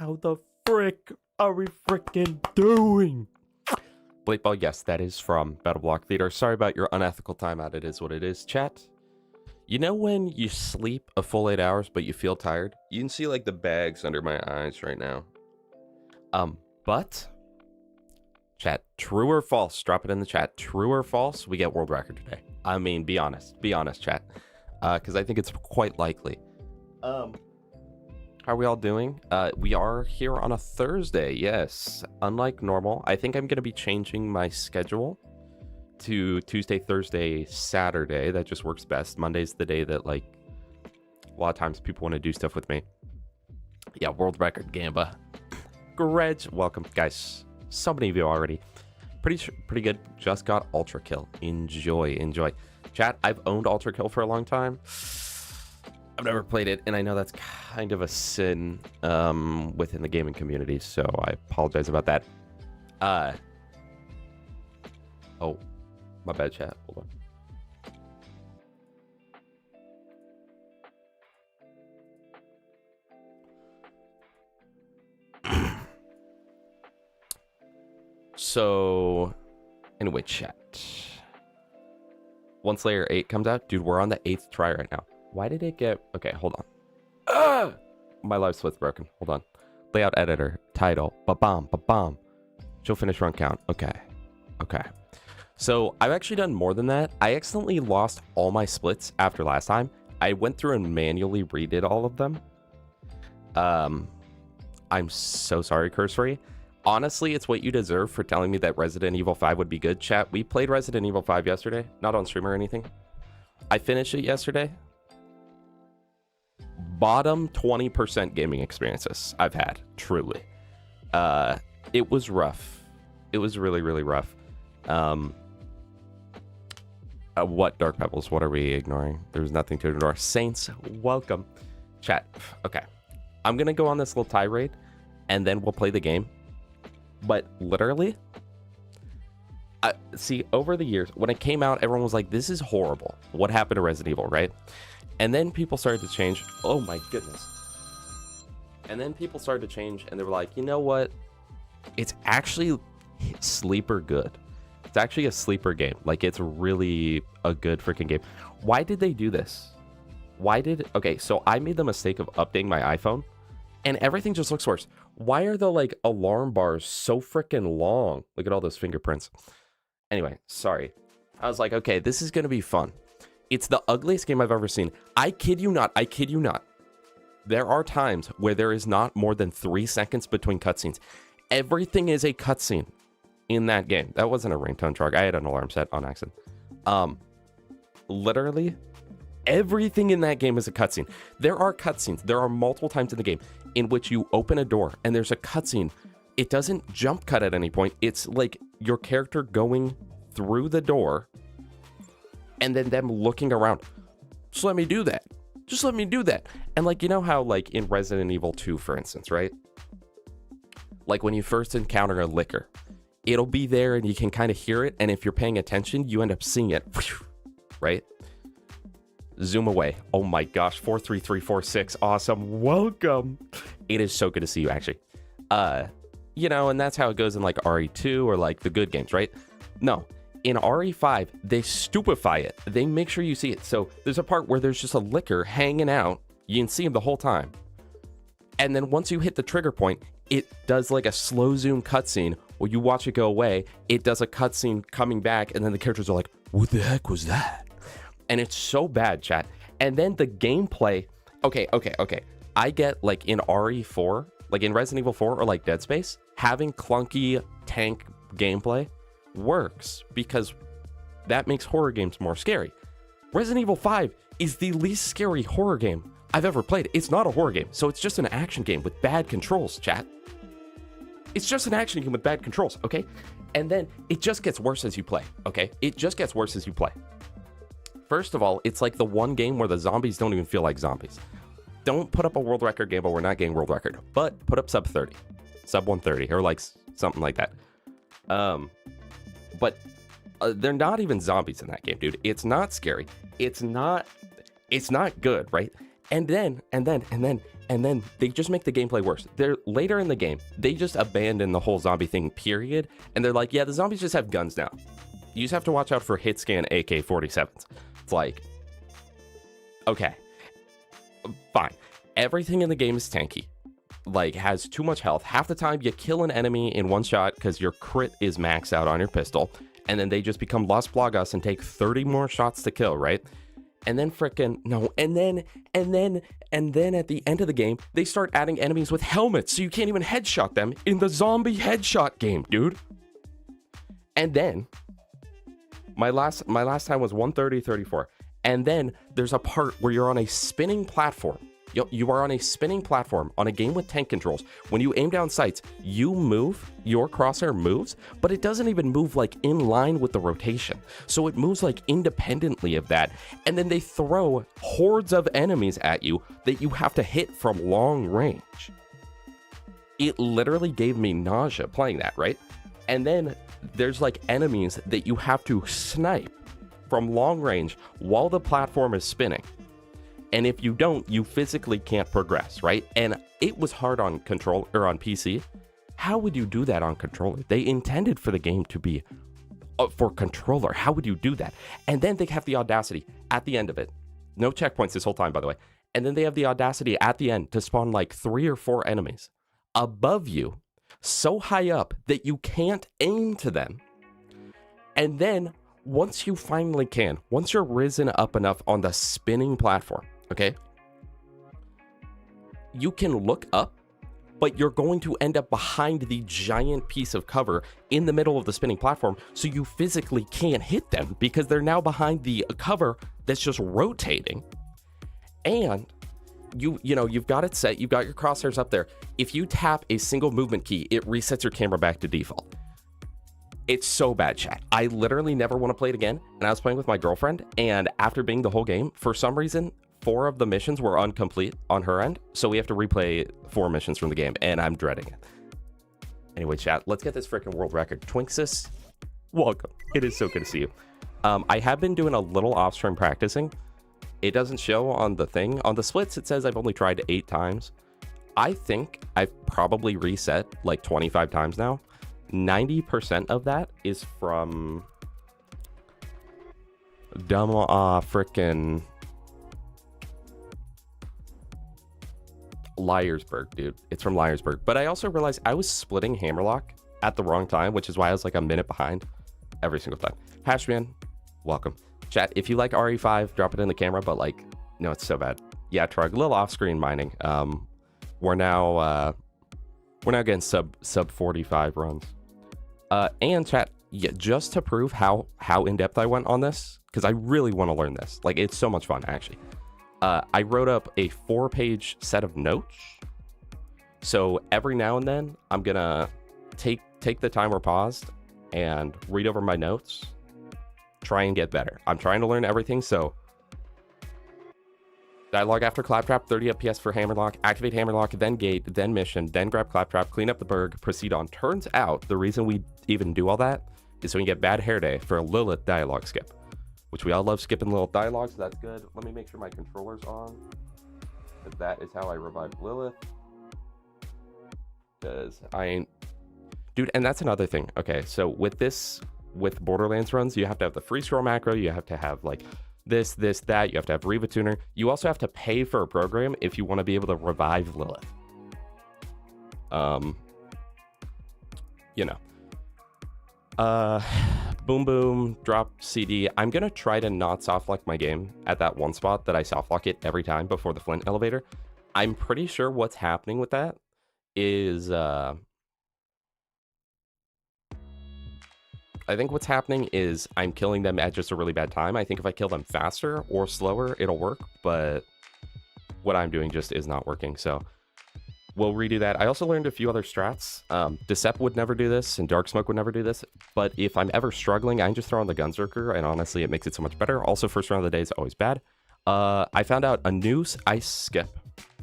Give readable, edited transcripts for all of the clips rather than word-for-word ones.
How the frick are we frickin' doing? Blight Ball, yes, that is from Battle Block Theater. Sorry about your unethical timeout. It is what it is, chat. You know when you sleep a full 8 hours, but you feel tired? You can see like the bags under my eyes right now. But chat, true or false? Drop it in the chat. True or false? We get world record today. I mean, be honest, chat, because I think it's quite likely. How are we all doing? We are here on a Thursday. Yes, unlike normal. I think I'm gonna be changing my schedule to Tuesday, Thursday, Saturday. That just works best. Monday's the day that, like, a lot of times people want to do stuff with me. Yeah, world record Gamba. Greg, welcome, guys. So many of you already. Pretty good. Just got Ultra Kill. Enjoy. Chat, I've owned Ultra Kill for a long time. I've never played it, and I know that's kind of a sin within the gaming community, so I apologize about that. Oh, my bad, chat. Hold on. So, anyway, chat. Once Layer 8 comes out, dude, we're on the 8th try right now. Why did it get... Okay, hold on. My live split's broken. Hold on. Layout editor. Title. Ba-bam. Ba-bam. Show finish run count. Okay. So I've actually done more than that. I accidentally lost all my splits after last time. I went through and manually redid all of them. I'm so sorry, Cursory. Honestly, it's what you deserve for telling me that Resident Evil 5 would be good. Chat, we played Resident Evil 5 yesterday. Not on stream or anything. I finished it yesterday. Bottom 20% gaming experiences I've had, truly. It was rough. It was really, really rough. What, Dark Pebbles? What are we ignoring? There's nothing to ignore. Saints, welcome. Chat, okay. I'm going to go on this little tirade, and then we'll play the game. But literally, see, over the years, when it came out, everyone was like, this is horrible. What happened to Resident Evil, right? And then people started to change. Oh my goodness. And then people started to change, and they were like, you know what? It's actually sleeper good. It's actually a sleeper game. Like, it's really a good freaking game. Why did they do this? Okay, so I made the mistake of updating my iPhone, and everything just looks worse. Why are the, like, alarm bars so freaking long? Look at all those fingerprints. Anyway, sorry. I was like, okay, this is gonna be fun. It's the ugliest game I've ever seen. I kid you not. There are times where there is not more than 3 seconds between cutscenes. Everything is a cutscene in that game. That wasn't a ringtone track. I had an alarm set on accident. Literally, everything in that game is a cutscene. There are cutscenes. There are multiple times in the game in which you open a door and there's a cutscene. It doesn't jump cut at any point. It's like your character going through the door and then them looking around. Just let me do that. Just let me do that. And, like, you know how, like, in Resident Evil 2, for instance, right? Like, when you first encounter a licker, it'll be there and you can kind of hear it. And if you're paying attention, you end up seeing it, right? Zoom away. Oh my gosh, 43346. Awesome. Welcome. It is so good to see you, actually. You know, and that's how it goes in, like, RE2 or, like, the good games, right? No. In RE5, they stupefy it. They make sure you see it. So there's a part where there's just a licker hanging out. You can see him the whole time. And then once you hit the trigger point, it does like a slow zoom cutscene where you watch it go away. It does a cutscene coming back, and then the characters are like, what the heck was that? And it's so bad, chat. And then the gameplay. Okay. I get, like, in RE4, like in Resident Evil 4 or like Dead Space, having clunky tank gameplay works because that makes horror games more scary. Resident Evil 5 is the least scary horror game I've ever played. It's not a horror game, so it's just an action game with bad controls, chat. It's just an action game with bad controls, okay? And then it just gets worse as you play, okay? It just gets worse as you play. First of all, it's like the one game where the zombies don't even feel like zombies. Don't put up a world record game, but we're not getting world record. But put up sub 30, sub 130, or like something like that. But they're not even zombies in that game, dude. It's not scary. It's not good, right? And then And then they just make the gameplay worse. They're later in the game, they just abandon the whole zombie thing, period. And they're like, yeah, the zombies just have guns now. You just have to watch out for hit scan AK-47s. It's like, okay, fine. Everything in the game is tanky. Like, has too much health. Half the time you kill an enemy in one shot because your crit is maxed out on your pistol. And then they just become Las Plagas and take 30 more shots to kill, right? And then and then at the end of the game, they start adding enemies with helmets, so you can't even headshot them in the zombie headshot game, dude. And then my last time was 1:30:34. And then there's a part where you're on a spinning platform. You are on a spinning platform on a game with tank controls. When you aim down sights, you move, your crosshair moves, but it doesn't even move like in line with the rotation. So it moves like independently of that. And then they throw hordes of enemies at you that you have to hit from long range. It literally gave me nausea playing that, right? And then there's like enemies that you have to snipe from long range while the platform is spinning. And if you don't, you physically can't progress, right? And it was hard on control or on PC. How would you do that on controller? They intended for the game to be for controller. How would you do that? And then they have the audacity at the end of it. No checkpoints this whole time, by the way. And then they have the audacity at the end to spawn like 3 or 4 enemies above you, so high up that you can't aim to them. And then once you finally can, once you're risen up enough on the spinning platform, okay, you can look up, but you're going to end up behind the giant piece of cover in the middle of the spinning platform, so you physically can't hit them because they're now behind the cover that's just rotating. And you've got it set, you've got your crosshairs up there. If you tap a single movement key, it resets your camera back to default. It's so bad, chat. I literally never want to play it again. And I was playing with my girlfriend, and after being the whole game, for some reason, 4 of the missions were incomplete on her end. So we have to replay 4 missions from the game, and I'm dreading it. Anyway, chat, let's get this freaking world record. Twinxus, welcome. It is so good to see you. I have been doing a little off-stream practicing. It doesn't show on the thing. On the splits, it says I've only tried 8 times. I think I've probably reset like 25 times now. 90% of that is from dumb frickin' Liarsburg, dude. It's from Liarsburg. But I also realized I was splitting Hammerlock at the wrong time, which is why I was like a minute behind every single time. Hashman, welcome. Chat, if you like RE5, drop it in the camera, but like, no, it's so bad. Yeah, Trug, a little off-screen mining. We're now getting sub 45 runs. And chat, yeah, just to prove how in-depth I went on this, because I really want to learn this. Like, it's so much fun, actually. I wrote up a 4-page set of notes. So every now and then, I'm gonna take the timer paused and read over my notes, try and get better. I'm trying to learn everything, so dialogue after claptrap, 30 FPS for Hammerlock, activate Hammerlock, then gate, then mission, then grab claptrap, clean up the Berg, proceed on. Turns out the reason we even do all that is so we get bad hair day for a Lilith dialogue skip, which we all love skipping little dialogues, so that's good. Let me make sure my controller's on. That is how I revive Lilith. Because I ain't... Dude, and that's another thing. Okay, so with Borderlands runs, you have to have the free scroll macro, you have to have like this, that, you have to have Reva Tuner. You also have to pay for a program if you want to be able to revive Lilith. Boom boom, drop CD. I'm gonna try to not soft lock my game at that one spot that I soft lock it every time before the Flint elevator. I'm pretty sure what's happening with that is I think what's happening is I'm killing them at just a really bad time. I think if I kill them faster or slower, it'll work, but what I'm doing just is not working, so we'll redo that. I also learned a few other strats. Decept would never do this, and Dark Smoke would never do this, but if I'm ever struggling, I can just throw on the Gunzerker, and honestly, it makes it so much better. Also, first round of the day is always bad. I found out a new ice skip,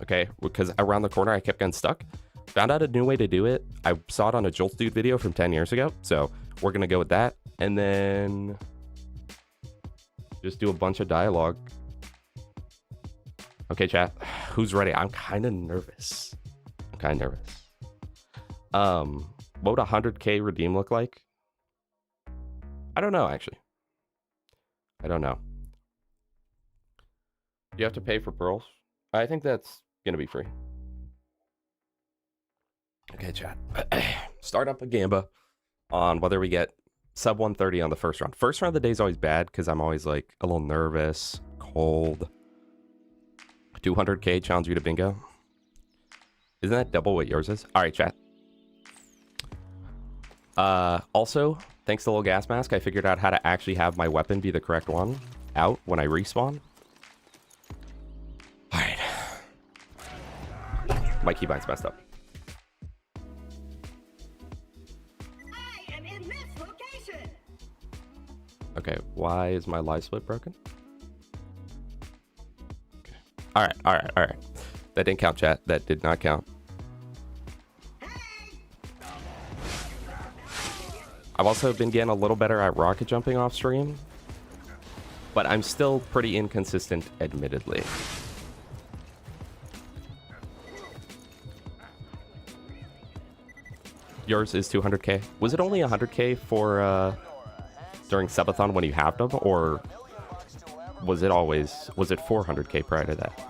okay, because around the corner, I kept getting stuck. Found out a new way to do it. I saw it on a Jolt Dude video from 10 years ago, so we're gonna go with that, and then just do a bunch of dialogue. Okay, chat. Who's ready? I'm kind of nervous. What would 100K redeem look like? I don't know, actually. I don't know. You have to pay for pearls? I think that's gonna be free. Okay, chat. Start up a gamba on whether we get sub 130 on the first round. First round of the day is always bad because I'm always like a little nervous, cold. 200K challenge you to bingo. Isn't that double what yours is? All right, chat. Also, thanks to the little gas mask, I figured out how to actually have my weapon be the correct one out when I respawn. All right. My keybind's messed up. I am in this location. Okay, why is my live split broken? Okay. All right. That didn't count, chat. That did not count. I've also been getting a little better at rocket jumping off stream, but I'm still pretty inconsistent, admittedly. Yours is 200K. Was it only 100K for during subathon when you halved them, or was it 400K prior to that?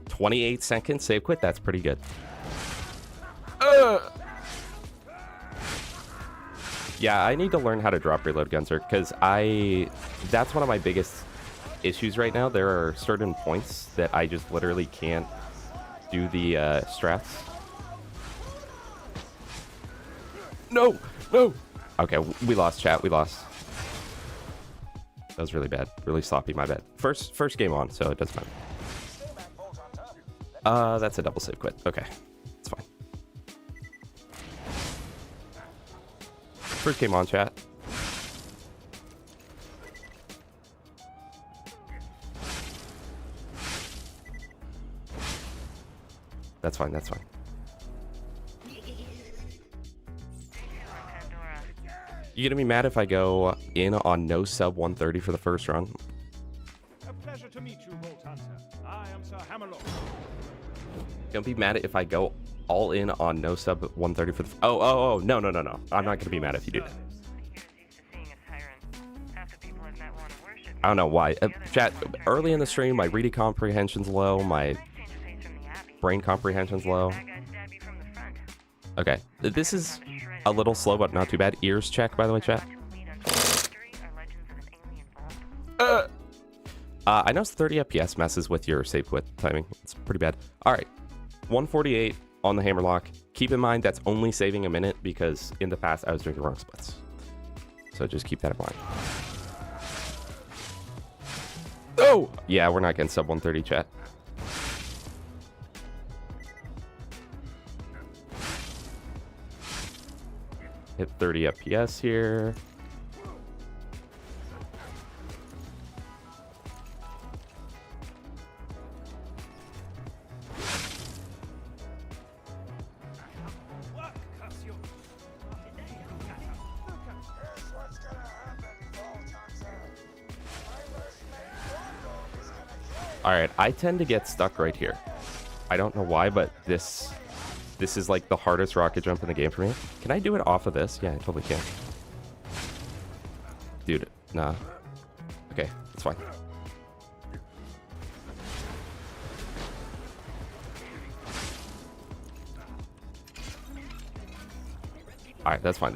28 seconds save quit. That's pretty good. Yeah, I need to learn how to drop reload Gunzer, because that's one of my biggest issues right now. There are certain points that I just literally can't do the strats. No. Okay, we lost, chat. We lost. That was really bad. Really sloppy, my bad. First game on, so it doesn't matter. That's a double save quit. Okay, it's fine. First game on, chat. That's fine. You gonna be mad if I go in on no sub 130 for the first run? A pleasure to meet you, Bolt Hunter. I am Sir Hammerlock. Gonna be mad if I go all in on no sub 130 for the... Oh, no. I'm not gonna be mad if you do that. I don't know why. Chat, early in the stream, my reading comprehension's low, my brain comprehension's low. Okay, this is a little slow, but not too bad. Ears check, by the way, chat. I know 30 FPS messes with your save quit timing. It's pretty bad. All right, 148 on the hammerlock. Keep in mind that's only saving a minute because in the past I was doing the wrong splits. So just keep that in mind. Oh! Yeah, we're not getting sub 130, chat. Hit 30 FPS here. All right, I tend to get stuck right here. I don't know why, but this is like the hardest rocket jump in the game for me. Can I do it off of this? Yeah, I totally can. Dude, nah. Okay, it's fine. All right, that's fine.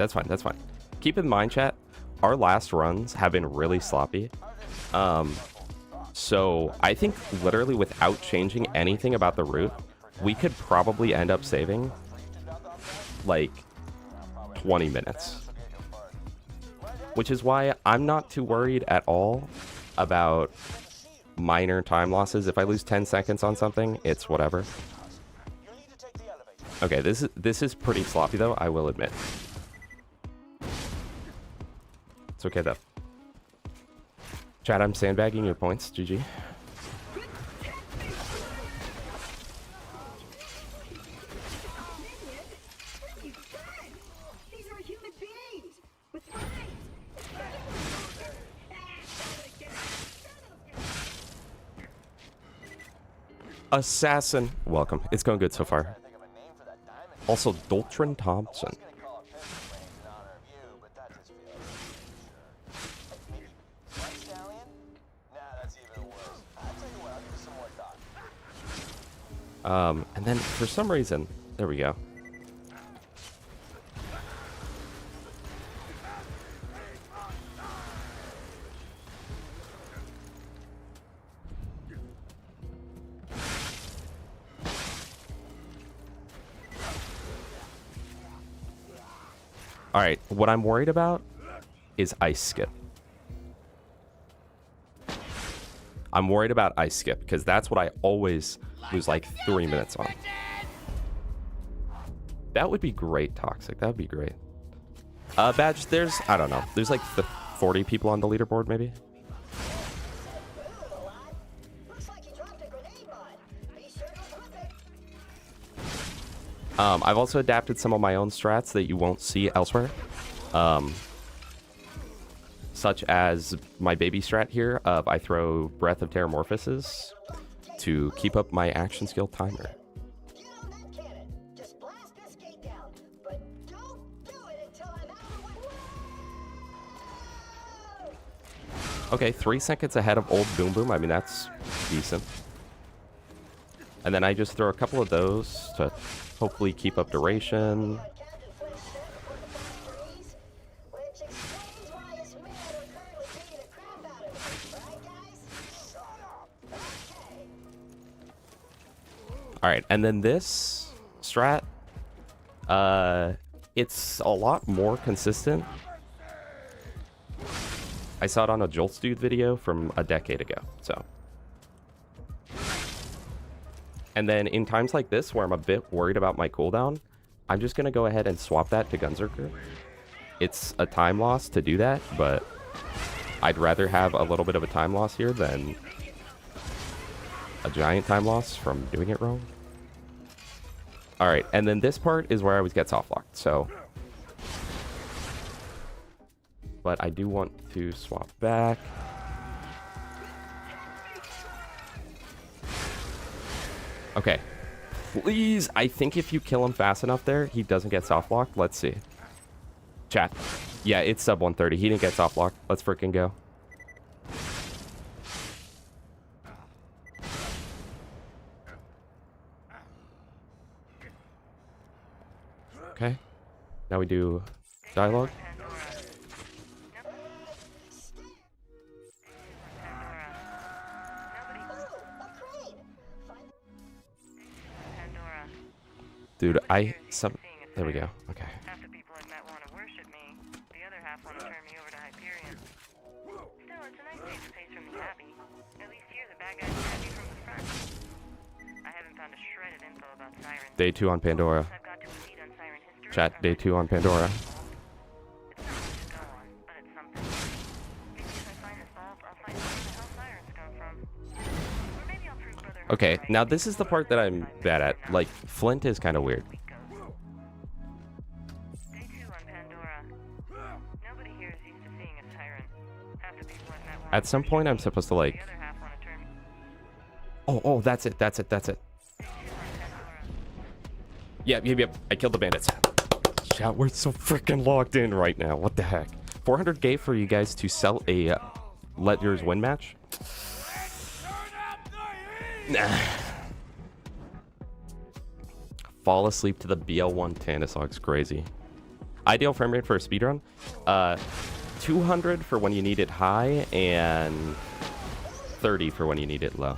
Keep in mind, chat, our last runs have been really sloppy. So I think literally without changing anything about the route, we could probably end up saving like 20 minutes. Which is why I'm not too worried at all about minor time losses. If I lose 10 seconds on something, it's whatever. Okay, this is pretty sloppy though, I will admit. It's okay though. Chat, I'm sandbagging your points. GG. Assassin. Welcome. It's going good so far. Also, Doltrin Thompson. And then for some reason, there we go. All right, what I'm worried about is ice skip. I'm worried about ice skip because that's what I always lose like 3 minutes on. That would be great, Toxic. That would be great. Badge, there's, I don't know. There's like 40 people on the leaderboard, maybe. I've also adapted some of my own strats that you won't see elsewhere. Such as my baby strat here of I throw Breath of Terramorphosis to keep up my action skill timer. Okay, 3 seconds ahead of old Boom Boom. I mean, that's decent. And then I just throw a couple of those to hopefully keep up duration. All right, and then this strat, it's a lot more consistent. I saw it on a Jolts Dude video from a decade ago, so. And then in times like this, where I'm a bit worried about my cooldown, I'm just gonna go ahead and swap that to Gunzerker. It's a time loss to do that, but I'd rather have a little bit of a time loss here than a giant time loss from doing it wrong. All right, and then this part is where I always get soft locked, so. But I do want to swap back. Okay, please, I think if you kill him fast enough there, he doesn't get soft locked. Let's see. Chat. Yeah, it's sub 130. He didn't get soft locked. Let's freaking go. Okay, now we do dialogue. Dude, there we go. Okay. Half the people I've met want to worship me. The other half want to turn me over to Hyperion. Still, it's a nice change of pace from the Abbey. At least here the bad guys stab you from the front. I haven't found a shredded info about Sirens. Day 2 on Pandora. I've got to read on Siren history. Chat, day 2 on Pandora. It's not much to go on, but it's something. Maybe if I find this vault, I'll find out where the hell Sirens come from. Or maybe I'll prove Brother Okay, right. now this is the part that I'm bad at. Like, Flint is kind of weird. Day 2 on Pandora. Nobody here is used to seeing a Siren. Half the people I've met want At some point, I'm supposed to, like... the other half want to turn me. Oh, that's it. Yep. I killed the bandits. Chat, we're so freaking logged in right now. What the heck? 400K for you guys to sell a Let Yours Win match? Nah. Fall asleep to the BL1 Tannisog's crazy. Ideal frame rate for a speedrun? 200 for when you need it high, and 30 for when you need it low.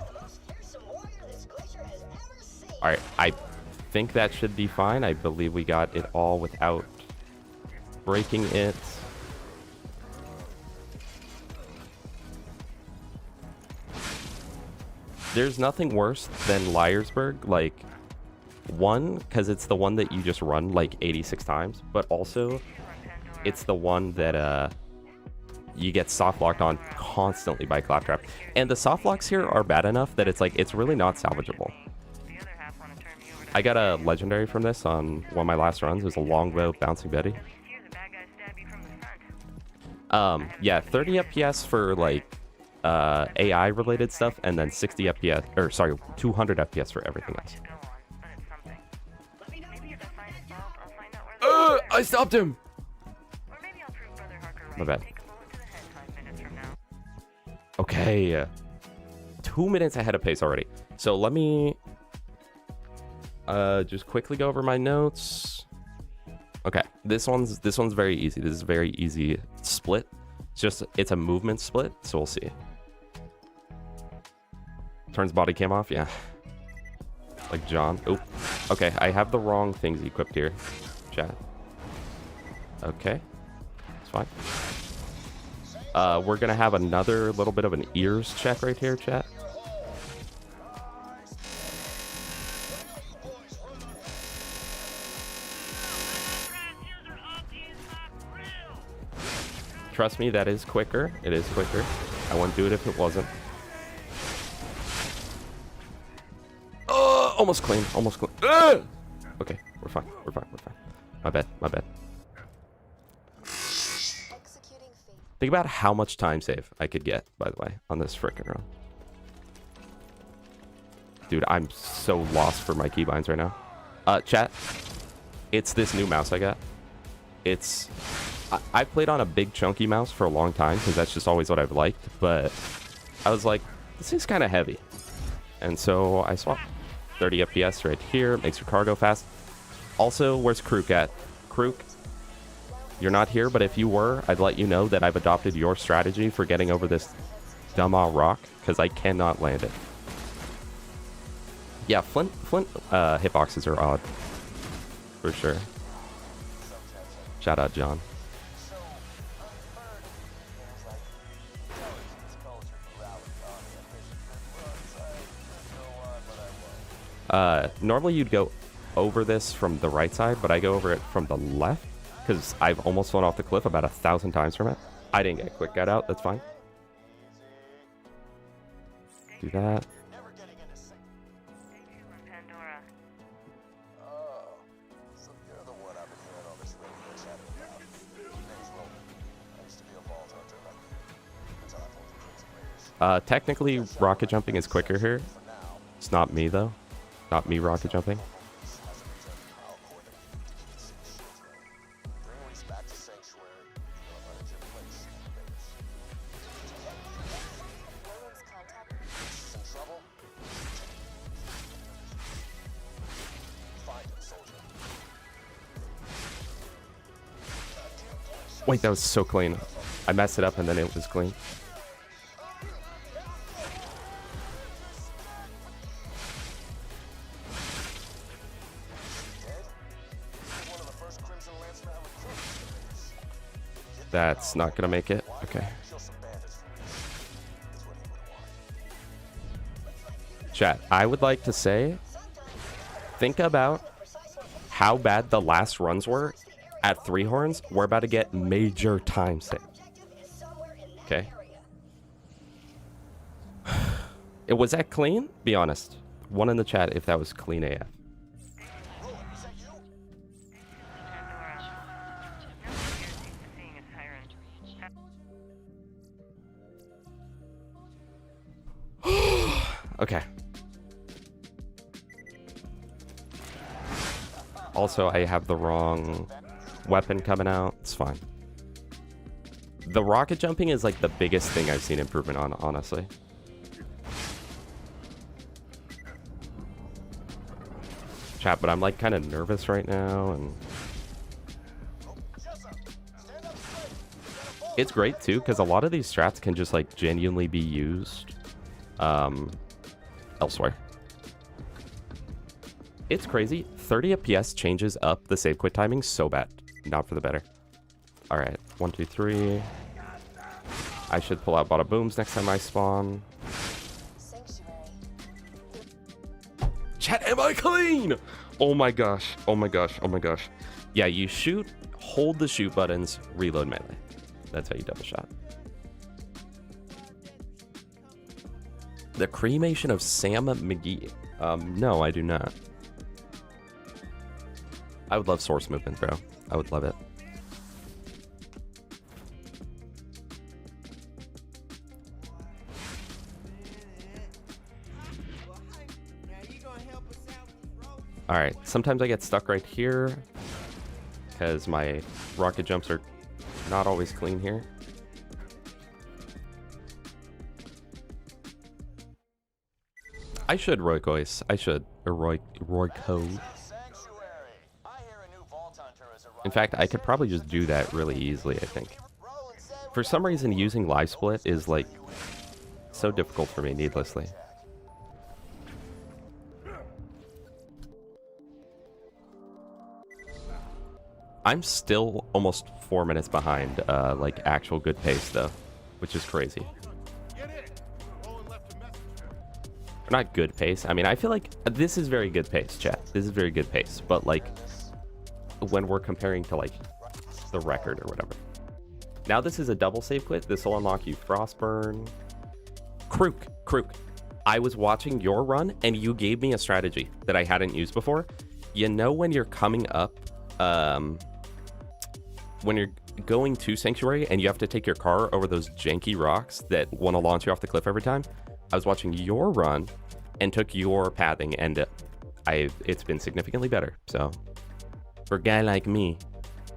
Alright, I think that should be fine. I believe we got it all without breaking it. There's nothing worse than Liarsburg, like, one, because it's the one that you just run like 86 times, but also it's the one that you get soft locked on constantly by Claptrap. And the soft locks here are bad enough that it's like, it's really not salvageable. I got a legendary from this on one of my last runs. It was a longbow bouncing Betty. Yeah, 30 FPS for like AI related stuff, and then 60 FPS, or sorry, 200 FPS for everything else. To go on, but it's something. Maybe if I find Bob, I'll find out where I stopped him! Or maybe I'll prove Brother Harker right. My bad. Take a bullet to the head 5 minutes from now. Okay. 2 minutes ahead of pace already. So let me just quickly go over my notes. Okay, this one's very easy. This is very easy split. It's a movement split, so we'll see. Turns body cam off, yeah. Like John. Oh, okay. I have the wrong things equipped here. Chat. Okay, it's fine. We're gonna have another little bit of an ears check right here, chat. Trust me, that is quicker. It is quicker. I wouldn't do it if it wasn't. Almost clean. Almost clean. Okay, we're fine. We're fine. We're fine. My bad. My bad. Think about how much time save I could get, by the way, on this frickin' run. Dude, I'm so lost for my keybinds right now. Chat. It's this new mouse I got. It's... I played on a big chunky mouse for a long time because that's just always what I've liked, but I was like, this is kind of heavy. And so I swapped. 30 FPS right here, makes your car go fast. Also, where's Krook at? Krook, you're not here, but if you were, I'd let you know that I've adopted your strategy for getting over this dumb rock because I cannot land it. Yeah, Flint hitboxes are odd. For sure. Shout out, John. Normally you'd go over this from the right side, but I go over it from the left because I've almost fallen off the cliff about 1,000 times from it. I didn't get quick get out, that's fine. Do that. Technically, rocket jumping is quicker here. It's not me, though. Not me rocket jumping. Wait, that was so clean. I messed it up and then it was clean. That's not gonna make it. Okay. Chat, I would like to say, think about how bad the last runs were at 3 horns. We're about to get major time save. Okay. It was that clean? Be honest. One in the chat if that was clean AF. Okay. Also, I have the wrong weapon coming out. It's fine. The rocket jumping is like the biggest thing I've seen improvement on, honestly. Chat, but I'm like kind of nervous right now, and it's great too because a lot of these strats can just like genuinely be used elsewhere. It's crazy. 30 FPS changes up the save quit timing so bad. Not for the better. All right, 1, 2, 3. I should pull out bada booms next time I spawn. Chat, am I clean? Oh my gosh. Oh my gosh. Oh my gosh. Yeah, you shoot, hold the shoot buttons, reload melee. That's how you double shot. The cremation of Sam McGee. No, I do not. I would love source movement, bro. I would love it. Alright, sometimes I get stuck right here because my rocket jumps are not always clean here. I should Roycois. I should. Or Royco. In fact, I could probably just do that really easily, I think. For some reason, using Live Split is, like, so difficult for me, needlessly. I'm still almost 4 minutes behind, like, actual good pace, though, which is crazy. Not good pace. I mean, I feel like this is very good pace, chat. This is very good pace, but, like, when we're comparing to, like, the record or whatever. Now this is a double save quit. This will unlock you Frostburn. Krook. I was watching your run, and you gave me a strategy that I hadn't used before. You know when you're coming up, when you're going to Sanctuary, and you have to take your car over those janky rocks that want to launch you off the cliff every time? I was watching your run, and took your pathing, and it's been significantly better, so... For a guy like me.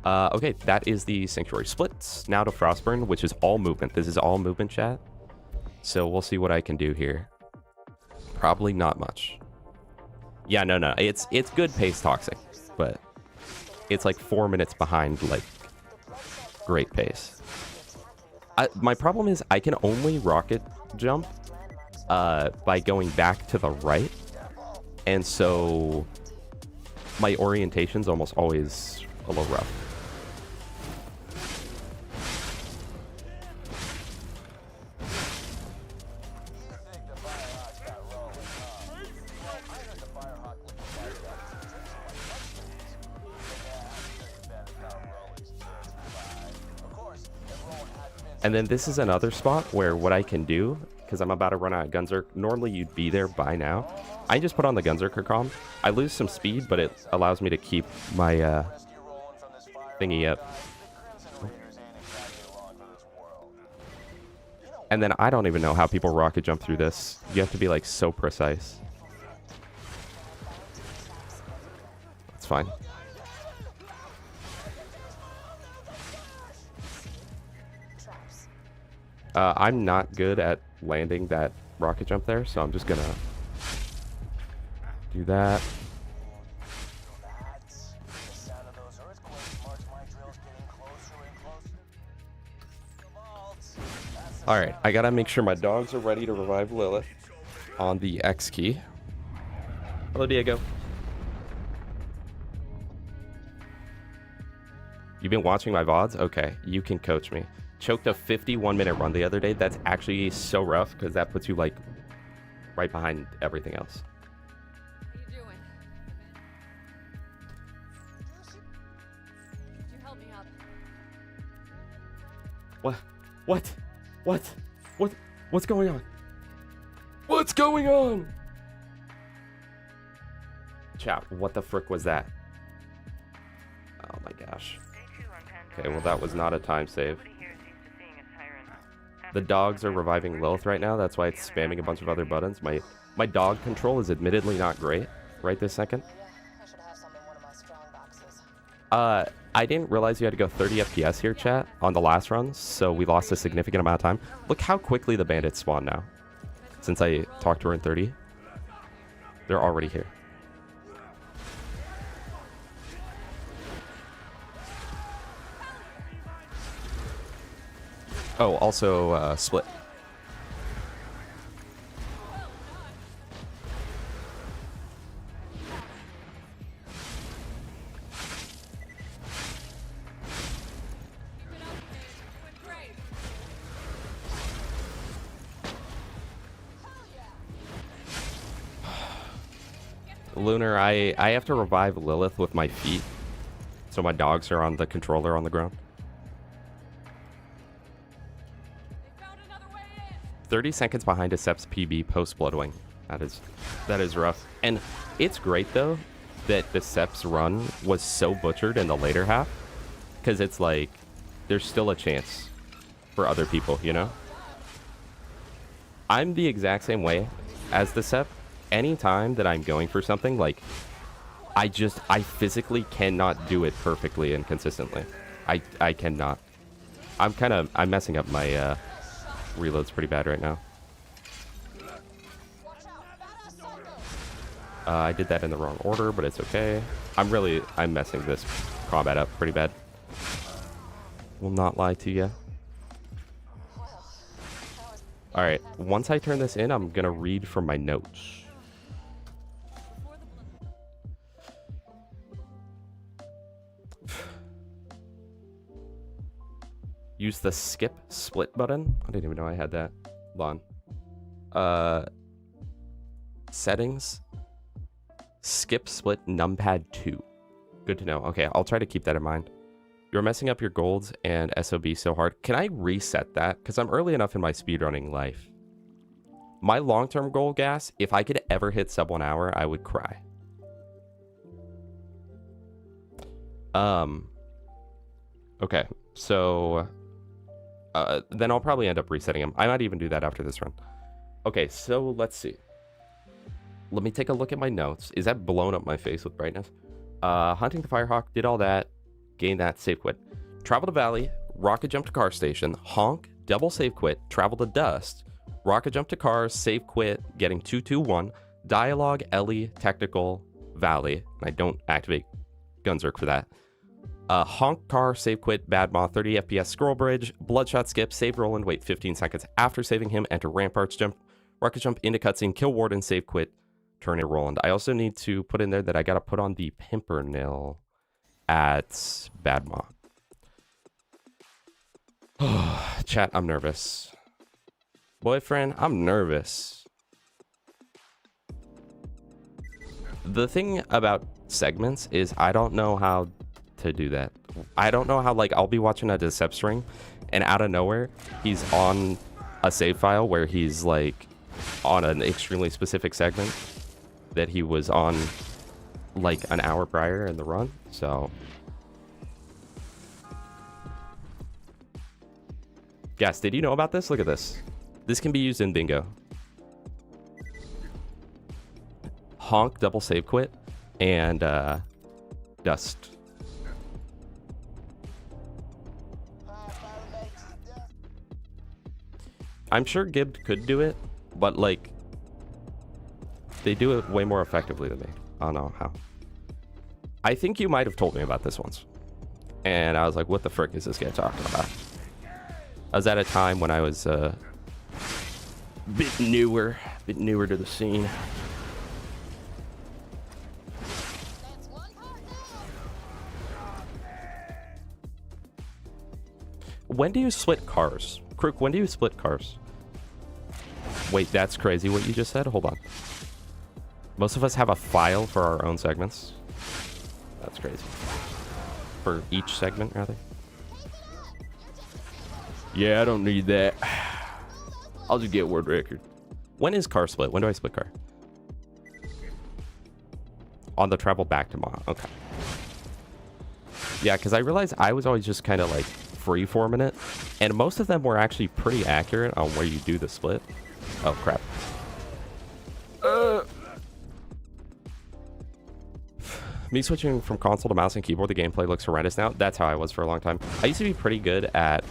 Okay, that is the Sanctuary splits. Now to Frostburn, which is all movement. This is all movement, chat. So we'll see what I can do here. Probably not much. Yeah, no. It's good pace toxic, but it's like 4 minutes behind, like, great pace. My problem is I can only rocket jump by going back to the right. And so... my orientation's almost always a little rough. And then this is another spot where what I can do, because I'm about to run out of Gunzerk. Normally you'd be there by now. I just put on the Gunzerker comm. I lose some speed, but it allows me to keep my thingy up. And then I don't even know how people rocket jump through this. You have to be like so precise. That's fine. I'm not good at landing that rocket jump there, so I'm just gonna do that. Alright, I gotta make sure my dogs are ready to revive Lilith on the X key. Hello, Diego. You've been watching my VODs? Okay, you can coach me. Choked a 51-minute run the other day. That's actually so rough because that puts you like right behind everything else. What are you doing? Could you help me up? What's going on? What's going on? Chat, what the frick was that? Oh my gosh. Okay, well that was not a time save. The dogs are reviving Lilith right now. That's why it's spamming a bunch of other buttons. My dog control is admittedly not great right this second. I should have some in one of my strong boxes. I didn't realize you had to go 30 FPS here, chat, on the last run, so we lost a significant amount of time. Look how quickly the bandits spawn now. Since I talked to her in 30. They're already here. Oh, also, split. Lunar, I have to revive Lilith with my feet, so my dogs are on the controller on the ground. 30 seconds behind a Sep's PB post Bloodwing. That is rough. And it's great though that the Sep's run was so butchered in the later half, because it's like there's still a chance for other people, you know? I'm the exact same way as the Sep. Anytime that I'm going for something, like I physically cannot do it perfectly and consistently. I cannot. I'm messing up my reloads pretty bad right now. I did that in the wrong order, but it's okay. I'm messing this combat up pretty bad. Will not lie to you. Alright, once I turn this in, I'm gonna read from my notes. Use the skip split button. I didn't even know I had that. Hold on. Settings. Skip split numpad 2. Good to know. Okay, I'll try to keep that in mind. You're messing up your golds and SOB so hard. Can I reset that? Because I'm early enough in my speedrunning life. My long-term goal, Gas, if I could ever hit sub 1 hour, I would cry. Okay, so then I'll probably end up resetting him. I might even do that after this run. Okay, so let's see. Let me take a look at my notes. Is that blown up my face with brightness? Hunting the Firehawk, did all that. Gain that, save quit. Travel to Valley, rocket jump to car station, honk, double save quit, travel to Dust, rocket jump to cars, save quit, getting 221, dialogue, Ellie, technical, Valley. And I don't activate Gunzerk for that. Honk car, save quit, bad moth, 30 FPS scroll bridge, bloodshot skip, save Roland, wait 15 seconds after saving him, enter ramparts jump, rocket jump into cutscene, kill warden, save quit, turn in Roland. I also need to put in there that I gotta put on the Pimpernel at bad moth. Chat, I'm nervous. Boyfriend, I'm nervous. The thing about segments is I don't know how to do that. I don't know how, like, I'll be watching a Decept string and out of nowhere he's on a save file where he's like on an extremely specific segment that he was on like an hour prior in the run. So Gas, did you know about this? Look at this. This can be used in bingo. Honk, double save quit, and Dust. I'm sure Gibbed could do it, but like they do it way more effectively than me. I don't know how. I think you might have told me about this once. And I was like, what the frick is this guy talking about? I was at a time when I was a bit newer to the scene. When do you split cars? Crook, when do you split cars? Wait, that's crazy what you just said? Hold on. Most of us have a file for our own segments. That's crazy. For each segment, rather. Yeah, I don't need that. I'll just get world record. When is car split? When do I split car? On the travel back to Ma. Okay. Yeah, because I realized I was always just kind of like free-forming it. And most of them were actually pretty accurate on where you do the split. Oh, crap. Me switching from console to mouse and keyboard, the gameplay looks horrendous now. That's how I was for a long time. I used to be pretty good at...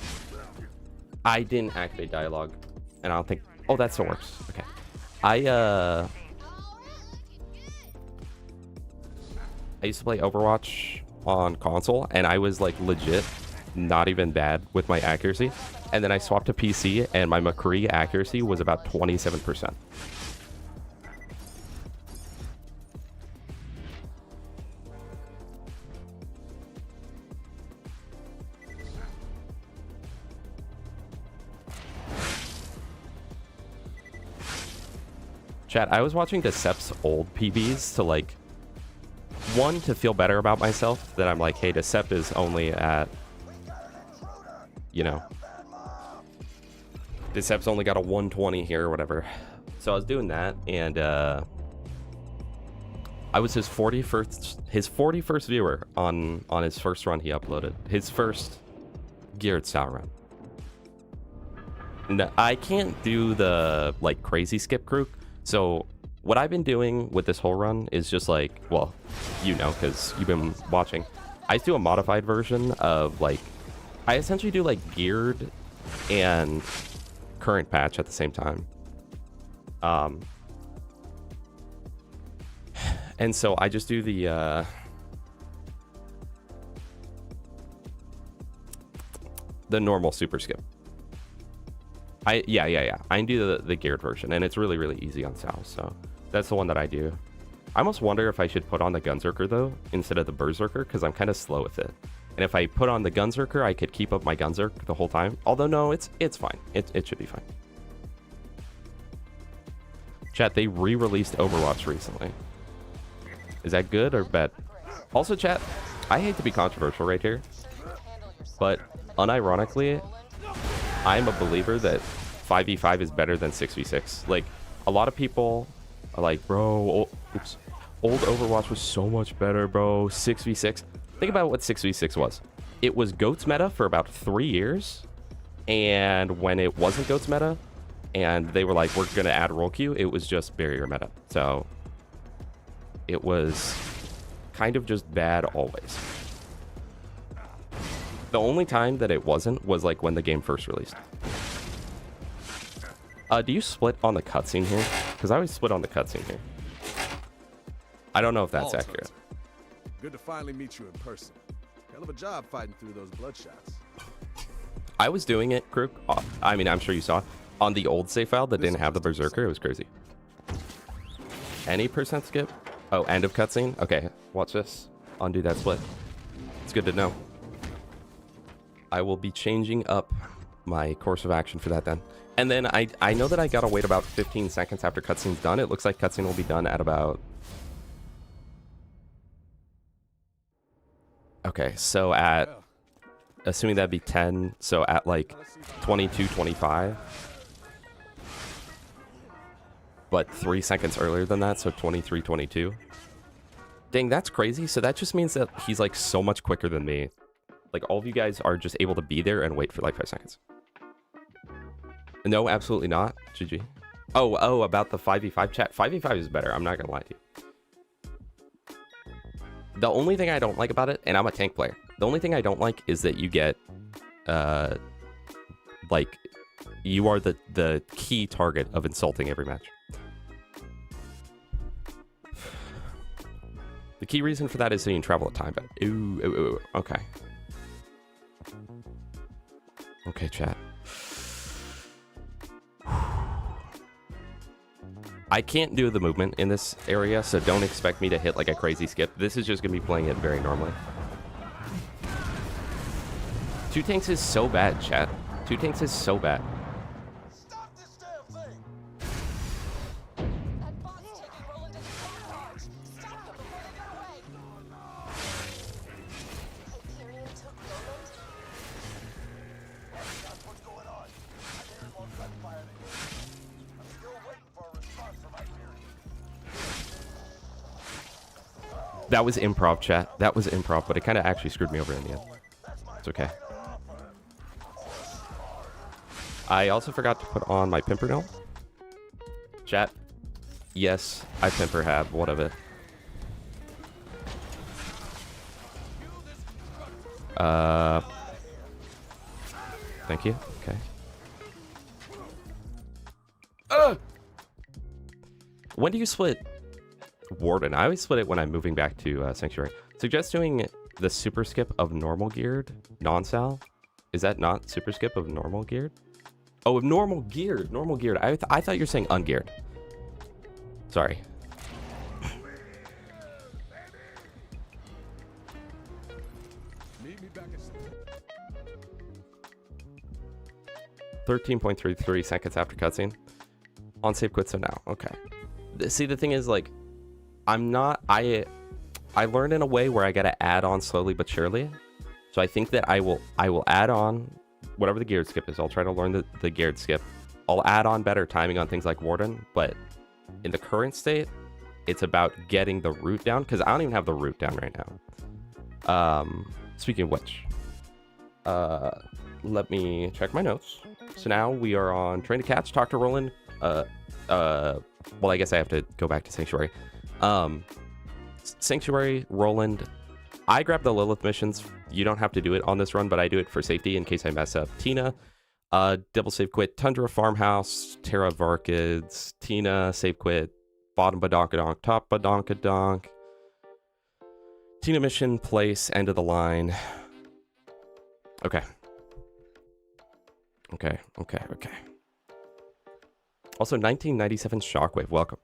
I didn't activate dialogue. And I don't think... Oh, that still works. Okay. I used to play Overwatch on console, and I was like legit not even bad with my accuracy. And then I swapped to PC, and my McCree accuracy was about 27%. Chat, I was watching Decept's old PBs to like, one, to feel better about myself, that I'm like, hey, Decept is only at, you know, Decept's only got a 120 here or whatever. So I was doing that, and I was his 41st viewer on his first run he uploaded. His first geared style run. No, I can't do the like crazy skip crook. So what I've been doing with this whole run is just like, well, you know, because you've been watching. I do a modified version of like, I essentially do like geared and current patch at the same time. And so I just do the normal super skip. Yeah. I can do the geared version, and it's really, really easy on Sal, so that's the one that I do. I almost wonder if I should put on the Gunzerker, though, instead of the Berserker, because I'm kind of slow with it. And if I put on the Gunzerker, I could keep up my Gunzerk the whole time. Although, no, it's fine. It should be fine. Chat, they re-released Overwatch recently. Is that good or bad? Also, chat, I hate to be controversial right here, but unironically, I'm a believer that 5v5 is better than 6v6. Like, a lot of people are like, bro, old Overwatch was so much better, bro. 6v6. Think about what 6v6 was. It was GOATS meta for about 3 years, and when it wasn't GOATS meta, and they were like, we're going to add role queue, it was just barrier meta. So it was kind of just bad always. The only time that it wasn't was like when the game first released. Do you split on the cutscene here? Because I always split on the cutscene here. I don't know if that's accurate. Good to finally meet you in person. Hell of a job fighting through those bloodshots. I was doing it, Crook. I mean, I'm sure you saw on the old save file that didn't have the Berserker. It was crazy. Any percent skip? Oh, end of cutscene? Okay, watch this. Undo that split. It's good to know. I will be changing up my course of action for that then. And then I know that I gotta wait about 15 seconds after cutscene's done. It looks like cutscene will be done at about... Okay, so at... Assuming that'd be 10, so at like 22:25. But 3 seconds earlier than that, so 23:22. Dang, that's crazy. So that just means that he's like so much quicker than me. Like all of you guys are just able to be there and wait for like 5 seconds. No, absolutely not. GG. Oh, about the 5v5 chat. 5v5 is better. I'm not gonna lie to you. The only thing I don't like about it, and I'm a tank player, the only thing I don't like is that you get, like, you are the key target of insulting every match. The key reason for that is so you can travel at time, but ooh, okay. Okay, chat. I can't do the movement in this area, so don't expect me to hit like a crazy skip. This is just gonna be playing it very normally. 2 tanks is so bad, chat. 2 tanks is so bad. Stop this damn thing! That bot's taking Roland into the charge. Stop them before they get away. Hyperion took Roland. That's what's going on. Hyperion won't try to fire the game. I'm still waiting for a response from Hyperion. That was improv, chat. That was improv, but it kind of actually screwed me over in the end. It's okay. I also forgot to put on my Pimpernel. Chat. Yes, I Pimper have. What of it? Thank you. Okay. When do you split Warden? I always split it when I'm moving back to Sanctuary. Suggest doing the super skip of normal geared, non-Sal. Is that not super skip of normal geared? Oh, of normal geared. Normal geared. I thought you were saying ungeared. Sorry. Meet me back at 13.33 seconds after cutscene. On save quit, so now. Okay. See, the thing is, like, I'm not... I learned in a way where I gotta add on slowly but surely. So I think that I will add on whatever the geared skip is. I'll try to learn the geared skip. I'll add on better timing on things like Warden, but in the current state, it's about getting the root down, because I don't even have the root down right now. Speaking of which, let me check my notes. So now we are on Train to Catch, talk to Roland, Well, I guess I have to go back to Sanctuary. Sanctuary, Roland. I grabbed the Lilith missions. You don't have to do it on this run, but I do it for safety in case I mess up. Tina, double save quit. Tundra, Farmhouse, Terra Varkids, Tina, save quit. Bottom badonkadonk, top badonkadonk. Tina mission, place, end of the line. Okay. Okay. Also, 1997 Shockwave, welcome.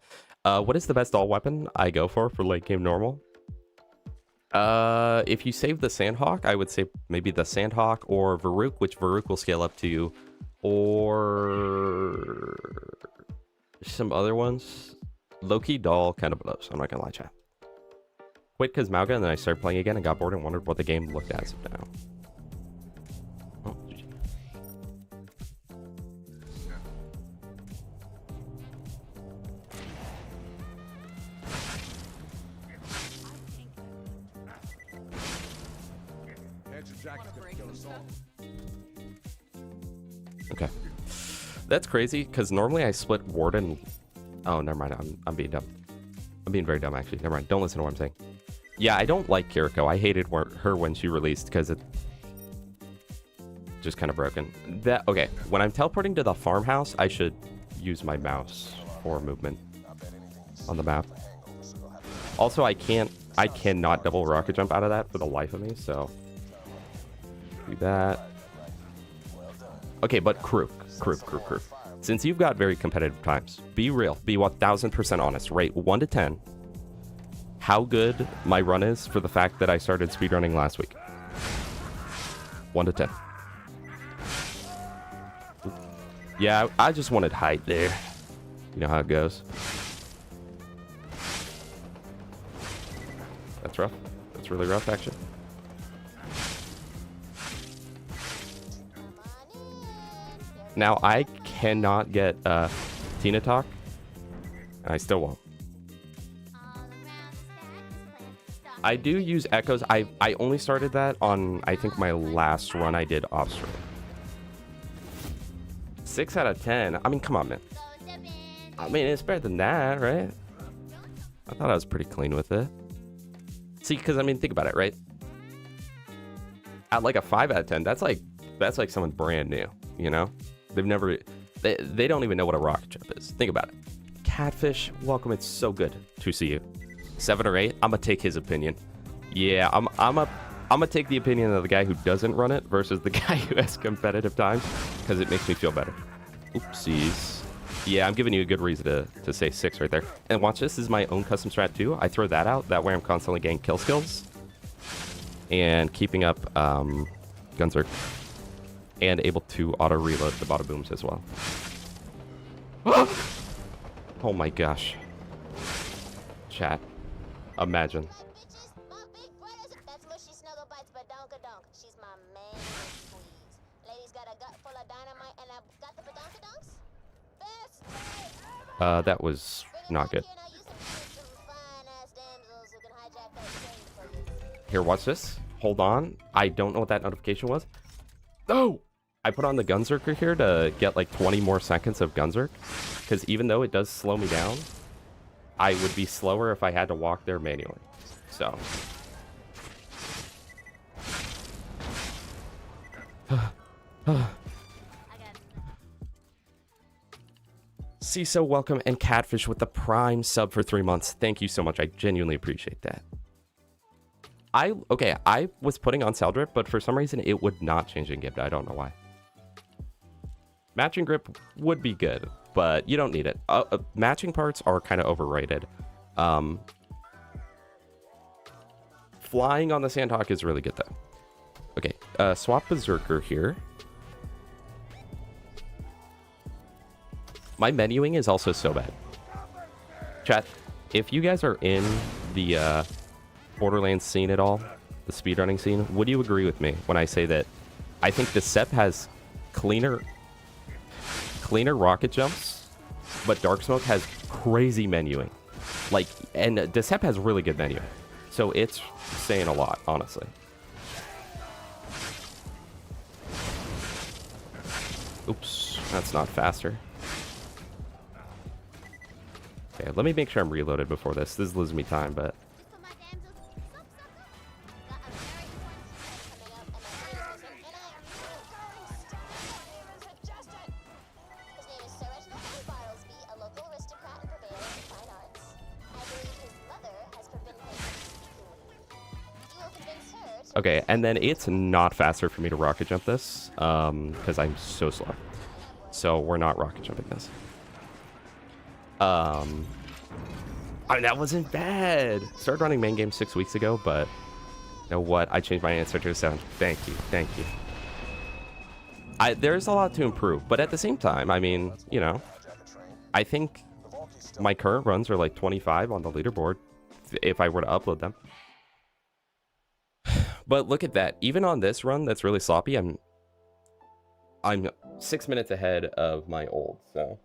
What is the best all weapon I go for late game normal? If you save the Sandhawk, I would say maybe the Sandhawk or Varuk, which Varuk will scale up to, or some other ones. Low-key Doll kind of blows, I'm not gonna lie, chat. Quit because Mauga, and then I started playing again and got bored and wondered what the game looked as of now. Oh, GG. Okay. That's crazy, because normally I split Warden. Oh, never mind. I'm being dumb. I'm being very dumb, actually. Never mind. Don't listen to what I'm saying. Yeah, I don't like Kiriko. I hated her when she released, because it just kind of broken. Okay, when I'm teleporting to the farmhouse, I should use my mouse for movement on the map. Also, I cannot double rocket jump out of that for the life of me, so do that. Okay, but crew. Since you've got very competitive times, be real, be 1000% honest. Rate 1 to 10 how good my run is for the fact that I started speedrunning last week. 1 to 10. Yeah, I just wanted height there. You know how it goes. That's rough. That's really rough, actually. Now, I cannot get Tina Talk, and I still won't. I do use echoes. I only started that on, I think, my last run I did off stream. 6 out of 10. I mean, come on, man. I mean, it's better than that, right? I thought I was pretty clean with it. See, because, I mean, think about it, right? At like a 5 out of 10, that's like someone brand new, you know? They've never... They don't even know what a rocket ship is. Think about it. Catfish, welcome. It's so good to see you. 7 or 8, I'm gonna take his opinion. Yeah, I'm gonna take the opinion of the guy who doesn't run it versus the guy who has competitive times, because it makes me feel better. Oopsies. Yeah, I'm giving you a good reason to say 6 right there. And watch, this is my own custom strat too. I throw that out. That way I'm constantly getting kill skills and keeping up Gunzerk, and able to auto reload the bada booms as well. Oh my gosh. Chat. Imagine. That was not good. Here, watch this. Hold on. I don't know what that notification was. No! I put on the Gunzerker here to get like 20 more seconds of Gunzerk, because even though it does slow me down, I would be slower if I had to walk there manually. So. CISO, welcome, and Catfish with the Prime sub for 3 months. Thank you so much. I genuinely appreciate that. I was putting on Cell Drip, but for some reason it would not change in Gibbed. I don't know why. Matching grip would be good, but you don't need it. Matching parts are kind of overrated. Flying on the Sandhawk is really good though. Okay, swap Berserker here. My menuing is also so bad. Chat, if you guys are in the Borderlands scene at all, the speedrunning scene, would you agree with me when I say that I think the SEP has cleaner rocket jumps, but Dark Smoke has crazy menuing. Like, and Decep has really good menuing. So it's saying a lot, honestly. Oops, that's not faster. Okay, let me make sure I'm reloaded before this. This is losing me time, but... For my damsels, sup, sucker? Got a very important secret coming up, and my name is suggested. His name is Sir Reginald Van Bartlesby, a local aristocrat and purveyor of the fine arts. I believe his mother has forbidden him from speaking with me. You will convince her to... Okay, and then it's not faster for me to rocket jump this, because I'm so slow. So we're not rocket jumping this. I mean, that wasn't bad. Started running main game 6 weeks ago, but you know what? I changed my answer to a 7. Thank you, thank you. There's a lot to improve, but at the same time, I mean, you know, I think my current runs are like 25 on the leaderboard if I were to upload them. But look at that. Even on this run that's really sloppy, I'm 6 minutes ahead of my old, so.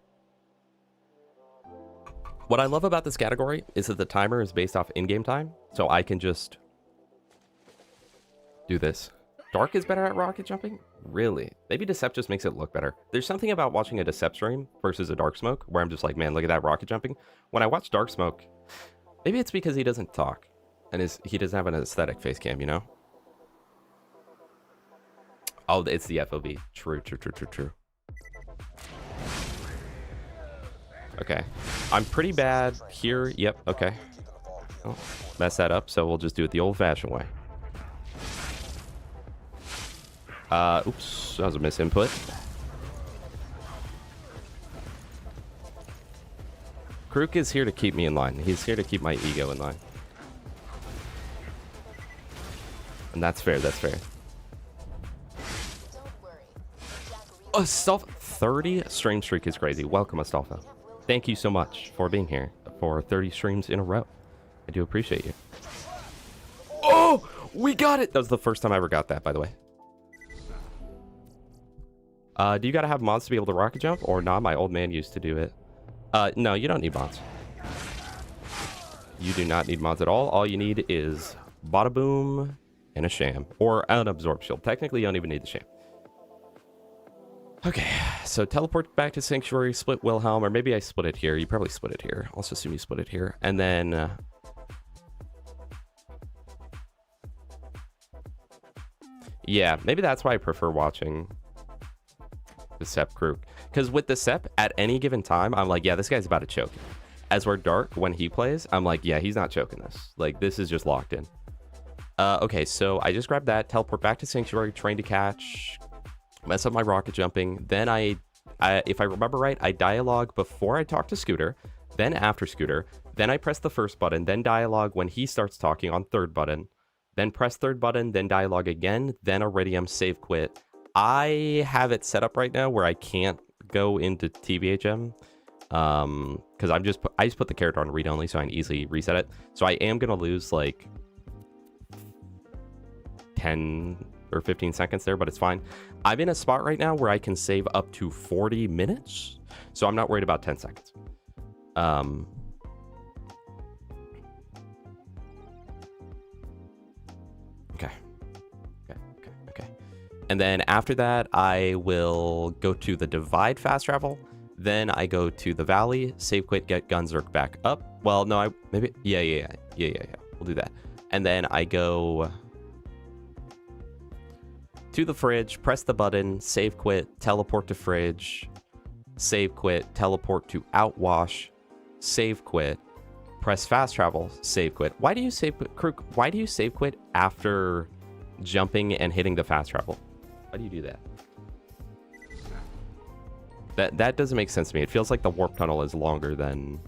What I love about this category is that the timer is based off in-game time, so I can just do this. Dark is better at rocket jumping? Really? Maybe Decept just makes it look better. There's something about watching a Decept stream versus a Dark Smoke where I'm just like, man, look at that rocket jumping. When I watch Dark Smoke, maybe it's because he doesn't talk and he doesn't have an aesthetic face cam, you know? Oh, it's the FOV. True. Okay. I'm pretty bad here. Yep, okay. Oh, mess that up, so we'll just do it the old-fashioned way. Oops, that was a misinput. Krook is here to keep me in line. He's here to keep my ego in line. And that's fair, that's fair. Astolfo, 30 stream streak is crazy. Welcome, Astolfo. Thank you so much for being here for 30 streams in a row. I do appreciate you. Oh, we got it. That was the first time I ever got that, by the way. Do you gotta have mods to be able to rocket jump or not? My old man used to do it. No, you don't need mods. You do not need mods at all. All you need is bada boom and a sham or an absorb shield. Technically, you don't even need the sham. Okay, so teleport back to Sanctuary, split Wilhelm, or maybe I split it here. You probably split it here. I'll just assume you split it here. And then... yeah, maybe that's why I prefer watching the Sep Krook. Because with the Sep, at any given time, I'm like, yeah, this guy's about to choke. As we're Dark, when he plays, I'm like, yeah, he's not choking this. Like, this is just locked in. Okay, so I just grabbed that, teleport back to Sanctuary, train to catch... mess up my rocket jumping. Then if I remember right, I dialogue before I talk to Scooter, then after Scooter, then I press the first button, then dialogue when he starts talking on third button, then press third button, then dialogue again, then Iridium, save quit. I have it set up right now where I can't go into TBHM because I just put the character on read only so I can easily reset it. So I am gonna lose like 10 or 15 seconds there, but it's fine. I'm in a spot right now where I can save up to 40 minutes, so I'm not worried about 10 seconds. Okay. And then after that, I will go to the Divide fast travel. Then I go to the Valley, save quit, get Gunzerk back up. Well, no, yeah. We'll do that. And then I go to the fridge, press the button, save quit, teleport to fridge, save quit, teleport to outwash, save quit, press fast travel, save quit. Why do you save quit, Krook? Why do you save quit after jumping and hitting the fast travel? Why do you do that? That doesn't make sense to me. It feels like the warp tunnel is longer than...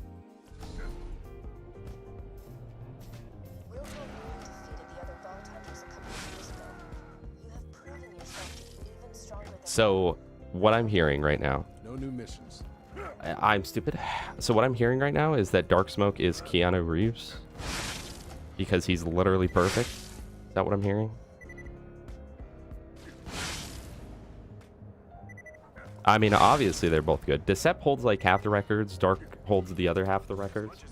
So, what I'm hearing right now... No new missions. I'm stupid. So what I'm hearing right now is that Dark Smoke is Keanu Reeves. Because he's literally perfect. Is that what I'm hearing? I mean, obviously they're both good. Decept holds like half the records. Dark holds the other half of the records.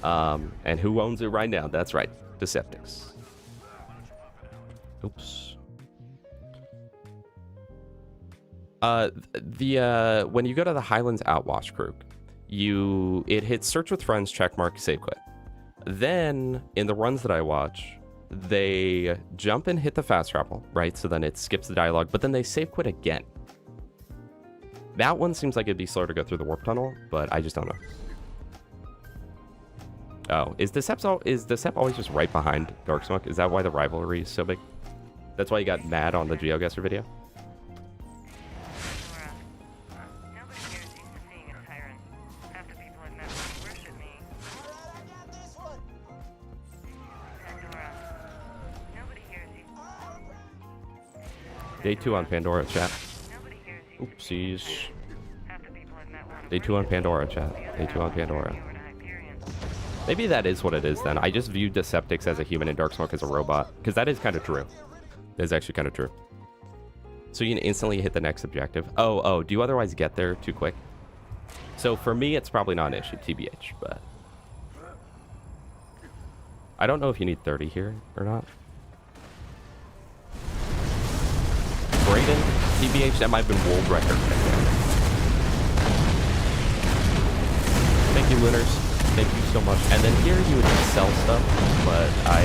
And who owns it right now? That's right. Deceptics. Oops. When you go to the Highlands Outwash, Krook, it hits search with friends, check mark, save quit. Then in the runs that I watch, they jump and hit the fast travel, right? So then it skips the dialogue, but then they save quit again. That one seems like it'd be slower to go through the warp tunnel, but I just don't know. Oh, is the Sep always just right behind Dark Smoke? Is that why the rivalry is so big? That's why you got mad on the GeoGuessr video? Nobody here is used to seeing a tyrant. Half the people I've met would worship me. Alright, I got this one. Pandora. Nobody here is used Day 2 on Pandora, chat. Nobody here is used to Oopsies. half the people I've met want to Day 2 on Pandora, chat. Day 2 on Pandora. over to Hyperion. Maybe that is what it is then. I just viewed Deceptix as a human and Dark Smoke as a robot. Because that is kind of true. That is actually kind of true. So you can instantly hit the next objective. Oh, do you otherwise get there too quick? So for me, it's probably not an issue, TBH, but... I don't know if you need 30 here or not. Brayden, TBH, that might have been world record right there. Thank you, Lunars. Thank you so much. And then here you would sell stuff, but I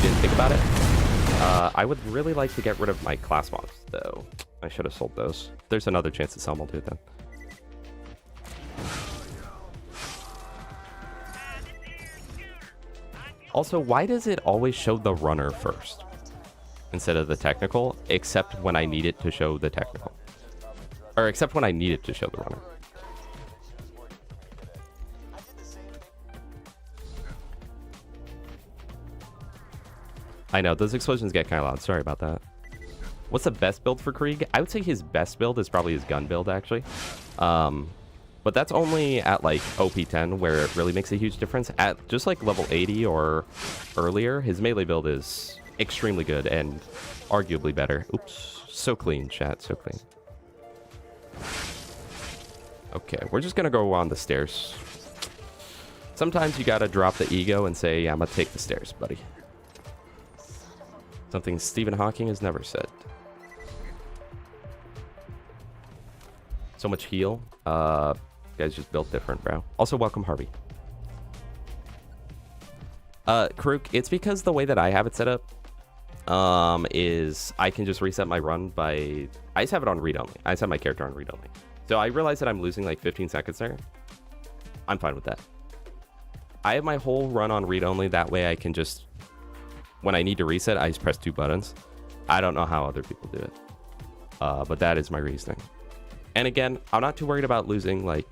didn't think about it. I would really like to get rid of my class mobs, though. I should have sold those. If there's another chance to sell them, I'll do it then. Also, why does it always show the runner first instead of the technical, except when I need it to show the technical? Or except when I need it to show the runner. I know, those explosions get kind of loud. Sorry about that. What's the best build for Krieg? I would say his best build is probably his gun build, actually. But that's only at, like, OP10, where it really makes a huge difference. At just, like, level 80 or earlier, his melee build is extremely good and arguably better. Oops. So clean, chat. So clean. Okay, we're just going to go on the stairs. Sometimes you got to drop the ego and say, yeah, I'm going to take the stairs, buddy. Something Stephen Hawking has never said. So much heal. You guys just built different, bro. Also, welcome, Harvey. Karuk, it's because the way that I have it set up is I can just reset my run by... I just have it on read only. I just have my character on read only. So I realize that I'm losing like 15 seconds there. I'm fine with that. I have my whole run on read only. That way I can just... When I need to reset, I just press 2 buttons. I don't know how other people do it. But that is my reasoning. And again, I'm not too worried about losing, like...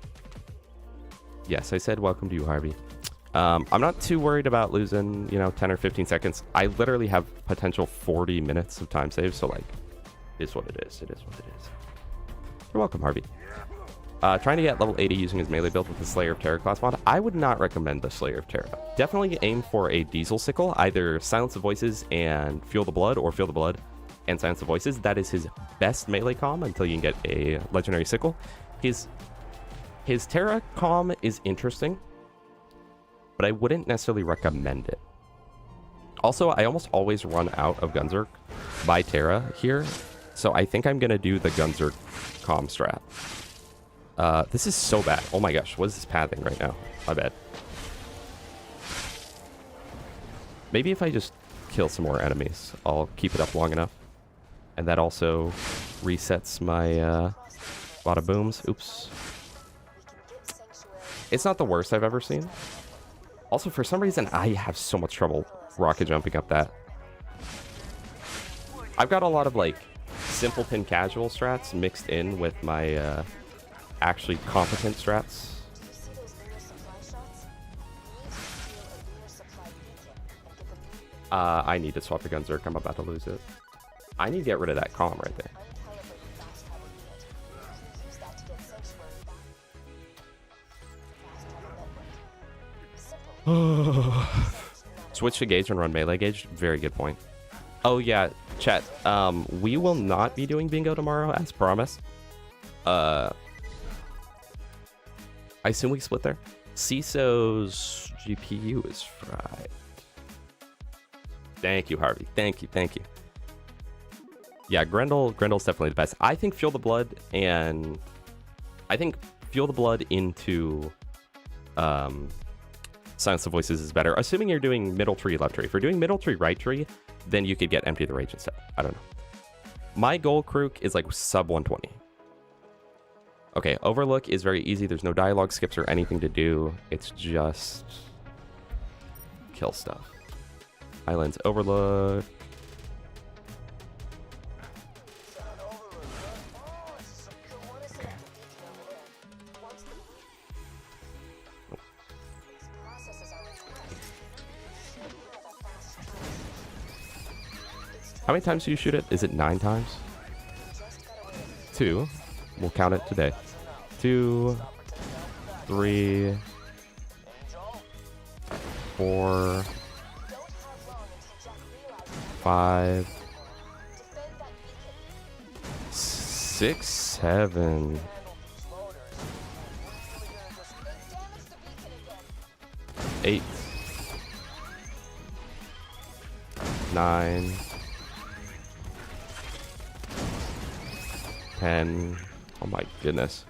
Yes, I said welcome to you, Harvey. I'm not too worried about losing, 10 or 15 seconds. I literally have potential 40 minutes of time save, so, like, it is what it is. It is what it is. You're welcome, Harvey. Trying to get level 80 using his melee build with the Slayer of Terror class mod, I would not recommend the Slayer of Terror. Definitely aim for a Diesel Sickle, either Silence the Voices and Feel the Blood, or Feel the Blood and Silence the Voices. That is his best melee comm until you can get a Legendary Sickle. His Terra comm is interesting, but I wouldn't necessarily recommend it. Also, I almost always run out of Gunzerk by Terra here, so I think I'm going to do the Gunzerk comm strat. This is so bad. Oh my gosh, what is this pathing right now? My bad. Maybe if I just kill some more enemies, I'll keep it up long enough. And that also resets my bada booms. Oops. It's not the worst I've ever seen. Also, for some reason, I have so much trouble rocket jumping up that. I've got a lot of, like, simpleton casual strats mixed in with my actually competent strats. I need to swap the Gunzerk. I'm about to lose it. I need to get rid of that comm right there. Switch to gauge and run melee gauge. Very good point. Oh yeah, chat. We will not be doing bingo tomorrow, as promised. I assume we split there. CISO's GPU is fried. Thank you, Harvey. Thank you. Thank you. Yeah, Grendel's definitely the best. I think Feel the Blood fuel the blood into Silence of Voices is better, assuming you're doing middle tree, left tree. If you're doing middle tree, right tree, then you could get Empty the Rage instead. I don't know. My goal, Krook, is like sub 120. Okay, Overlook is very easy. There's no dialogue skips or anything to do. It's just kill stuff. Islands, Overlook. Okay. How many times do you shoot it? Is it 9 times? 2. We'll count it today. 2, 3, 4, 5, 6, 7, 8, 9, 10. Oh my goodness.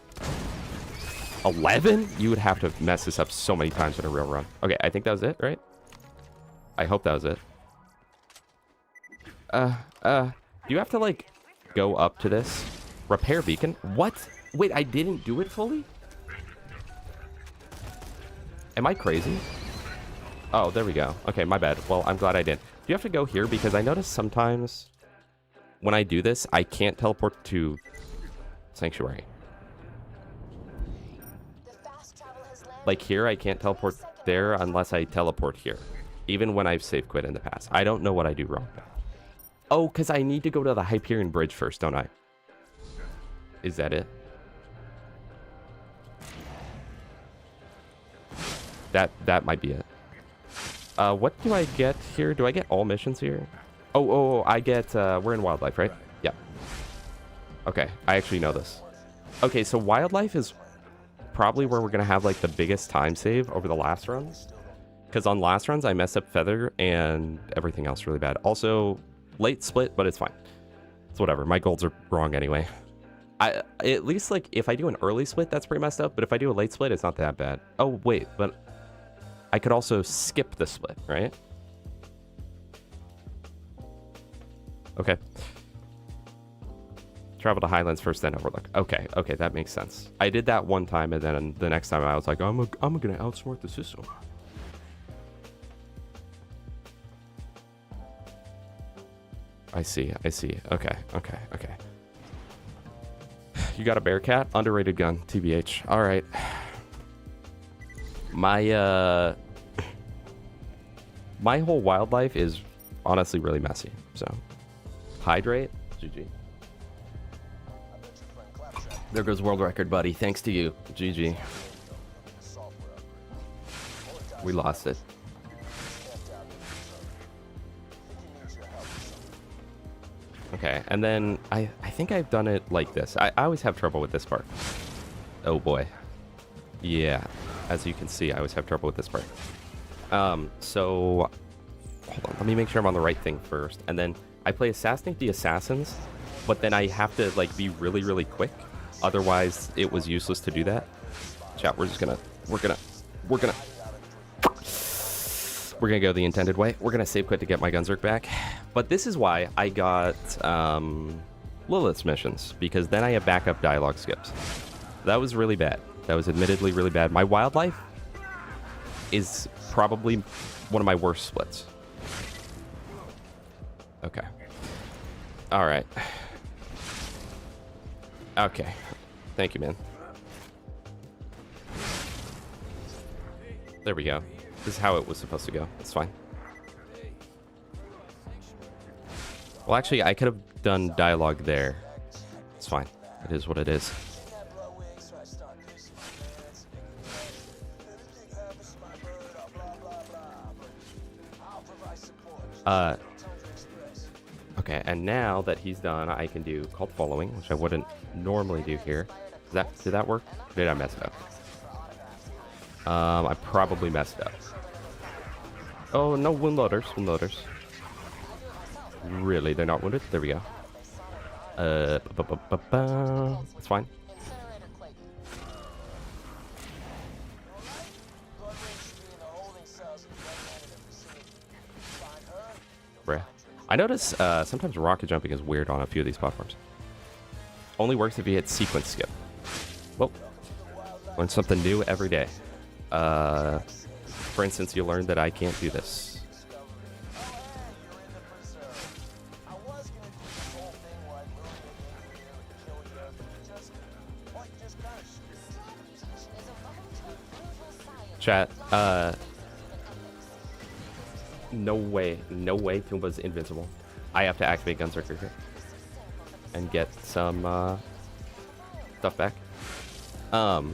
11? You would have to mess this up so many times in a real run. Okay, I think that was it, right? I hope that was it. Do you have to, like, go up to this? Repair beacon? What? Wait, I didn't do it fully? Am I crazy? Oh, there we go. Okay, my bad. Well, I'm glad I did. Do you have to go here? Because I notice sometimes when I do this, I can't teleport to Sanctuary. Like here, I can't teleport there unless I teleport here. Even when I've save quit in the past. I don't know what I do wrong. Oh, because I need to go to the Hyperion Bridge first, don't I? Is that it? That might be it. What do I get here? Do I get all missions here? Oh, I get, we're in Wildlife, right? Yeah. Okay, I actually know this. Okay, so Wildlife is probably where we're going to have, like, the biggest time save over the last runs. Because on last runs, I messed up Feather and everything else really bad. Also, late split, but it's fine. It's whatever. My golds are wrong anyway. At least, like, if I do an early split, that's pretty messed up. But if I do a late split, it's not that bad. Oh, wait, but I could also skip the split, right? Okay. Travel to Highlands first, then Overlook. Okay, that makes sense. I did that one time, and then the next time I was like, I'm gonna outsmart the system. I see. Okay. You got a Bearcat? Underrated gun, TBH. All right. My my whole Wildlife is honestly really messy. So, hydrate, GG. There goes world record, buddy. Thanks to you, GG. We lost it. Okay, and then I think I've done it like this. I always have trouble with this part. Oh boy. Yeah, as you can see, I always have trouble with this part. So, hold on, let me make sure I'm on the right thing first. And then I play Assassinate the Assassins, but then I have to, like, be really, really quick. Otherwise, it was useless to do that. Chat, we're gonna go the intended way. We're gonna save quit to get my Gunzerk back. But this is why I got Lilith's missions, because then I have backup dialogue skips. That was really bad. That was admittedly really bad. My Wildlife is probably one of my worst splits. Okay. All right. Okay. Thank you, man. There we go. This is how it was supposed to go. It's fine. Well, actually, I could have done dialogue there. It's fine. It is what it is. Okay, and now that he's done, I can do Cult Following, which I wouldn't normally do here. Did that work? Or did I mess it up? I probably messed up. Oh, no, wound loaders. Really, they're not wounded? There we go. It's fine. I notice sometimes rocket jumping is weird on a few of these platforms. Only works if you hit sequence skip. Well, learn something new every day. For instance, you learned that I can't do this. Chat, no way Tumba's invincible. I have to activate Gunzerker here and get some stuff back. So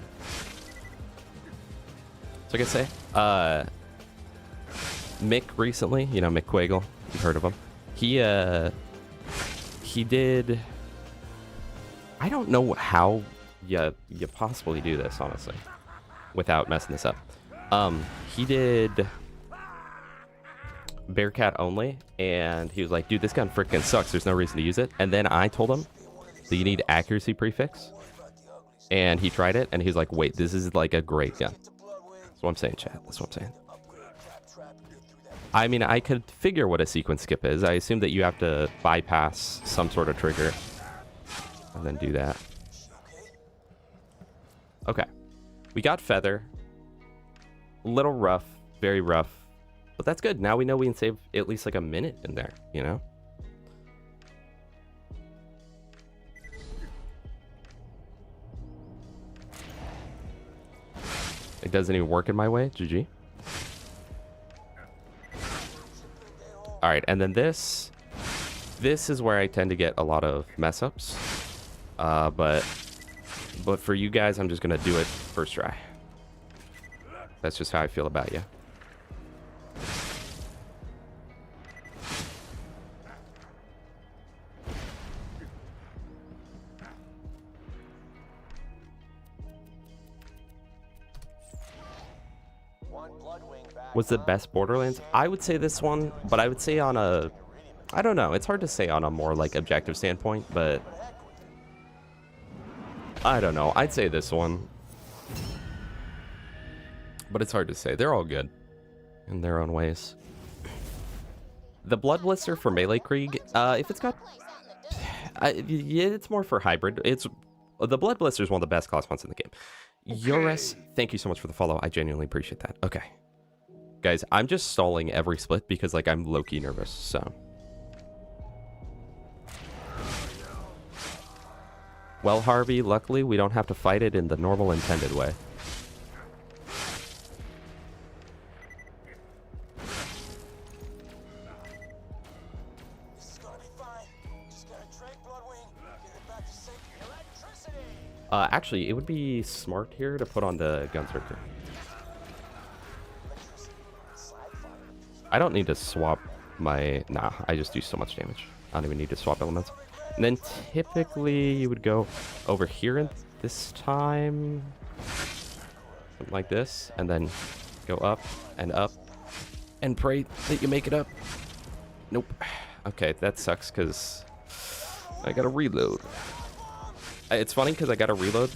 I can say, Mick recently, you know, Mick Quagle, you've heard of him. He did, I don't know how you possibly do this, honestly, without messing this up. He did Bearcat only, and he was like, dude, this gun freaking sucks, there's no reason to use it. And then I told him that you need accuracy prefix, and he tried it, and he was like, wait, this is like a great gun. That's what I'm saying, chat. That's what I'm saying. I mean, I could figure what a sequence skip is. I assume that you have to bypass some sort of trigger and then do that. Okay, we got Feather. A little rough, very rough, but that's good. Now we know we can save at least like a minute in there, you know? It doesn't even work in my way. GG. All right, and then this is where I tend to get a lot of mess ups. But for you guys, I'm just gonna do it first try. That's just how I feel about you. Was the best Borderlands? I would say this one, but I would say on a, I don't know. It's hard to say on a more like objective standpoint, but I don't know. I'd say this one. But it's hard to say. They're all good in their own ways. The Blood Blister for Melee Krieg, if it's got... yeah, it's more for hybrid. The Blood Blister is one of the best class ones in the game. Yoris, thank you so much for the follow. I genuinely appreciate that. Okay. Guys, I'm just stalling every split because, like, I'm low-key nervous, so... Well, Harvey, luckily we don't have to fight it in the normal intended way. Actually, it would be smart here to put on the Gunzerker. I don't need to swap my... Nah, I just do so much damage. I don't even need to swap elements. And then typically you would go over here and this time. Something like this. And then go up and pray that you make it up. Nope. Okay, that sucks because I gotta reload. It's funny because I gotta reload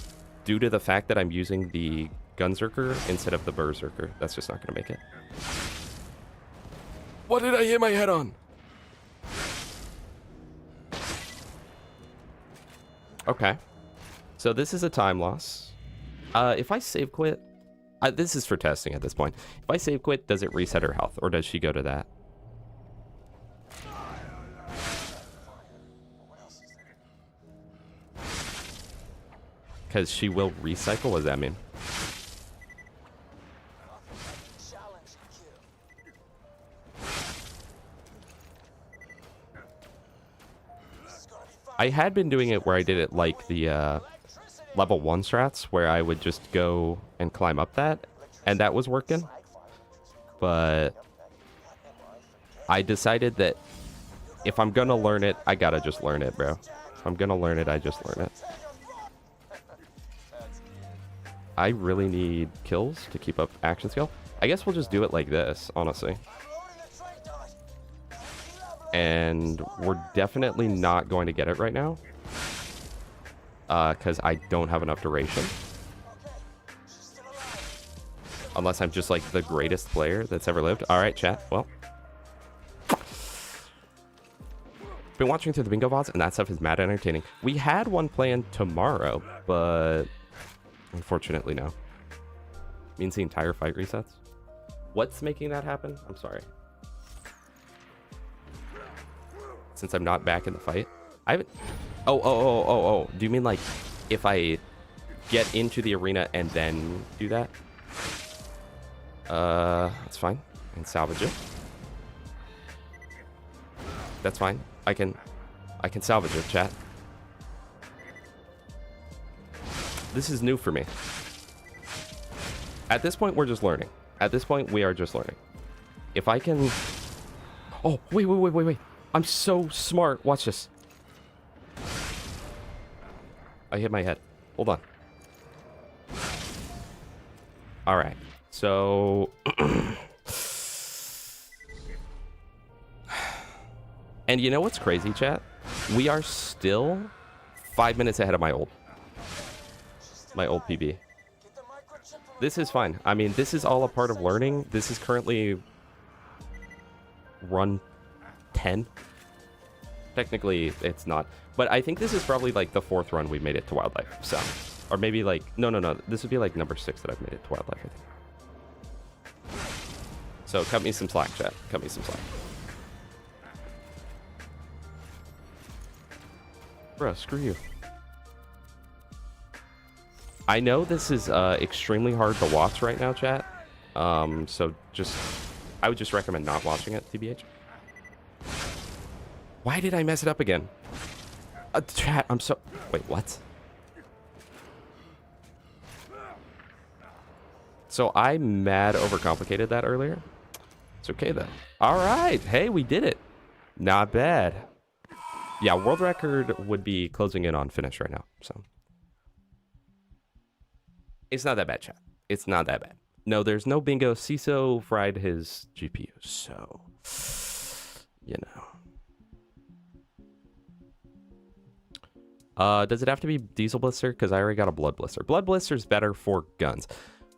due to the fact that I'm using the Gunzerker instead of the Berserker. That's just not gonna make it. What did I hit my head on? Okay. So this is a time loss. If I save quit... this is for testing at this point. If I save quit, does it reset her health? Or does she go to that? Because she will recycle? What does that mean? I had been doing it where I did it like the level 1 strats, where I would just go and climb up that, and that was working. But I decided that if I'm gonna learn it, I gotta just learn it, bro. If I'm gonna learn it, I just learn it. I really need kills to keep up action skill. I guess we'll just do it like this, honestly. And we're definitely not going to get it right now. Because I don't have enough duration. Unless I'm just like the greatest player that's ever lived. Alright, chat. Well. Been watching through the bingo VODs, and that stuff is mad entertaining. We had one planned tomorrow, but unfortunately, no. Means the entire fight resets. What's making that happen? I'm sorry. Since I'm not back in the fight, I haven't. Oh. Do you mean like if I get into the arena and then do that? That's fine. And salvage it. That's fine. I can salvage it, chat. This is new for me. At this point, we're just learning. At this point, we are just learning. If I can... Oh, wait. I'm so smart. Watch this. I hit my head. Hold on. All right. So... And you know what's crazy, chat? We are still 5 minutes ahead of my old PB. This is fine. I mean, this is all a part of learning. This is currently run 10. Technically, it's not. But I think this is probably like the 4th run we made it to Wildlife. So, or maybe like, no. This would be like number 6 that I've made it to Wildlife, I think. So cut me some slack, chat. Cut me some slack. Bro, screw you. I know this is extremely hard to watch right now, chat. So I would just recommend not watching it, TBH. Why did I mess it up again? Chat, I'm so... Wait, what? So I mad overcomplicated that earlier. It's okay, though. All right. Hey, we did it. Not bad. Yeah, world record would be closing in on finish right now, so... It's not that bad, chat. It's not that bad. No, there's no bingo. CISO fried his GPU, so... You know. Does it have to be Diesel Blister? Because I already got a Blood Blister. Blood Blister's better for guns.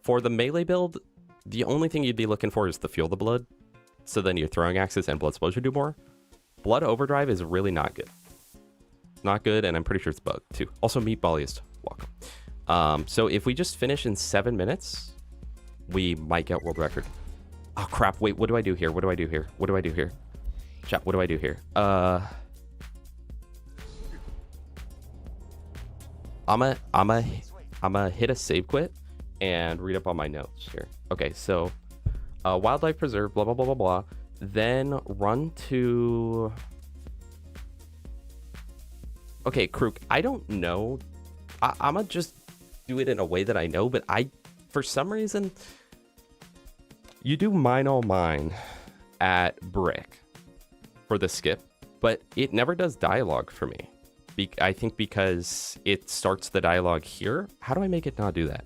For the melee build, the only thing you'd be looking for is to fuel the blood. So then your throwing axes and blood explosion do more. Blood Overdrive is really not good. Not good, and I'm pretty sure it's bugged, too. Also, Meatballiest. Welcome. So if we just finish in 7 minutes, we might get world record. Oh, crap. Wait, what do I do here? What do I do here? What do I do here? Chat, what do I do here? I'ma hit a save quit and read up on my notes here. Okay, so Wildlife Preserve, blah, blah, blah, blah, blah. Then run to... Okay, Krook, I don't know. I'ma just do it in a way that I know, but for some reason, you do mine all mine at Brick for the skip, but it never does dialogue for me. I think because it starts the dialogue here. How do I make it not do that?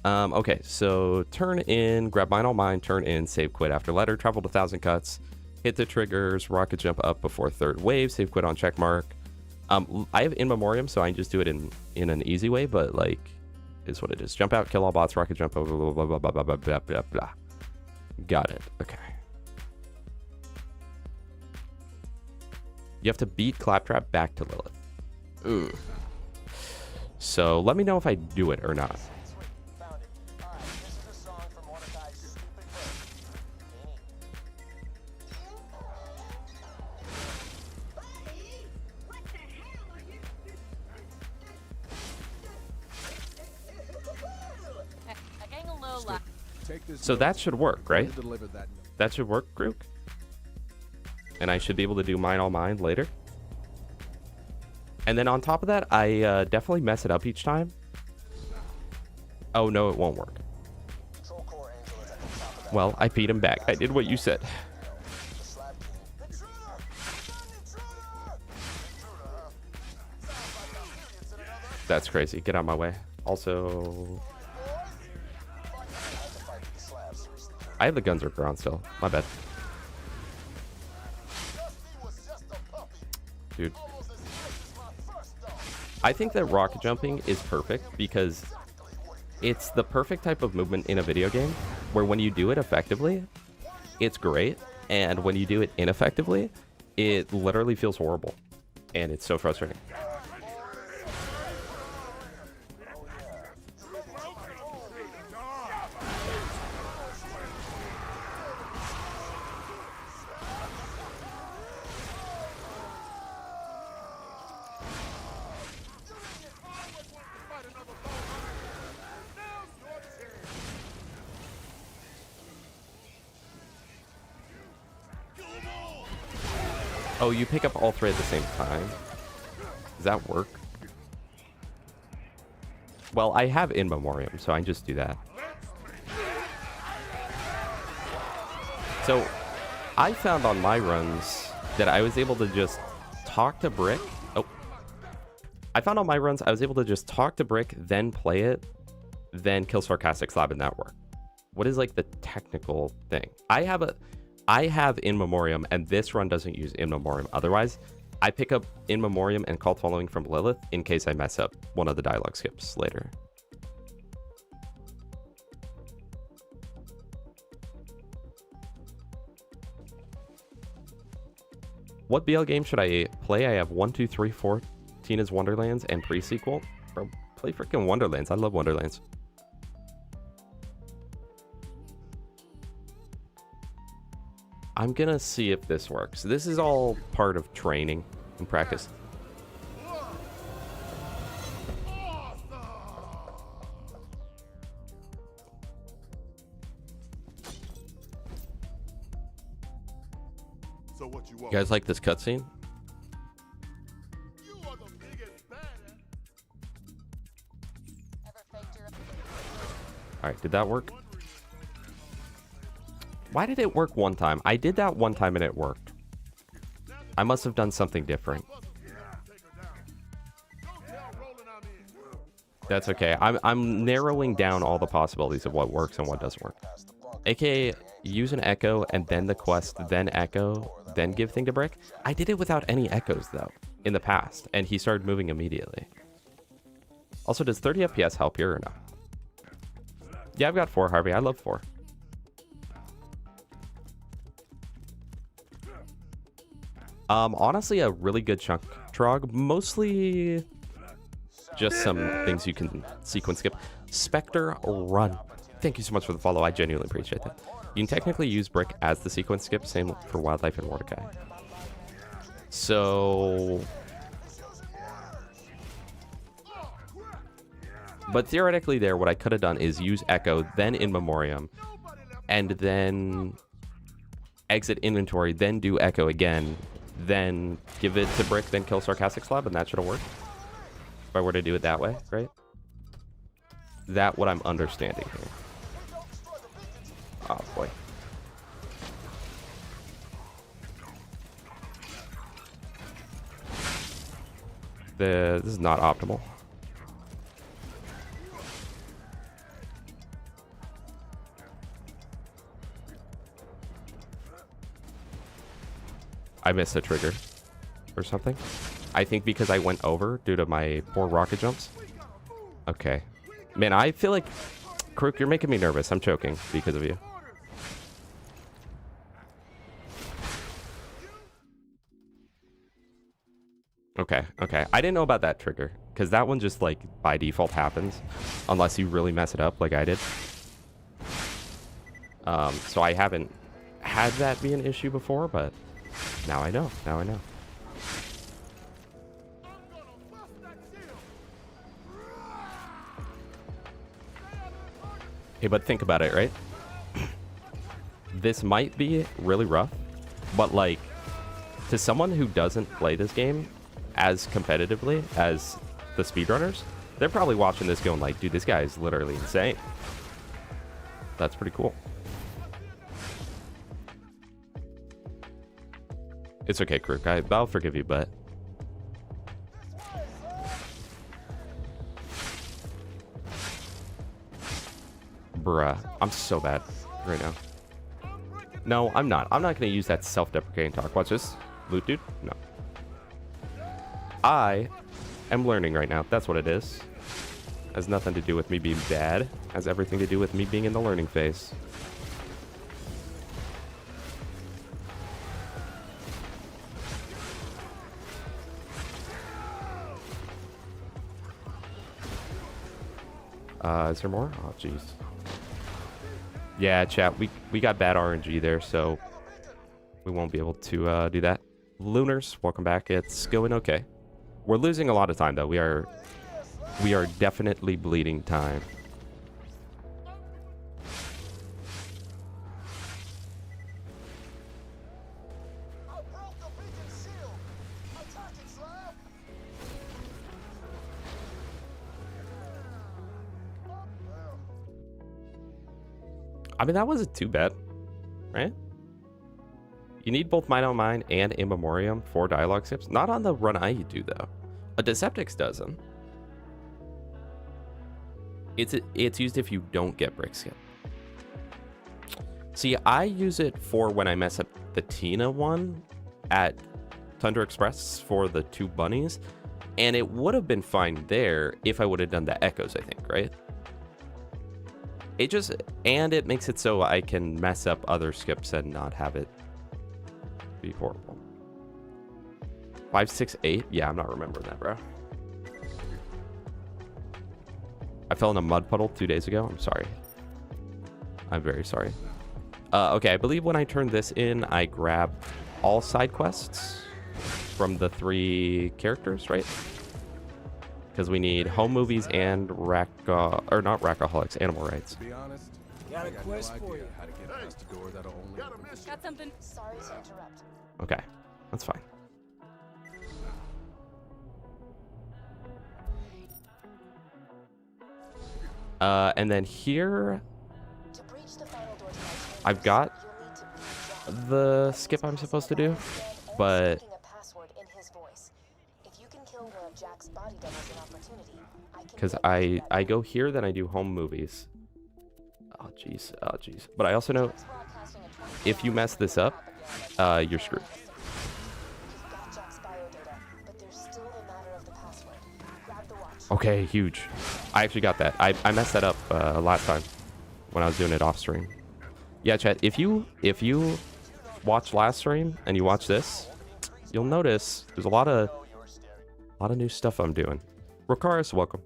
Okay, so turn in, grab mine all mine, turn in, save quit after letter, travel to 1,000 cuts, hit the triggers, rocket jump up before 3rd wave, save quit on check mark. I have in memoriam, so I can just do it in an easy way, but like, is what it is. Jump out, kill all bots, rocket jump, blah, blah, blah, blah, blah, blah, blah, blah, blah. Got it. Okay. You have to beat Claptrap back to Lilith. Ooh. So let me know if I do it or not. So that should work, right? That should work, Grook. And I should be able to do mine all mine later. And then on top of that, I definitely mess it up each time. Oh, no, it won't work. Well, I beat him back. I did what you said. That's crazy. Get out of my way. Also... I have the Gunzerker on still. My bad. Dude. I think that rocket jumping is perfect because it's the perfect type of movement in a video game where when you do it effectively, it's great. And when you do it ineffectively, It literally feels horrible. And it's so frustrating. Oh, you pick up all three at the same time? Does that work? Well, I have In Memoriam, so I just do that. So, I found on my runs that I was able to just talk to Brick. Oh. I found on my runs I was able to just talk to Brick, then play it, then kill Sarcastic Slab, and that worked. What is like the technical thing? I have In Memoriam, and this run doesn't use In Memoriam. Otherwise, I pick up In Memoriam and Cult Following from Lilith in case I mess up one of the dialogue skips later. What BL game should I play? I have 1, 2, 3, 4 Tina's Wonderlands and pre-sequel. Bro, play freaking Wonderlands. I love Wonderlands. I'm gonna see if this works. This is all part of training and practice. So what you You want? guys like this cutscene? You are the biggest badass. Ever faked your Alright, did that work? Why did it work one time? I did that one time and it worked. I must have done something different. That's okay. I'm narrowing down all the possibilities of what works and what doesn't work. AKA, use an echo and then the quest, then echo, then give thing to Brick. I did it without any echoes though, in the past, and he started moving immediately. Also, does 30 FPS help here or not? Yeah, I've got 4, Harvey. I love 4. Honestly, a really good chunk trog. Mostly just some things you can sequence skip. Spectre Run. Thank you so much for the follow. I genuinely appreciate that. You can technically use Brick as the sequence skip. Same for Wildlife and Mordecai. So... But theoretically there, what I could have done is use Echo, then In Memoriam, and then exit inventory, then do Echo again, then give it to Brick, then kill Sarcastic Slab, and that should have worked. If I were to do it that way, right? That what I'm understanding here. Oh boy. This is not optimal. I missed a trigger or something. I think because I went over due to my poor rocket jumps. Okay. Man, I feel like... Crook, you're making me nervous. I'm choking because of you. Okay, okay. I didn't know about that trigger. Because that one just, like, by default happens. Unless you really mess it up like I did. So I haven't had that be an issue before, but... Now I know. Now I know. Hey, but think about it, right? This might be really rough, but like, to someone who doesn't play this game as competitively as the speedrunners, they're probably watching this going like, dude, this guy is literally insane. That's pretty cool. It's okay, Crook. I'll forgive you, but... Bruh. I'm so bad right now. No, I'm not. I'm not going to use that self-deprecating talk. Watch this. Loot, dude? No. I am learning right now. That's what it is. Has nothing to do with me being bad. Has everything to do with me being in the learning phase. Is there more? Oh, jeez. Yeah, chat. We got bad RNG there, so we won't be able to do that. Lunars, welcome back. It's going okay. We're losing a lot of time though. We are definitely bleeding time. I broke the beacon shield. Attack it, Slav. I mean, that wasn't too bad, right? You need both Mine on Mine and In Memoriam for dialogue skips. Not on the run I do, though. A Deceptix doesn't. It's used if you don't get brick skip. See, I use it for when I mess up the Tina one at Tundra Express for the 2 bunnies. And it would have been fine there if I would have done the echoes, I think, right? And it makes it so I can mess up other skips and not have it be horrible. 5, 6, 8. Yeah, I'm not remembering that, bro. I fell in a mud puddle 2 days ago. I'm sorry. I'm very sorry. Okay, I believe when I turn this in, I grab all side quests from the 3 characters, right? Because we need home movies and not Rackaholics, animal rights. To be honest, Got a I got quest no for idea you. how to get past a door that'll only open to Got something. Sorry to interrupt. Okay, that's fine. And then here, To breach the final door to my chambers, I've got you'll need to beat Jack. the skip I'm supposed to do, but Speaking a password in his voice. If you can kill one of Jack's body doubles in opportunity, I can because get you I that go here, then I do home movies. Oh jeez, oh jeez. But I also know broadcasting a 24-hour if you mess this up, you're screwed. You've got Jack's biodata, but there's still the matter of the password. Grab the watch. Okay, huge. I actually got that. I messed that up last time when I was doing it off stream. Yeah, chat. If you watch last stream and you watch this, you'll notice there's a lot of new stuff I'm doing. Rokaris, welcome.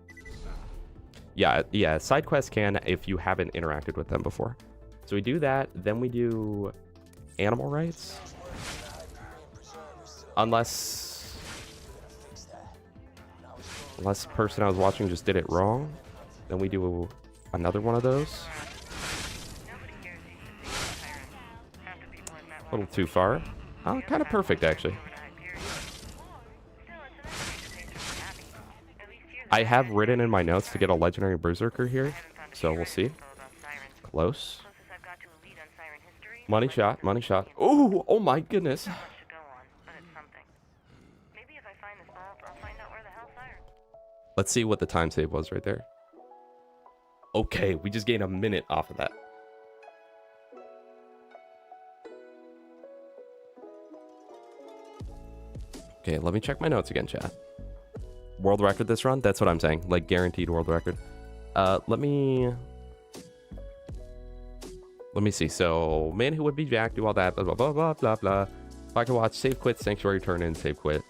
Yeah. Side quests can if you haven't interacted with them before. So we do that, then we do animal rights, unless the person I was watching just did it wrong. Then we do another one of those. Nobody here seems to see the siren. Half the people I've met A little too far. Oh, kind of perfect actually. over to Hyperion. Still, it's a nice change of pace from the Abbey. At least here's I have written in my notes to get a legendary berserker here, so we'll see. Close. Closest I've got to a lead on siren history. Money shot, money shot. Oh my goodness. Much to go on, but it's something. Maybe if I find this bulb, I'll find out where the hell siren. Let's see what the time save was right there. Okay, we just gained a minute off of that. Okay, let me check my notes again, chat. World record this run? That's what I'm saying. Like, guaranteed world record. Let me see. So, man who would be Jack, do all that, blah, blah, blah, blah, blah, blah. If I could watch, save quit, sanctuary, turn in, save quit.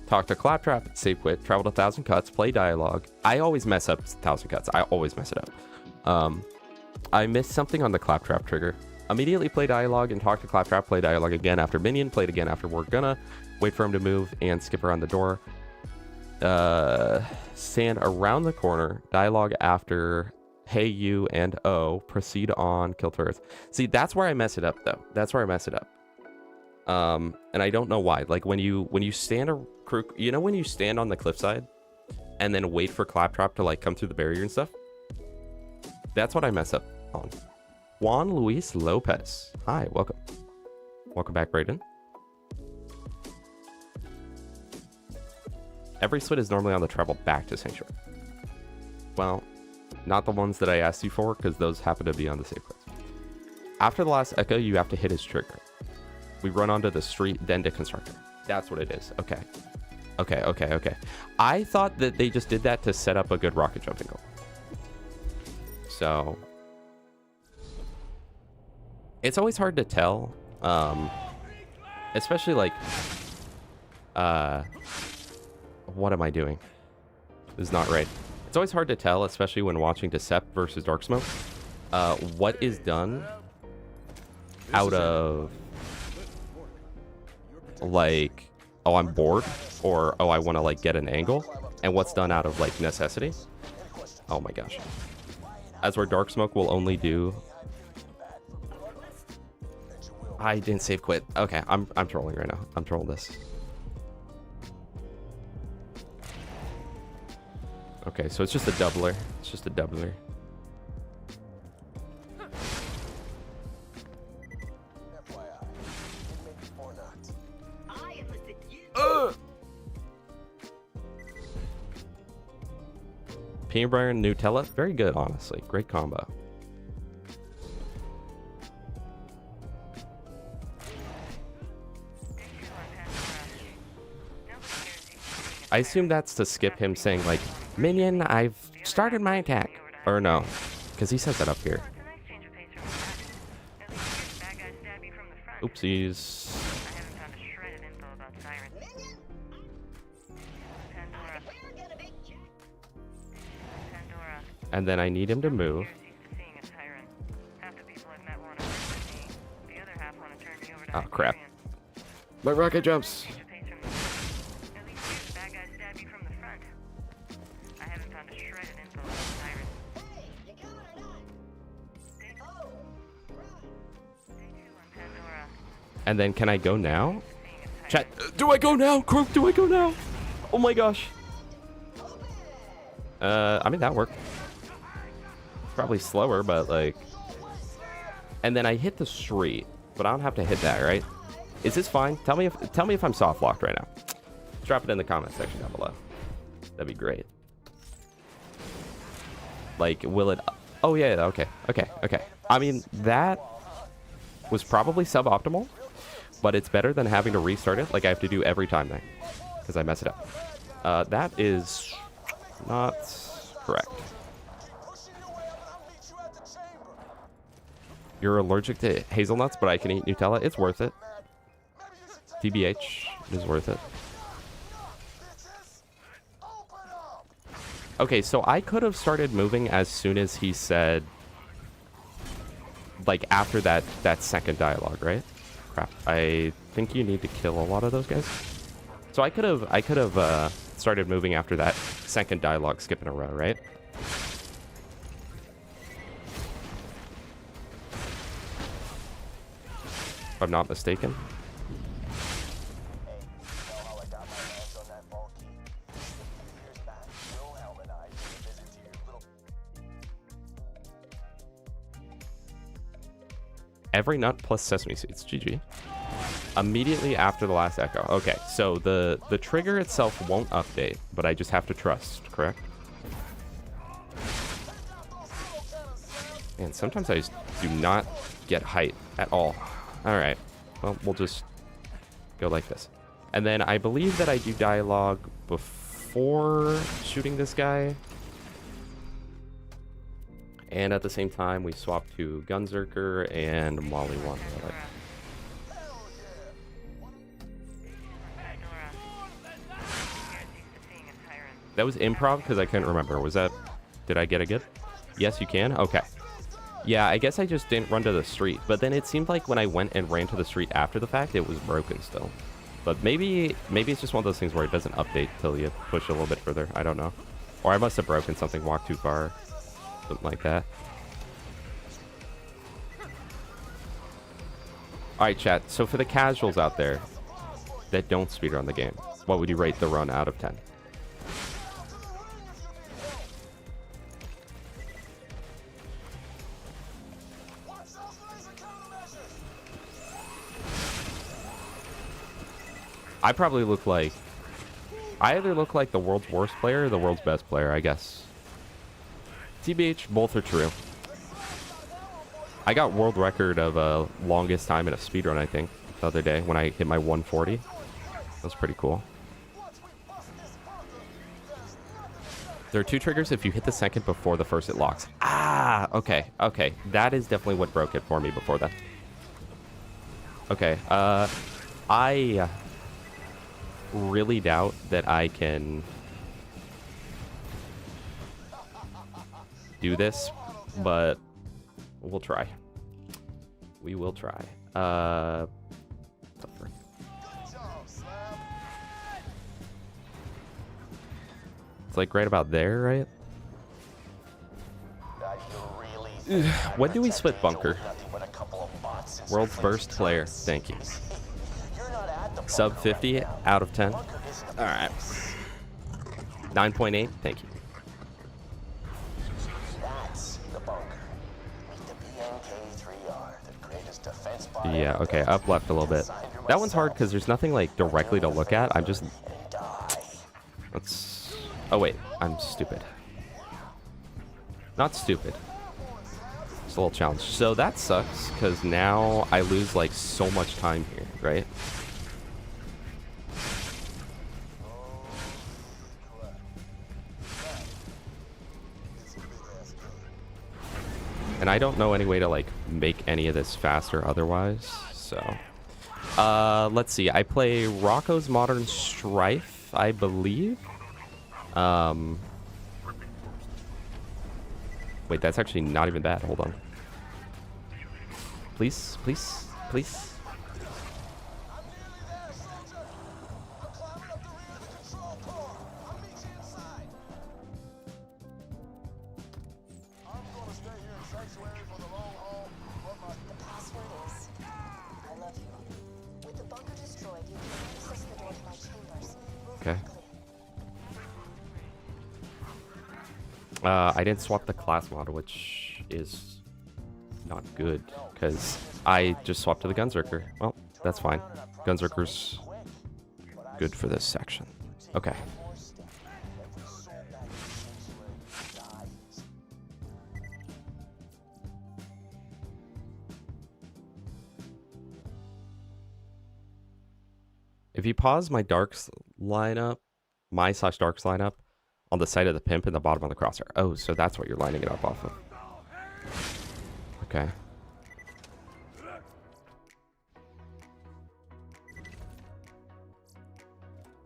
Talk to Claptrap, save quit, travel to 1,000 cuts, play dialogue. I always mess up 1,000 cuts. I always mess it up. I missed something on the Claptrap trigger. Immediately play dialogue and talk to Claptrap, play dialogue again after minion, play it again after we're gonna, wait for him to move and skip around the door. Stand around the corner, dialogue after hey you and oh, proceed on, kill turrets. See, that's where I mess it up though. That's where I mess it up. And I don't know why. Like when you stand when you stand on the cliffside and then wait for Claptrap to like come through the barrier and stuff. That's what I mess up on. Juan Luis Lopez. Hi, welcome. Welcome back, Brayden. Every split is normally on the travel back to Sanctuary. Well, not the ones that I asked you for, because those happen to be on the save quest. After the last echo, you have to hit his trigger. We run onto the street, then to Constructor. That's what it is. Okay. Okay. I thought that they just did that to set up a good rocket jumping goal. So it's always hard to tell, especially like, what am I doing? This is not right. It's always hard to tell, especially when watching Decept versus Dark Smoke, what is done out of, like, oh, I'm bored, or, oh, I want to, like, get an angle, and what's done out of, like, necessity. Oh my gosh. As where Dark Smoke will only do... I didn't save quit. Okay, I'm trolling right now. I'm trolling this. Okay, so it's just a doubler. It's just a doubler. I enlisted you. Peanut butter and Nutella, very good, honestly. Great combo. I assume that's to skip him saying, like, Minion, I've started my attack. Or no, because he says that up here. Oopsies. And then I need him to move. Oh, crap. My rocket jumps. And then can I go now? Chat, do I go now? Croak, do I go now? Oh my gosh. I mean, that worked. Probably slower, but like... And then I hit the street, but I don't have to hit that, right? Is this fine? Tell me if I'm soft locked right now. Drop it in the comment section down below. That'd be great. Like, will it... Oh, yeah, okay. I mean, that was probably suboptimal, but it's better than having to restart it like I have to do every time now, because I mess it up. That is not correct. You're allergic to hazelnuts, but I can eat Nutella. It's worth it. TBH, it is worth it. Okay, so I could have started moving as soon as he said, like, after that second dialogue, right? Crap. I think you need to kill a lot of those guys. So I could have started moving after that second dialogue skip in a row, right? If I'm not mistaken. Every nut plus sesame seeds. GG. Immediately after the last echo. Okay, so the trigger itself won't update, but I just have to trust, correct? And sometimes I just do not get height at all. Alright, well, we'll just go like this. And then I believe that I do dialogue before shooting this guy. And at the same time, we swap to Gunzerker and Molly 1. That was improv because I couldn't remember. Was that... Did I get a good? Yes, you can? Okay. Yeah, I guess I just didn't run to the street. But then it seemed like when I went and ran to the street after the fact, it was broken still. But maybe it's just one of those things where it doesn't update till you push a little bit further. I don't know. Or I must have broken something, walked too far. Something like that. Alright, chat. So for the casuals out there that don't speedrun the game, what would you rate the run out of 10? I probably look like... I either look like the world's worst player or the world's best player, I guess. TBH, both are true. I got world record of longest time in a speedrun, I think, the other day when I hit my 140. That was pretty cool. There are two triggers. If you hit the second before the first, it locks. Ah, okay. That is definitely what broke it for me before that. Okay, I really doubt that I can do this, but we'll try. We will try. The frick? It's like right about there, right? When do we split bunker? World's burst player. Thank you. Sub 50 out of 10. All right. 9.8. Thank you. Yeah, okay, up left a little bit. That one's hard because there's nothing like directly to look at. I'm just... Let's... Oh wait, I'm stupid. Not stupid. It's a little challenge. So that sucks because now I lose like so much time here, right? And I don't know any way to like make any of this faster otherwise, so let's see. I play Rocco's Modern Strife, I believe. Wait, that's actually not even bad. Hold on. Please, please, please. I didn't swap the class model, which is not good, because I just swapped to the Gunzerker. Well, that's fine. Gunzerker's good for this section. Okay. If you pause my Darks lineup, my/Darks lineup, on the side of the pimp and the bottom of the crosshair. Oh, so that's what you're lining it up off of. Okay.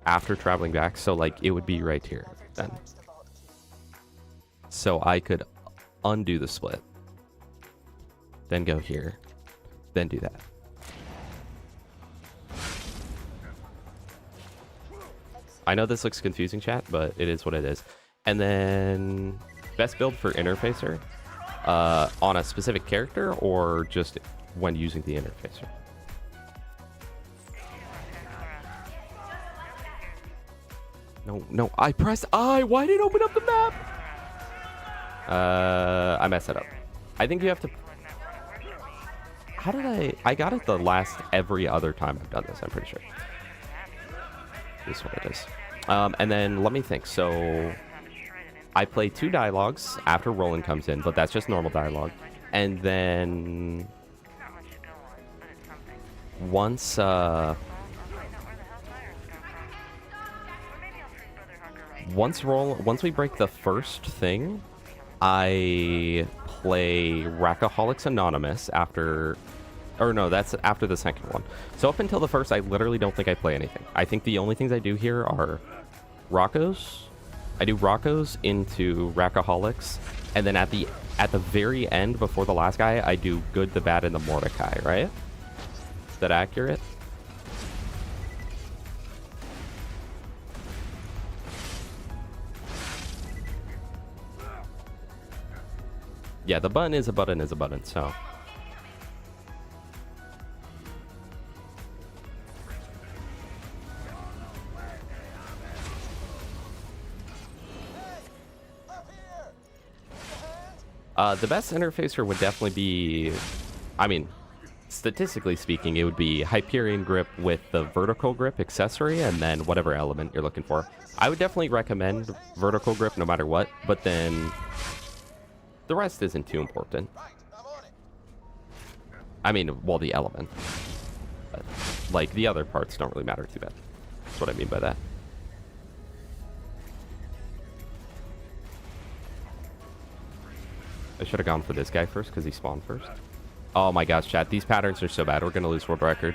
After traveling back, so like it would be right here then. So I could undo the split. Then go here. Then do that. I know this looks confusing, chat, but it is what it is. And then best build for interfacer on a specific character or just when using the interfacer? No, I pressed I. Why did it open up the map? I messed it up. I think you have to... How did I got it the last every other time I've done this, I'm pretty sure. This is what it is. And then let me think. So I play 2 dialogues after Roland comes in, but that's just normal dialogue. And then once once we break the first thing, I play Rackaholics Anonymous after... Or no, that's after the second one. So up until the first, I literally don't think I play anything. I think the only things I do here are Rocco's. I do Rocco's into Rackaholics. And then at the very end, before the last guy, I do Good, the Bad, and the Mordecai, right? Is that accurate? Yeah, the button is a button is a button, so... The best interfacer would definitely be, I mean, statistically speaking, it would be Hyperion grip with the vertical grip accessory and then whatever element you're looking for. I would definitely recommend vertical grip no matter what, but then the rest isn't too important. I mean, well, the element. But, like, the other parts don't really matter too bad. That's what I mean by that. I should have gone for this guy first because he spawned first. Oh my gosh, chat. These patterns are so bad. We're going to lose world record.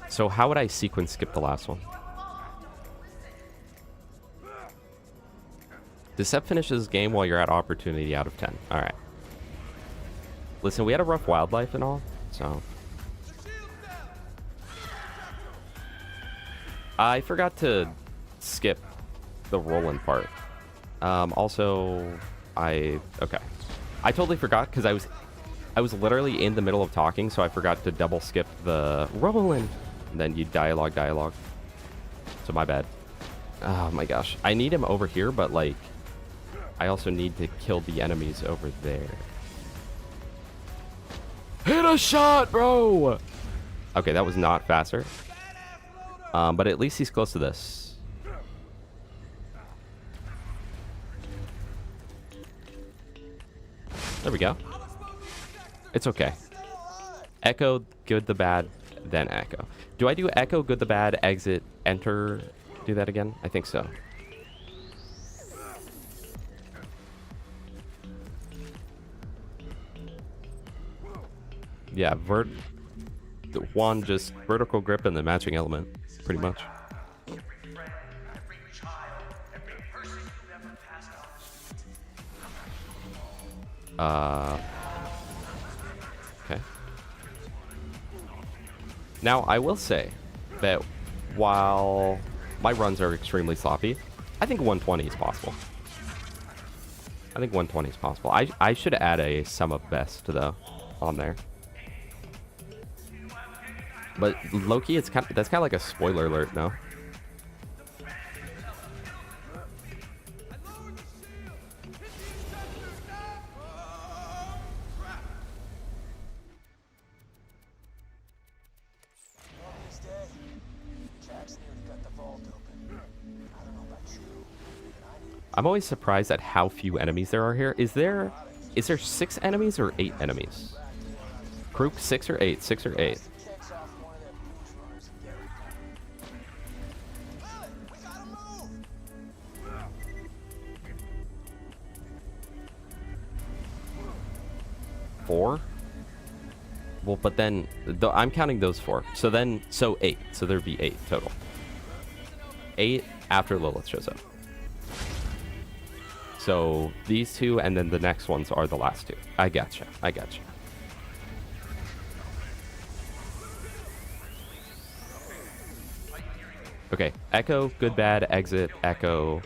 So how would I sequence skip the last one? Does Sep finish this game while you're at opportunity out of 10? Alright. Listen, we had a rough wildlife and all, so... I forgot to skip the Roland part. Also, okay. I totally forgot because I was literally in the middle of talking, so I forgot to double skip the Roland. And then you dialogue. So my bad. Oh my gosh. I need him over here, but like, I also need to kill the enemies over there. Hit a shot, bro! Okay, that was not faster. But at least he's close to this. There we go. It's okay. Echo, good, the bad, then echo. Do I do echo, good, the bad, exit, enter, do that again? I think so. Yeah, one just vertical grip and the matching element, pretty much. Okay. Now, I will say that while my runs are extremely sloppy, I think 120 is possible. I should add a sum of best, though, on there. But Loki, that's kind of like a spoiler alert, no? I'm always surprised at how few enemies there are here. Is there 6 enemies or 8 enemies? Group 6 or 8? 6 or 8? Four? Well, but then I'm counting those 4. So 8. So there'd be 8 total. 8 after Lilith shows up. So these 2, and then the next ones are the last 2. I gotcha. Okay, echo, good, bad, exit, echo.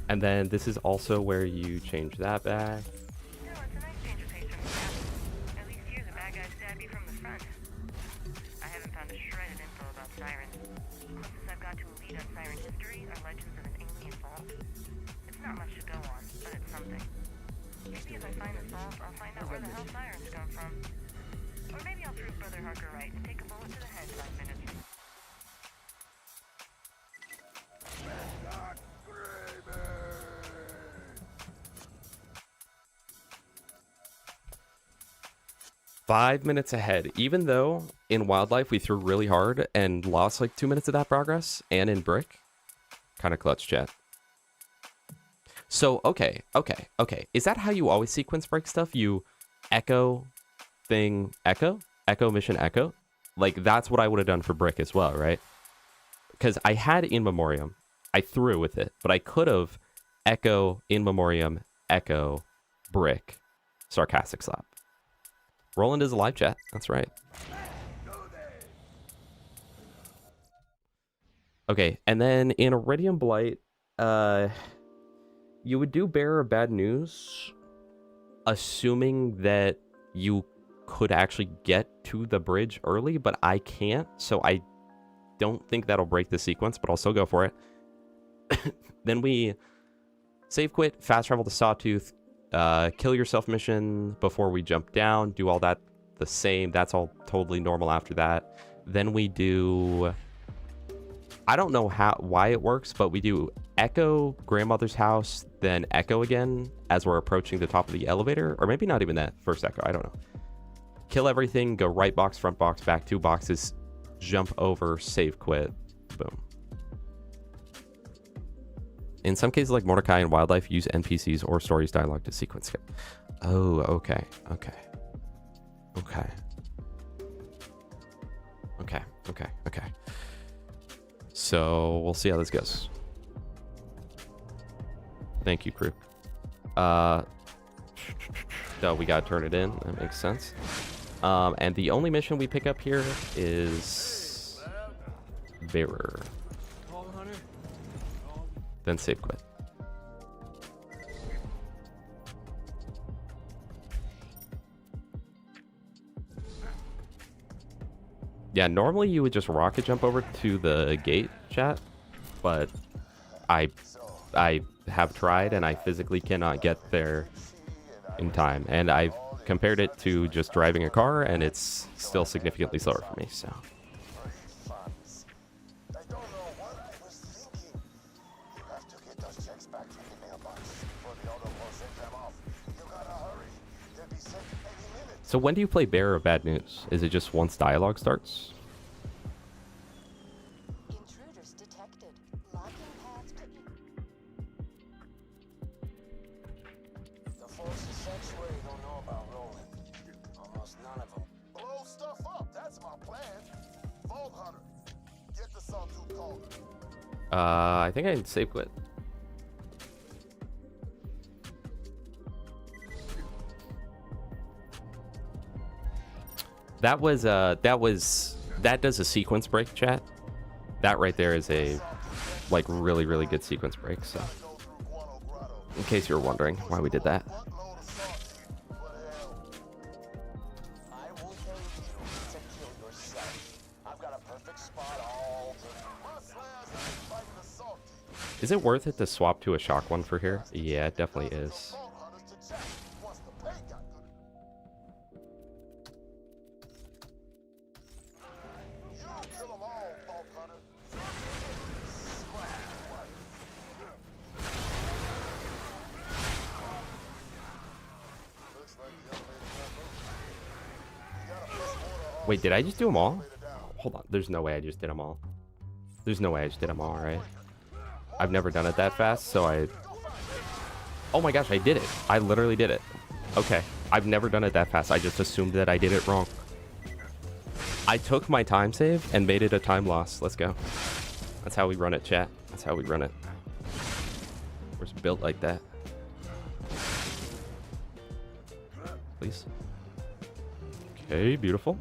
And then this is also where you change that back. Still, it's a nice change of pace from the past. At least here the bad guys stab you from the front. I haven't found a shred of info about Siren. Closest I've got to a lead on Siren history are legends of an alien vault. It's not much to go on, but it's something. Maybe if I find the vault, I'll find out where the hell Sirens come from. Or maybe I'll prove Brother Harker right and take a bullet to the head 5 minutes. Five minutes ahead, even though in Wildlife we threw really hard and lost like 2 minutes of that progress, and in Brick, kind of clutch, chat. So, okay. Is that how you always sequence break stuff? You echo, thing, echo, mission, echo? Like, that's what I would have done for Brick as well, right? Because I had In Memoriam. I threw with it, but I could have echo, In Memoriam, echo, Brick, sarcastic slap. Roland is a live chat. That's right. Okay, and then in Iridium Blight, you would do Bearer of Bad News, assuming that you could actually get to the bridge early, but I can't, so I don't think that'll break the sequence, but I'll still go for it. Then we save quit, fast travel to Sawtooth, kill yourself mission before we jump down, do all that the same. That's all totally normal after that. Then we do, I don't know why it works, but we do echo grandmother's house, then echo again as we're approaching the top of the elevator, or maybe not even that first echo, I don't know. Kill everything, go right box, front box, back 2 boxes, jump over, save quit, boom. In some cases, like Mordecai and Wildlife, use NPCs or stories dialogue to sequence skip. Oh, okay. Okay. Okay. Okay. Okay. Okay. So we'll see how this goes. Thank you, crew. No, we gotta turn it in. That makes sense. And the only mission we pick up here is Bearer. Then save quit. Yeah, normally you would just rocket jump over to the gate, chat, but I have tried and I physically cannot get there in time, and I've compared it to just driving a car, and it's still significantly slower for me. So I don't know what I was thinking. You have to get those checks back to the mailbox before the auto will send them off. You gotta hurry. They'll be sent any minute. so when do you play Bearer of Bad News? Is it just once dialogue starts? Intruders detected. Locking paths to The forces sanctuary don't know about rolling. Almost none of them. Blow stuff up. That's my plan. Vault Hunter. Get the sawtooth cauldron. I think I save quit. That does a sequence break, chat. That right there is a like really good sequence break. So Go through Guano Grotto. in case you're wondering why we did that. Buttload of sawtooth. What hell? I will pay you to kill yourself. I've got a perfect spot all the my slash ain't fighting the sawtooth. Is it worth it to swap to a shock one for here? Yeah, it definitely is. Vault Hunters to check once the pay got good. You kill them all, Vault Hunter. Looks like the elevator got moved. You gotta push water off Wait, did I just do them all? elevator down. Hold on. There's no way I just did them all. There's no way I just did them all, right? I've never done it that fast, so I... Oh my gosh, I did it. I literally did it. Okay. I've never done it that fast. I just assumed that I did it wrong. I took my time save and made it a time loss. Let's go. That's how we run it, chat. That's how we run it. We're just built like that. Please. Okay, beautiful.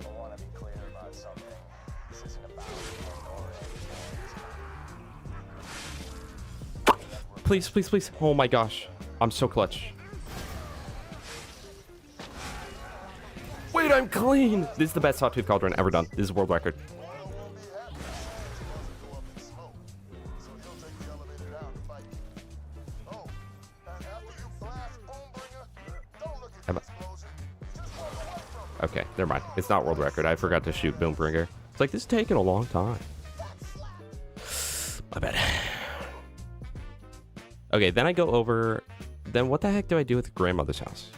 I want to be clear about something. This isn't about or anything. Please, please, please. Oh my gosh. I'm so clutch. Wait, I'm clean. This is the best Sawtooth Cauldron ever done. This is world record. Oil won't be happy if he sees you as you go up in smoke. So he'll take the elevator down to fight you. Oh, and after you flash Boombringer, don't look at the explosion. Just walk away from it. Okay, never mind. It's not world record. I forgot to shoot Boombringer. It's like, this is taking a long time. My bad. Okay, then I go over... Then what the heck do I do with grandmother's house?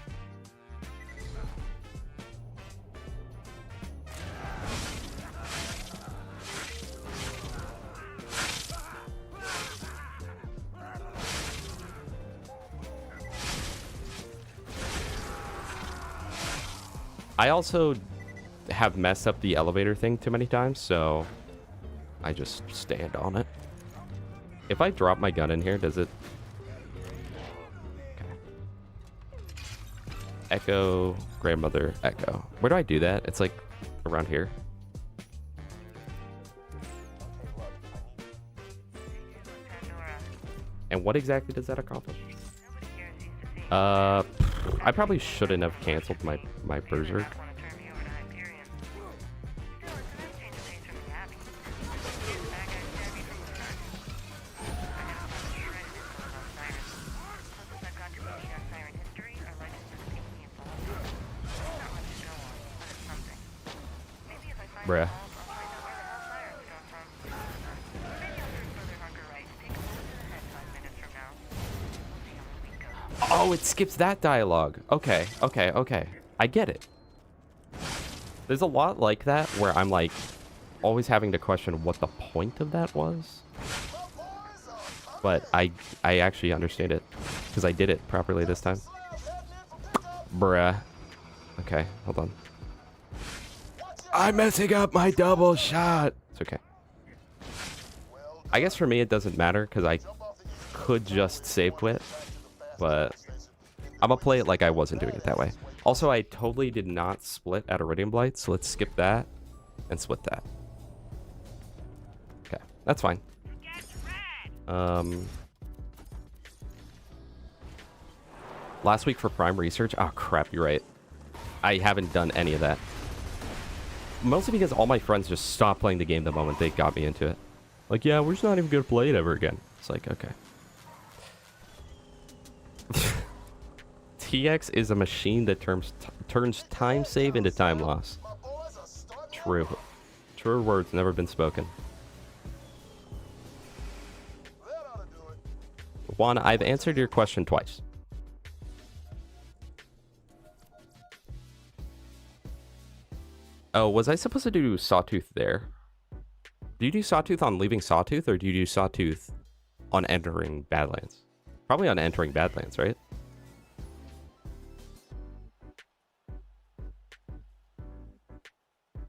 I also have messed up the elevator thing too many times, so I just stand on it. If I drop my gun in here, does it... Okay. Echo, grandmother, echo. Where do I do that? It's like around here. Tundra. And what exactly does that accomplish? Nobody here seems to see. I probably shouldn't have canceled my Berserk. Want to turn me over to Hyperion. Still, it's a nice change of pace from the Abbey. Here's the bad guys stab me from the front. I have found shredded info about Sirens. Closest I've got to a beat on Siren history are legends of the Pinky and Bolt. There's not much to go on, but it's something. Maybe if I find Bruh. them all, I'll find out where the hell Sirens come from. Maybe I'll search Brother Hunger right to take a bullet to the head 5 minutes from now. We'll see how the week goes. Oh, it skips that dialogue. Okay, okay, okay. I get it. There's a lot like that where I'm like always having to question what the point of that was. But I actually understand it because I did it properly this time. Bruh. Okay, hold on. I'm messing up my double shot. It's okay. I guess for me it doesn't matter because I could just save quit, but I'm gonna play it like I wasn't doing it that way. Also, I totally did not split at Iridium Blight, so let's skip that and split that. Okay, that's fine. Last week for Prime Research. Oh crap, you're right. I haven't done any of that. Mostly because all my friends just stopped playing the game the moment they got me into it. Like, yeah, we're just not even gonna play it ever again. It's like, okay. TX is a machine that turns time save into time loss. True. Truer words never been spoken. Juan, I've answered your question twice. Oh, was I supposed to do Sawtooth there? Do you do Sawtooth on leaving Sawtooth, or do you do Sawtooth on entering Badlands? Probably on entering Badlands, right?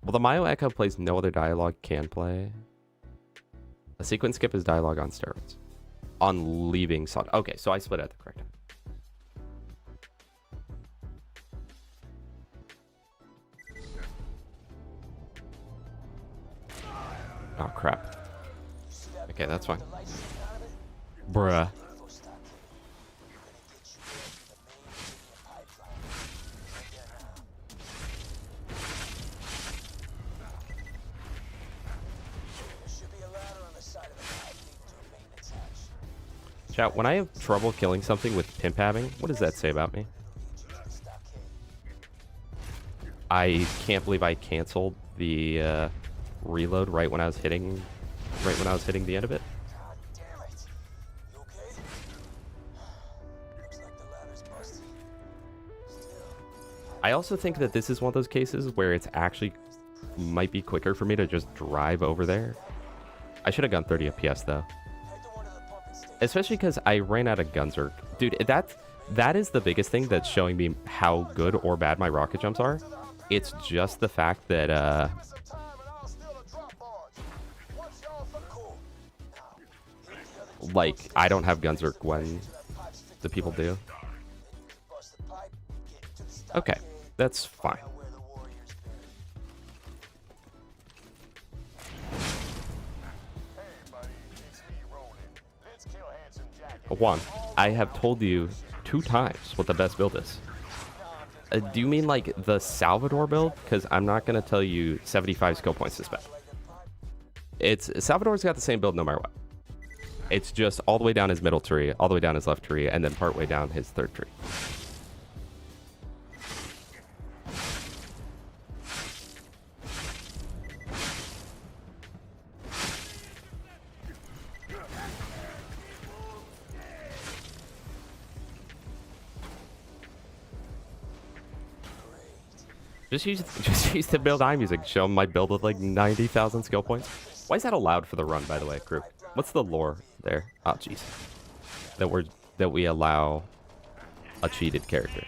Well, the Mayo Echo plays no other dialogue can play. A sequence skip is dialogue on steroids. On leaving Sawtooth. Okay, so I split at the correct time. Oh, crap. Okay, that's fine. Bruh. Chat, when I have trouble killing something with pimp having, what does that say about me? I can't believe I canceled the reload right when I was hitting the end of it. I also think that this is one of those cases where it's actually might be quicker for me to just drive over there. I should have gone 30 FPS though. Especially because I ran out of Gunzerk. Dude, that is the biggest thing that's showing me how good or bad my rocket jumps are. It's just the fact that like, I don't have Gunzerk when the people do. Okay, that's fine. Juan, I have told you 2 times what the best build is. Do you mean like the Salvador build? Because I'm not going to tell you 75 skill points to spend. Salvador's got the same build no matter what. It's just all the way down his middle tree, all the way down his left tree, and then part way down his third tree. Just use the build I'm using. Show them my build with like 90,000 skill points. Why is that allowed for the run, by the way, crew? What's the lore there? Oh, jeez. That we allow a cheated character.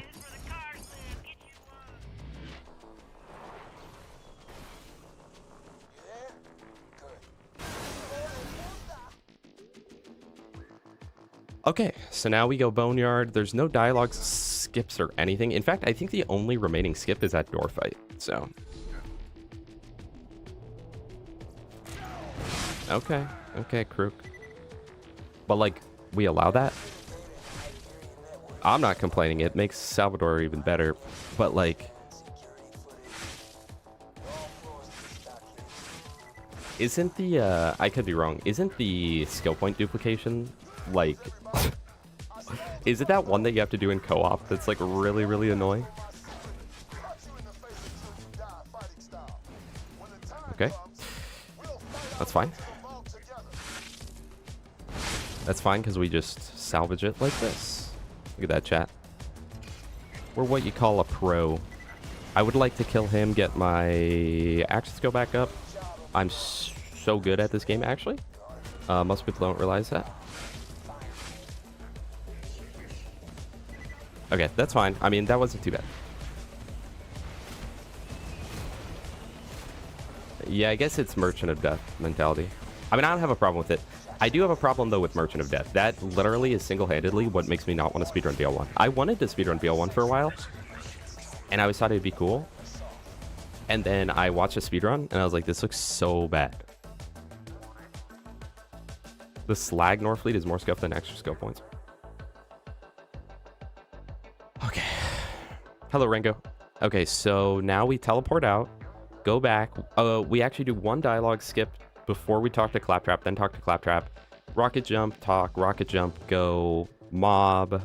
Okay, so now we go Boneyard. There's no dialogue skips or anything. In fact, I think the only remaining skip is that door fight, so. Okay, Crook. But, like, we allow that? I'm not complaining. It makes Salvador even better. But, like, isn't the, I could be wrong, isn't the skill point duplication, like, is it that one that you have to do in co-op that's, like, really, really annoying? Okay. That's fine. That's fine, because we just salvage it like this. Look at that, chat. We're what you call a pro. I would like to kill him, get my actions go back up. I'm so good at this game, actually. Most people don't realize that. Okay, that's fine. I mean, that wasn't too bad. Yeah, I guess it's Merchant of Death mentality. I mean, I don't have a problem with it. I do have a problem, though, with Merchant of Death. That literally is single-handedly what makes me not want to speedrun BL1. I wanted to speedrun BL1 for a while, and I always thought it'd be cool. And then I watched a speedrun, and I was like, this looks so bad. The slag Norfleet is more scuff than extra skill points. Okay. Hello, Rango. Okay, so now we teleport out, go back. We actually do one dialogue skip before we talk to Claptrap, then talk to Claptrap. Rocket jump, talk, rocket jump, go, mob,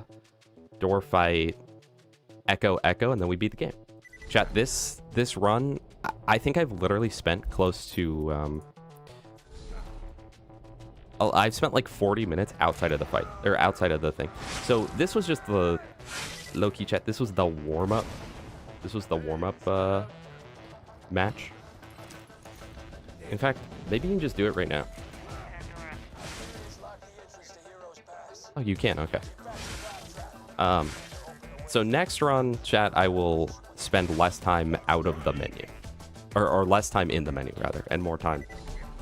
door fight, echo, echo, and then we beat the game. Chat, this run, I think I've literally spent close to, I've spent like 40 minutes outside of the fight, or outside of the thing. So this was just the, low-key chat, this was the warm-up. This was the warm-up match. In fact, maybe you can just do it right now. Oh, you can, okay. So next run, chat, I will spend less time out of the menu. Or less time in the menu, rather, and more time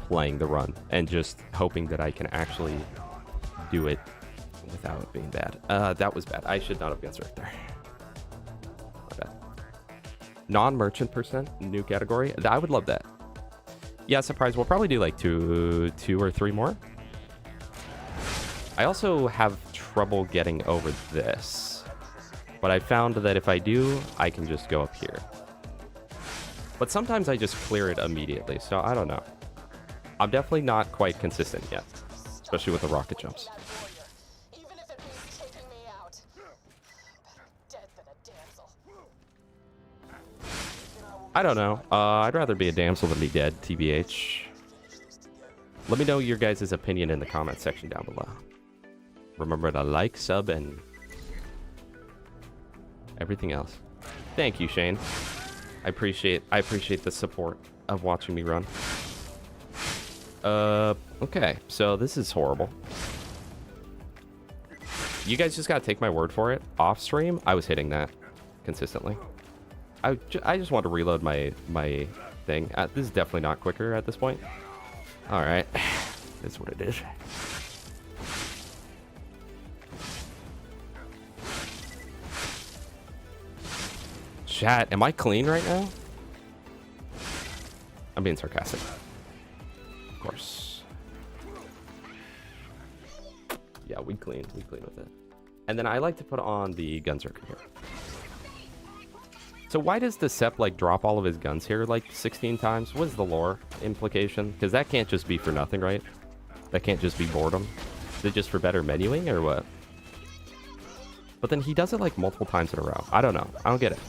playing the run, and just hoping that I can actually do it without it being bad. That was bad. I should not have guessed right there. My bad. Non-merchant percent, new category. I would love that. Yeah, surprise. We'll probably do like two or three more. I also have trouble getting over this, but I found that if I do, I can just go up here. But sometimes I just clear it immediately, so I don't know. I'm definitely not quite consistent yet, especially with the rocket jumps. Even if it means taking me out. Better dead than a damsel. I don't know. I'd rather be a damsel than be dead, TBH. Let me know your guys' opinion in the comment section down below. Remember to like, sub, and everything else. Thank you, Shane. I appreciate the support of watching me run. Okay, so this is horrible. You guys just gotta take my word for it. Off stream, I was hitting that consistently. I just want to reload my thing. This is definitely not quicker at this point. All right, that's what it is. Chat, am I clean right now? I'm being sarcastic. Of course. Yeah, we clean with it. And then I like to put on the Gunzerker here. So why does the Sep like drop all of his guns here like 16 times? What is the lore implication? Because that can't just be for nothing, right? That can't just be boredom. Is it just for better menuing or what? But then he does it like multiple times in a row. I don't know. I don't get it.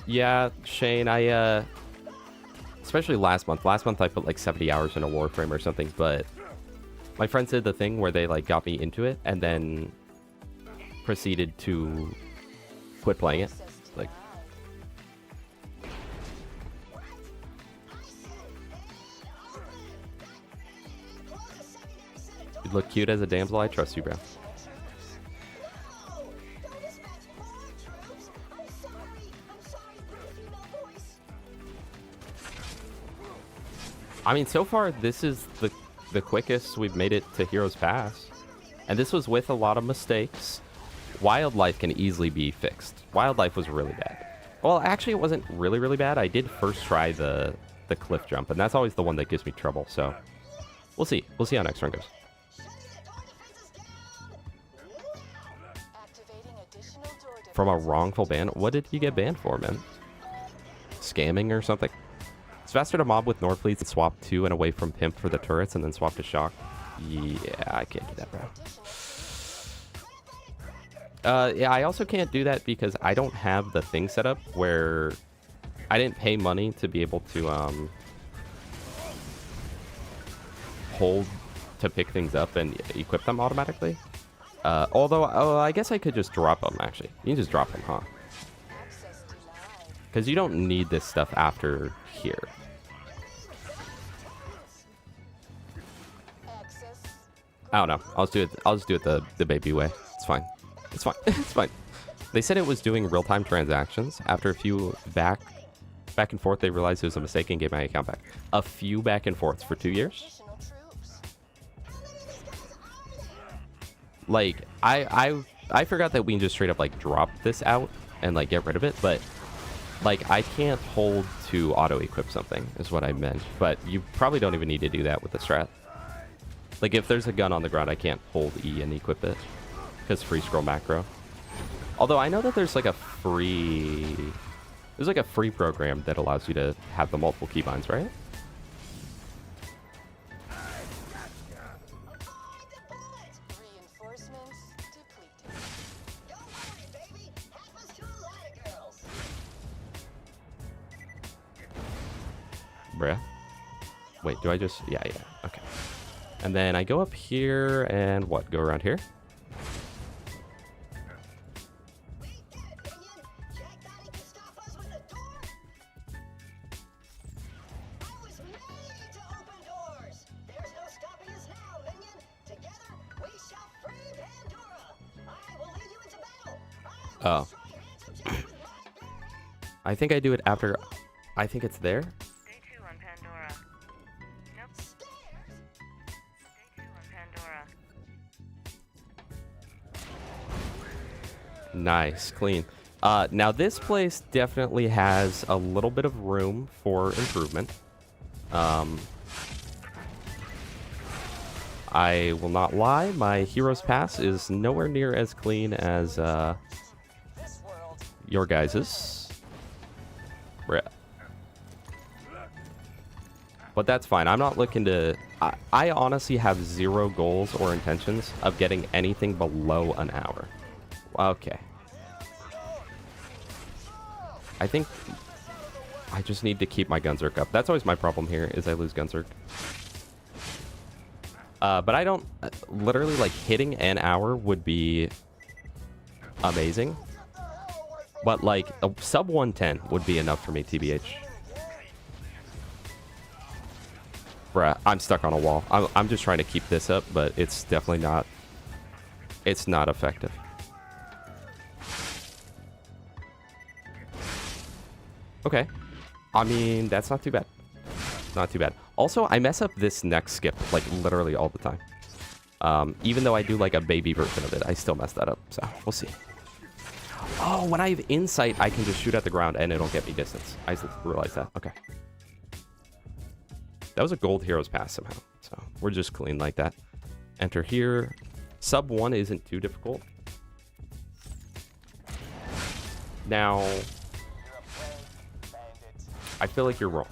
Yeah, Shane, especially last month. Last month I put like 70 hours in a Warframe or something, but my friends did the thing where they like got me into it and then proceeded to quit playing it. Like, you look cute as a damsel. I trust you, bro. I mean, so far, this is the quickest we've made it to Heroes Pass. And this was with a lot of mistakes. Wildlife can easily be fixed. Wildlife was really bad. Well, actually, it wasn't really, really bad. I did first try the cliff jump, and that's always the one that gives me trouble. So, we'll see. We'll see how next run goes. From a wrongful ban? What did you get banned for, man? Scamming or something? It's faster to mob with Norfleets and swap to and away from Pimp for the turrets and then swap to Shock. Yeah, I can't do that, bro. Yeah, I also can't do that because I don't have the thing set up where I didn't pay money to be able to hold to pick things up and equip them automatically. Although, oh, I guess I could just drop them, actually. You can just drop them, huh? Because you don't need this stuff after here. I don't know. I'll just do it the baby way. It's fine. It's fine. It's fine. They said it was doing real-time transactions. After a few back and forth, they realized it was a mistake and gave my account back. A few back and forths for 2 years? Like, I forgot that we can just straight up, like, drop this out and, like, get rid of it, but, like, I can't hold to auto-equip something, is what I meant. But you probably don't even need to do that with the strat. Like, if there's a gun on the ground, I can't hold E and equip it, because free scroll macro. Although I know that there's, like, a free... There's, like, a free program that allows you to have the multiple keybinds, right? Bruh. Wait, do I just... Yeah, okay. And then I go up here and what? Go around here? Oh. I think I do it after... I think it's there. Day 2 on Pandora. Nope. Day 2 on Pandora. Nice, clean. Now this place definitely has a little bit of room for improvement. I will not lie, my Hero's Pass is nowhere near as clean as your guys's. But that's fine. I'm not looking to... I honestly have zero goals or intentions of getting anything below an hour. Okay. I think I just need to keep my Gunzerk up. That's always my problem here, is I lose Gunzerk. But I don't... Literally, like, hitting an hour would be amazing. But, like, a sub 110 would be enough for me, TBH. Bruh, I'm stuck on a wall. I'm just trying to keep this up, but it's definitely not... It's not effective. Okay. I mean, that's not too bad. Not too bad. Also, I mess up this next skip, like, literally all the time. Even though I do, like, a baby version of it, I still mess that up. So, we'll see. Oh, when I have insight, I can just shoot at the ground and it'll get me distance. I just realized that. Okay. That was a gold Hero's Pass somehow. So, we're just clean like that. Enter here. Sub 1 isn't too difficult. Now... I feel like you're wrong.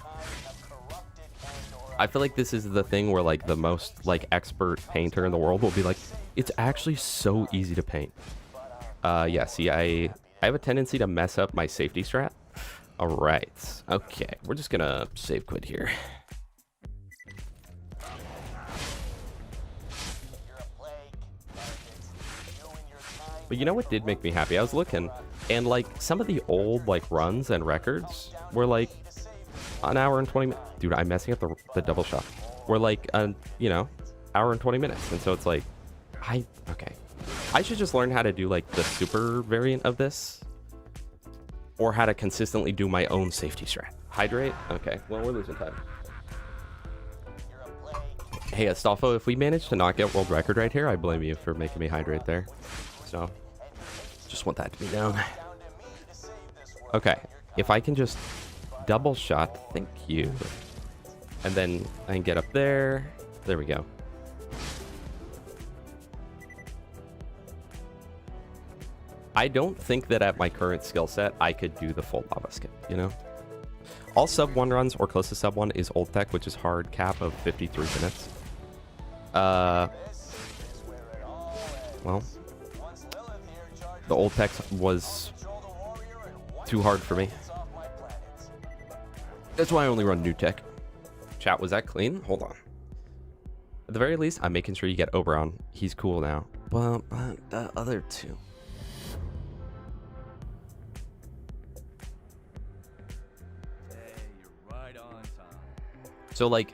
I feel like this is the thing where, like, the most, like, expert painter in the world will be like, it's actually so easy to paint. Yeah, see, I have a tendency to mess up my safety strat. All right. Okay, we're just gonna save quit here. But you know what did make me happy? I was looking, and, like, some of the old, like, runs and records were, like, an hour and 20 minutes. Dude, I'm messing up the double shot. We're like, you know, hour and 20 minutes. And so it's like, okay. I should just learn how to do, like, the super variant of this. Or how to consistently do my own safety strat. Hydrate? Okay, well, we're losing time. Hey, Astolfo, if we manage to not get world record right here, I blame you for making me hydrate there. So, just want that to be down. Okay, if I can just... double shot, thank you. And then I can get up there. There we go. I don't think that at my current skill set, I could do the full lava skip, you know? All sub 1 runs or close to sub 1 is old tech, which is hard cap of 53 minutes. Well, the old tech was too hard for me. That's why I only run new tech. Chat, was that clean? Hold on. At the very least, I'm making sure you get Oberon. He's cool now. Well, the other two. So like,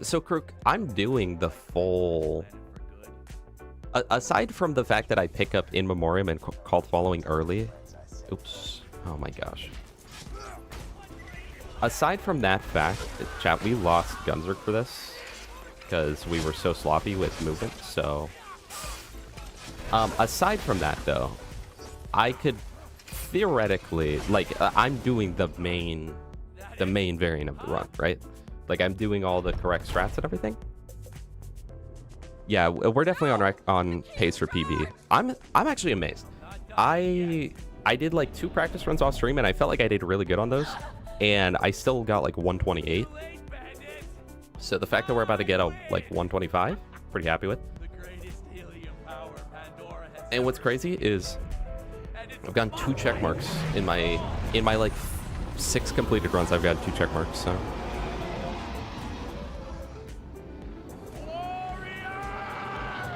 so Crook, I'm doing the full. Aside from the fact that I pick up In Memoriam and Cult Following early. Oops. Oh my gosh. Aside from that fact, chat, we lost Gunzerk for this because we were so sloppy with movement. So, aside from that though, I could theoretically, like, I'm doing the main variant of the run, right? Like, I'm doing all the correct strats and everything. Yeah, we're definitely on pace for PB. I'm actually amazed. I did like 2 practice runs off stream and I felt like I did really good on those, and I still got like 128. So the fact that we're about to get a like 125, pretty happy with. And what's crazy is I've gotten 2 check marks in my like 6 completed runs. I've got 2 check marks. So.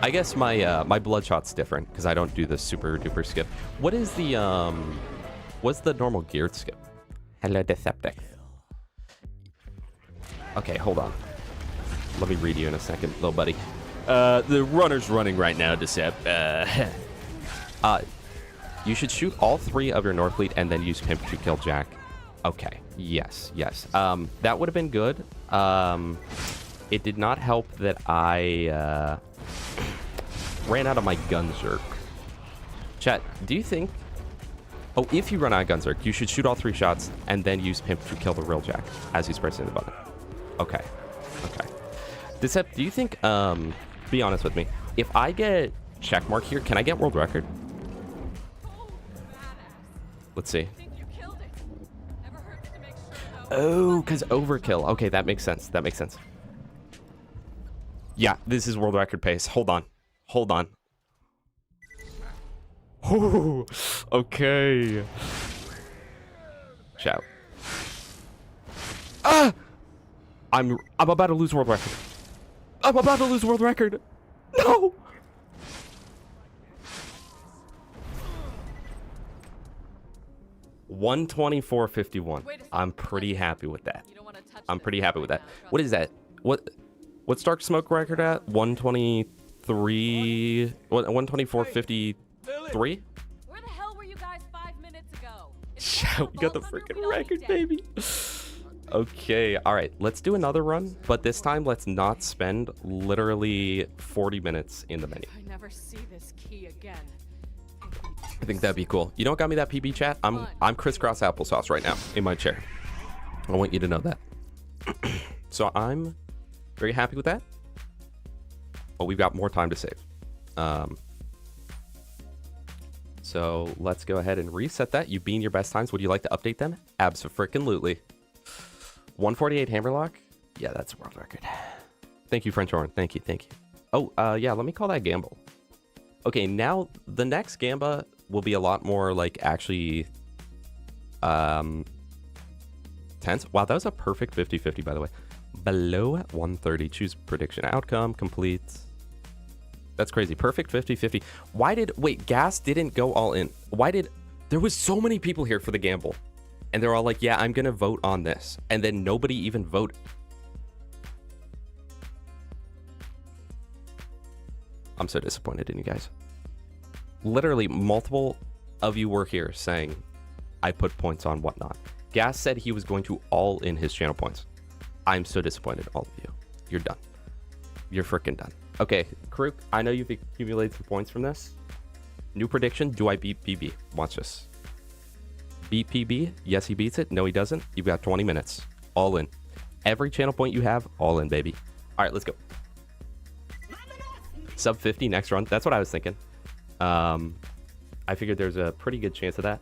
I guess my Bloodshot's different because I don't do the super duper skip. What is the what's the normal geared skip? Hello, Deceptic. Okay, hold on. Let me read you in a second, little buddy. The runner's running right now, Decept. You should shoot all 3 of your North Fleet and then use Pimp to kill Jack. Okay, yes. That would have been good. It did not help that I ran out of my Gunzerk. Chat, do you think... Oh, if you run out of Gunzerk, you should shoot all 3 shots and then use Pimp to kill the real Jack as he's pressing the button. Okay. Decept, do you think, be honest with me, if I get checkmark here, can I get world record? Let's see. Oh, because overkill. Okay, that makes sense. Yeah, this is world record pace. Hold on. Ooh, okay. Shout. Ah! I'm about to lose world record. No! $124.51. I'm pretty happy with that. What is that? What's Dark Smoke record at? 123. 124.53. Where the hell were you guys 5 minutes ago? We got the freaking record, baby. Okay, all right. Let's do another run, but this time let's not spend literally 40 minutes in the menu. I never see this key again. I think that'd be cool. You know what got me that PB, chat? I'm crisscross applesauce right now in my chair. I want you to know that. So I'm very happy with that. But we've got more time to save. So let's go ahead and reset that. You've been your best times. Would you like to update them? Abso-frickin-lutely. 148 Hammerlock? Yeah, that's a world record. Thank you, French Horn. Thank you. Oh, yeah, let me call that Gamble. Okay, now the next Gamba will be a lot more like actually tense. Wow, that was a perfect 50-50, by the way. Below 130. Choose prediction outcome. Complete. That's crazy. Perfect 50-50. Wait, Gas didn't go all in. There was so many people here for the gamble. And they're all like, yeah, I'm going to vote on this. And then nobody even voted. I'm so disappointed in you guys. Literally, multiple of you were here saying I put points on whatnot. Gas said he was going to all in his channel points. I'm so disappointed, all of you. You're done. You're freaking done. Okay, Karuk, I know you've accumulated some points from this. New prediction, do I beat PB? Watch this. Beat PB? Yes, he beats it. No, he doesn't. You've got 20 minutes. All in. Every channel point you have, all in, baby. All right, let's go. Sub 50 next run. That's what I was thinking. I figured there's a pretty good chance of that.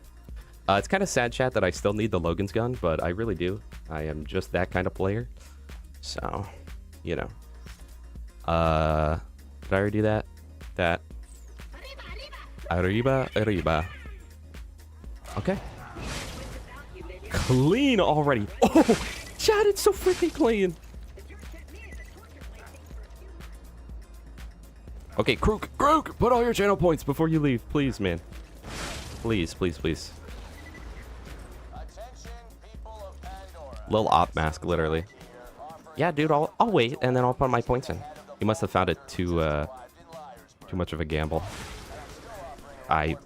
It's kind of sad, chat, that I still need the Logan's gun, but I really do. I am just that kind of player. So, you know. Did I already do that? Arriba. Okay. Clean already. Oh, chat, it's so freaking clean. Okay, Krook, put all your channel points before you leave. Please, man. Please, please, please. Attention, people of Pandora. Little op mask, literally. Yeah, dude, I'll wait, and then I'll put my points in. You must have found it too much of a gamble. It's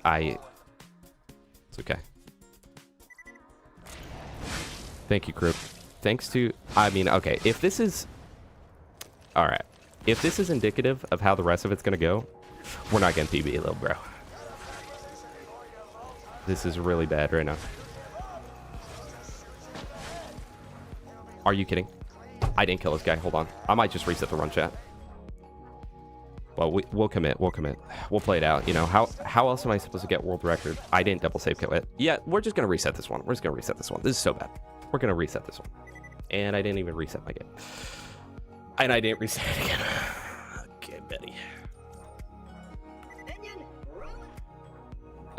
okay. Thank you, Krook. Thanks to... I mean, okay, if this is... Alright. If this is indicative of how the rest of it's gonna go, we're not getting PB, little bro. This is really bad right now. Are you kidding? I didn't kill this guy. Hold on. I might just reset the run, chat. Well, we'll commit. We'll commit. We'll play it out. You know, how else am I supposed to get world record? I didn't double save kill it. Yeah, we're just going to reset this one. We're just going to reset this one. This is so bad. We're going to reset this one. And I didn't even reset my game. And I didn't reset it again. Okay, Betty.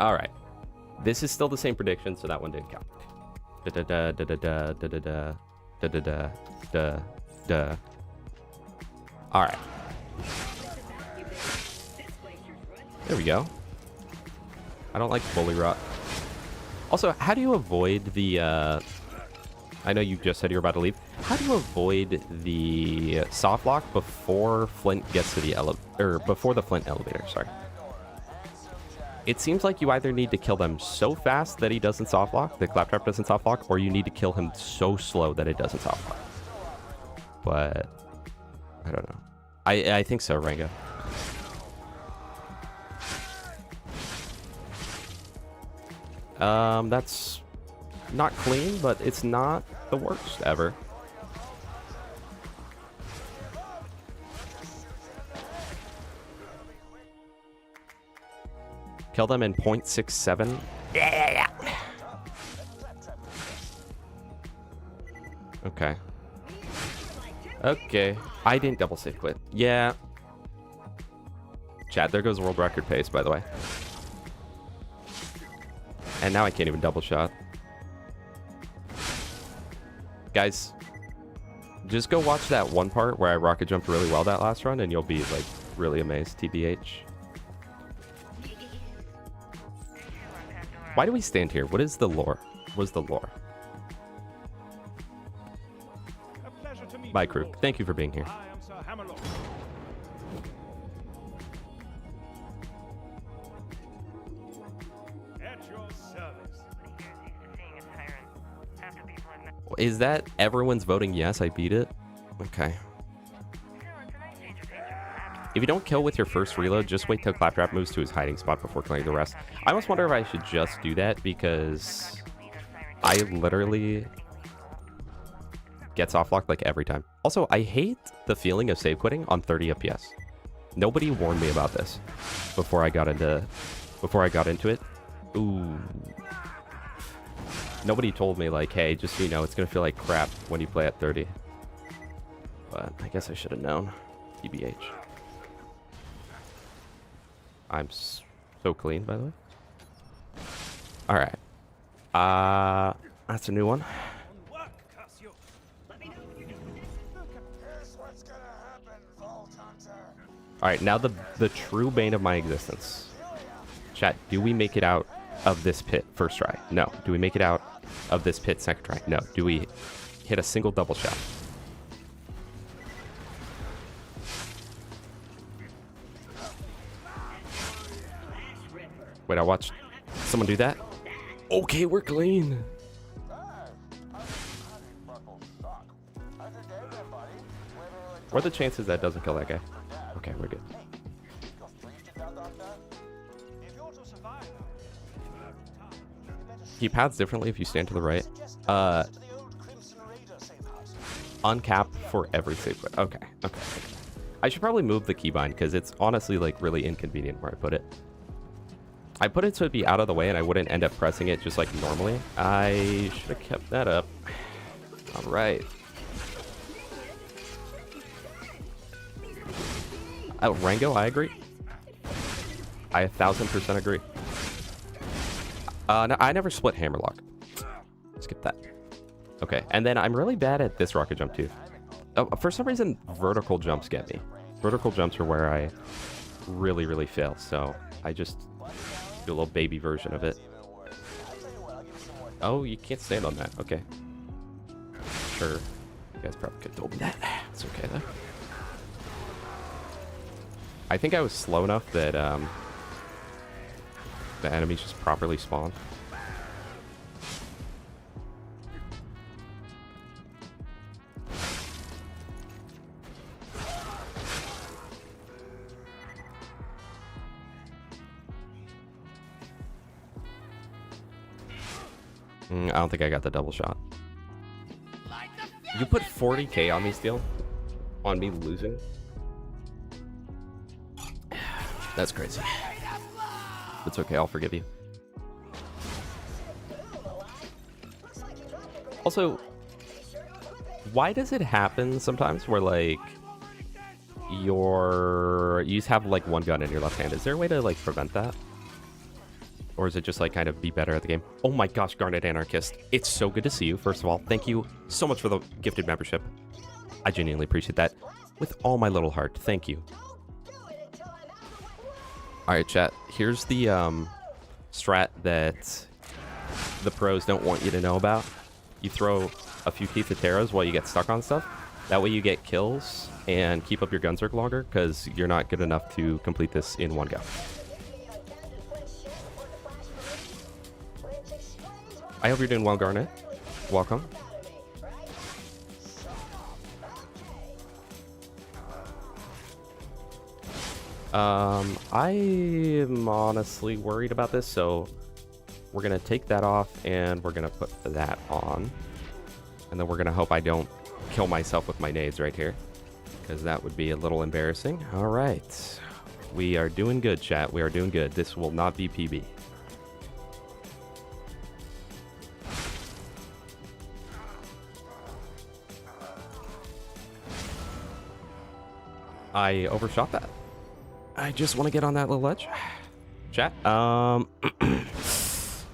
All right. This is still the same prediction, so that one didn't count. All right. There we go. I don't like bully rot. Also, how do you avoid the I know you just said you're about to leave. How do you avoid the soft lock before Flint gets to the before the Flint elevator, sorry. It seems like you either need to kill them so fast that he doesn't soft lock, the Claptrap doesn't soft lock, or you need to kill him so slow that it doesn't soft lock. But I don't know. I think so, Rango. That's not clean, but it's not the worst ever. Kill them in 0.67. Yeah. Okay. Okay. I didn't double save quit. Yeah. Chat, there goes world record pace, by the way. And now I can't even double shot. Guys, just go watch that one part where I rocket jumped really well that last run and you'll be like really amazed, TBH. Why do we stand here? What is the lore? What is the lore? Bye, crew. Thank you for being here. I am Sir Hammerlock. At your service. Is that everyone's voting yes? I beat it? Okay. If you don't kill with your first reload, just wait till Claptrap moves to his hiding spot before killing the rest. I almost wonder if I should just do that because I literally get soft locked like every time. Also, I hate the feeling of save quitting on 30 FPS. Nobody warned me about this before I got into it. Ooh. Nobody told me like, hey, just so you know, it's gonna feel like crap when you play at 30. But I guess I should have known. TBH. I'm so clean, by the way. All right. That's a new one. All right, now the true bane of my existence. Chat, do we make it out of this pit first try? No. Do we make it out of this pit second try? No. Do we hit a single double shot? Wait, I watched someone do that. Okay, we're clean. What are the chances that doesn't kill that guy? Okay, we're good. He paths differently if you stand to the right. Uncap for every save quit. Okay. I should probably move the keybind because it's honestly like really inconvenient where I put it. I put it so it'd be out of the way and I wouldn't end up pressing it just like normally. I should have kept that up. All right. Oh, Rango, I agree. I 1000% agree. No, I never split Hammerlock. Skip that. Okay, and then I'm really bad at this rocket jump too. Oh, for some reason, vertical jumps get me. Vertical jumps are where I really, really fail. So I just do a little baby version of it. Oh, you can't stand on that. Okay. Sure. You guys probably could have told me that. It's okay, though. I think I was slow enough that the enemies just properly spawned. I don't think I got the double shot. You put 40k on me still? On me losing? That's crazy. It's okay, I'll forgive you. Also, why does it happen sometimes where, like, you just have, like, one gun in your left hand? Is there a way to, like, prevent that? Or is it just, like, kind of be better at the game? Oh my gosh, Garnet Anarchist. It's so good to see you, first of all. Thank you so much for the gifted membership. I genuinely appreciate that. With all my little heart. Thank you. Alright, chat. Here's the strat that the pros don't want you to know about. You throw a few Teeth of Terras while you get stuck on stuff. That way you get kills and keep up your gun circle longer, because you're not good enough to complete this in one go. I hope you're doing well, Garnet. Welcome. I am honestly worried about this, so we're going to take that off and we're going to put that on. And then we're going to hope I don't kill myself with my nades right here, because that would be a little embarrassing. All right. We are doing good, chat. We are doing good. This will not be PB. I overshot that. I just want to get on that little ledge. Chat,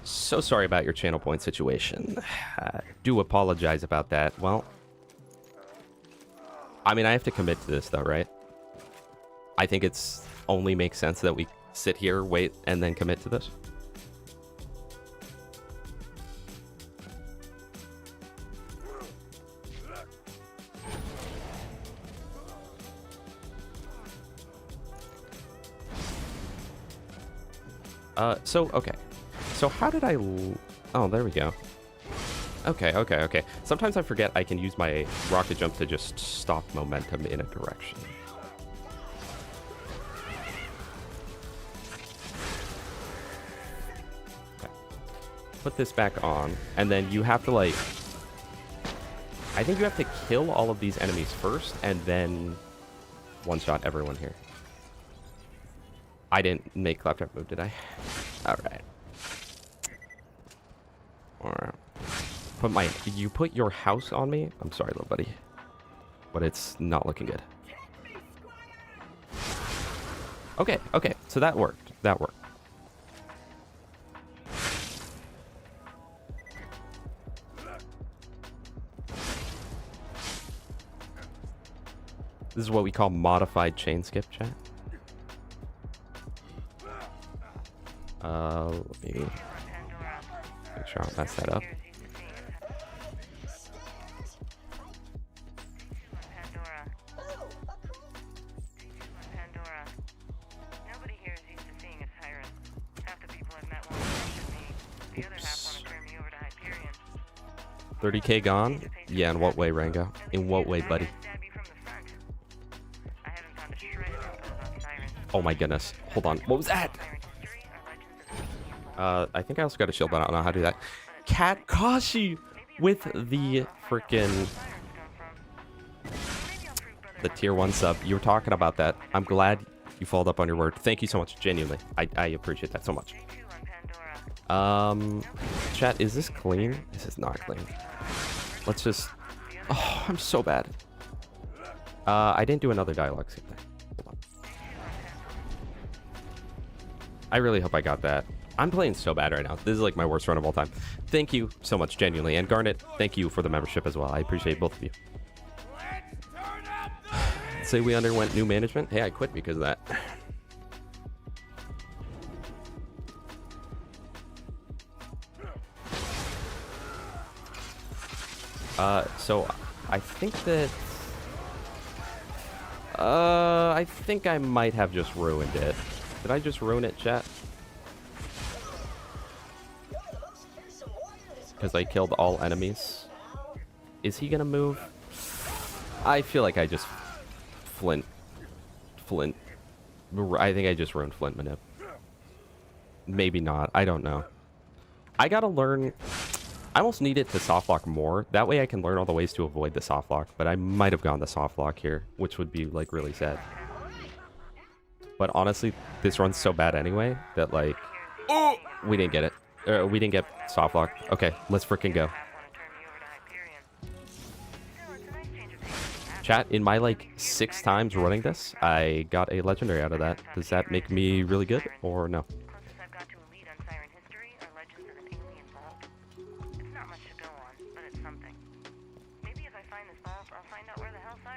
so sorry about your channel point situation. I do apologize about that. Well, I mean, I have to commit to this though, right? I think it's only makes sense that we sit here, wait, and then commit to this. Okay. So how did I... Oh, there we go. Okay. Sometimes I forget I can use my rocket jump to just stop momentum in a direction. Okay. Put this back on, and then you have to, like... I think you have to kill all of these enemies first, and then one-shot everyone here. I didn't make Claptrap move, did I? Alright. Alright. You put your house on me? I'm sorry, little buddy. But it's not looking good. Okay. So that worked. This is what we call modified chain skip, chat. Let me make sure I don't mess that up. Nobody here is used to seeing a siren. Half the people I've met won't worship me. The other half want to turn me over to Hyperion. 30k gone? Yeah, in what way, Rango? In what way, buddy? Oh my goodness. Hold on. What was that? I think I also got a shield, but I don't know how to do that. Cat Kashi with the freaking... The tier 1 sub. You were talking about that. I'm glad you followed up on your word. Thank you so much. Genuinely. I appreciate that so much. Chat, is this clean? This is not clean. Let's just... Oh, I'm so bad. I didn't do another dialogue skip there. Hold on. I really hope I got that. I'm playing so bad right now. This is like my worst run of all time. Thank you so much, genuinely. And Garnet, thank you for the membership as well. I appreciate both of you. Say we underwent new management. Hey, I quit because of that. So I think that... I think I might have just ruined it. Did I just ruin it, chat? Because I killed all enemies. Is he gonna move? I feel like I just... Flint. I think I just ruined Flint Manip. Maybe not. I don't know. I gotta learn... I almost need it to softlock more. That way I can learn all the ways to avoid the softlock. But I might have gone the softlock here, which would be, like, really sad. But honestly, this run's so bad anyway that, like... Oh! We didn't get it. We didn't get softlock. Okay, let's freaking go. Chat, in my, like, 6 times running this, I got a legendary out of that. Does that make me really good, or no?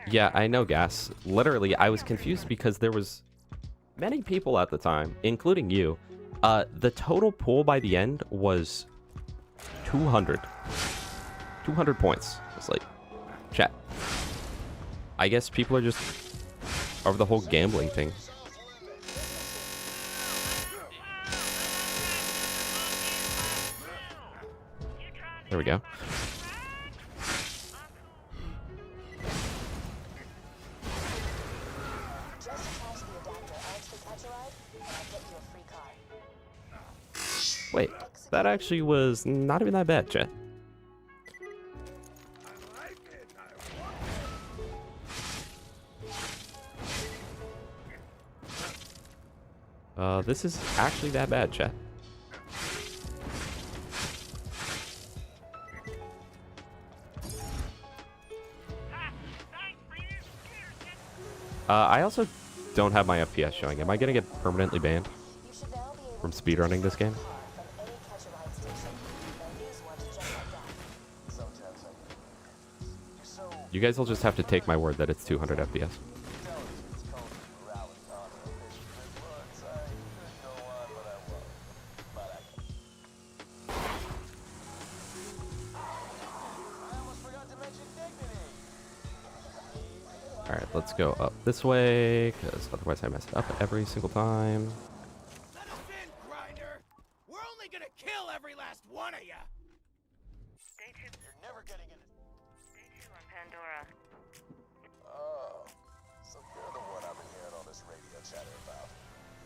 Yeah, I know, Gas. Literally, I was confused because there was many people at the time, including you. The total pool by the end was 200. 200 points. It's like, chat. I guess people are just over the whole gambling thing. There we go. Wait, that actually was not even that bad, chat. This is actually that bad, chat. I also don't have my FPS showing. Am I gonna get permanently banned from speedrunning this game? You guys will just have to take my word that it's 200 FPS. Alright, let's go up this way, because otherwise I mess it up every single time. Let us in, Grinder! We're only gonna kill every last one of ya! Day 2. You're never getting in. Day 2 on Pandora. Oh, so you're the one I've been hearing all this radio chatter about.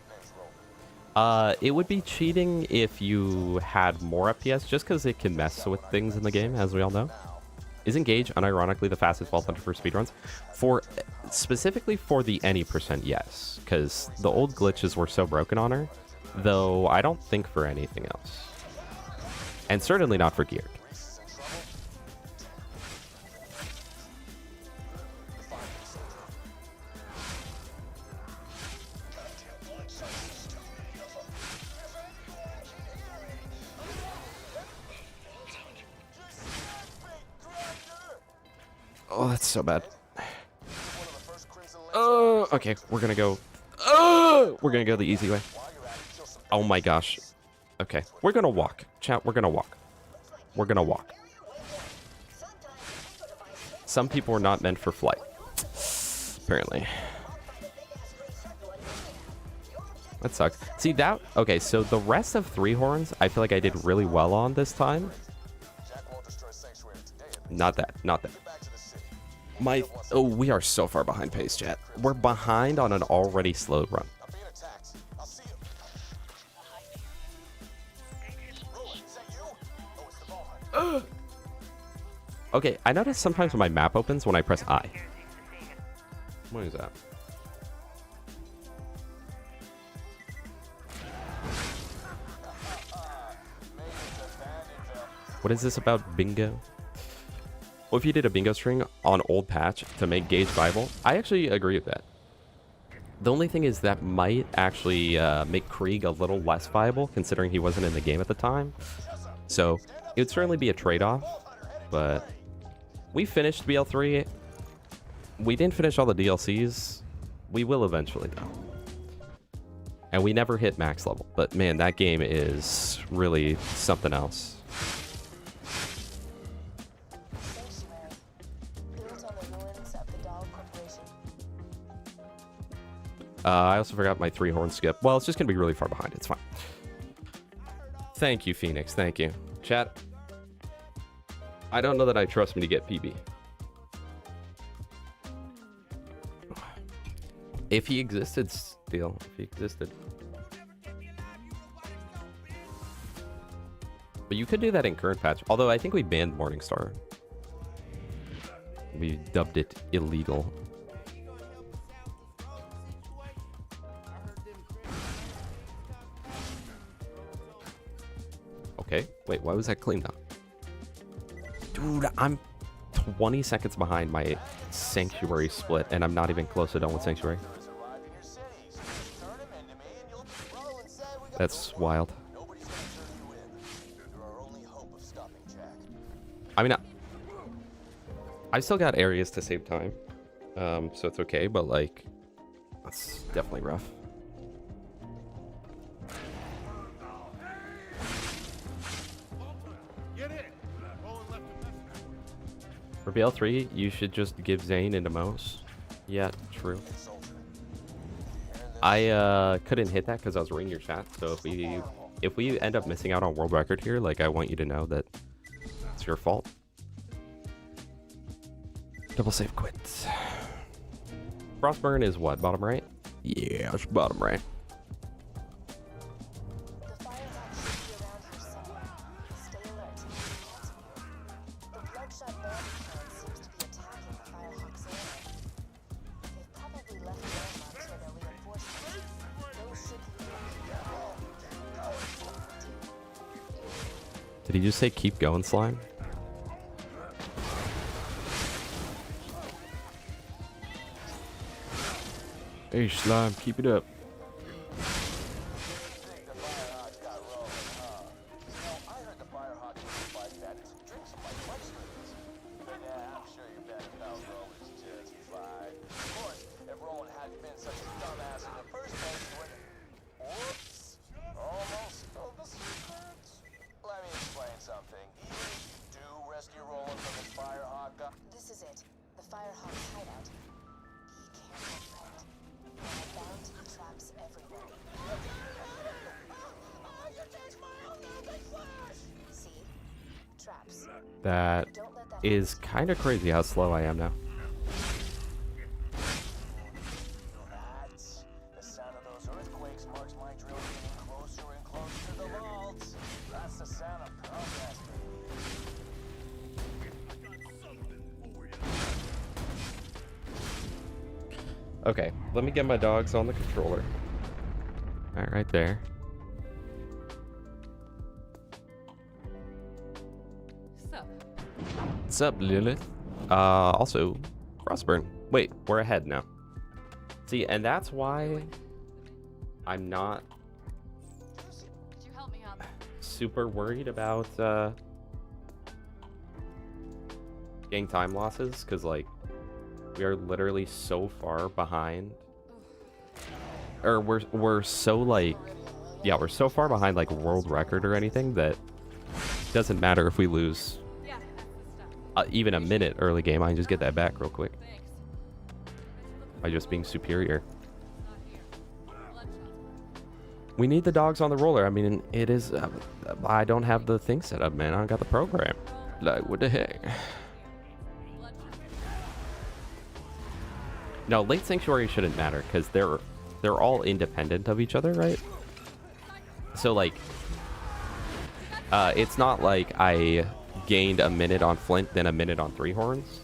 Name's Roman. It would be cheating if you had more FPS, just because it can mess with things in the game, as we all know. Is Engage unironically the fastest Vault Hunter for speedruns? Specifically for the any percent, yes. Because the old glitches were so broken on her, though I don't think for anything else. And certainly not for geared. Oh, that's so bad. Oh, okay, we're gonna go. Oh, we're gonna go the easy way. Oh my gosh. Okay, we're gonna walk. Chat, we're gonna walk. We're gonna walk. Some people are not meant for flight. Apparently. That sucks. See that? Okay, so the rest of 3 horns, I feel like I did really well on this time. Not that. Not that. Oh, we are so far behind pace, chat. We're behind on an already slowed run. Okay, I notice sometimes when my map opens when I press I. What is that? What is this about bingo? Well, if you did a bingo string on old patch to make Gage viable, I actually agree with that. The only thing is that might actually make Krieg a little less viable, considering he wasn't in the game at the time. So it would certainly be a trade-off, but we finished BL3. We didn't finish all the DLCs. We will eventually, though. And we never hit max level, but man, that game is really something else. I also forgot my 3-horn skip. Well, it's just gonna be really far behind. It's fine. Thank you, Phoenix. Thank you. Chat. I don't know that I trust me to get PB. If he existed still. If he existed. But you could do that in current patch. Although I think we banned Morningstar. We dubbed it illegal. Okay. Wait, why was that cleaned up? Dude, I'm 20 seconds behind my Sanctuary split, and I'm not even close to done with Sanctuary. That's wild. I mean, I still got areas to save time, so it's okay, but like, that's definitely rough. For BL3, you should just give Zane into Mos. Yeah, true. I couldn't hit that because I was reading your chat, so if we end up missing out on world record here, like, I want you to know that it's your fault. Double save quits. Frostburn is what? Bottom right? Yeah, it's bottom right. The firehawk should be around here somewhere. Stay alert. The Bloodshot seems to be attacking the firehawk's area. They've probably left landmarks for their reinforcements. Those should be Did he just say keep going, Slime? Hey, Slime, keep it up. This is it. The firehawk's hideout. Be careful, friend. There are bounty traps everywhere. See? Traps. That is kind of crazy how slow I am now. The sound of those earthquakes marks my drill getting closer and closer to the vaults. That's the sound of progress. Okay, let me get my dogs on the controller. All right, right there. So, What's up, Lilith? Also, Frostburn. Wait, we're ahead now. See, and that's why I'm not could you help me out? super worried about getting time losses, because like we are literally so far behind, or we're so like, yeah, we're so far behind like world record or anything that it doesn't matter if we lose Yeah, that's the stuff. even a minute early game. I can just get that back real quick Thanks. by just being superior. Not here. Bloodshot's We need the dogs on the roller. I mean, it is. I don't have the thing set up, man. I don't got the program. Like, what the heck? No, late sanctuary shouldn't matter because they're all independent of each other, right? So like, it's not like I gained a minute on Flint then a minute on 3 horns,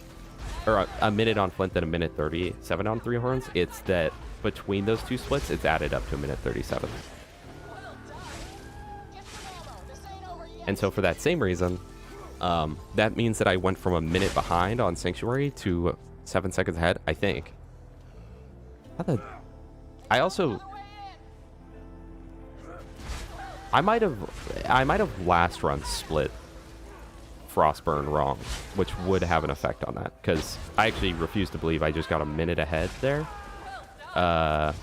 or a minute on Flint then a minute 37 on 3 horns. It's that between those two splits, it's added up to a minute 37. And so for that same reason, that means that I went from a minute behind on Sanctuary to 7 seconds ahead, I think. I also... I might have last run split Frostburn wrong, which would have an effect on that, because I actually refuse to believe I just got a minute ahead there. Yeah,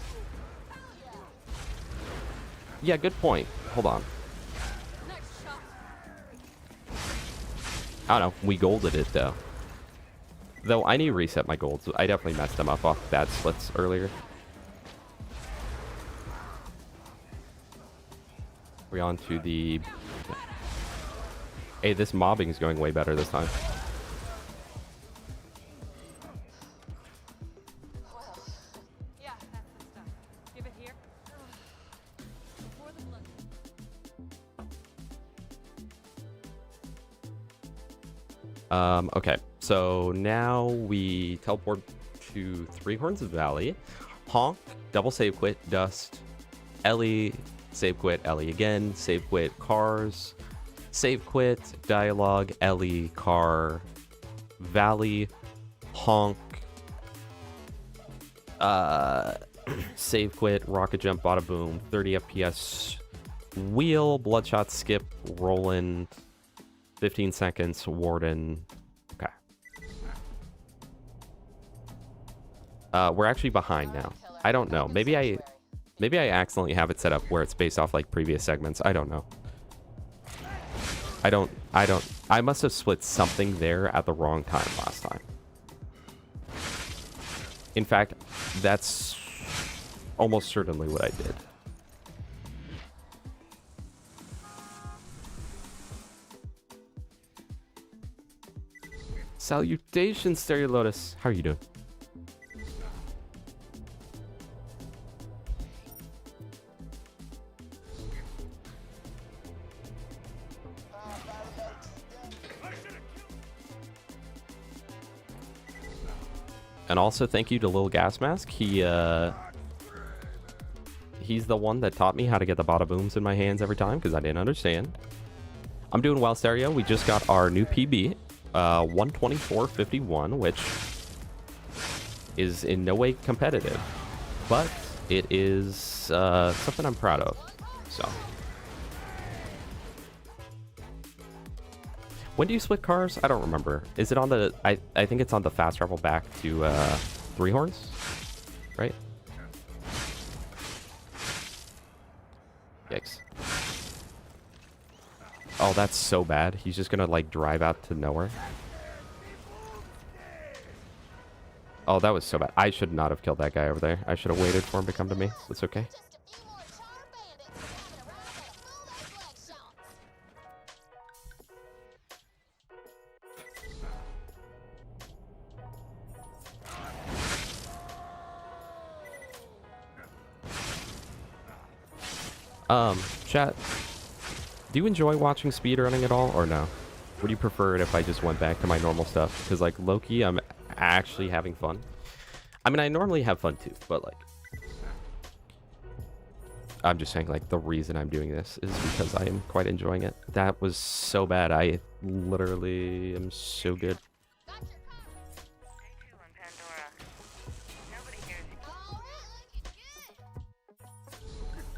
good point. Hold on. I don't know. We golded it, though. Though I need to reset my golds. I definitely messed them up off bad splits earlier. We're on to the... Hey, this mobbing is going way better this time. Yeah, that's the stuff. Give it here. Before the blood. Okay, so now we teleport to Three Horns Valley. Honk, double save quit, Dust, Ellie, save quit, Ellie again, save quit, Cars, save quit, Dialogue, Ellie, Car, Valley, Honk, save quit, Rocket Jump, Bada Boom, 30 FPS, Wheel, Bloodshot, Skip, Roland, 15 seconds, Warden. Okay. We're actually behind now. I don't know. Maybe I accidentally have it set up where it's based off like previous segments. I don't know. I must have split something there at the wrong time last time. In fact, that's almost certainly what I did. Salutations, Stereo Lotus. How are you doing? And also thank you to Lil Gas Mask. He's the one that taught me how to get the bada booms in my hands every time because I didn't understand. I'm doing well, Stereo. We just got our new PB, 124.51, which is in no way competitive, but it is something I'm proud of. So, when do you split cars? I don't remember. Is it on the? I think it's on the fast travel back to Three Horns, right? Yikes. Oh, that's so bad. He's just gonna like drive out to nowhere. Oh, that was so bad. I should not have killed that guy over there. I should have waited for him to come to me. That's okay. Chat, do you enjoy watching speedrunning at all, or no? Would you prefer it if I just went back to my normal stuff? Because, like, low-key, I'm actually having fun. I mean, I normally have fun, too, but, like... I'm just saying, like, the reason I'm doing this is because I am quite enjoying it. That was so bad. I literally am so good.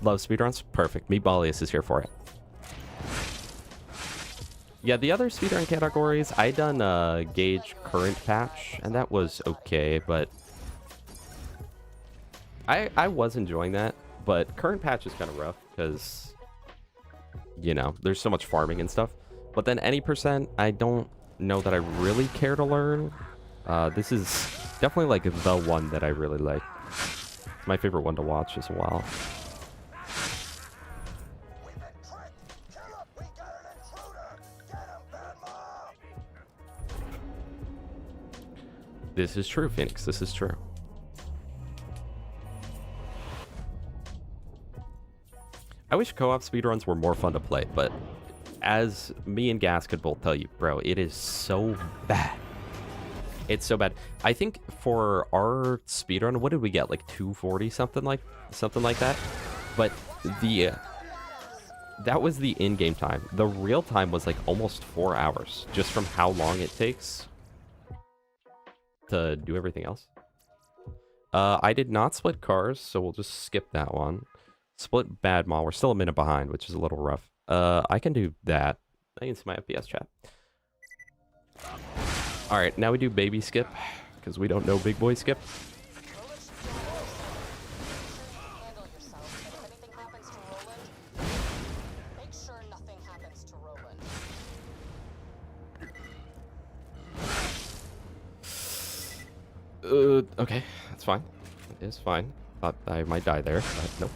Love speedruns? Perfect. Meatballius is here for it. Yeah, the other speedrun categories, I done Gauge Current Patch, and that was okay, but... I was enjoying that, but Current Patch is kind of rough, because... You know, there's so much farming and stuff. But then any percent, I don't know that I really care to learn. This is definitely, like, the one that I really like. It's my favorite one to watch as well. This is true, Phoenix. This is true. I wish co-op speedruns were more fun to play, but as me and Gas could both tell you, bro, it is so bad. It's so bad. I think for our speedrun, what did we get? Like 240, something like that. But that was the in-game time. The real time was like almost 4 hours, just from how long it takes to do everything else. I did not split cars, so we'll just skip that one. Split bad mall. We're still a minute behind, which is a little rough. I can do that. I can see my FPS chat. Alright, now we do baby skip, because we don't know big boy skip. Handle yourself, but if anything happens to Roland, make sure nothing happens to Roland. Okay, that's fine. It is fine. Thought I might die there, but nope.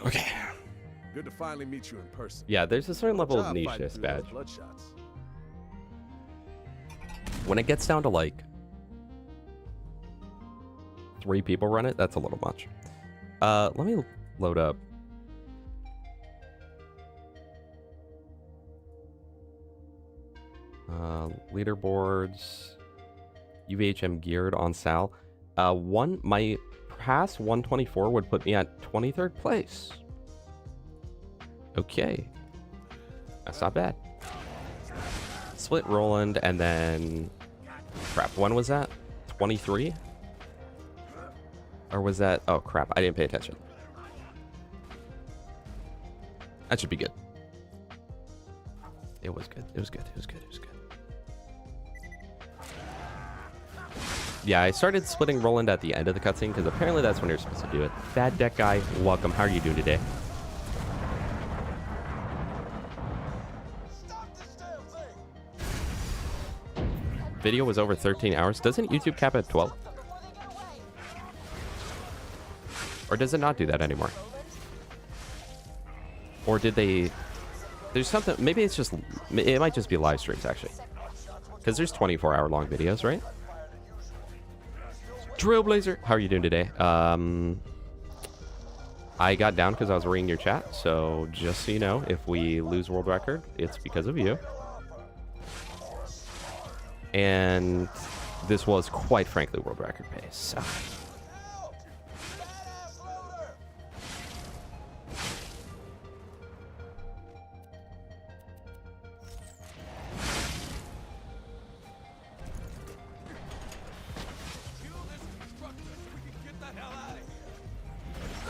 Okay. Good to finally meet you in person. Yeah, there's a certain level of Job fighting niche-ness through those badge. Bloodshots. When it gets down to like 3 people run it, that's a little much. Let me load up. Leaderboards. UVHM geared on Sal. My past 124 would put me at 23rd place. Okay. That's not bad. Split Roland and then... Crap, when was that? 23? Or was that... Oh, crap, I didn't pay attention. That should be good. It was good. It was good. It was good. It was good. Yeah, I started splitting Roland at the end of the cutscene because apparently that's when you're supposed to do it. Bad Deck Guy, welcome. How are you doing today? Video was over 13 hours. Doesn't YouTube cap at 12? Or does it not do that anymore? Or did they... There's something... Maybe it's just... It might just be live streams, actually. Because there's 24-hour long videos, right? Trailblazer, how are you doing today? I got down because I was reading your chat. So just so you know, if we lose world record, it's because of you. And this was quite frankly world record pace. So.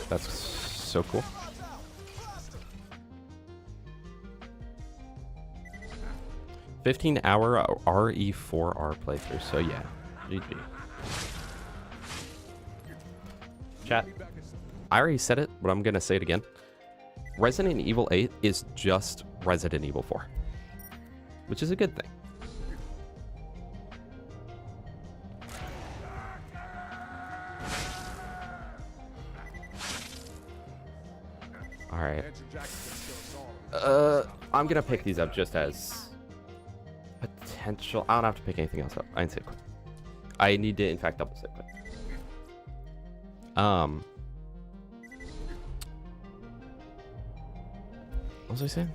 That's so cool. $15-hour RE4R playthrough, so yeah. GG. Chat. I already said it, but I'm gonna say it again. Resident Evil 8 is just Resident Evil 4. Which is a good thing. Alright. I'm gonna pick these up just as potential. I don't have to pick anything else up. I didn't say quick. I need to, in fact, double say quick. What was I saying?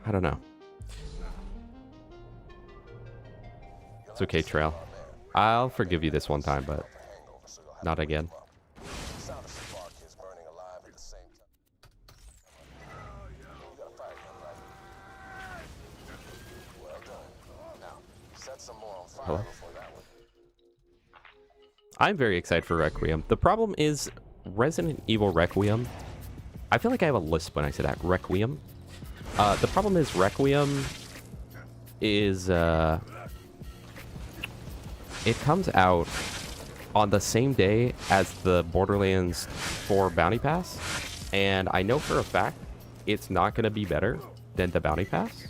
I don't know. It's okay, Trail. I'll forgive you this one time, but not again. Hello? I'm very excited for Requiem. The problem is Resident Evil Requiem. I feel like I have a lisp when I say that. Requiem. The problem is Requiem is it comes out on the same day as the Borderlands 4 Bounty Pass, and I know for a fact it's not going to be better than the Bounty Pass,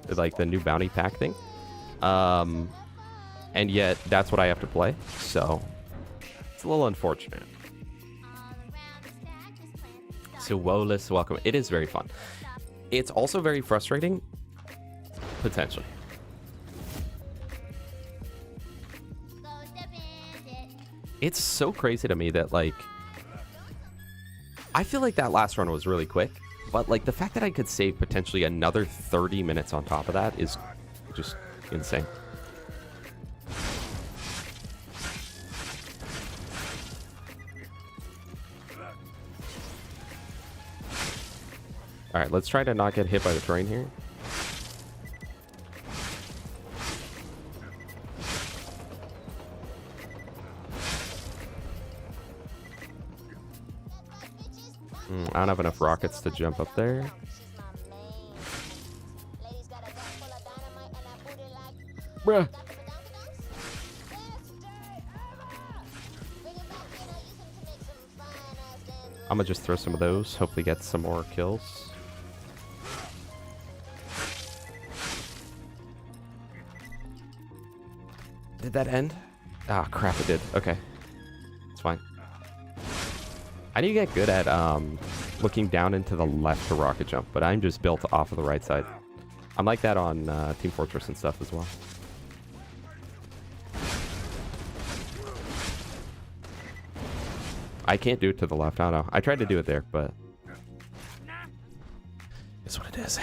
like the new Bounty Pack thing. And yet, that's what I have to play, so it's a little unfortunate. So, Wolus, welcome. It is very fun. It's also very frustrating, potentially. It's so crazy to me that, like, I feel like that last run was really quick, but, like, the fact that I could save potentially another 30 minutes on top of that is just insane. Alright, let's try to not get hit by the train here. I don't have enough rockets to jump up there. Bruh. I'm gonna just throw some of those, hopefully get some more kills. Did that end? Ah, crap, it did. Okay. It's fine. I need to get good at looking down into the left to rocket jump, but I'm just built off of the right side. I'm like that on Team Fortress and stuff as well. I can't do it to the left. I don't know. I tried to do it there, but it's what it is.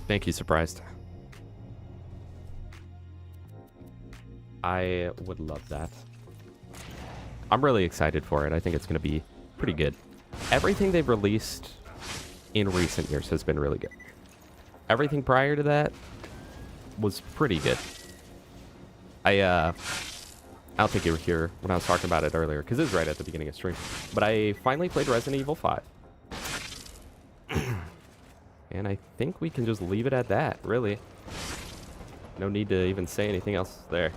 Thank you, Surprised. I would love that. I'm really excited for it. I think it's going to be pretty good. Everything they've released in recent years has been really good. Everything prior to that was pretty good. I don't think you were here when I was talking about it earlier, because it was right at the beginning of stream. But I finally played Resident Evil 5. And I think we can just leave it at that, really. No need to even say anything else there.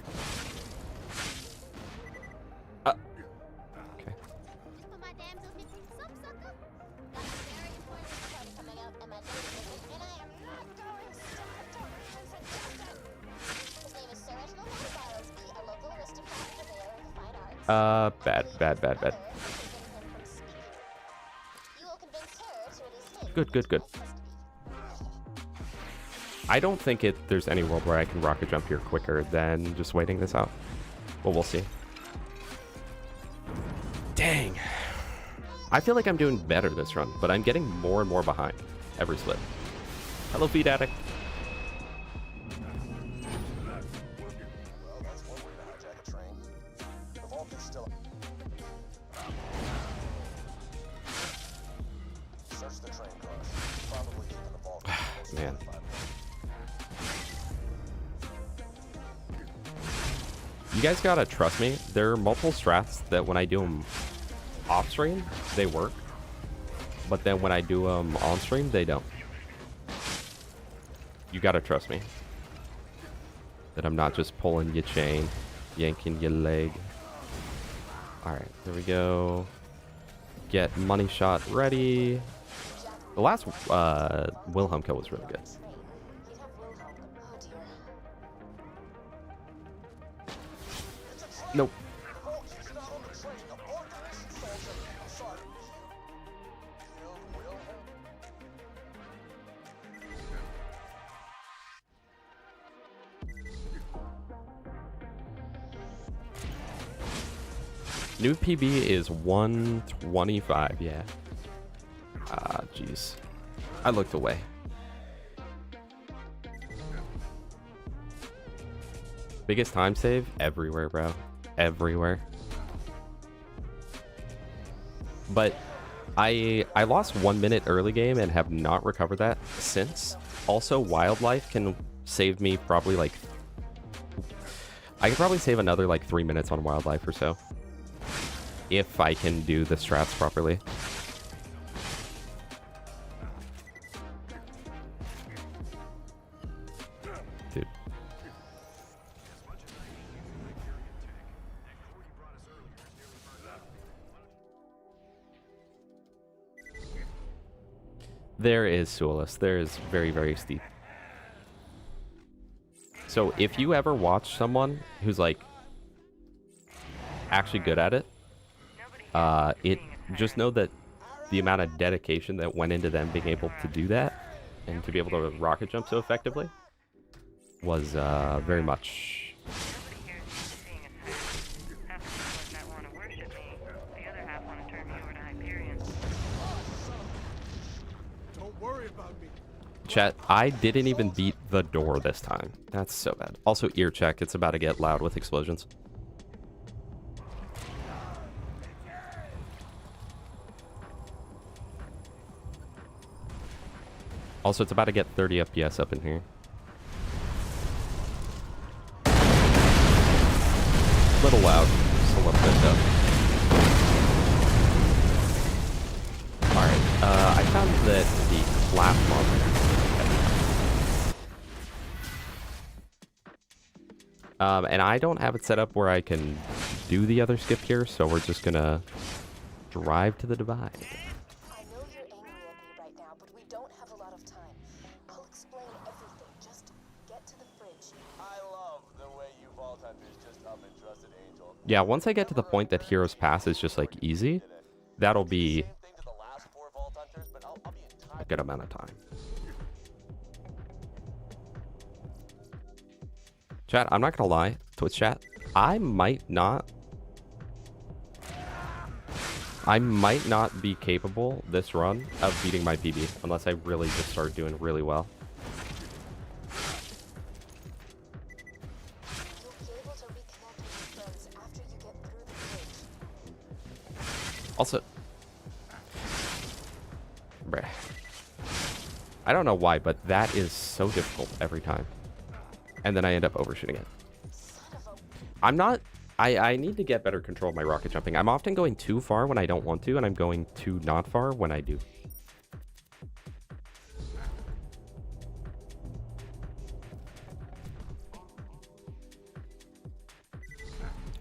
Okay. For my damsel missing some sucker. Got a very important party coming up, and my date is and I am not going to stand to reason suggested. His name is Sir Reginald Boneyard, a local aristocrat and purveyor of fine arts. Bad. Other, preventing him from speaking. You will convince her to release him Good. into custody. I don't think there's any world where I can rocket jump here quicker than just waiting this out. But we'll see. Dang. I feel like I'm doing better this run, but I'm getting more and more behind every split. Hello, Feed Addict. Well, that's one way to hijack a train. The vault is still. Search the train cars. Probably keeping the vault. Man. You guys gotta trust me. There are multiple strats that when I do them off stream, they work. But then when I do them on stream, they don't. You gotta trust me. That I'm not just pulling your chain, yanking your leg. Alright, there we go. Get money shot ready. The last Wilhelm kill was really good. Nope. New PB is 125, yeah. Ah, jeez. I looked away. Biggest time save? Everywhere, bro. Everywhere. But I lost 1 minute early game and have not recovered that since. Also, wildlife can save me probably like... I could probably save another like 3 minutes on wildlife or so. If I can do the strats properly. Dude. There is Suolus. There is very, very steep. So if you ever watch someone who's like actually good at it, just know that the amount of dedication that went into them being able to do that and to be able to rocket jump so effectively was very much. Don't worry about me. Chat, I didn't even beat the door this time. That's so bad. Also, ear check. It's about to get loud with explosions. Also, it's about to get 30 FPS up in here. Little loud. Just a little bit though. Alright, I found that the clap monster. And I don't have it set up where I can do the other skip here, so we're just gonna drive to the divide. I know you're angry at me right now, but we don't have a lot of time. I'll explain everything. Just get to the fridge. I love the way you vault hunters just up and trusted Angel. Yeah, once I get to the point that Heroes Pass is just like easy, that'll be good amount of time. Chat, I'm not gonna lie, Twitch chat, I might not be capable this run of beating my PB unless I really just start doing really well. Also, bruh, I don't know why, but that is so difficult every time. And then I end up overshooting it. I'm not... I need to get better control of my rocket jumping. I'm often going too far when I don't want to, and I'm going too not far when I do.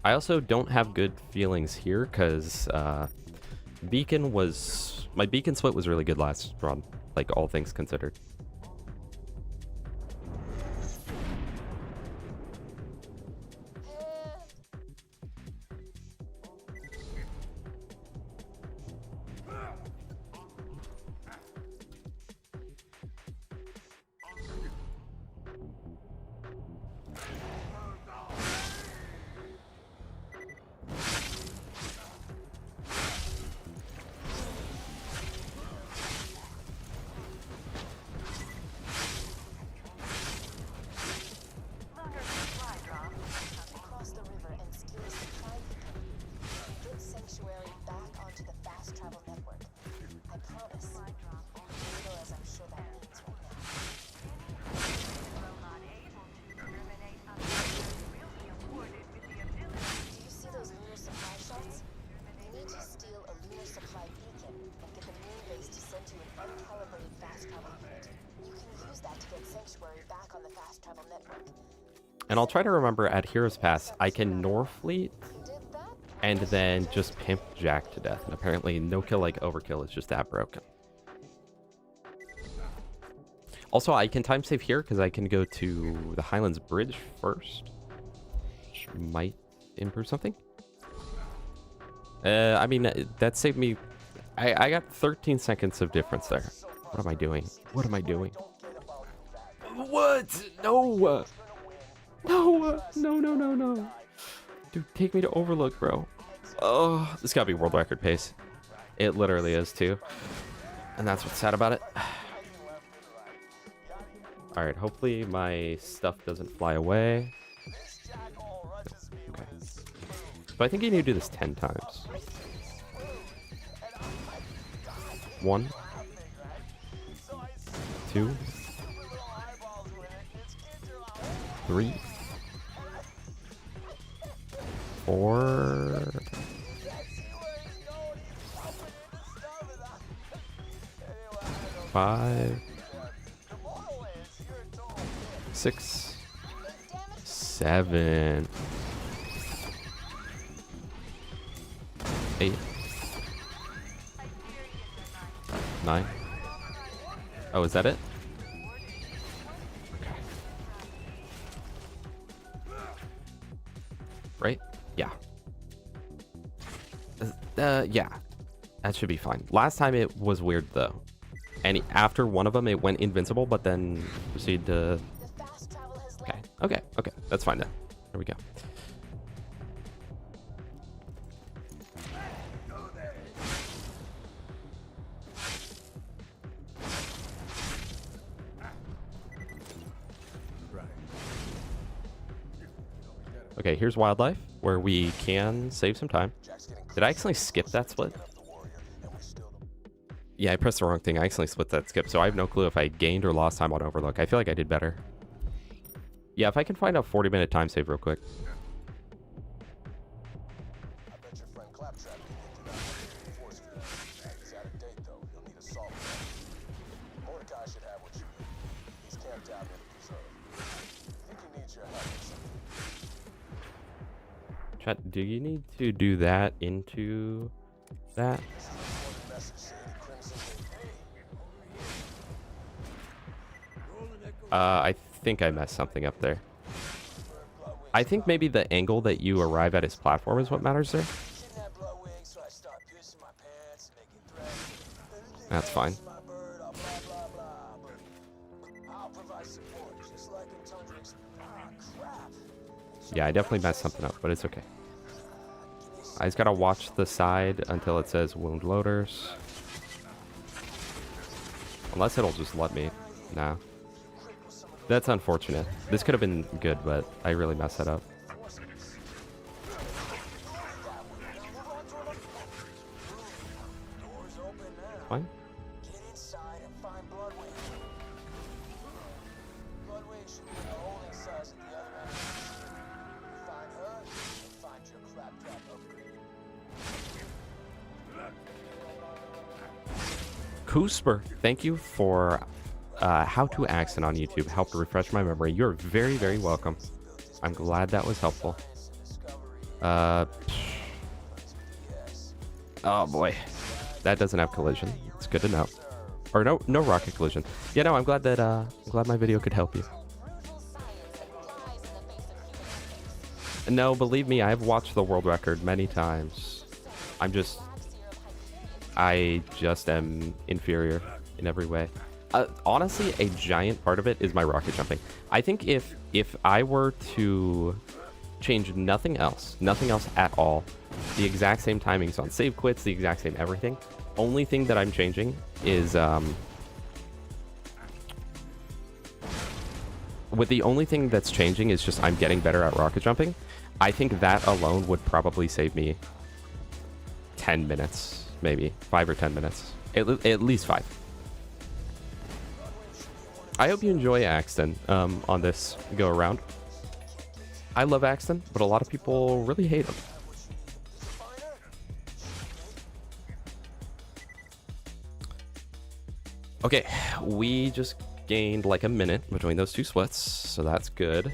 I also don't have good feelings here, because Beacon was... My Beacon split was really good last run, like all things considered. And I'll try to remember at Heroes Pass, I can Norfleet and then just pimp Jack to death. And apparently no kill like overkill is just that broken. Also, I can time save here because I can go to the Highlands Bridge first, which might improve something. I mean, that saved me... I got 13 seconds of difference there. What am I doing? What am I doing? What? No! No. Dude, take me to Overlook, bro. Oh, this gotta be world record pace. It literally is, too. And that's what's sad about it. Alright, hopefully my stuff doesn't fly away. Okay. So I think you need to do this 10 times. 1, 2, 3, 4, 5, 6, 7, 8, 9. Oh, is that it? Okay. Right? Yeah. Yeah. That should be fine. Last time it was weird, though. And after one of them, it went invincible, but then proceeded to... Okay. That's fine then. There we go. Okay, here's wildlife, where we can save some time. Did I accidentally skip that split? Yeah, I pressed the wrong thing. I accidentally split that skip, so I have no clue if I gained or lost time on Overlook. I feel like I did better. Yeah, if I can find a 40-minute time save real quick. Chat, do you need to do that into that? I think I messed something up there. I think maybe the angle that you arrive at his platform is what matters there. That's fine. Yeah, I definitely messed something up, but it's okay. I just gotta watch the side until it says wound loaders. Unless it'll just let me. Nah. That's unfortunate. This could have been good, but I really messed that up. Fine. Get inside and find Bloodwing. Bloodwing should be in the holding cells at the other end. Find her and find your claptrap upgrade. Kusper, thank you for How to Accent on YouTube. Helped refresh my memory. You're very, very welcome. I'm glad that was helpful. Oh boy. That doesn't have collision. It's good to know. Or no rocket collision. Yeah, no, I'm glad that I'm glad my video could help you. No, believe me, I've watched the world record many times. I just am inferior in every way. Honestly, a giant part of it is my rocket jumping. I think if I were to change nothing else at all, the exact same timings on save quits, the exact same everything, only thing that I'm changing is the only thing that's changing is just I'm getting better at rocket jumping. I think that alone would probably save me 10 minutes, maybe 5 or 10 minutes, at least 5. I hope you enjoy Axton on this go around. I love Axton, but a lot of people really hate him. Okay, we just gained like a minute between those two splits, so that's good.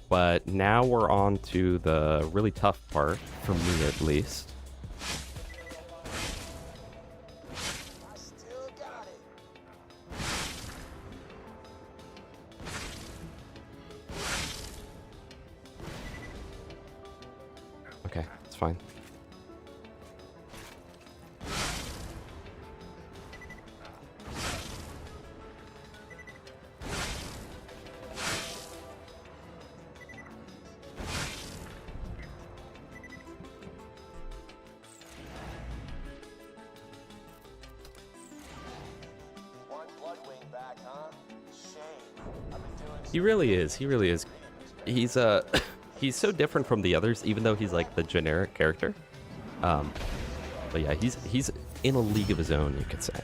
But now we're on to the really tough part, for me at least. Okay, it's fine. He really is. He really is. He's he's so different from the others, even though he's like the generic character. But yeah, he's in a league of his own, you could say.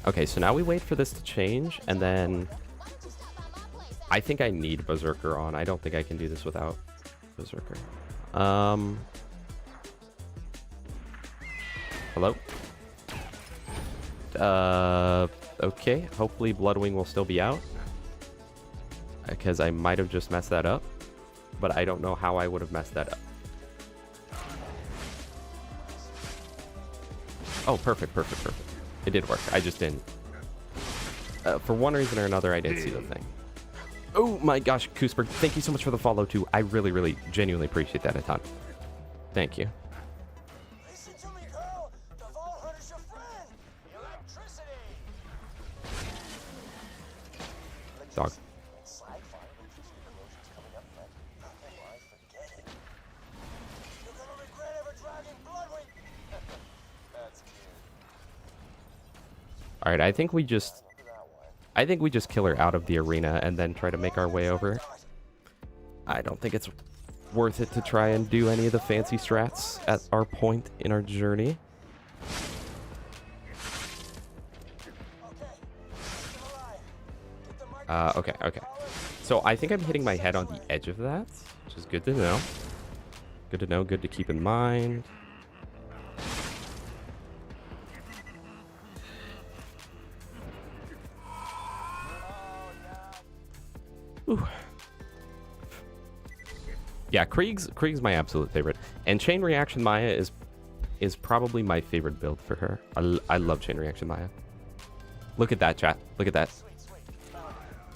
Okay, so now we wait for this to change, and then I think I need Berserker on. I don't think I can do this without Berserker. Hello? Okay, hopefully Bloodwing will still be out, because I might have just messed that up, but I don't know how I would have messed that up. Oh, perfect. It did work. I just didn't. For one reason or another, I didn't see the thing. Oh my gosh, Kusper, thank you so much for the follow too. I really, really, genuinely appreciate that a ton. Thank you. Dog. All right, I think we just kill her out of the arena and then try to make our way over. I don't think it's worth it to try and do any of the fancy strats at our point in our journey. Okay. So I think I'm hitting my head on the edge of that, which is good to know. Good to know, good to keep in mind. Ooh. Yeah, Krieg's my absolute favorite. And Chain Reaction Maya is probably my favorite build for her. I love Chain Reaction Maya. Look at that, chat. Look at that.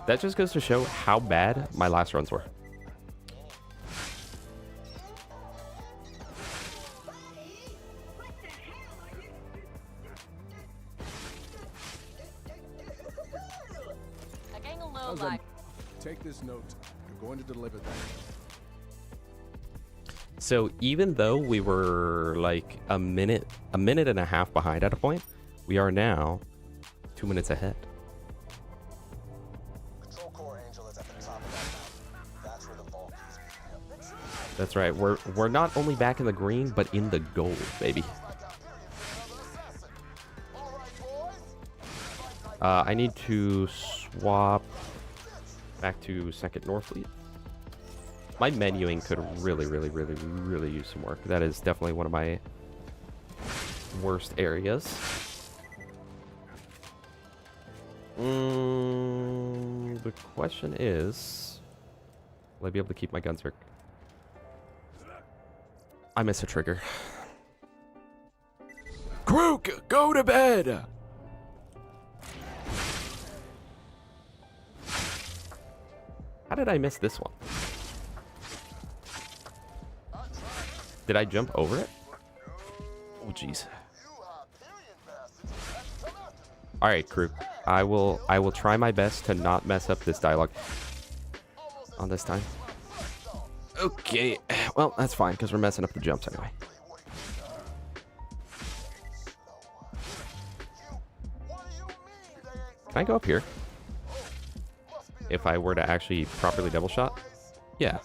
That just goes to show how bad my last runs were. I gang a low life. Take this note. You're going to deliver that. So even though we were like a minute and a half behind at a point, we are now 2 minutes ahead. Control core Angel is at the top of that mountain. That's where the vault is being kept. That's right. We're not only back in the green, but in the gold, baby. I need to swap back to second North Fleet. My menuing could really use some work. That is definitely one of my worst areas. The question is, will I be able to keep my guns work? I miss a trigger. Krook, go to bed! How did I miss this one? Did I jump over it? Oh, jeez. All right, crew. I will try my best to not mess up this dialogue on this time. Okay. Well, that's fine because we're messing up the jumps anyway. Can I go up here? If I were to actually properly double shot? Yeah.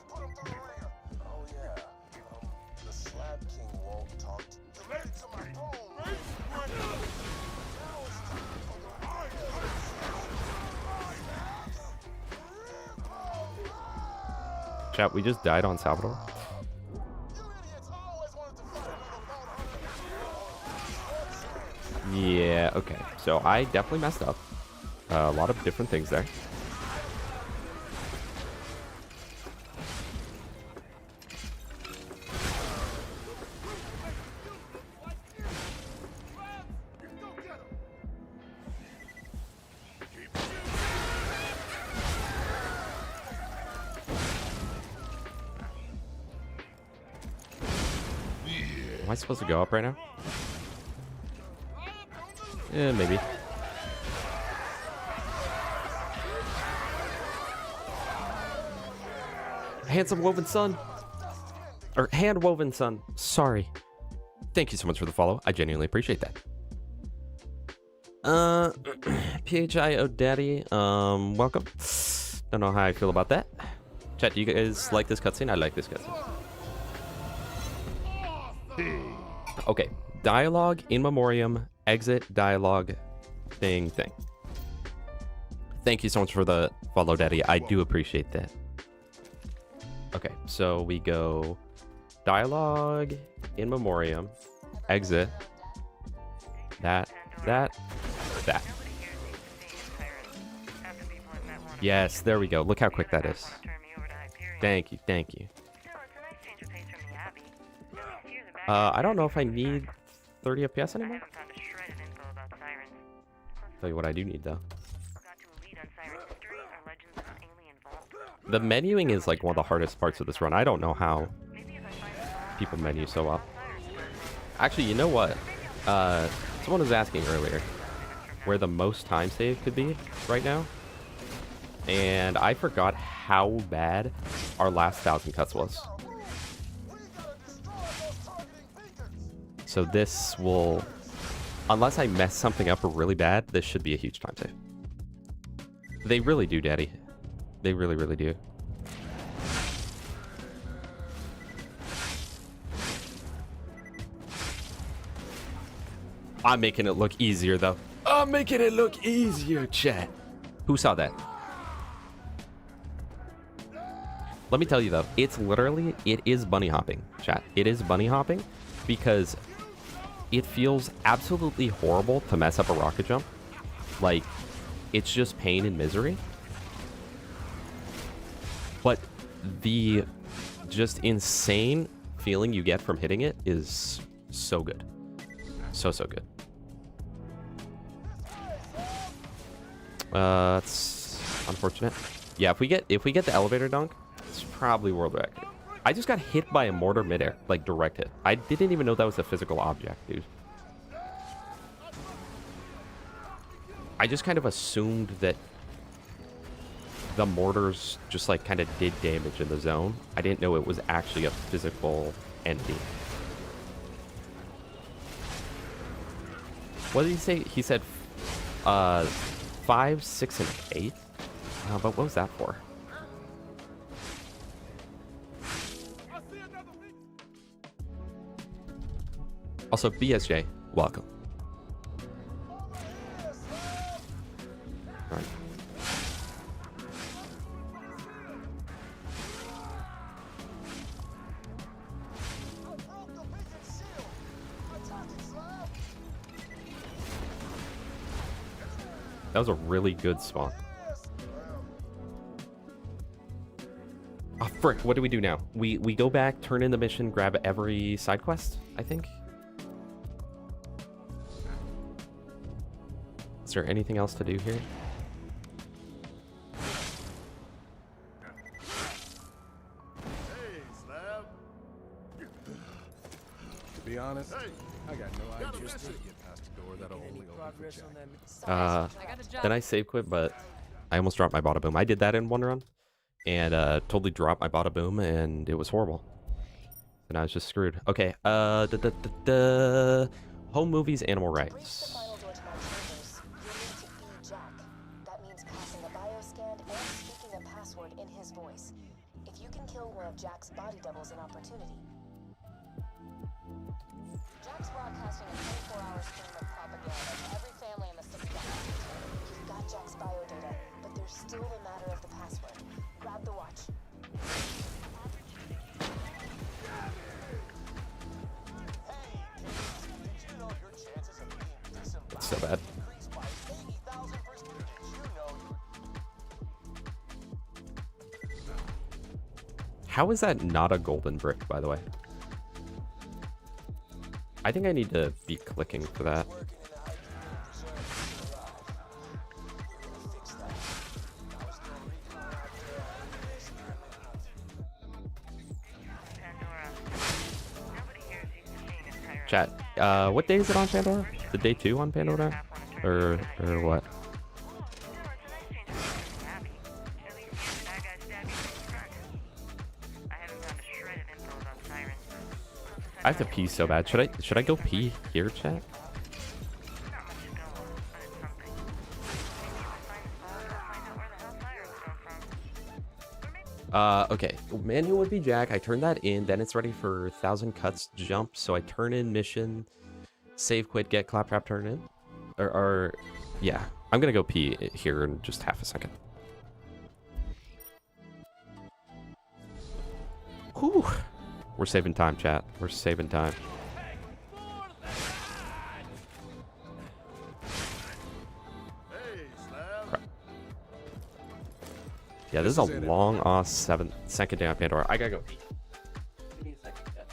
Chat, we just died on Salvador. Yeah, okay. So I definitely messed up. A lot of different things there. Am I supposed to go up right now? Yeah, maybe. Handsome woven sun. Or hand woven sun. Sorry. Thank you so much for the follow. I genuinely appreciate that. PHI Daddy, welcome. Don't know how I feel about that. Chat, do you guys like this cutscene? I like this cutscene. Okay, dialogue in memoriam, exit dialogue thing. Thank you so much for the follow, Daddy. I do appreciate that. Okay, so we go dialogue in memoriam, exit, that. Yes, there we go. Look how quick that is. Thank you. I don't know if I need 30 FPS anymore. Tell you what I do need though. The menuing is like one of the hardest parts of this run. I don't know how people menu so well. Actually, you know what? Someone was asking earlier where the most time save could be right now. And I forgot how bad our last 1,000 cuts was. So this will, unless I mess something up really bad, this should be a huge time save. They really do, Daddy. They really do. I'm making it look easier, though. I'm making it look easier, chat. Who saw that? Let me tell you, though. It's literally, it is bunny hopping, chat. It is bunny hopping because it feels absolutely horrible to mess up a rocket jump. Like, it's just pain and misery. But the just insane feeling you get from hitting it is so good. So good. It's unfortunate. Yeah, if we get the elevator dunk, it's probably world record. I just got hit by a mortar midair, like direct hit. I didn't even know that was a physical object, dude. I just kind of assumed that the mortars just like kind of did damage in the zone. I didn't know it was actually a physical entity. What did he say? He said 5, 6, and 8. But what was that for? Also, BSJ, welcome. All right. That was a really good spawn. Oh, frick, what do we do now? We go back, turn in the mission, grab every side quest, I think. Is there anything else to do here? To be honest, I got no idea how to get past a door that'll only open for Jack. Then I save quit, but I almost dropped my bada boom. I did that in one run, and totally dropped my bada boom, and it was horrible. And I was just screwed. Okay, home movies, animal rights. That means passing a bioscan and speaking a password in his voice. If you can kill one of Jack's body doubles an opportunity. Jack's broadcasting a 24-hour stream of propaganda to every family in the city. You've got Jack's biodata, but there's still the matter of the password. Grab the watch. It's so bad. How is that not a golden brick, by the way? I think I need to be clicking for that. Chat, what day is it on Pandora? The day 2 on Pandora? Or what? I have to pee so bad. Should I go pee here, chat? Okay. Manual would be Jack. I turn that in, then it's ready for 1,000 cuts jump. So I turn in mission, save, quit, get, claptrap, turn in. Or yeah. I'm gonna go pee here in just half a second. Whew. We're saving time, chat. We're saving time. Crap. Yeah, this is a long ass 7-second day on Pandora. I gotta go pee. Give me a second, chat.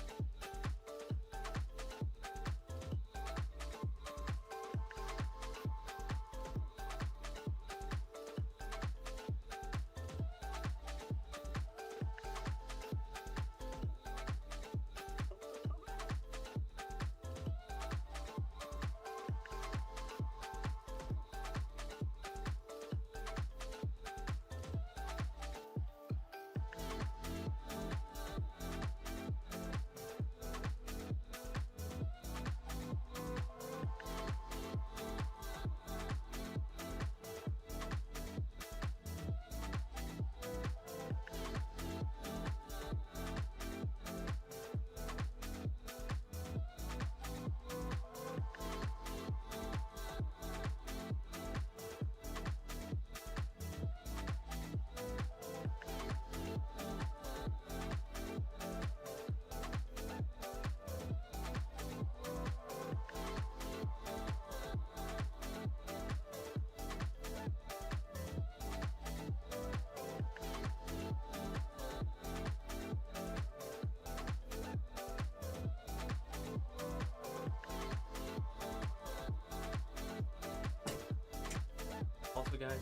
Also, guys,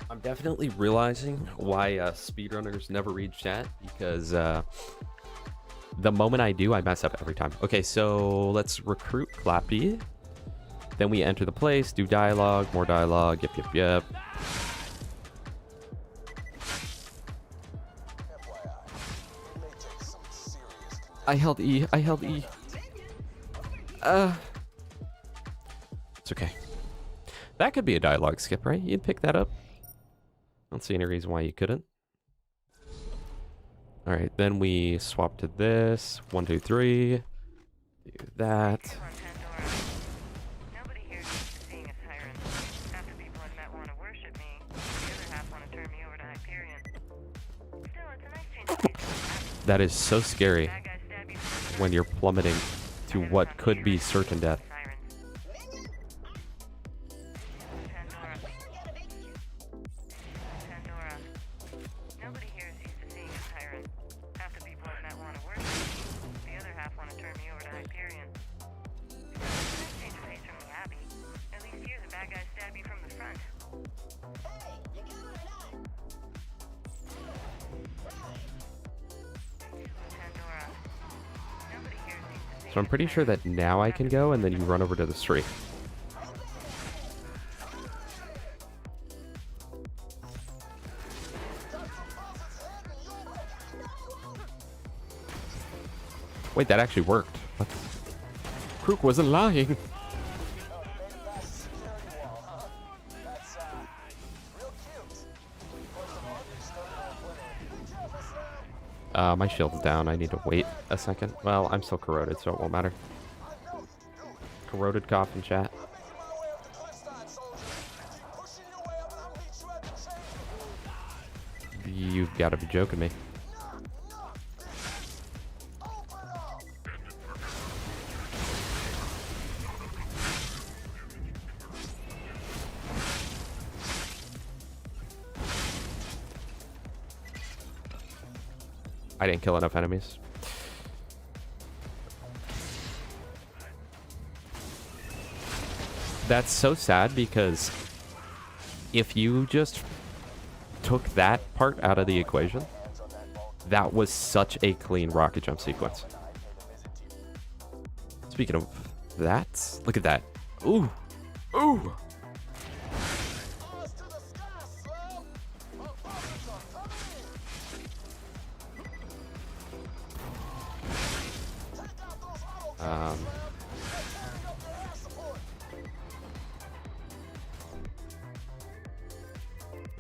I'm definitely realizing why speedrunners never read chat, because the moment I do, I mess up every time. Okay, so let's recruit Clappy. Then we enter the place, do dialogue, more dialogue, yep, yep, yep. I held E, I held E. It's okay. That could be a dialogue skip, right? You'd pick that up. I don't see any reason why you couldn't. Alright, then we swap to this. 1, 2, 3. Do that. Nobody here is used to seeing a siren. Half the people I've met want to worship me. The other half want to turn me over to Hyperion. Still, it's a nice change of pace. That is so scary Bad guys stab you from the when you're plummeting to what could be certain death. Pandora. Nobody here is used to seeing a siren. Half the people I've met want to worship me. The other half want to turn me over to Hyperion. Nice change of pace from the Abbey. At least here the bad guys stab you from the front. Pandora. Nobody here is used to seeing So I'm pretty sure that now I can go and then you run over to the street. Wait, that actually worked. What? Crook wasn't lying. My shield's down. I need to wait a second. Well, I'm still corroded, so it won't matter. Corroded coffin chat. You've got to be joking me. I didn't kill enough enemies. That's so sad because if you just took that part out of the equation, that was such a clean rocket jump sequence. Speaking of that, look at that. Ooh. Ooh.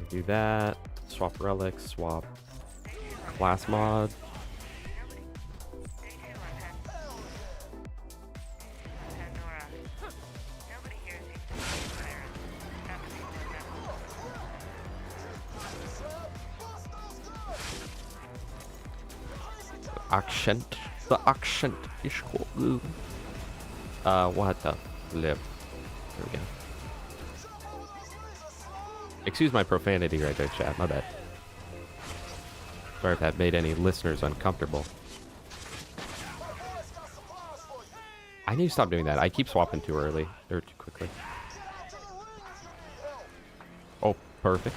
Do that. Swap relics. Swap class mod. Accent. The accent is cool. What the flip? There we go. Excuse my profanity right there, chat. My bad. Sorry if that made any listeners uncomfortable. I need to stop doing that. I keep swapping too early. Or too quickly. Oh, perfect.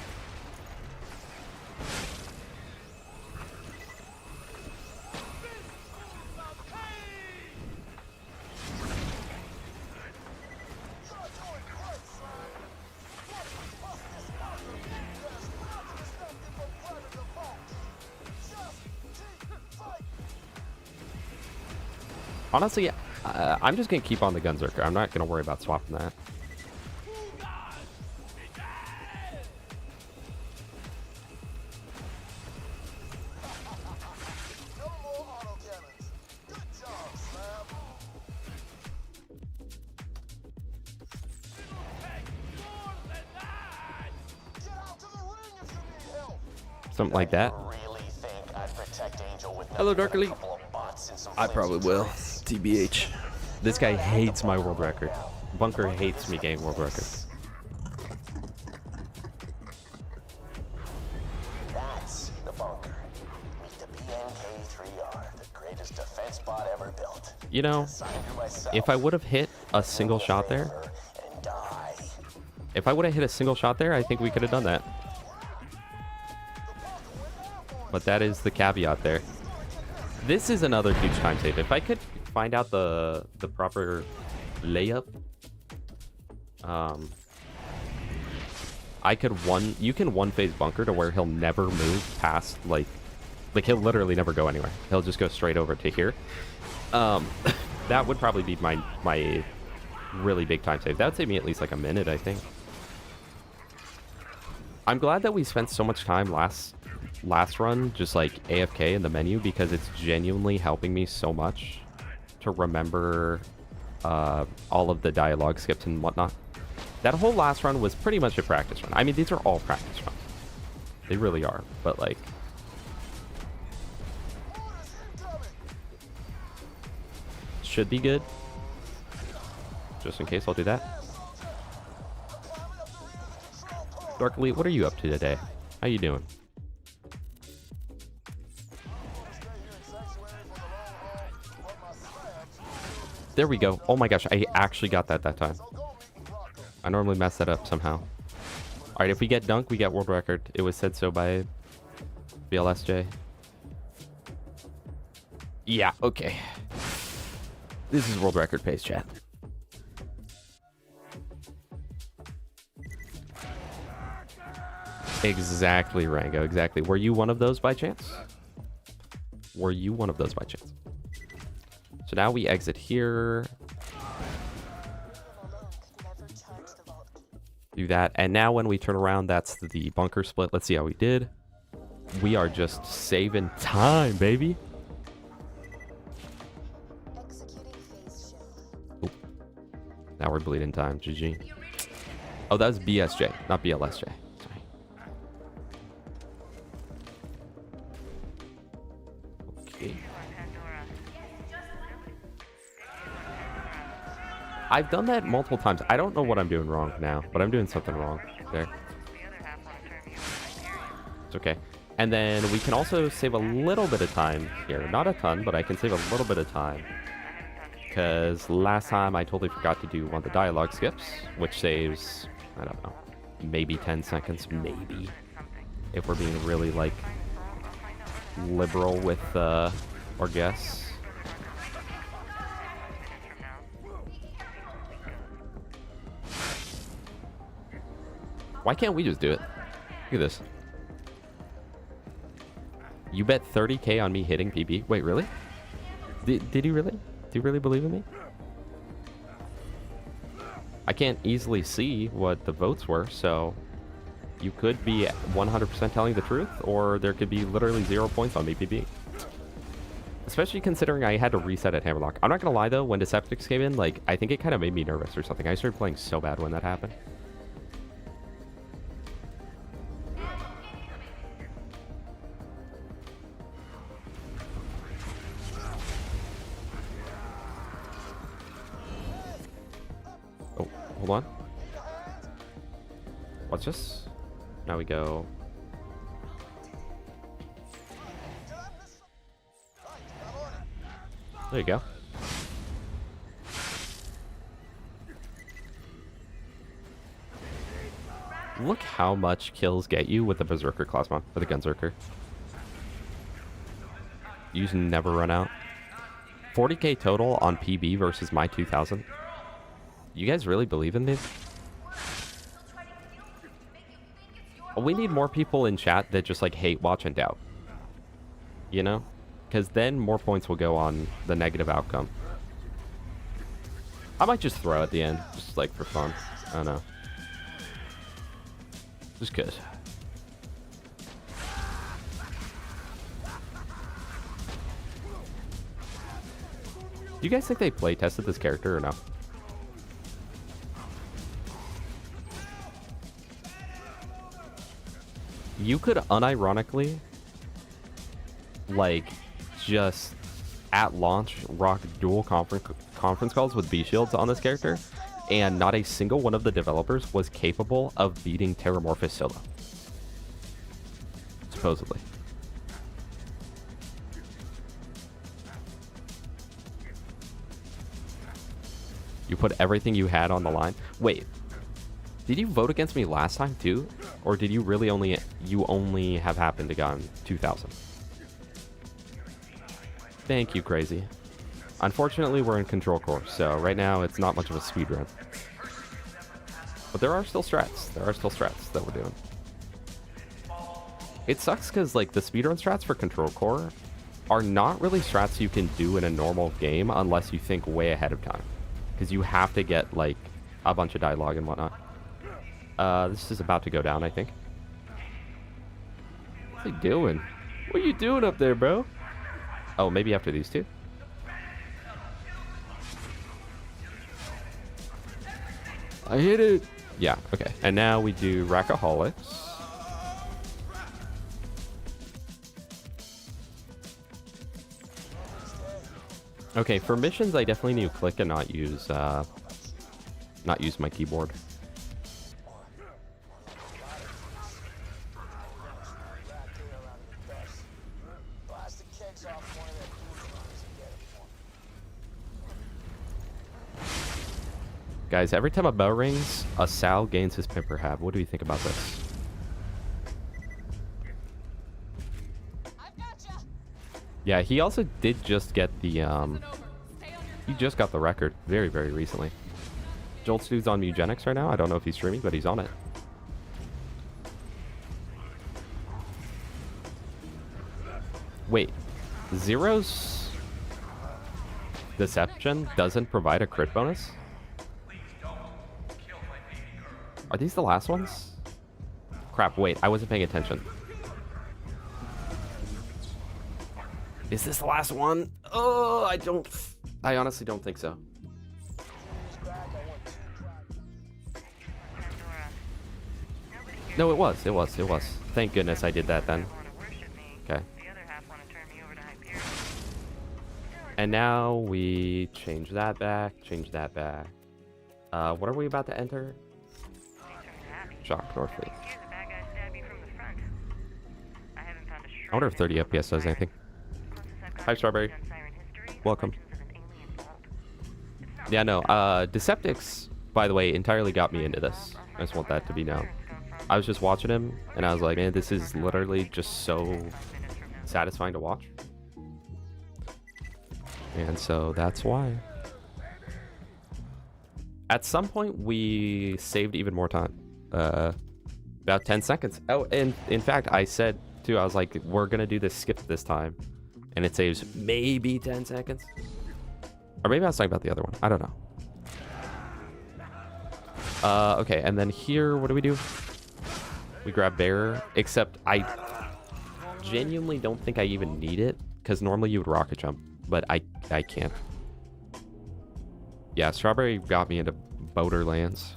Honestly, I'm just going to keep on the Gunzerker. I'm not going to worry about swapping that. Something like that. Hello, Dark Elite. I probably will. TBH. This guy hates my world record. Bunker hates me getting world record. That's the bunker. Meet the BNK3R, the greatest defense bot ever built. You know, if I would have hit a single shot there, I think we could have done that. But that is the caveat there. This is another huge time save. If I could find out the proper layup You can one-phase bunker to where he'll never move past, like he'll literally never go anywhere. He'll just go straight over to here. That would probably be my really big time save. That would save me at least like a minute, I think. I'm glad that we spent so much time last run just like AFK in the menu, because it's genuinely helping me so much to remember all of the dialogue skips and whatnot. That whole last run was pretty much a practice run. I mean, these are all practice runs. They really are, but like... should be good. Just in case, I'll do that. Dark Elite, what are you up to today? How you doing? There we go. Oh my gosh, I actually got that time. I normally mess that up somehow. Alright, if we get dunk, we get world record. It was said so by BLSJ. Yeah, okay. This is world record pace, chat. Exactly, Rango, exactly. Were you one of those by chance? Were you one of those by chance? So now we exit here. Do that. And now when we turn around, that's the bunker split. Let's see how we did. We are just saving time, baby. Oop. Now we're bleeding time. GG. Oh, that was BSJ, not BLSJ. Sorry. Okay. I've done that multiple times. I don't know what I'm doing wrong now, but I'm doing something wrong there. It's okay. And then we can also save a little bit of time here. Not a ton, but I can save a little bit of time. Because last time I totally forgot to do one of the dialogue skips, which saves, I don't know, maybe 10 seconds, maybe. If we're being really, like, liberal with our guests. Why can't we just do it? Look at this. You bet 30k on me hitting PB. Wait, really? Did you really? Do you really believe in me? I can't easily see what the votes were, so you could be 100% telling the truth, or there could be literally 0 points on me PB. Especially considering I had to reset at Hammerlock. I'm not gonna lie though, when Decepticons came in, like, I think it kind of made me nervous or something. I started playing so bad when that happened. Hold on. Watch this. Now we go. There you go. Look how much kills get you with the Berserker Classmon, or the Gunzerker. You just never run out. 40k total on PB versus my 2000. You guys really believe in me? We need more people in chat that just like hate, watch, and doubt. You know? Because then more points will go on the negative outcome. I might just throw at the end, just like for fun. I don't know. Just cause. Do you guys think they play tested this character or no? You could unironically, like, just at launch rock dual conference calls with B shields on this character, and not a single one of the developers was capable of beating Terramorphous solo. Supposedly. You put everything you had on the line. Wait. Did you vote against me last time too? Or did you really only have happened to gun 2000? Thank you, Crazy. Unfortunately, we're in control course, so right now it's not much of a speed run. But there are still strats. There are still strats that we're doing. It sucks because, like, the speedrun strats for Control Core are not really strats you can do in a normal game unless you think way ahead of time. Because you have to get, like, a bunch of dialogue and whatnot. This is about to go down, I think. What's he doing? What are you doing up there, bro? Oh, maybe after these two? I hit it! Yeah, okay. And now we do Rackaholics. Okay, for missions, I definitely need to click and not use my keyboard. Guys, every time a bell rings, a Sal gains his Pimper Hab. What do you think about this? Yeah, he also did just get the, he just got the record very, very recently. Jolt's dude's on Mugenics right now. I don't know if he's streaming, but he's on it. Wait, Zero's Deception doesn't provide a crit bonus? Are these the last ones? Crap, wait, I wasn't paying attention. Is this the last one? Oh, I honestly don't think so. No, it was. Thank goodness I did that then. Okay. And now we change that back. What are we about to enter? Shock Northleaf. I wonder if 30 FPS does anything. Hi, Strawberry. Welcome. Yeah, no. Deceptix, by the way, entirely got me into this. I just want that to be known. I was just watching him, and I was like, man, this is literally just so satisfying to watch. And so that's why. At some point, we saved even more time. About 10 seconds. Oh, and in fact, I said, too, I was like, we're going to do this skip this time. And it saves maybe 10 seconds. Or maybe I was talking about the other one. I don't know. Okay, and then here, what do? We grab Bear, except I genuinely don't think I even need it, because normally you would rocket jump, but I can't. Yeah, Strawberry got me into Borderlands.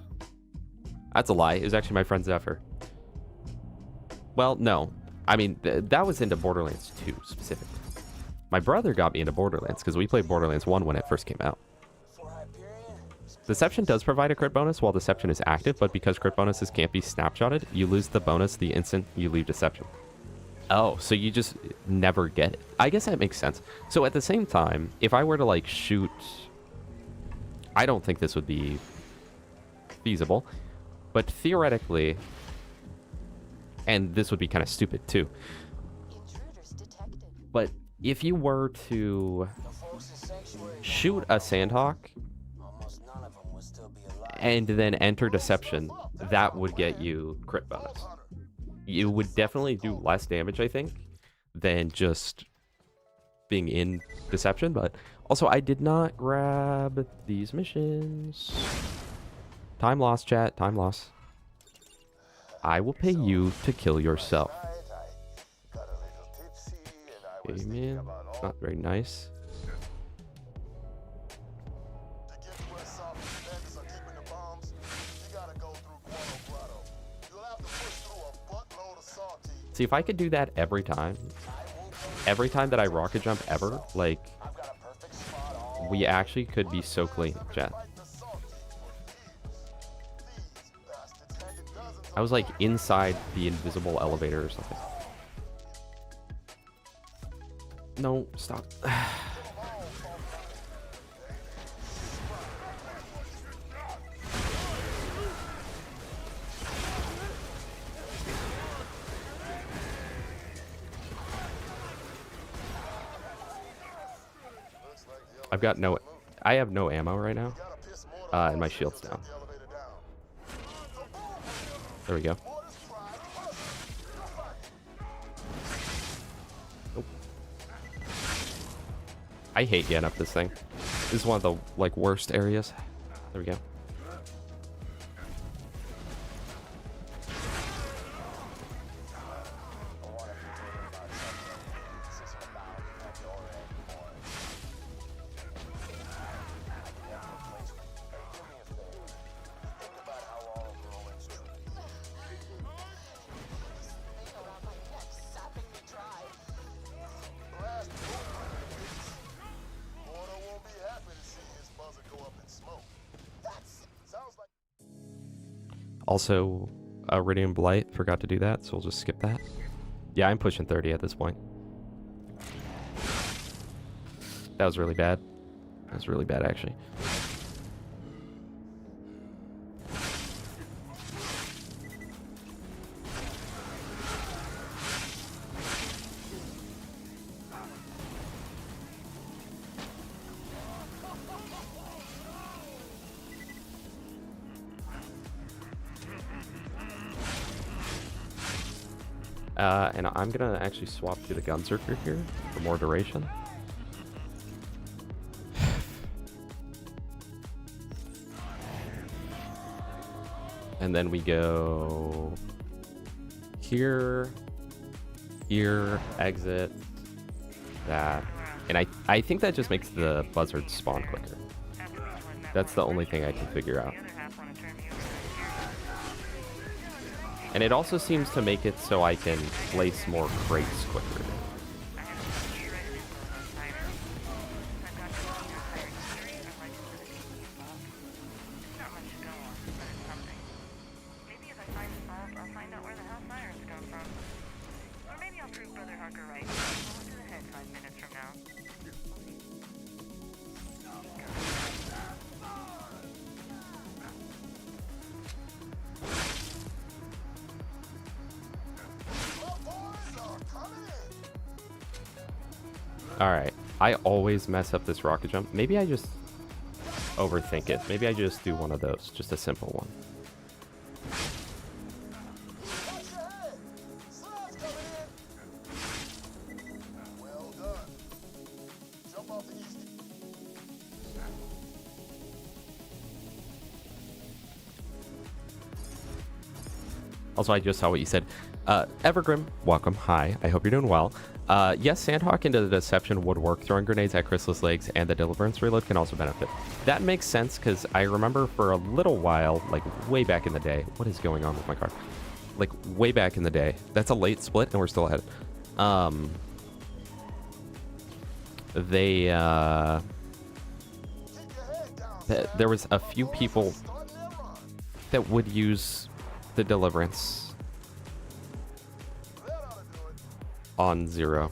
That's a lie. It was actually my friend Zephyr. Well, no. I mean, that was into Borderlands 2, specifically. My brother got me into Borderlands, because we played Borderlands 1 when it first came out. Deception does provide a crit bonus while Deception is active, but because crit bonuses can't be snapshotted, you lose the bonus the instant you leave Deception. Oh, so you just never get it. I guess that makes sense. So at the same time, if I were to, like, shoot... I don't think this would be feasible, but theoretically... And this would be kind of stupid, too. But if you were to shoot a Sandhawk and then enter Deception, that would get you crit bonus. You would definitely do less damage, I think, than just being in Deception. But also, I did not grab these missions. Time loss, chat. Time loss. I will pay you to kill yourself. Okay, man. Not very nice. See, if I could do that every time that I rocket jump ever, like, we actually could be so clean, chat. I was like inside the invisible elevator or something. No, stop. I have no ammo right now, and my shield's down. There we go. Nope. I hate getting up this thing. This is one of the like worst areas. There we go. Also, Iridium Blight, forgot to do that, so we'll just skip that. Yeah, I'm pushing 30 at this point. That was really bad. That was really bad, actually. And I'm gonna actually swap to the Gunzerker here for more duration. And then we go here, here, exit, that. And I think that just makes the buzzards spawn quicker. That's the only thing I can figure out. And it also seems to make it so I can place more crates quicker. Alright, I always mess up this rocket jump. Maybe I just overthink it. Maybe I just do one of those, just a simple one. Also, I just saw what you said. Evergrim, welcome. Hi, I hope you're doing well. Yes, Sandhawk into the Deception would work. Throwing grenades at Chrysalis Lakes and the Deliverance reload can also benefit. That makes sense, because I remember for a little while, like way back in the day, what is going on with my car? Like way back in the day, that's a late split and we're still ahead. There was a few people that would use the Deliverance on zero.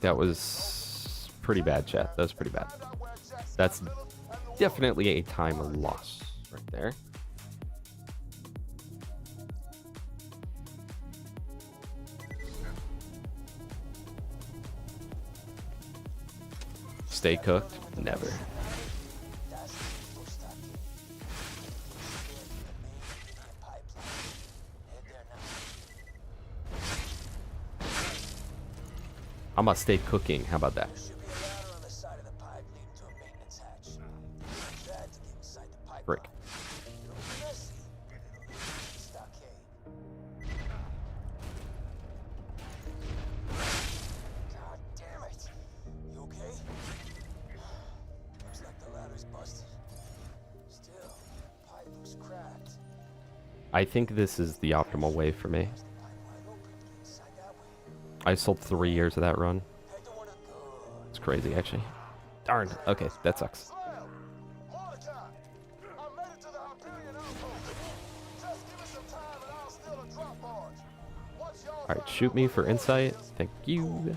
That was pretty bad, chat. That was pretty bad. That's definitely a time loss right there. Stay cooked? Never. I'm gonna stay cooking. How about that? Frick. God damn it. You okay? Looks like the ladder's busted. Still, pipe looks cracked. I think this is the optimal way for me. I sold 3 years of that run. It's crazy, actually. Darn. Okay, that sucks. Alright, shoot me for insight. Thank you.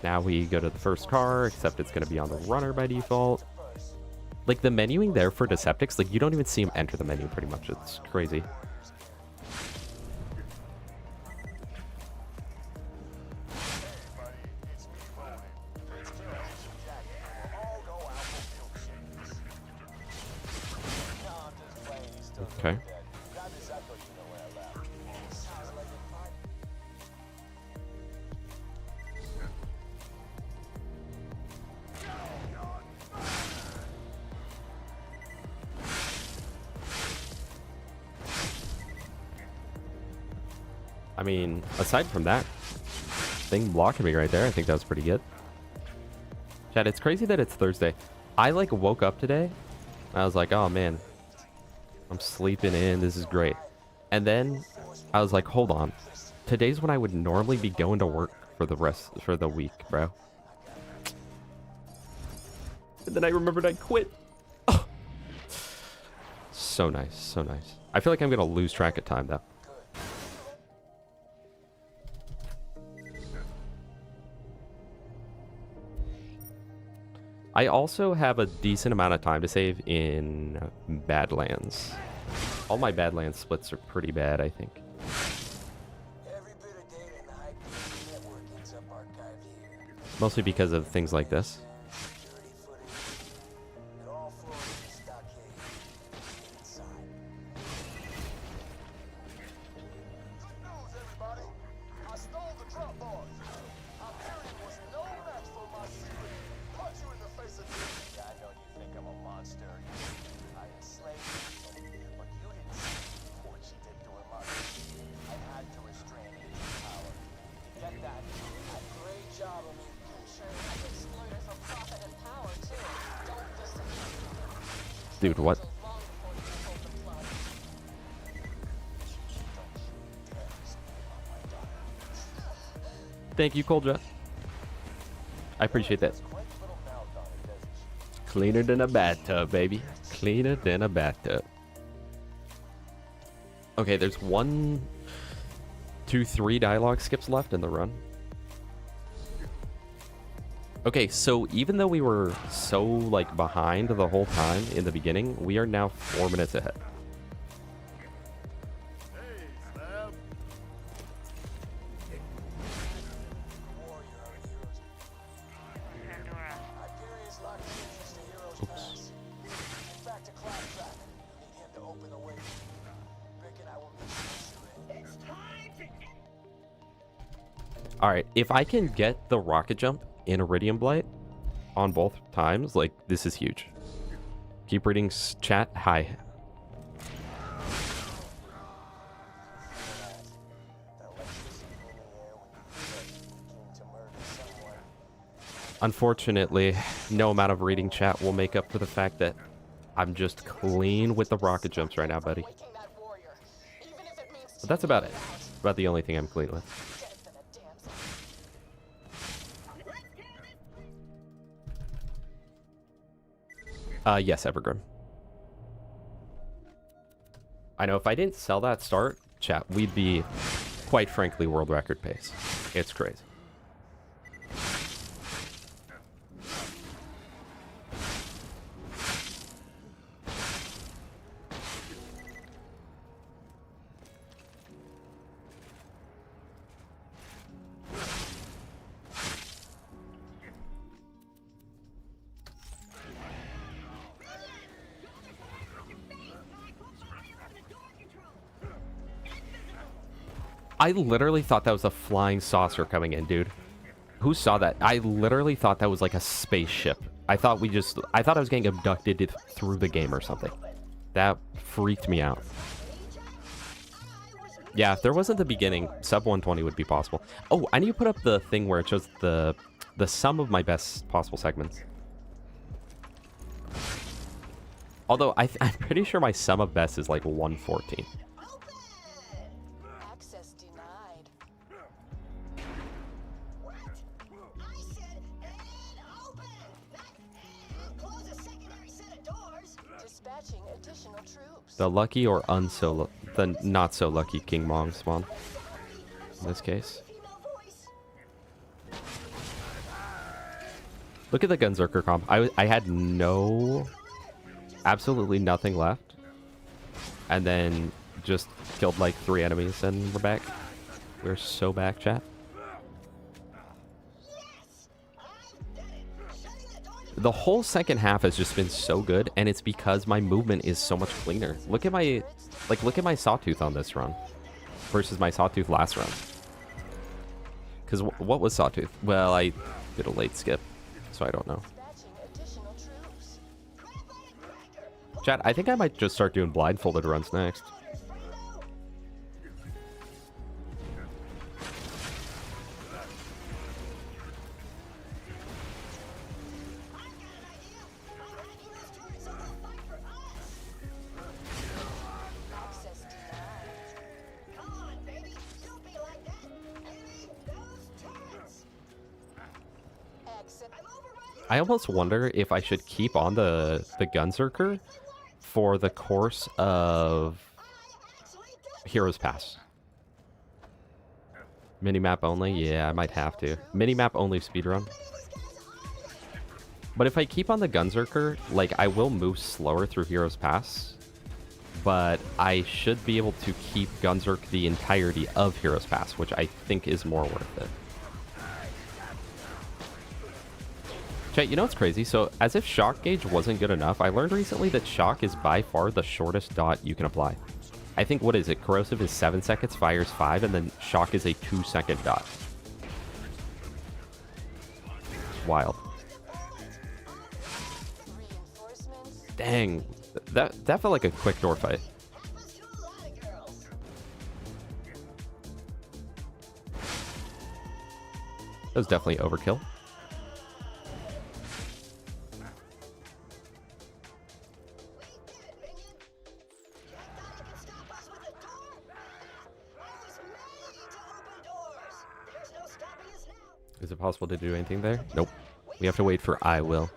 Now we go to the first car, except it's going to be on the runner by default. Like, the menuing there for Deceptics, like, you don't even see him enter the menu pretty much. It's crazy. Okay. I mean, aside from that thing blocking me right there, I think that was pretty good. Chat, it's crazy that it's Thursday. I like woke up today. I was like, oh man, I'm sleeping in. This is great. And then I was like, hold on. Today's when I would normally be going to work for the week, bro. And then I remembered I quit. Oh. So nice, so nice. I feel like I'm gonna lose track of time though. I also have a decent amount of time to save in Badlands. All my Badlands splits are pretty bad, I think. Mostly because of things like this. Dude, what? Thank you, Coldra. I appreciate that. Cleaner than a bathtub, baby. Cleaner than a bathtub. Okay, there's 1, 2, 3 dialogue skips left in the run. Okay, so even though we were so, like, behind the whole time in the beginning, we are now 4 minutes ahead. Oops. Alright, if I can get the rocket jump in Iridium Blight on both times, like, this is huge. Keep reading chat. Hi. Unfortunately, no amount of reading chat will make up for the fact that I'm just clean with the rocket jumps right now, buddy. But that's about it. About the only thing I'm clean with. Yes, Evergrim. I know if I didn't sell that start, chat, we'd be, quite frankly, world record pace. It's crazy. I literally thought that was a flying saucer coming in, dude. Who saw that? I literally thought that was like a spaceship. I thought I was getting abducted through the game or something. That freaked me out. Yeah, if there wasn't the beginning, sub 120 would be possible. Oh, I need to put up the thing where it shows the sum of my best possible segments. Although I'm pretty sure my sum of best is like 114. The lucky or the not so lucky King Mong spawn. In this case. Look at the Gunzerker comp. I had absolutely nothing left. And then just killed like 3 enemies and we're back. We're so back, chat. The whole second half has just been so good, and it's because my movement is so much cleaner. Look at my Sawtooth on this run versus my Sawtooth last run. Because what was Sawtooth? Well, I did a late skip, so I don't know. Chat, I think I might just start doing blindfolded runs next. I almost wonder if I should keep on the Gunzerker for the course of Heroes Pass. Minimap only? Yeah, I might have to. Minimap only speedrun. But if I keep on the Gunzerker, like, I will move slower through Heroes Pass. But I should be able to keep Gunzerk the entirety of Heroes Pass, which I think is more worth it. Chat, you know what's crazy? So, as if Shock Gauge wasn't good enough, I learned recently that Shock is by far the shortest dot you can apply. I think, what is it? Corrosive is 7 seconds, Fire is 5, and then Shock is a 2-second dot. Wild. Dang. That felt like a quick door fight. That was definitely overkill. Is it possible to do anything there? Nope. We have to wait for I will.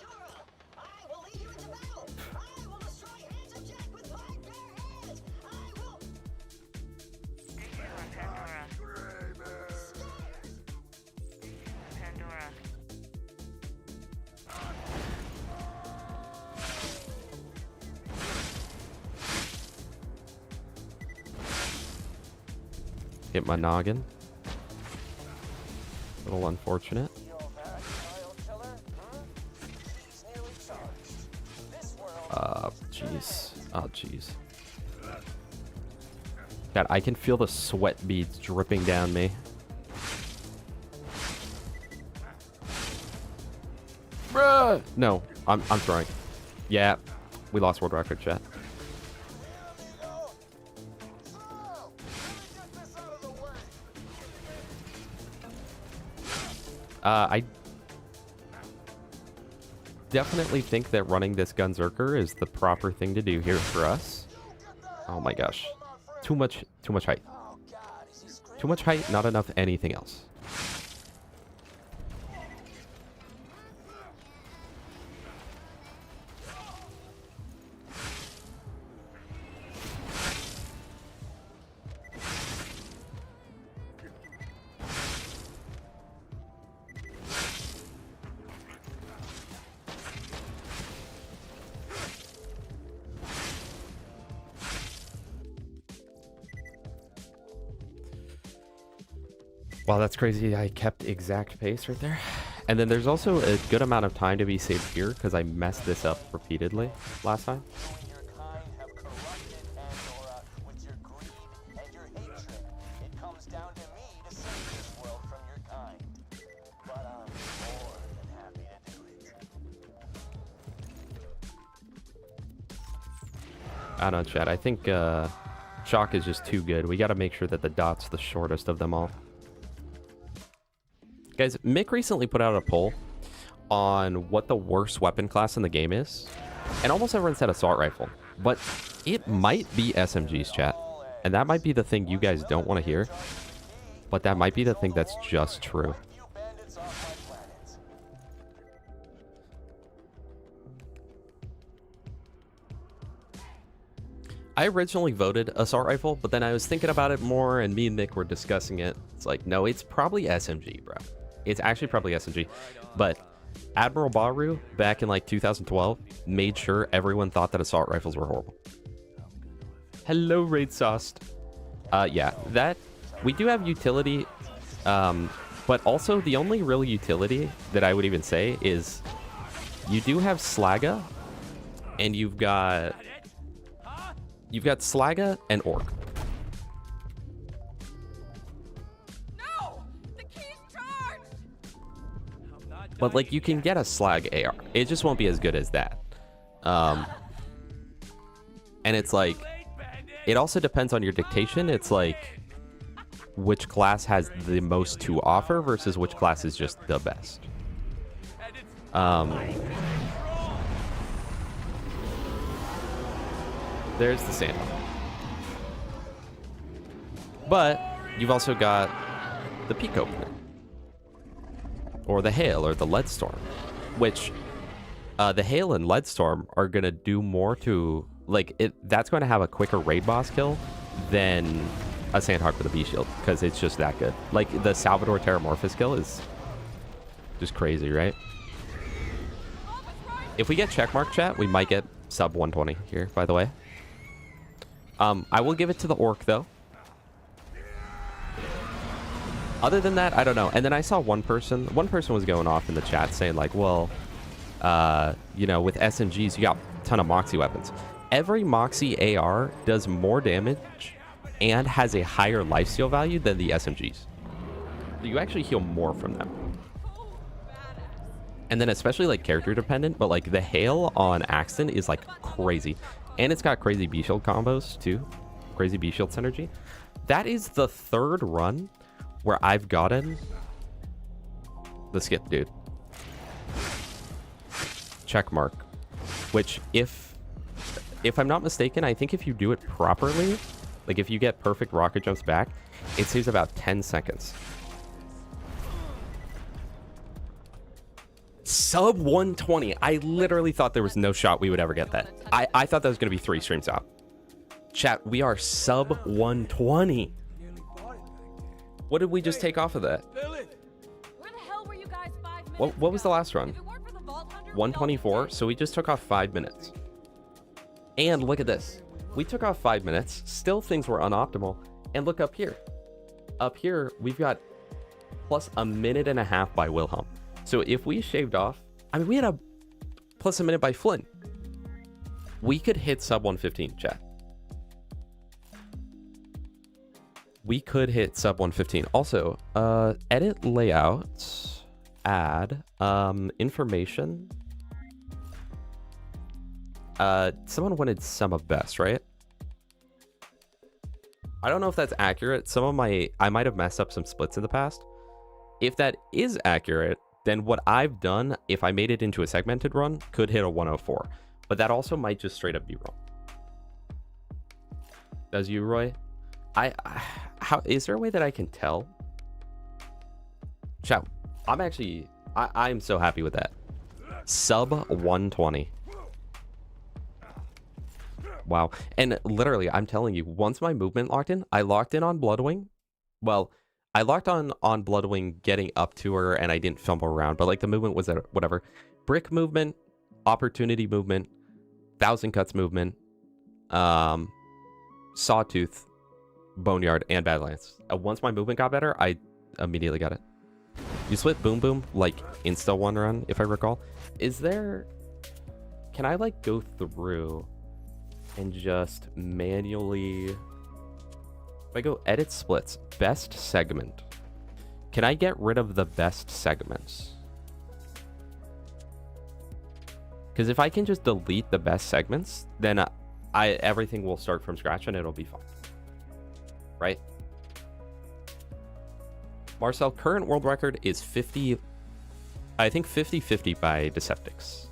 Hit my noggin. A little unfortunate. Jeez. Oh, jeez. God, I can feel the sweat beads dripping down me. Bruh! No, I'm throwing. Yeah, we lost world record, chat. I definitely think that running this Gunzerker is the proper thing to do here for us. Oh my gosh. Too much height. Too much height, not enough anything else. Wow, that's crazy. I kept exact pace right there. And then there's also a good amount of time to be saved here because I messed this up repeatedly last time. I don't know, chat. I think Shock is just too good. We got to make sure that the dot's the shortest of them all. Guys, Mick recently put out a poll on what the worst weapon class in the game is. And almost everyone said assault rifle. But it might be SMGs, chat. And that might be the thing you guys don't want to hear. But that might be the thing that's just true. I originally voted assault rifle, but then I was thinking about it more and me and Nick were discussing it. It's like, no, it's probably SMG, bro. It's actually probably SMG. But Admiral Baru, back in like 2012, made sure everyone thought that assault rifles were horrible. Hello, Raid Sauced. Yeah, that, we do have utility, but also the only real utility that I would even say is you do have Slaga, and you've got Slaga and Orc. No! The key's charged! But like you can get a Slag AR. It just won't be as good as that. And it's like, it also depends on your dictation. It's like which class has the most to offer versus which class is just the best. There's the sand. But you've also got the peak opener, or the hail, or the lead storm, which The Hail and Leadstorm are going to do more to, like, that's going to have a quicker raid boss kill than a Sandhawk with a B shield, because it's just that good. Like, the Salvador Terramorphous kill is just crazy, right? If we get checkmark, chat, we might get sub 120 here, by the way. I will give it to the Orc, though. Other than that, I don't know. And then I saw one person was going off in the chat saying, like, well, you know, with SMGs, you got a ton of Moxie weapons. Every Moxie AR does more damage and has a higher lifesteal value than the SMGs. So you actually heal more from them. And then especially like character dependent, but like the Hail on Axton is like crazy. And it's got crazy B shield combos too. Crazy B shield synergy. That is the third run where I've gotten the skip, dude. Check mark. Which if I'm not mistaken, I think if you do it properly, like if you get perfect rocket jumps back, it saves about 10 seconds. Sub 120. I literally thought there was no shot we would ever get that. I thought that was going to be 3 streams out. Chat, we are sub 120. What did we just take off of that? Where the hell were you guys 5 minutes What was the last run? If it weren't for the Vault Hunter, 124. So we just took off 5 minutes. And look at this. We took off 5 minutes. Still things were unoptimal. And look up here. Up here, we've got plus a minute and a half by Wilhelm. So if we shaved off, I mean, we had a plus a minute by Flynn. We could hit sub 115, chat. We could hit sub 115. Also, edit layout, add, information. Someone wanted some of best, right? I don't know if that's accurate. I might have messed up some splits in the past. If that is accurate, then what I've done, if I made it into a segmented run, could hit a 104. But that also might just straight up be wrong. Does you, Roy? How is there a way that I can tell? Chat, I'm so happy with that. Sub 120. Wow. And literally, I'm telling you, once my movement locked in, I locked in on Bloodwing. Well, I locked on Bloodwing getting up to her and I didn't fumble around, but like the movement was at whatever. Brick movement, opportunity movement, 1,000 cuts movement, Sawtooth, Boneyard, and Badlands. Once my movement got better, I immediately got it. You split Boom Boom like insta one run, if I recall. Can I like go through and just manually, if I go edit splits, best segment, can I get rid of the best segments? Because if I can just delete the best segments, then everything will start from scratch and it'll be fine. Right? Marcel, current world record is 50, I think 50-50 by Deceptics.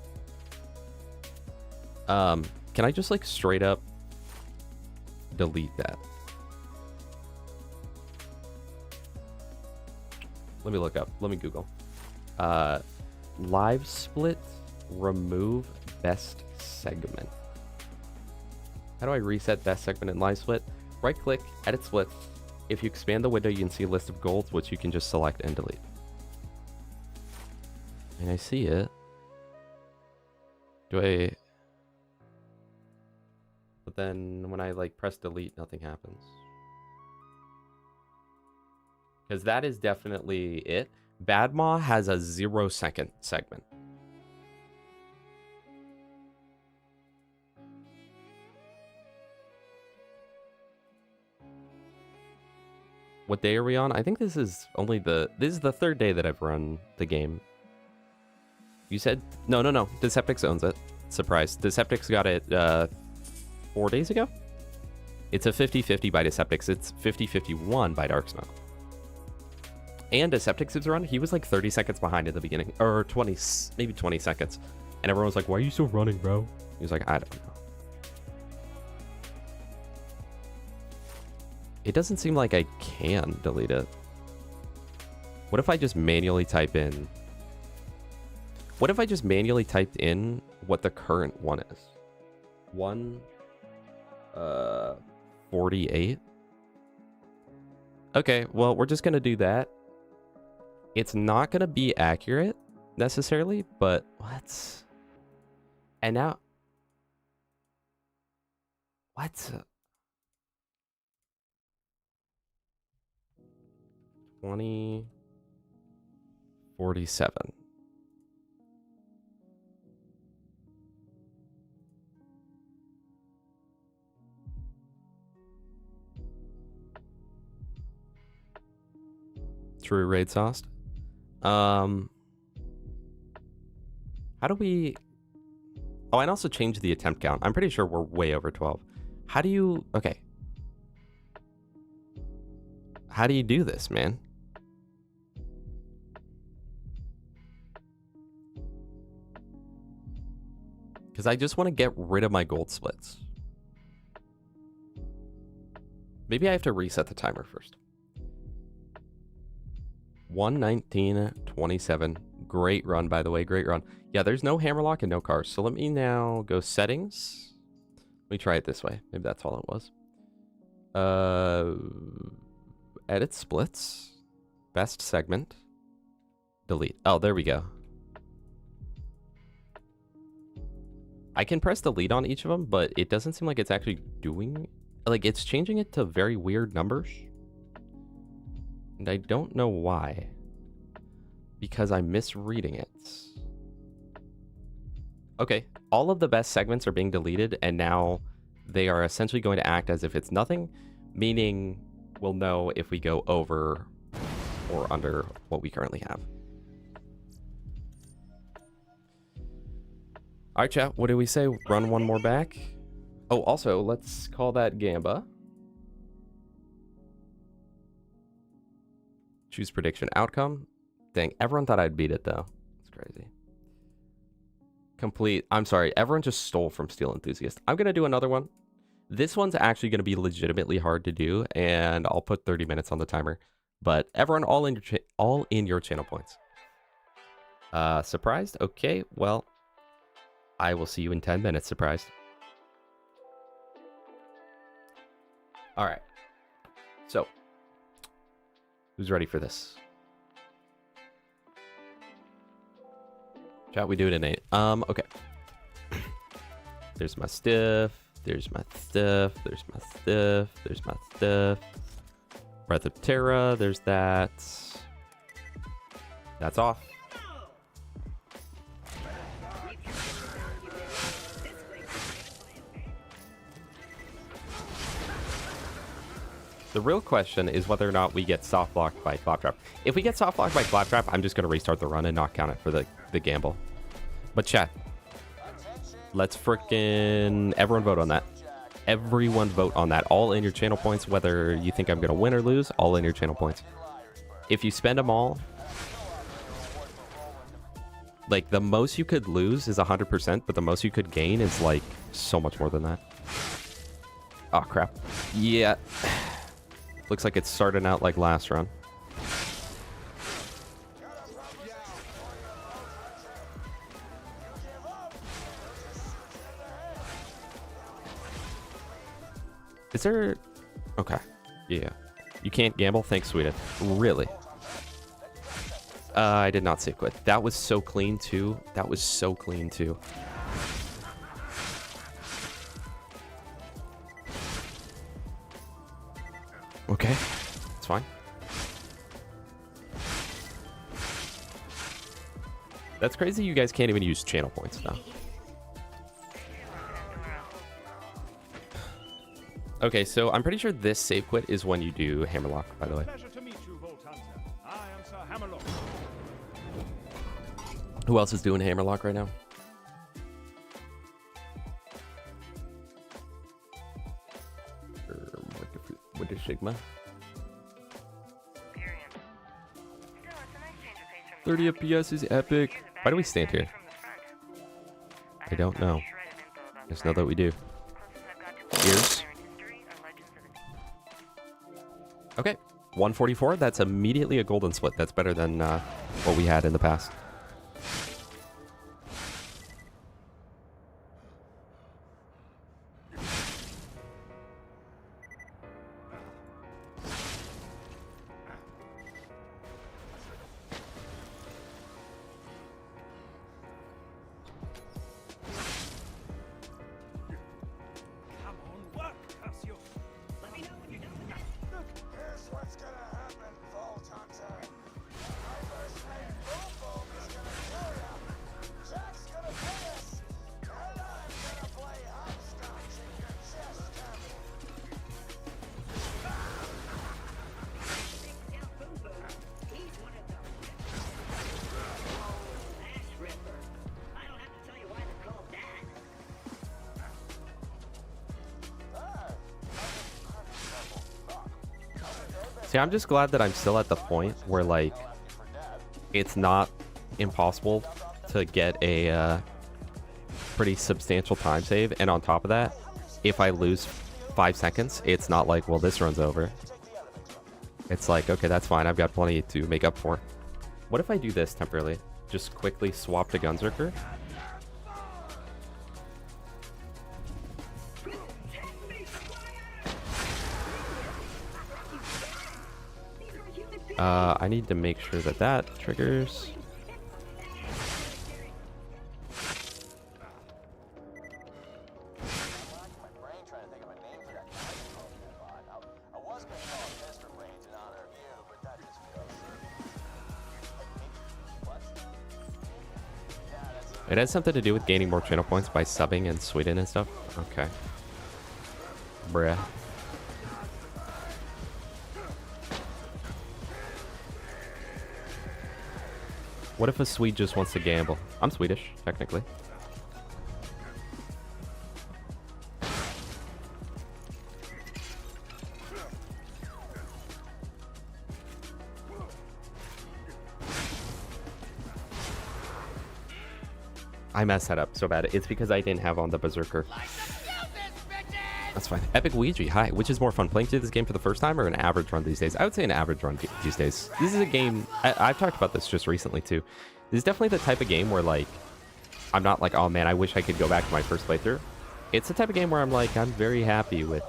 Can I just like straight up delete that? Let me look up. Let me Google. Live split, remove best segment. How do I reset best segment in live split? Right click, edit split. If you expand the window, you can see a list of goals, which you can just select and delete. And I see it. But then when I like press delete, nothing happens. Because that is definitely it. Badmaw has a 0-second segment. What day are we on? I think this is only this is the third day that I've run the game. You said no. Deceptics owns it. Surprise. Deceptics got it 4 days ago. It's a 50-50 by Deceptics. It's 50-51 by Darksnow. And Deceptics' run, he was like 30 seconds behind at the beginning, or 20, maybe 20 seconds. And everyone was like, "Why are you still running, bro?" He was like, "I don't know." It doesn't seem like I can delete it. What if I just manually type in? What if I just manually typed in what the current one is? 48. Okay, well, we're just gonna do that. It's not gonna be accurate necessarily, but what? And now, what? 2047. True raid sauce. How do we... Oh, and also change the attempt count. I'm pretty sure we're way over 12. How do you... Okay. How do you do this, man? Because I just want to get rid of my gold splits. Maybe I have to reset the timer first. 119.27. Great run, by the way. Great run. Yeah, there's no hammerlock and no cars. So let me now go settings. Let me try it this way. Maybe that's all it was. Edit splits. Best segment. Delete. Oh, there we go. I can press delete on each of them, but it doesn't seem like it's actually doing... Like, it's changing it to very weird numbers. And I don't know why. Because I'm misreading it. Okay, all of the best segments are being deleted, and now they are essentially going to act as if it's nothing, meaning we'll know if we go over or under what we currently have. All right, chat, what do we say? Run one more back? Oh, also, let's call that Gamba. Choose prediction outcome. Dang, everyone thought I'd beat it, though. It's crazy. Complete. I'm sorry, everyone just stole from Steel Enthusiast. I'm going to do another one. This one's actually going to be legitimately hard to do, and I'll put 30 minutes on the timer. But everyone, all in your channel points. Surprised? Okay, well, I will see you in 10 minutes, surprised. All right. So, who's ready for this? Chat, we do it in 8. Okay. There's my stiff. There's my stiff. There's my stiff. There's my stiff. Breath of Terra. There's that. That's off. The real question is whether or not we get soft blocked by Claptrap. If we get soft blocked by Claptrap, I'm just going to restart the run and not count it for the gamble. But chat, let's frickin' everyone vote on that. Everyone vote on that. All in your channel points, whether you think I'm going to win or lose, all in your channel points. If you spend them all, like the most you could lose is 100%, but the most you could gain is like so much more than that. Oh, crap. Yeah. Looks like it's starting out like last run. Is there... Okay. Yeah. You can't gamble? Thanks, Sweden. Really? I did not say quit. That was so clean, too. That was so clean, too. Okay. It's fine. That's crazy you guys can't even use channel points now. Okay, so I'm pretty sure this save quit is when you do Hammerlock, by the way. Pleasure to meet you, Vault Hunter. I am Sir Hammerlock. Who else is doing Hammerlock right now? What is Sigma? 30 FPS is epic. Why do we stand here? I don't know. Just know that we do. Ears. Okay, 144. That's immediately a golden split. That's better than what we had in the past. See, I'm just glad that I'm still at the point where, like, it's not impossible to get a pretty substantial time save. And on top of that, if I lose 5 seconds, it's not like, well, this run's over. It's like, okay, that's fine. I've got plenty to make up for. What if I do this temporarily? Just quickly swap to Gunzerker. I need to make sure that that triggers. It has something to do with gaining more channel points by subbing in Sweden and stuff. Okay. Bruh. What if a Swede just wants to gamble? I'm Swedish, technically. I messed that up so bad. It's because I didn't have on the Berserker. That's fine. Epic Ouija, hi. Which is more fun, playing through this game for the first time or an average run these days? I would say an average run these days. This is a game, I've talked about this just recently too. This is definitely the type of game where, like, I'm not like, oh man, I wish I could go back to my first playthrough. It's the type of game where I'm like, I'm very happy with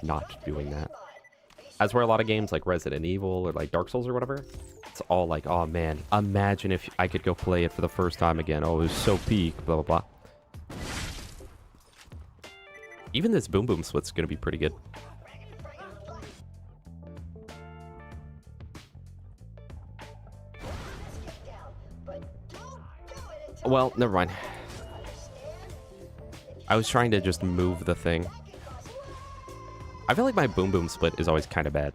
not doing that. As where a lot of games like Resident Evil or like Dark Souls or whatever, it's all like, oh man, imagine if I could go play it for the first time again. Oh, it was so peak, blah, blah, blah. Even this Boom Boom Split's gonna be pretty good. Well, never mind. I was trying to just move the thing. I feel like my Boom Boom Split is always kind of bad.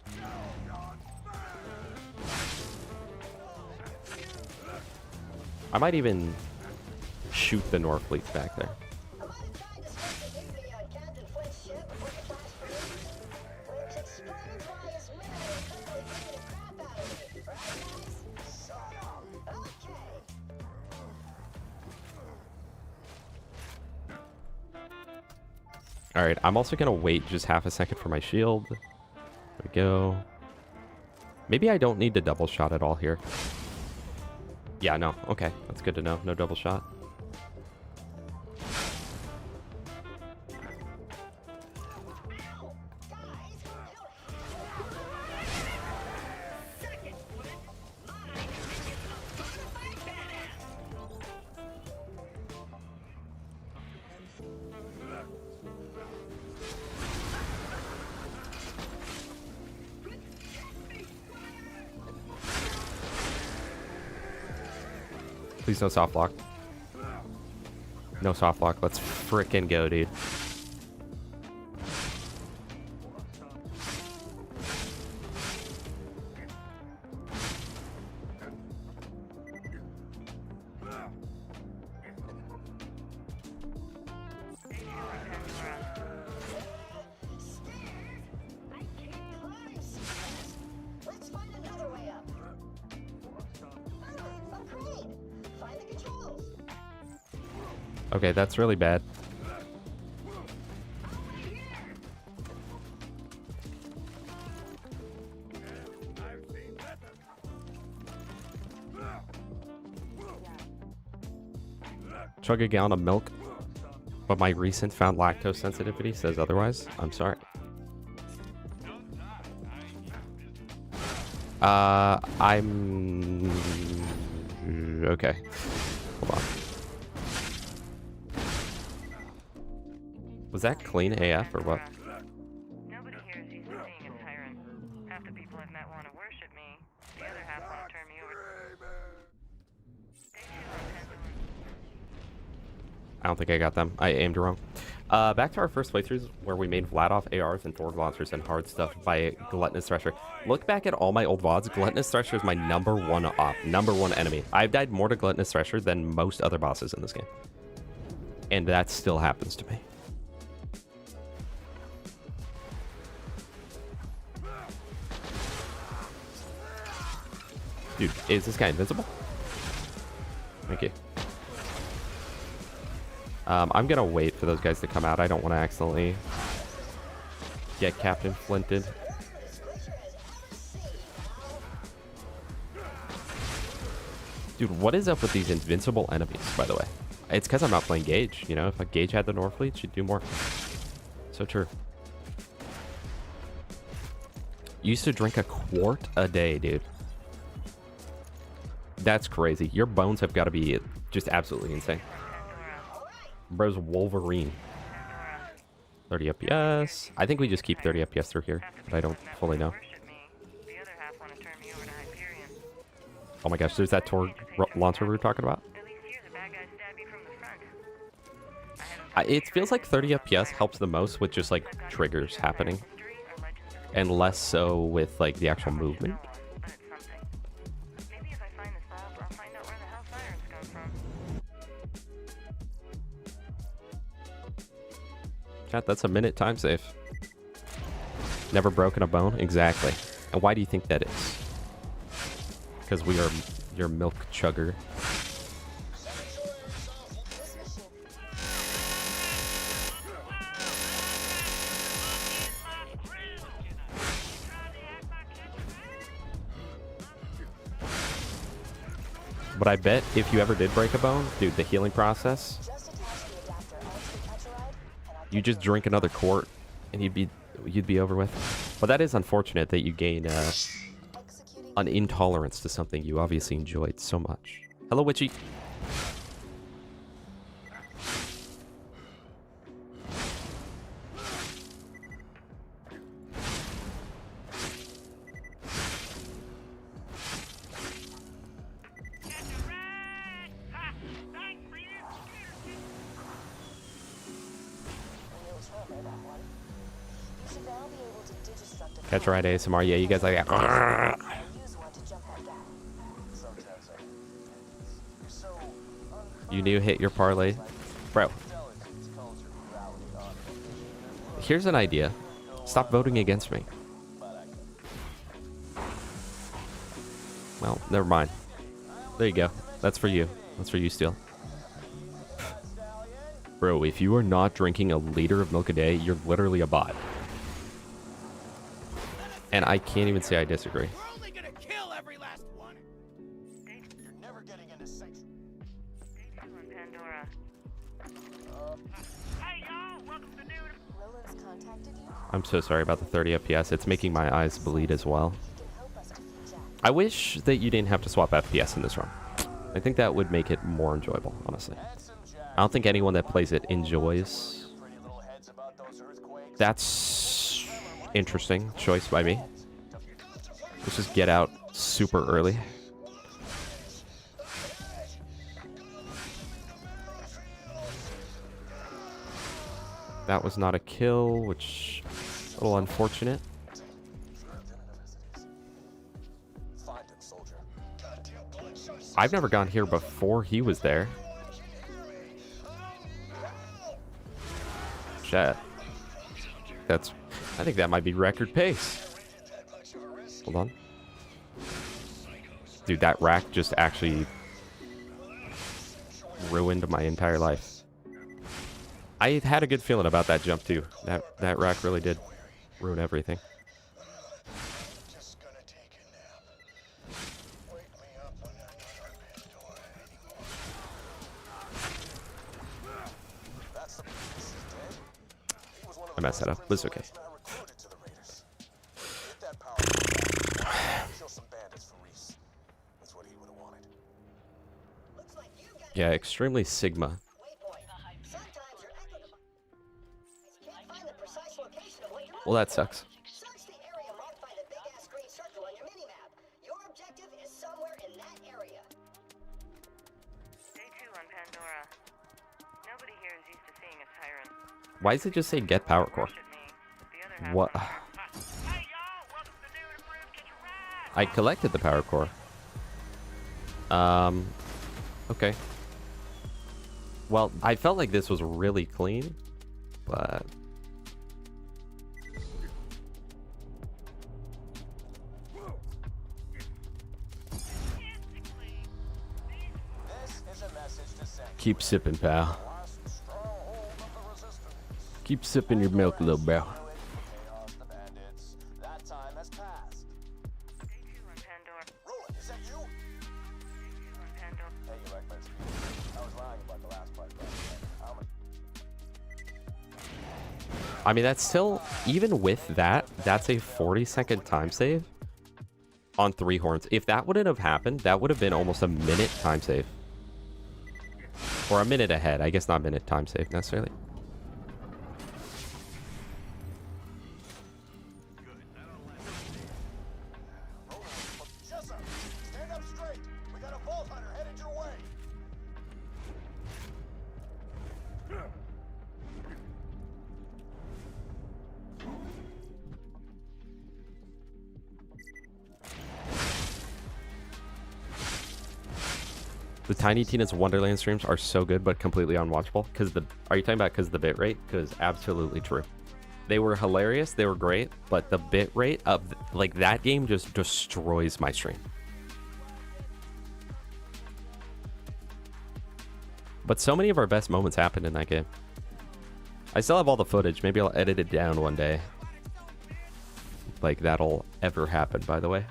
I might even shoot the Norfleet back there. Alright, I'm also gonna wait just half a second for my shield. There we go. Maybe I don't need to double shot at all here. Yeah, no. Okay, that's good to know. No double shot. Please no soft lock. No soft lock. Let's frickin' go, dude. Okay, that's really bad. Chug a gallon of milk, but my recent found lactose sensitivity says otherwise. I'm sorry. I'm okay. Hold on. Was that clean AF or what? Nobody here is used to seeing a tyrant. Half the people I've met want to worship me. The other half want to turn me over. I don't think I got them. I aimed wrong. Back to our first playthroughs where we made Vlad ARs and Thor Launchers and hard stuff by Gluttonous Thresher. Look back at all my old VODs. Gluttonous Thresher is my #1 op, #1 enemy. I've died more to Gluttonous Thresher than most other bosses in this game. And that still happens to me. Dude, is this guy invincible? Thank you. I'm gonna wait for those guys to come out. I don't want to accidentally get Captain Flinted. Dude, what is up with these invincible enemies, by the way? It's because I'm not playing Gage, you know? If a Gage had the Norfleet, she'd do more. So true. Used to drink a quart a day, dude. That's crazy. Your bones have got to be just absolutely insane. Bro's Wolverine. 30 FPS. I think we just keep 30 FPS through here, but I don't fully know. Oh my gosh, there's that launcher we were talking about. It feels like 30 FPS helps the most with just like triggers happening, and less so with like the actual movement. Chat, that's a minute time save. Never broken a bone? Exactly. And why do you think that is? Because we are your milk chugger. But I bet if you ever did break a bone, dude, the healing process, you just drink another quart and you'd be over with. But that is unfortunate that you gain an intolerance to something you obviously enjoyed so much. Hello, Witchy. Catch a ride ASMR. Yeah, you guys like that. You knew hit your parlay. Bro. Here's an idea. Stop voting against me. Well, never mind. There you go. That's for you. That's for you, Steel. Bro, if you are not drinking a liter of milk a day, you're literally a bot. And I can't even say I disagree. We're only gonna kill every last one. You're never getting into sanctuary. Pandora. Hey y'all, welcome to New. Roland's contacted you? I'm so sorry about the 30 FPS. It's making my eyes bleed as well. He can help us defeat Jack. I wish that you didn't have to swap FPS in this run. I think that would make it more enjoyable, honestly. I don't think anyone that plays it enjoys. That's interesting choice by me. Let's just get out super early. That was not a kill, which is a little unfortunate. I've never gone here before he was there. Shit. I think that might be record pace. Hold on. Dude, that rack just actually ruined my entire life. I had a good feeling about that jump too. That rack really did ruin everything. I messed that up, but it's okay. Yeah, extremely Sigma. Well, that sucks. Search the area marked by the big-ass green circle on your minimap. Your objective is somewhere in that area. Day 2 on Pandora. Nobody here is used to seeing a tyrant. Why does it just say get power core? What? I collected the power core. Okay. Well, I felt like this was really clean, but Keep sipping, pal. Keep sipping your milk, little bro. That time has passed. Day 2 on Pandora. Roland, is that you? Day 2 on Pandora. Hey, you like my speed? I was lying about the last part. I mean, that's still, even with that, that's a 40-second time save on 3 horns. If that wouldn't have happened, that would have been almost a minute time save. Or a minute ahead. I guess not minute time save necessarily. Jessa, stand up straight. We got a vault hunter headed your way. The Tiny Tina's Wonderland streams are so good, but completely unwatchable. Are you talking about because of the bit rate? Because absolutely true. They were hilarious. They were great, but the bit rate of like that game just destroys my stream. But so many of our best moments happened in that game. I still have all the footage. Maybe I'll edit it down one day. Like that'll ever happen, by the way.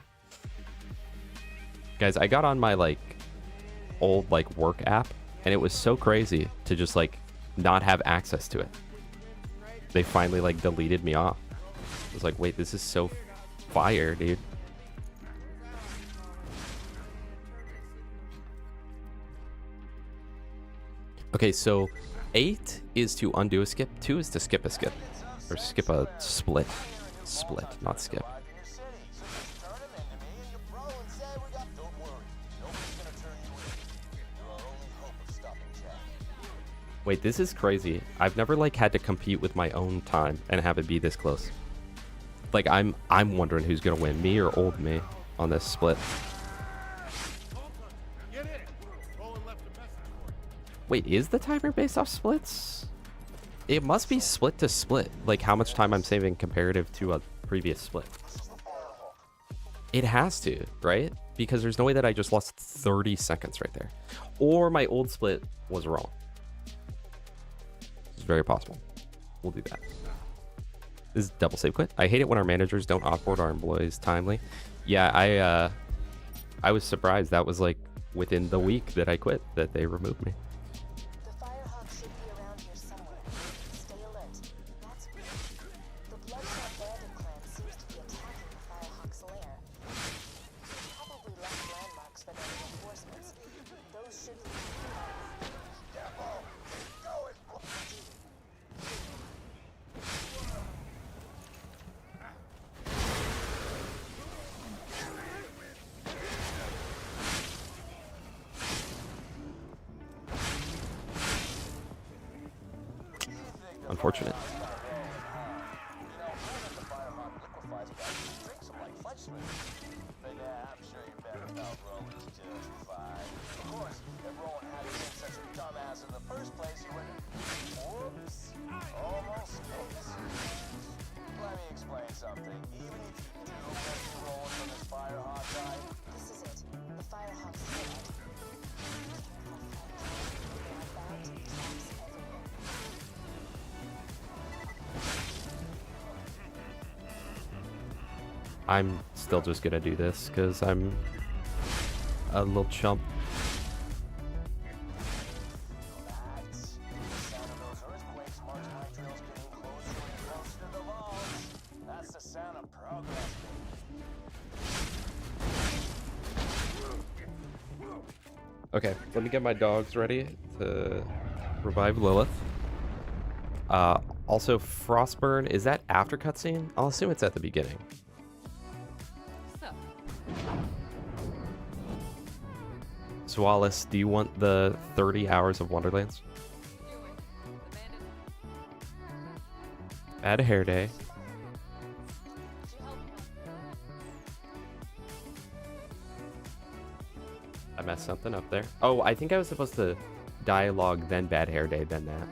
Guys, I got on my like old like work app and it was so crazy to just like not have access to it. They finally like deleted me off. I was like, wait, this is so fire, dude. Okay, so 8 is to undo a skip, 2 is to skip a skip. Or skip a split. Split, not skip. Wait, this is crazy. I've never like had to compete with my own time and have it be this close. Like I'm wondering who's gonna win, me or old me on this split. Wait, is the timer based off splits? It must be split to split, like how much time I'm saving comparative to a previous split. It has to, right? Because there's no way that I just lost 30 seconds right there. Or my old split was wrong. It's very possible. We'll do that. This is double save quit. I hate it when our managers don't offboard our employees timely. Yeah, I was surprised. That was like within the week that I quit that they removed me. The Firehawk should be around here somewhere. Stay alert. That's weird. The Bloodshot bandit clan seems to be attacking the Firehawk's lair. They probably left landmarks for their reinforcements. Those should be Unfortunate. This is it. The Firehawk's dead. That tracks everywhere. I'm still just gonna do this because I'm a little chump. Okay, let me get my dogs ready to revive Lilith. Also, Frostburn, is that after cutscene? I'll assume it's at the beginning. So, Wallace, do you want the 30 hours of Wonderlands? Bad hair day. I messed something up there. Oh, I think I was supposed to dialogue, then bad hair day, then that.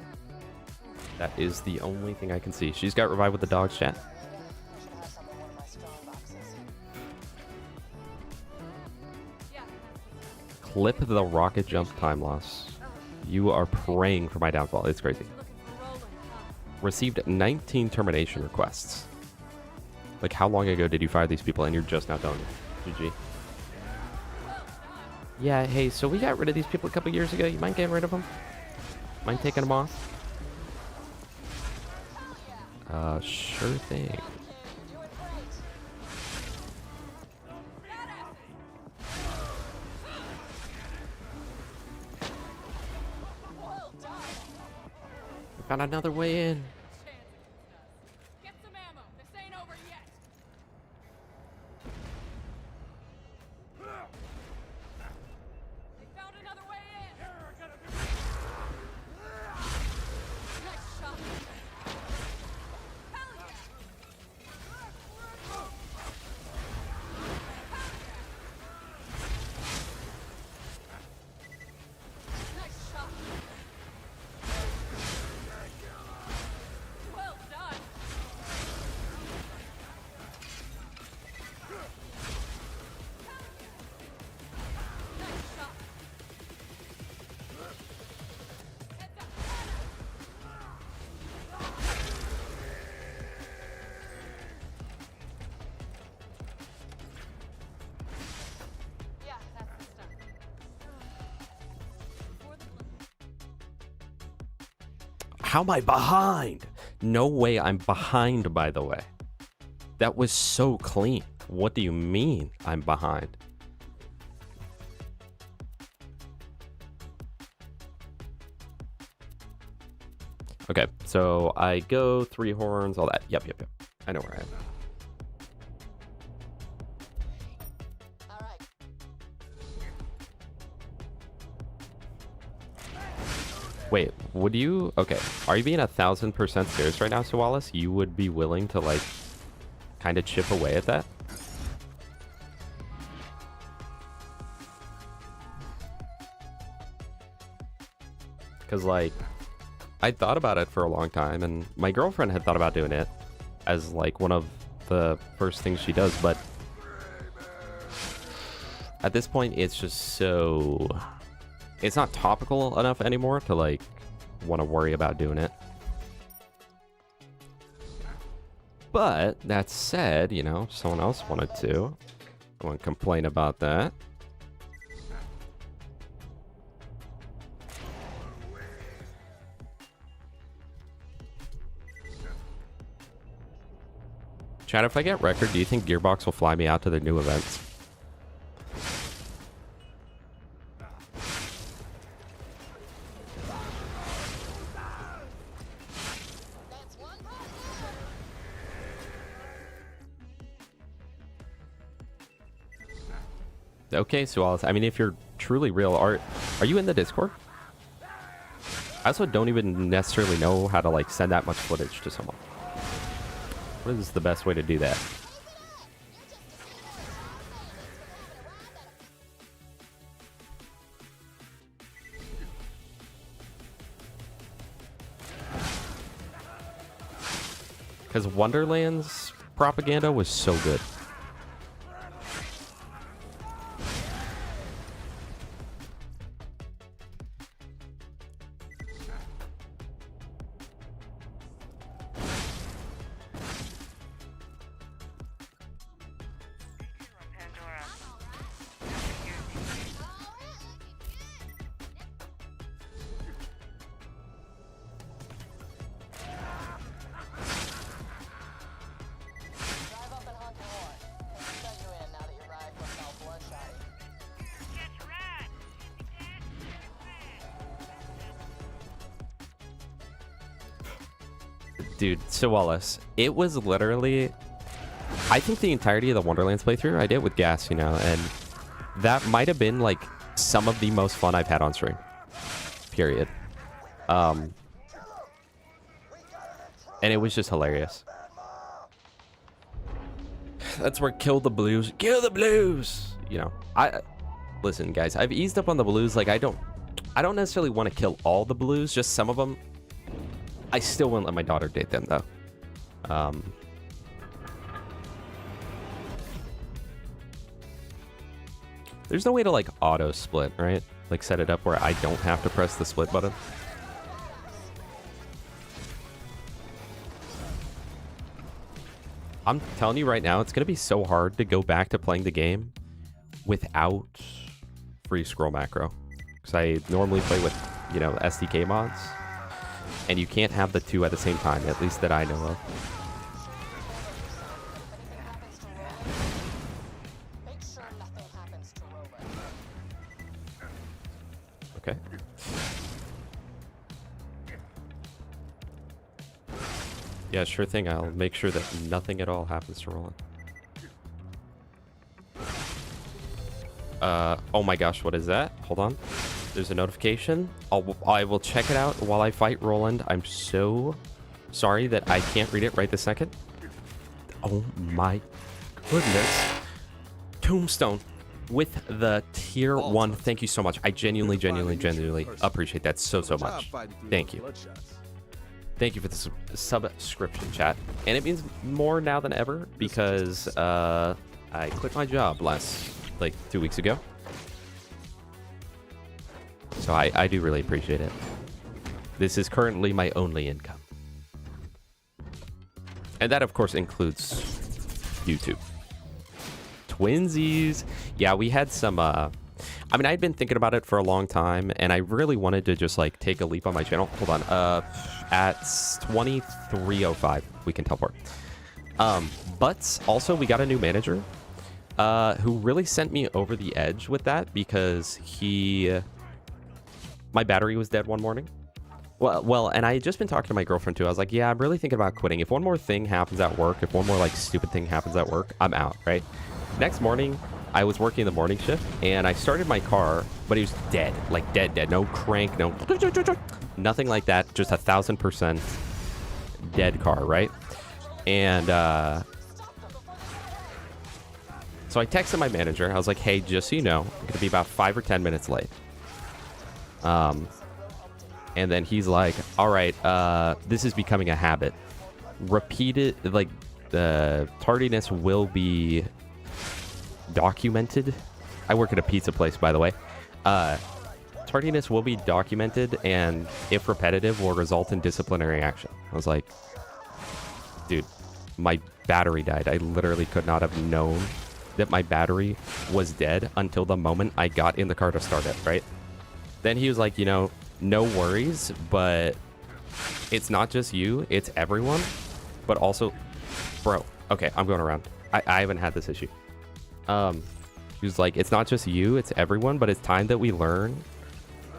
That is the only thing I can see. She's got revived with the dogs, chat. Clip the rocket jump time loss. You are praying for my downfall. It's crazy. Looking for Roland, huh? Received 19 termination requests. Like, how long ago did you fire these people and you're just now telling me? GG. Yeah, hey, so we got rid of these people a couple years ago. You mind getting rid of them? Mind taking them off? Sure thing. Found another way in. Get some ammo. This ain't over yet. They found another way in. Nice shot. Hell yeah. Nice shot. Well done. Nice shot. Heads up. Yeah, that's the stuff. For the How am I behind? No way I'm behind, by the way. That was so clean. What do you mean I'm behind? Okay, so I go 3 horns, all that. Yep. I know where I am. All right. Wait, would you? Okay, are you being 1,000% serious right now, Sir Wallace? You would be willing to, like, kind of chip away at that? Because, like, I thought about it for a long time, and my girlfriend had thought about doing it as, like, one of the first things she does, but at this point, it's just so... It's not topical enough anymore to, like, want to worry about doing it. But, that said, you know, if someone else wanted to, I wouldn't complain about that. Chad, if I get record, do you think Gearbox will fly me out to their new events? That's one person. Okay, so I mean, if you're truly real, are you in the Discord? I also don't even necessarily know how to, like, send that much footage to someone. What is the best way to do that? Because Wonderland's propaganda was so good. Pandora. Drive up and honk your horn. We'll shut you in now that your ride was all bloodshot. That's right. Dude, so Wallace, it was literally... I think the entirety of the Wonderlands playthrough I did with gas, you know, and that might have been, like, some of the most fun I've had on stream. Period. And it was just hilarious. That's where kill the blues. Kill the blues! You know, listen, guys, I've eased up on the blues. Like, I don't necessarily want to kill all the blues, just some of them. I still wouldn't let my daughter date them, though. There's no way to like auto split, right? Like set it up where I don't have to press the split button. I'm telling you right now, it's going to be so hard to go back to playing the game without free scroll macro. Because I normally play with, you know, SDK mods. And you can't have the two at the same time, at least that I know of. Make sure nothing happens to Roland. Okay. Yeah, sure thing. I'll make sure that nothing at all happens to Roland. Oh my gosh, what is that? Hold on. There's a notification. I will check it out while I fight Roland. I'm so sorry that I can't read it right this second. Oh my goodness. Tombstone with the tier 1. Thank you so much. I genuinely appreciate that so much. Thank you. Thank you for the subscription, chat. And it means more now than ever because I quit my job like 2 weeks ago. So I do really appreciate it. This is currently my only income. And that, of course, includes YouTube. Twinsies. Yeah, we had some... I mean, I'd been thinking about it for a long time, and I really wanted to just, like, take a leap on my channel. Hold on. At 23:05, we can teleport. But also, we got a new manager who really sent me over the edge with that because my battery was dead one morning. Well, and I had just been talking to my girlfriend too. I was like, yeah, I'm really thinking about quitting. If one more thing happens at work, if one more like stupid thing happens at work, I'm out, right? Next morning, I was working the morning shift and I started my car, but it was dead, like dead. No crank, no, nothing like that. Just 1,000% dead car, right? And so I texted my manager. I was like, hey, just so you know, I'm gonna be about 5 or 10 minutes late. And then he's like, all right, this is becoming a habit. Repeated, like, the tardiness will be documented. I work at a pizza place, by the way. Tardiness will be documented, and if repetitive, will result in disciplinary action. I was like, dude, my battery died. I literally could not have known that my battery was dead until the moment I got in the car to start it, right? Then he was like, you know, no worries, but it's not just you, it's everyone. But also, bro, okay, I'm going around. I haven't had this issue. He was like, it's not just you, it's everyone, but it's time that we learn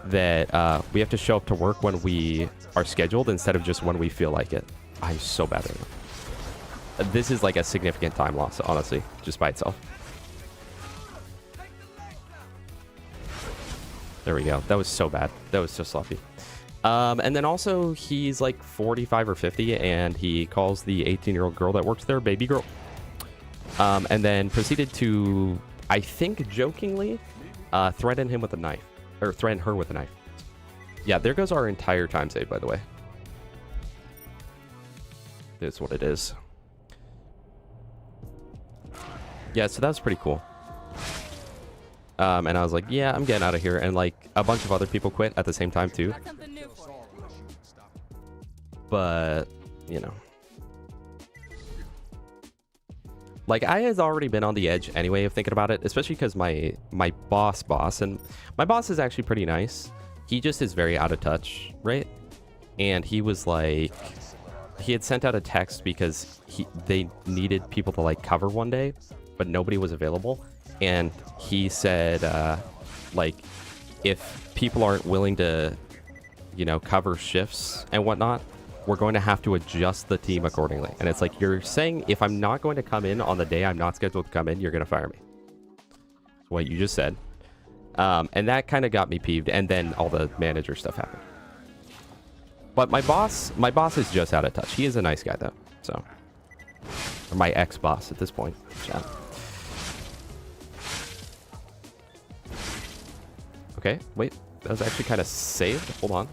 that we have to show up to work when we are scheduled instead of just when we feel like it. I'm so bad at it. This is like a significant time loss, honestly, just by itself. There we go. That was so bad. That was so sloppy. And then also, he's like 45 or 50, and he calls the 18-year-old girl that works there baby girl. And then proceeded to, I think jokingly, threaten him with a knife. Or threaten her with a knife. Yeah, there goes our entire time save, by the way. That's what it is. Yeah, so that was pretty cool. And I was like, yeah, I'm getting out of here. And like a bunch of other people quit at the same time too. But, you know. Like, I had already been on the edge anyway of thinking about it, especially because my boss, and my boss is actually pretty nice. He just is very out of touch, right? And he was like, he had sent out a text because they needed people to like cover one day, but nobody was available. And he said, like, if people aren't willing to, you know, cover shifts and whatnot, we're going to have to adjust the team accordingly. And it's like, you're saying if I'm not going to come in on the day I'm not scheduled to come in, you're going to fire me. That's what you just said. And that kind of got me peeved. And then all the manager stuff happened. But my boss is just out of touch. He is a nice guy, though. So, or my ex-boss at this point. Yeah. Okay, wait. That was actually kind of saved. Hold on.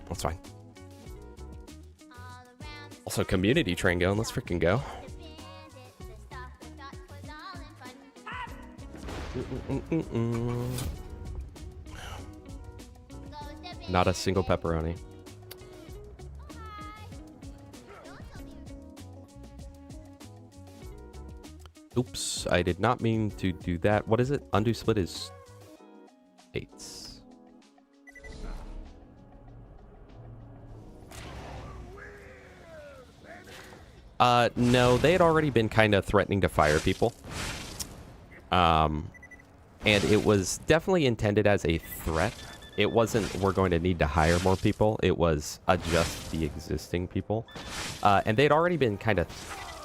That's fine. Also, community train going. Let's freaking go. Not a single pepperoni. Oops, I did not mean to do that. What is it? Undo split is 8. No, they had already been kind of threatening to fire people. And it was definitely intended as a threat. It wasn't, we're going to need to hire more people. It was adjust the existing people. And they'd already been kind of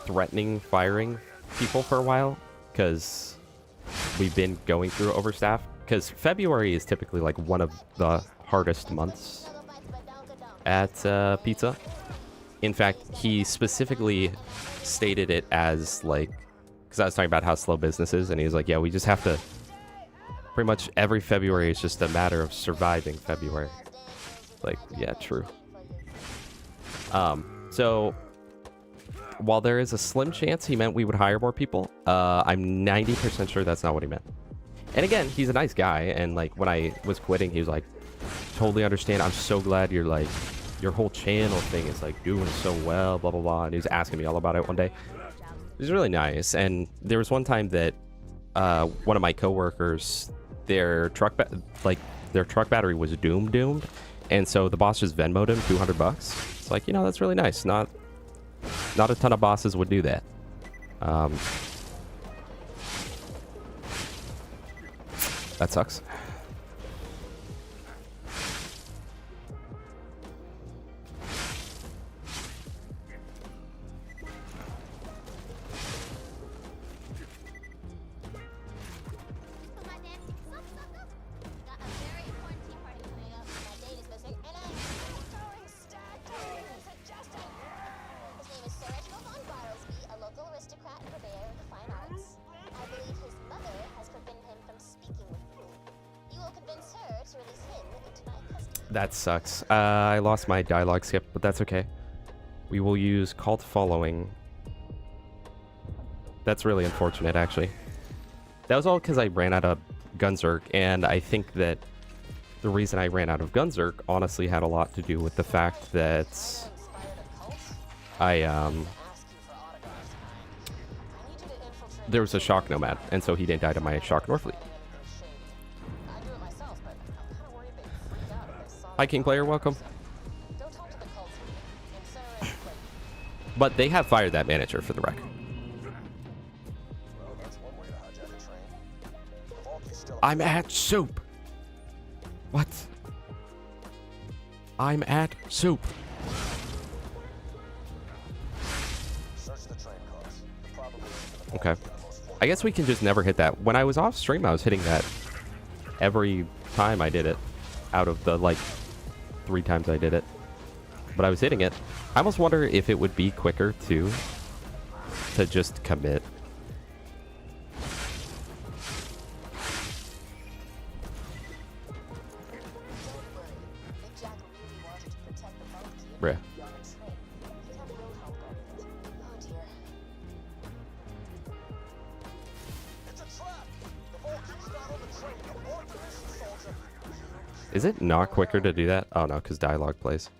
threatening firing people for a while because we've been going through overstaff. Because February is typically like one of the hardest months at pizza. In fact, he specifically stated it as like, because I was talking about how slow business is, and he was like, yeah, we just have to, pretty much every February is just a matter of surviving February. Like, yeah, true. So, while there is a slim chance he meant we would hire more people, I'm 90% sure that's not what he meant. And again, he's a nice guy, and like, when I was quitting, he was like, totally understand, I'm so glad you're like, your whole channel thing is like doing so well, blah, blah, blah. And he was asking me all about it one day. It was really nice. And there was one time that one of my coworkers, their truck battery was doomed. And so the boss just Venmo'd him $200. It's like, you know, that's really nice. Not a ton of bosses would do that. That sucks. That sucks. I lost my dialogue skip, but that's okay. We will use cult following. That's really unfortunate, actually. That was all because I ran out of Gunzerk, and I think that the reason I ran out of Gunzerk honestly had a lot to do with the fact that there was a shock nomad, and so he didn't die to my shock Norfleet. Hi, King Player, welcome. But they have fired that manager for the wreck. I'm at soup. What? I'm at soup. Okay. I guess we can just never hit that. When I was off stream, I was hitting that every time I did it. Out of the, like, 3 times I did it. But I was hitting it. I almost wonder if it would be quicker, too, to just commit. Bruh. Is it not quicker to do that? Oh no, because dialogue plays.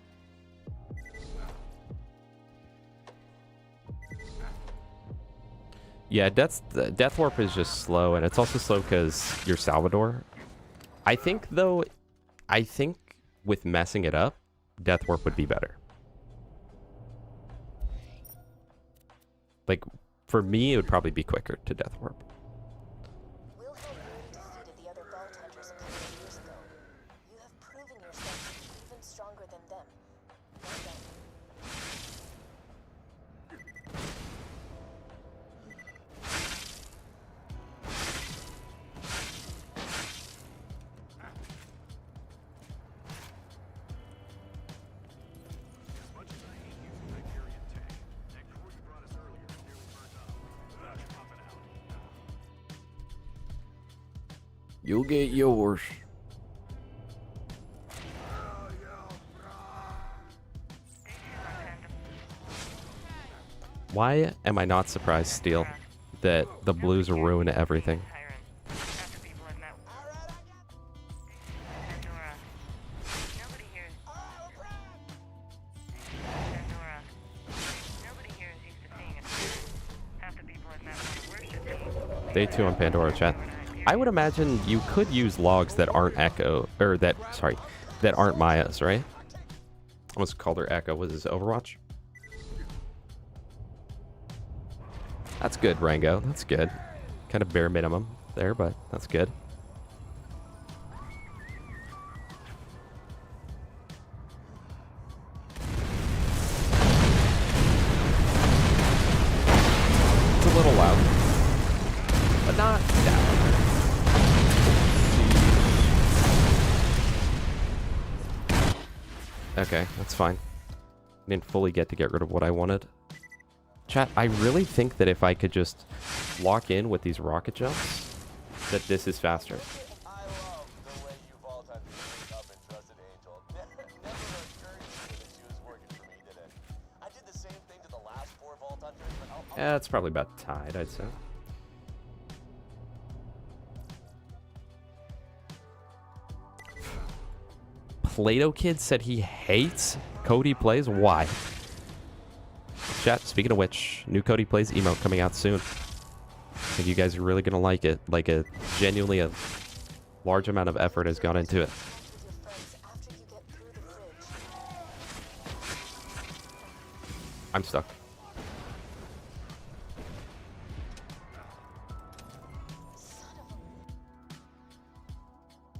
Yeah, Death Warp is just slow, and it's also slow because you're Salvador. I think with messing it up, Death Warp would be better. Like, for me, it would probably be quicker to Death Warp. You'll get yours. Why am I not surprised, Steel, that the blues ruin everything? After people have met Pandora. Nobody here. Pandora. Nobody here is used to seeing a spirit. Half the people have met want to worship me. Day 2 on Pandora chat. I would imagine you could use logs that aren't Echo, or that aren't Maya's, right? What's called her Echo? Was this Overwatch? That's good, Rango. That's good. Kind of bare minimum there, but that's good. It's a little loud, but not that loud. Okay, that's fine. Didn't fully get rid of what I wanted. Chat, I really think that if I could just lock in with these rocket jumps, that this is faster. I love the way you vault on the up and trusted Angel. Never occurred to me that she was working for me, did it? I did the same thing to the last 4 vault hunters, but Yeah, it's probably about tied, I'd say. Plato Kid said he hates Cody Plays. Why? Chat, speaking of which, new Cody Plays emote coming out soon. I think you guys are really going to like it. Like, genuinely a large amount of effort has gone into it. I'm stuck.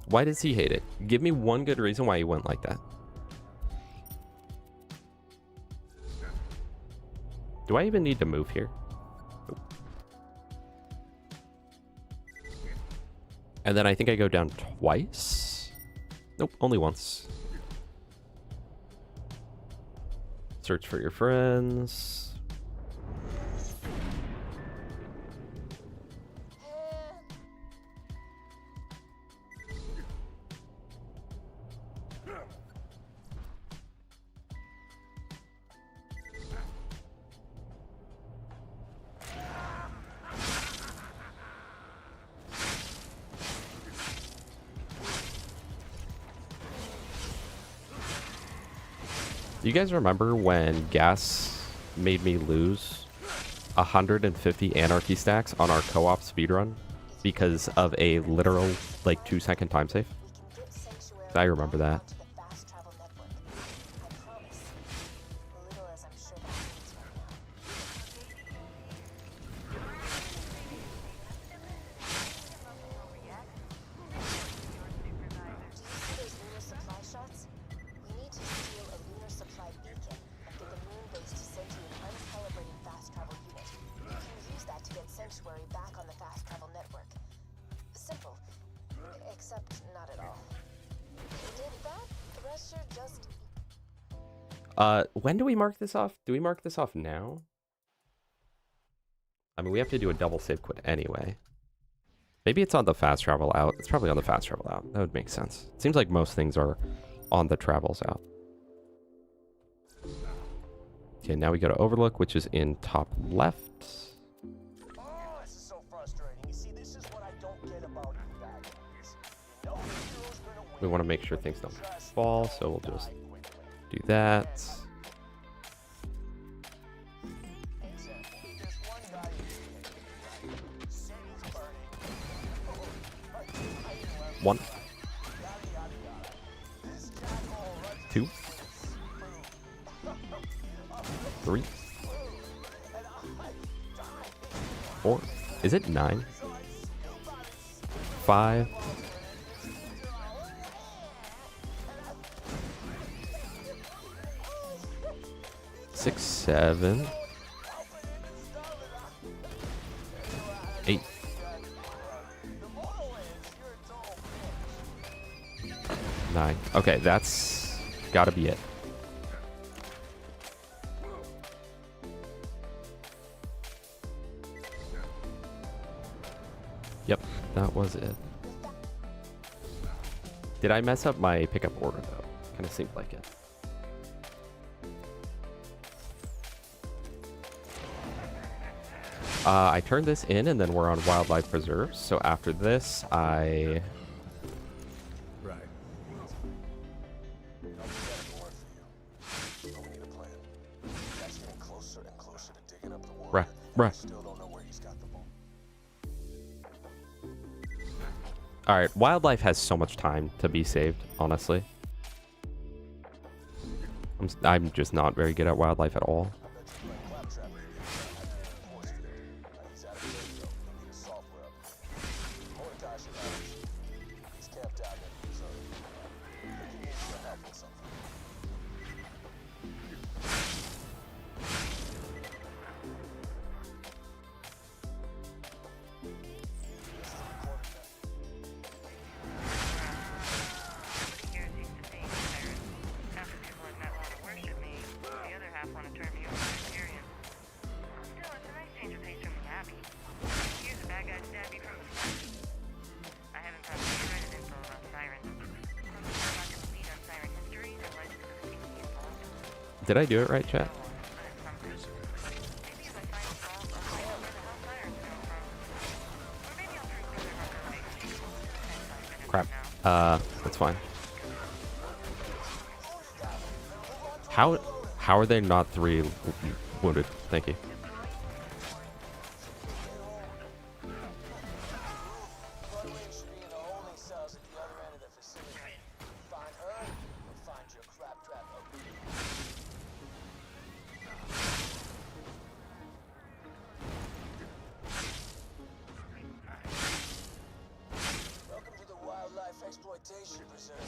Why does he hate it? Give me one good reason why he went like that. Do I even need to move here? Nope. And then I think I go down twice. Nope, only once. Search for your friends. You guys remember when Gas made me lose 150 anarchy stacks on our co-op speedrun because of a literal like 2-second time save? I remember that. When do we mark this off? Do we mark this off now? I mean, we have to do a double save quit anyway. Maybe it's on the fast travel out. It's probably on the fast travel out. That would make sense. It seems like most things are on the travels out. Okay, now we go to Overlook, which is in top left. oh, this is so frustrating. You see, this is what I don't get about you guys. You know the hero's gonna win. We want to make sure things don't fall, so we'll just do that. One, 2, 3, 4. Is it 9? 5. 6, 7, 8. 9. Okay, that's gotta be it. Yep, that was it. Did I mess up my pickup order though? Kind of seemed like it. I turned this in, and then we're on wildlife preserves. So after this, I... Right. I'll do that work for you. But we need a plan. That's getting closer and closer to digging up the water. Right, and I right. still don't know where he's got the ball. All right, wildlife has so much time to be saved, honestly. I'm just not very good at wildlife at all. I bet you playing Claptrap radio. He's out of radio. We need a software upgrade. Mordecai should have it. He's camped out there, so he can use your help with something. Here seems to think, Arid. Half the people I've met want to worship me. The other half want to turn me over to Hyperion. Still, it's a nice change of pace from the Abbey. Here's a bad guy stab you from the front. I haven't found any Reddit info about Siren. Some people are not going to lead on Siren history or legends of the kingdom involved. Did I do it right, chat? But it's something. Maybe if I find a solve, I'll find out where the hell Sirens come from. Or maybe I'll prove Brother Hunter fake people. Depends on minutes Crap. from now. That's fine. How are they not 3 wounded? Thank you. Bloodwing should be in the holding cells at the other end of the facility. Find her, or find your claptrap Arid. Welcome to the Wildlife Exploitation Preserve.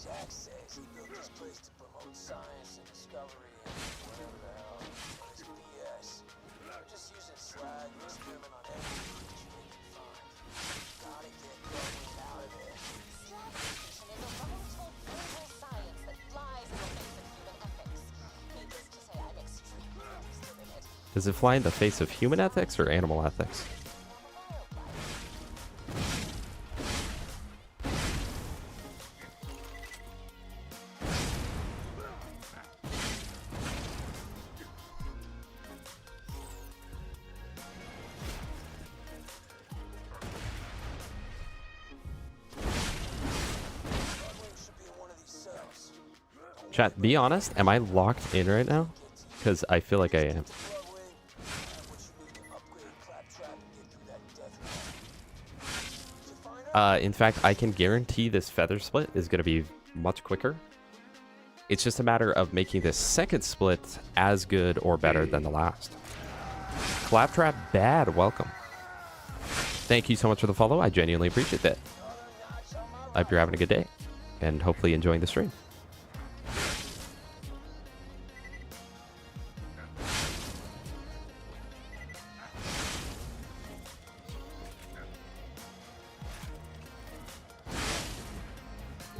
Jack says he built this place to promote science and discovery and whatever the hell. But it's BS. We're just using slag to experiment on every creature they can find. Gotta get Bloodwing out of there. Exploitation is a wrongful, brutal science that flies in the face of human ethics. Needless to say, I'm extremely interested in it. Does it fly in the face of human ethics or animal ethics? Bloodwing should be in one of these cells. Chat, be honest. Am I locked in right now? Because I feel like I am. Bloodwing, have what you need to upgrade Claptrap and get through that death trap. Did you find her? In fact, I can guarantee this feather split is going to be much quicker. It's just a matter of making this second split as good or better than the last. Claptrap Bad, welcome. Thank you so much for the follow. I genuinely appreciate that. I hope you're having a good day and hopefully enjoying the stream.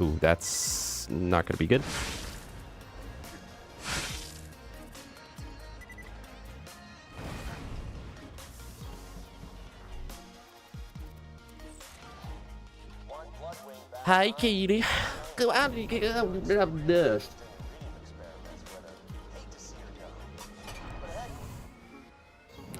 Ooh, that's not going to be good. One Bloodwing back. Hi, Katie. Go out and get up dust. Experiments with her. Hate to see her go. But heck,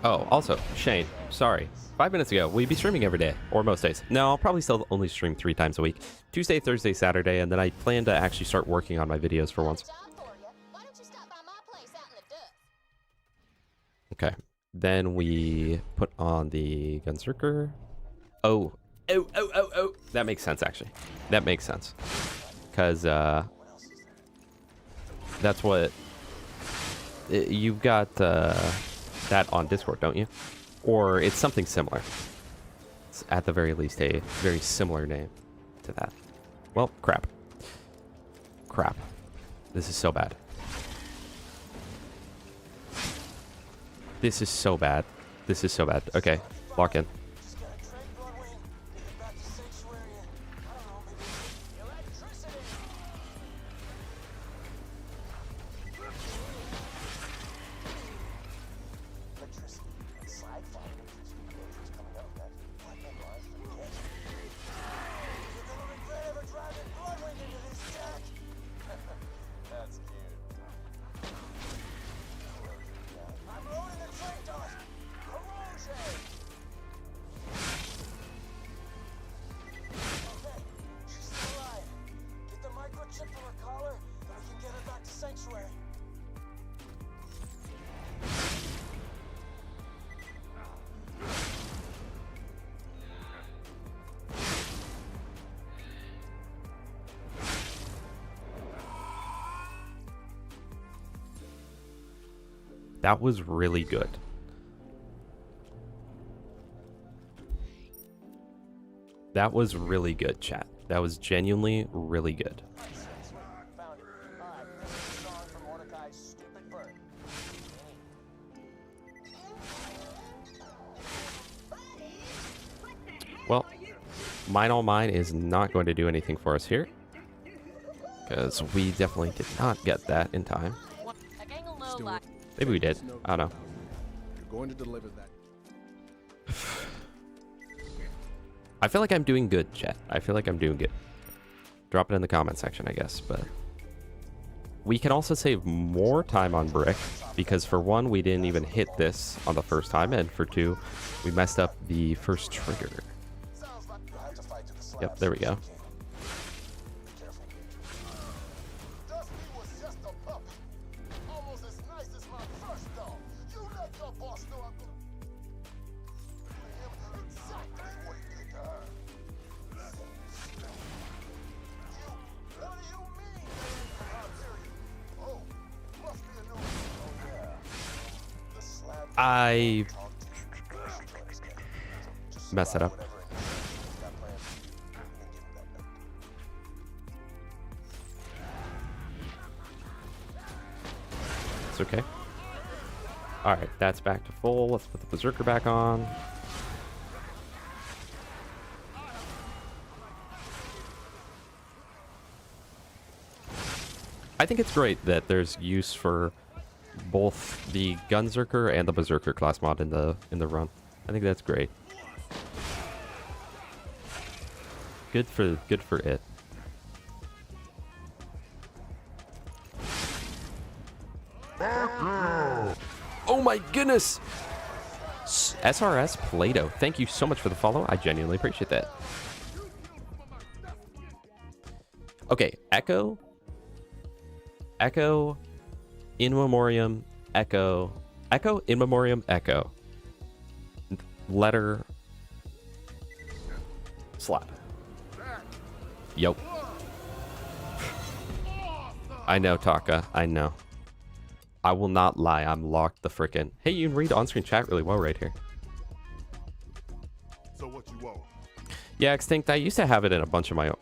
Oh, also, Shane, sorry. 5 minutes ago, will you be streaming every day? Or most days? No, I'll probably still only stream 3 times a week. Tuesday, Thursday, Saturday, and then I plan to actually start working on my videos for once. Job for you. Why don't you stop by my place out in the dust? Okay. Then we put on the Gunzerker. Oh. That makes sense, actually. That makes sense. Because, that's what... You've got, that on Discord, don't you? Or it's something similar. It's at the very least a very similar name to that. Well, crap. Crap. This is so bad. This is so bad. This is so bad. Okay, lock in. just gotta trade Bloodwing. Get back to Sanctuary and, I don't know, maybe electricity. Electricity. Slag fire electricity. Dangerous coming up next. What the was? Forget it. You're gonna regret ever driving Bloodwing into this jack. That's cute. I'm loading the train dust. Hurrah! That was really good. That was really good, chat. That was genuinely really good. Found it. Alright, this is a song from Mordecai's stupid Berg. Well, Mine All Mine is not going to do anything for us here. Because we definitely did not get that in time. A gang of low Stewart, life. Maybe we did. I don't know. You're going to deliver that. I feel like I'm doing good, chat. I feel like I'm doing good. Drop it in the comment section, I guess. But we can also save more time on brick. Because for one, we didn't even hit this on the first time. And for two, we messed up the first trigger. Sounds like you had to fight to the slabs. Yep, there we go. Be careful. Dusty was just a pup. Almost as nice as my first dog. You let your boss know I'm gonna do him exactly what he did to her. What do you mean? Oh, must be a new one. Oh yeah. The slab I messed it up. whatever it is he's got planned for you. You can give him that note. It's okay. Alright, that's back to full. Let's put the Berserker back on. I think it's great that there's use for both the Gunzerker and the Berserker class mod in the run. I think that's great. Good for it. Oh my goodness! SRS Play-Doh, thank you so much for the follow. I genuinely appreciate that. Okay, Echo, In Memoriam, Echo, In Memoriam, Echo. Letter, slap. Yo. I know, Taka. I know. I will not lie. I'm locked the frickin'. Hey, you can read on-screen chat really well right here. So what you want? Yeah, Extinct. I used to have it in a bunch of my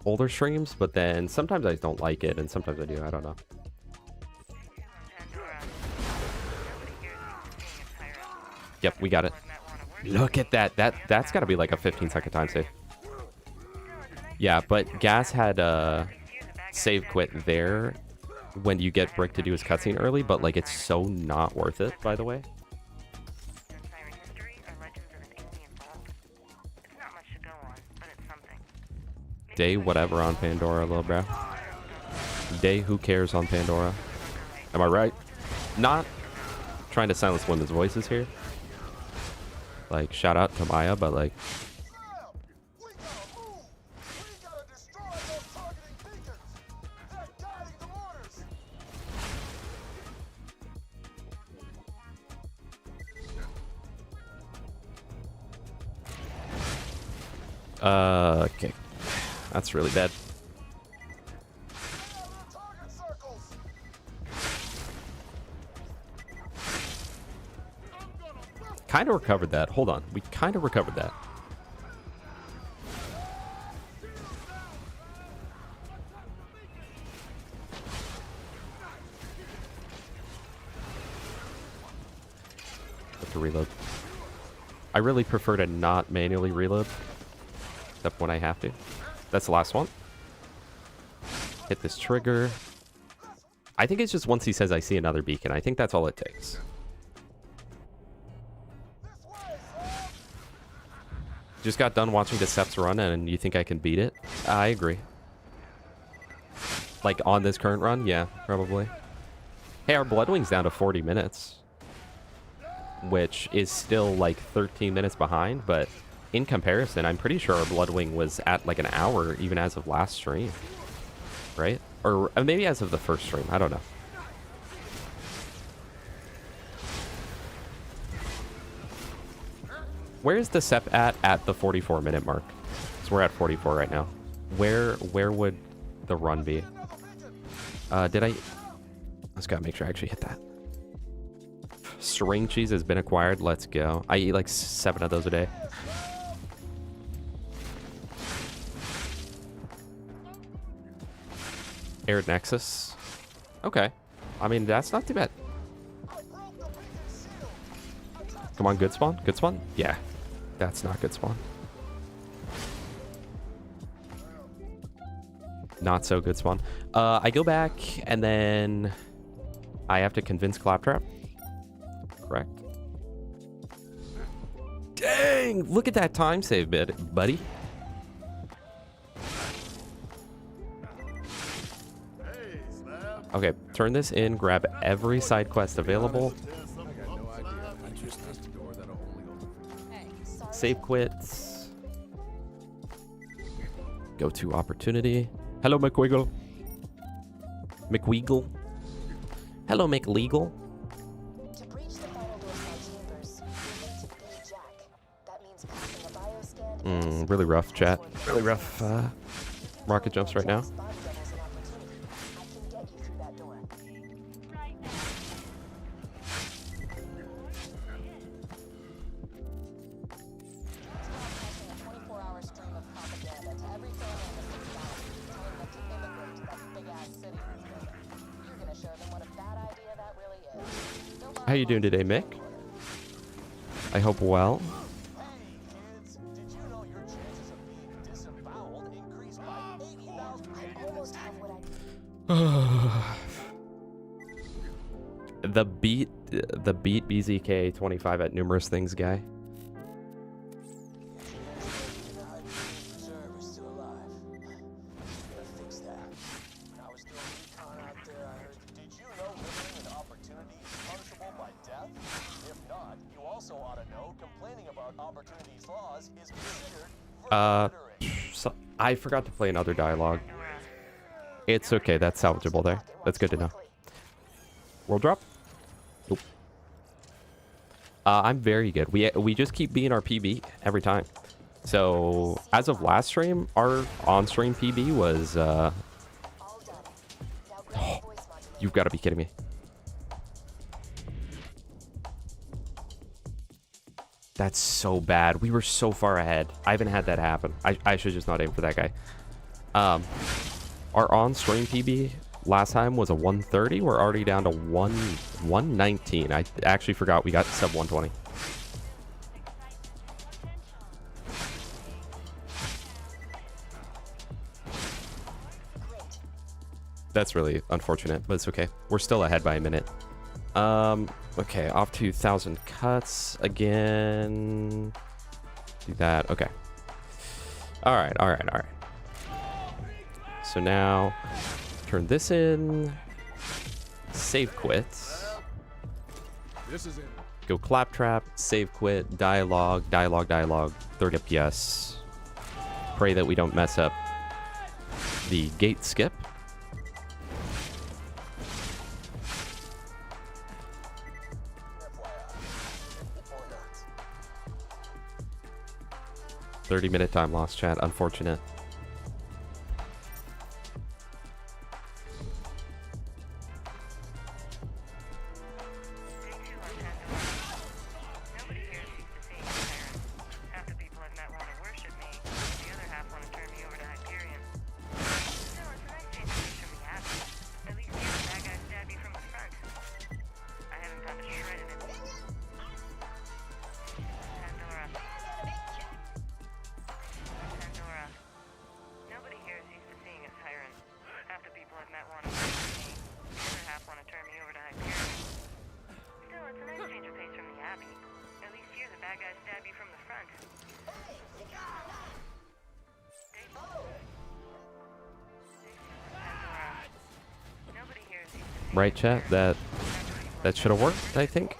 older streams, but then sometimes I don't like it, and sometimes I do. I don't know. Yep, we got it. Look at that. That's got to be like a 15-second time save. Yeah, but Gas had a save quit there when you get Brick to do his cutscene early, but like it's so not worth it, by the way. Day whatever on Pandora, little bro. Day who cares on Pandora. Am I right? Not trying to silence women's voices here. Like, shout out to Maya, but like... We gotta move! We gotta destroy those targeting beacons! They're guiding the mortars! Okay. That's really bad. Target circles! Kind of recovered that. Hold on. We kind of recovered that. Have to reload. I really prefer to not manually reload. Except when I have to. That's the last one. Hit this trigger. I think it's just once he says I see another beacon. I think that's all it takes. Just got done watching the Seps run and you think I can beat it? I agree. Like on this current run? Yeah, probably. Hey, our Bloodwing's down to 40 minutes. Which is still like 13 minutes behind, but in comparison, I'm pretty sure our Bloodwing was at like an hour even as of last stream. Right? Or maybe as of the first stream. I don't know. Where's the Sep at the 44-minute mark? So we're at 44 right now. Where would the run be? Did I... Let's gotta make sure I actually hit that. String cheese has been acquired. Let's go. I eat like 7 of those a day. Arid Nexus. Okay. I mean, that's not too bad. Come on, good spawn? Good spawn? Yeah. That's not good spawn. Not so good spawn. I go back and then I have to convince Claptrap. Correct. Dang! Look at that time save bit, buddy. Okay, turn this in, grab every side quest available. I got no idea. I just passed a door that'll only open. Save quits. Go to opportunity. Hello, McWiggle. McWeagle. Hello, McLegal. To breach the final door side chambers, you need to be Jack. That means passing a bioscan. Really rough, chat. Really rough rocket jumps right now. Body doubles an opportunity. I can get you through that door. Broadcasting a 24-hour stream of propaganda to every family in the city, telling them to immigrate to that big-ass city he's building. You're gonna show them what a bad idea that really is. Don't How you doing today, Mick? I hope well. Hey, kids, did you know your chances of being disemboweled increased by 80,000? I almost have what I need. The beat BZK 25 at numerous things guy. Reserve is still alive. Gotta fix that. When I was doing recon out there, I heard. Did you know limiting an opportunity is punishable by death? If not, you also ought to know complaining about opportunities laws is considered murdering. So, I forgot to play another dialogue. It's okay, that's salvageable there. That's good to know. World drop? Nope. I'm very good. We just keep being our PB every time. So as of last stream, our on-stream PB was All done. Now grab the voice modulator. you've got to be kidding me. That's so bad. We were so far ahead. I haven't had that happen. I should just not aim for that guy. Our on-stream PB last time was a 130. We're already down to 119. I actually forgot we got sub 120. That's really unfortunate, but it's okay. We're still ahead by a minute. Okay, off to 1,000 cuts again. Do that. Okay. All right. So now, turn this in. Save quits. This is it. Go claptrap. Save quit. Dialogue. 30 FPS. Pray that we don't mess up the gate skip. FYI, 30-minute time loss, chat. Unfortunate. Nobody here seems to see me, Siren. Half the people I've met want to worship me. The other half want to turn me over to Hyperion. Still, it's a nice change of pace from the Abbey. At least here the bad guys stab you from the front. I haven't found a shred in it. Pandora. Nobody here seems to seeing a tyrant. Half the people I've met want to worship me. The other half want to turn me over to Hyperion. Still, it's a nice change of pace from the Abbey. At least here the bad guys stab you from the front. Pandora. Nobody here seems to see Right, chat? That should have worked, I think.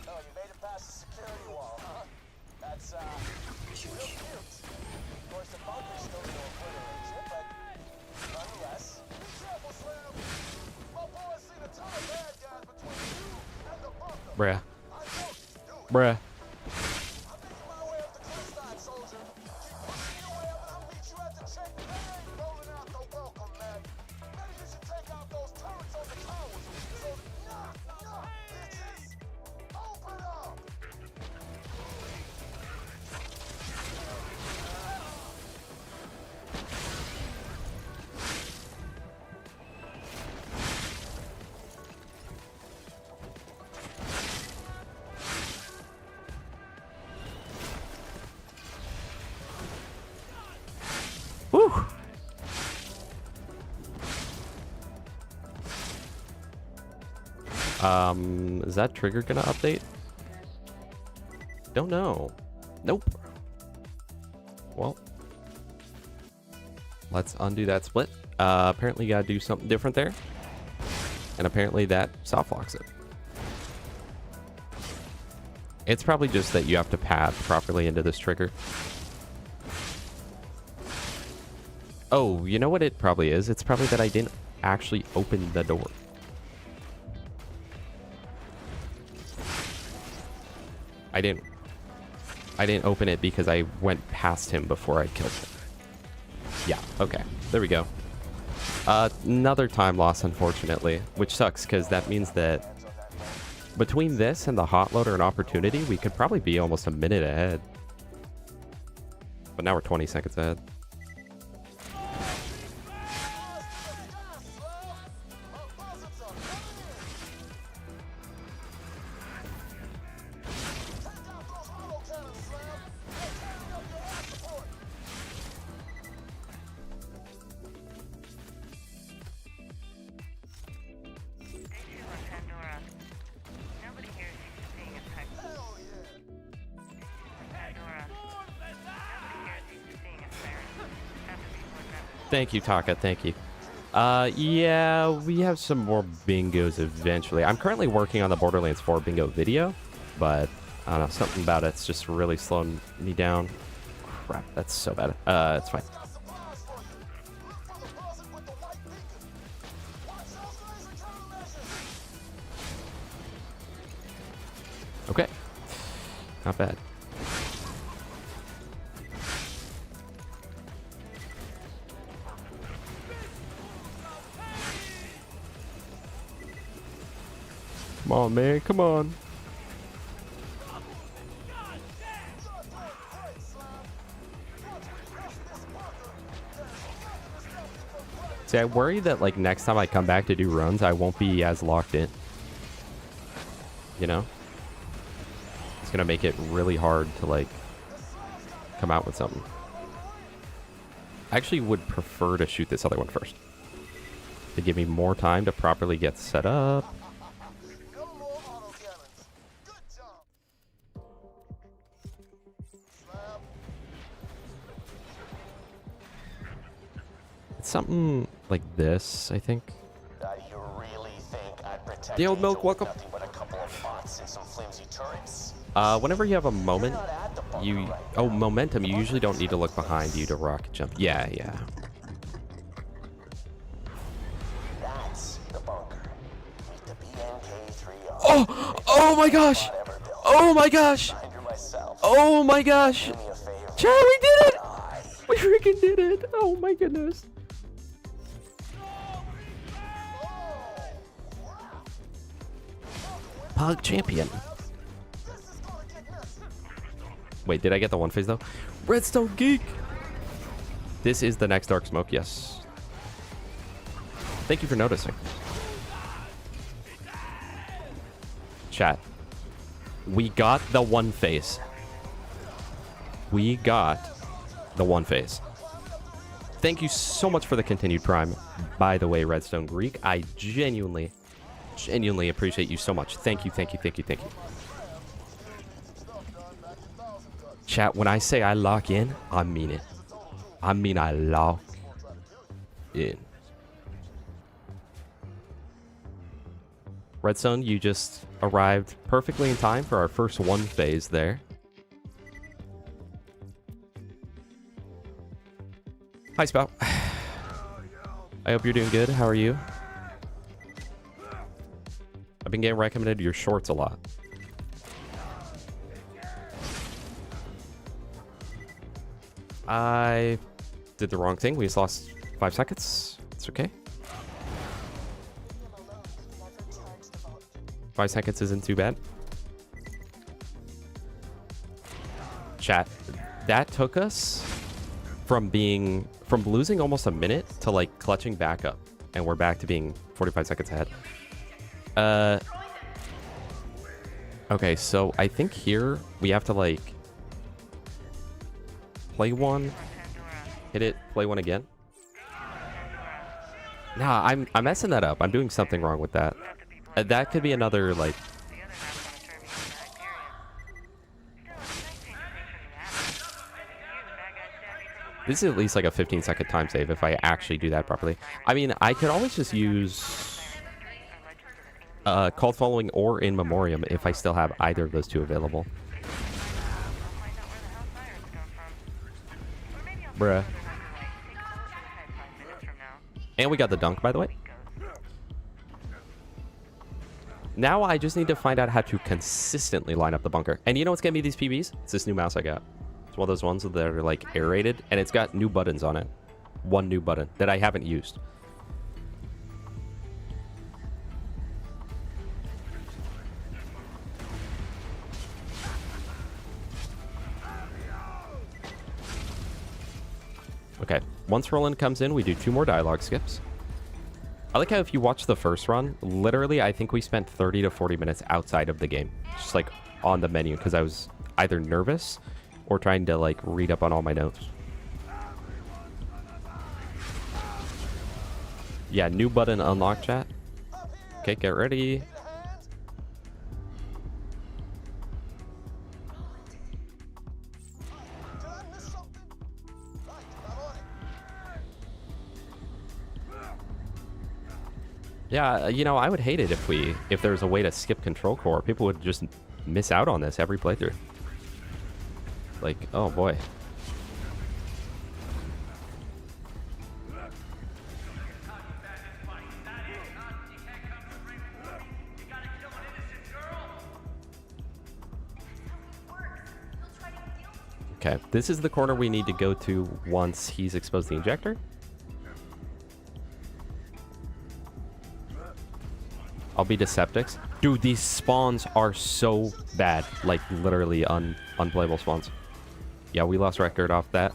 oh, you made it past the security wall, huh? That's real cute. Of course, the bunker's still gonna obliterate you, but nonetheless. Be careful, Slam. My boy's seen a ton of bad guys between you and the bunker. Bruh. I know you can do it. Bruh. I think you might Whew. Is that trigger gonna update? Don't know. Nope. Well, let's undo that split. Apparently you gotta do something different there. And apparently that soft locks it. It's probably just that you have to path properly into this trigger. Oh, you know what it probably is? It's probably that I didn't actually open the door. I didn't open it because I went past him before I killed him. Yeah, okay. There we go. Another time loss, unfortunately, which sucks because that means that between this and the hot loader and opportunity, we could probably be almost a minute ahead. But now we're 20 seconds ahead. Thank you, Taka. Thank you. Yeah, we have some more bingos eventually. I'm currently working on the Borderlands 4 bingo video, but I don't know, something about it's just really slowing me down. Crap, that's so bad. It's fine. Okay. Not bad. Come on, man. Come on. See, I worry that, like, next time I come back to do runs, I won't be as locked in. You know? It's gonna make it really hard to, like, come out with something. I actually would prefer to shoot this other one first, to give me more time to properly get set up. It's something like this, I think. You really think I'd protect The old milk, welcome. nothing but a couple of bots and some flimsy turrets? Whenever you have a moment, momentum, you usually don't need to look behind you to rocket jump. Yeah. That's the bunker. Meet the BNK-30. Oh my gosh! Oh my gosh! Oh my gosh! Chad, we did it! We freaking did it! Oh my goodness. Pug champion. Wait, did I get the one phase though? Redstone geek. This is the next dark smoke. Yes. Thank you for noticing. Chat. We got the one phase. We got the one phase. Thank you so much for the continued prime. By the way, Redstone Greek, I genuinely appreciate you so much. Thank you. Chat, when I say I lock in, I mean it. I mean I lock in. Redstone, you just arrived perfectly in time for our first one phase there. Hi, Spout. I hope you're doing good. How are you? I've been getting recommended your shorts a lot. I did the wrong thing. We just lost 5 seconds. It's okay. 5 seconds isn't too bad. Chat, that took us from losing almost a minute to like clutching back up, and we're back to being 45 seconds ahead. Okay, so I think here we have to like play one Hit it. Play one again. Nah, I'm messing that up. I'm doing something wrong with that. That could be another, like... The other half want to turn me over to Hyperion. Still, it's a nice change of pace from the habit. At least here, the bad guys stab you from the This is at least like a 15-second time save if I actually do that properly. I mean, I could always just use Cult Following or In Memoriam if I still have either of those two available. Bruh. And we got the dunk, by the way. Now I just need to find out how to consistently line up the bunker. And you know what's getting me these PBs? It's this new mouse I got. It's one of those ones that are like aerated, and it's got new buttons on it. One new button that I haven't used. Okay, once Roland comes in, we do 2 more dialogue skips. I like how if you watch the first run, literally I think we spent 30 to 40 minutes outside of the game. Just like on the menu, because I was either nervous or trying to like read up on all my notes. Yeah, new button unlock chat. Okay, get ready. Yeah, you know, I would hate it if there was a way to skip control core. People would just miss out on this every playthrough. Like, oh boy. Okay, this is the corner we need to go to once he's exposed the injector. I'll be Deceptics. Dude, these spawns are so bad. Like, literally unplayable spawns. Yeah, we lost record off that.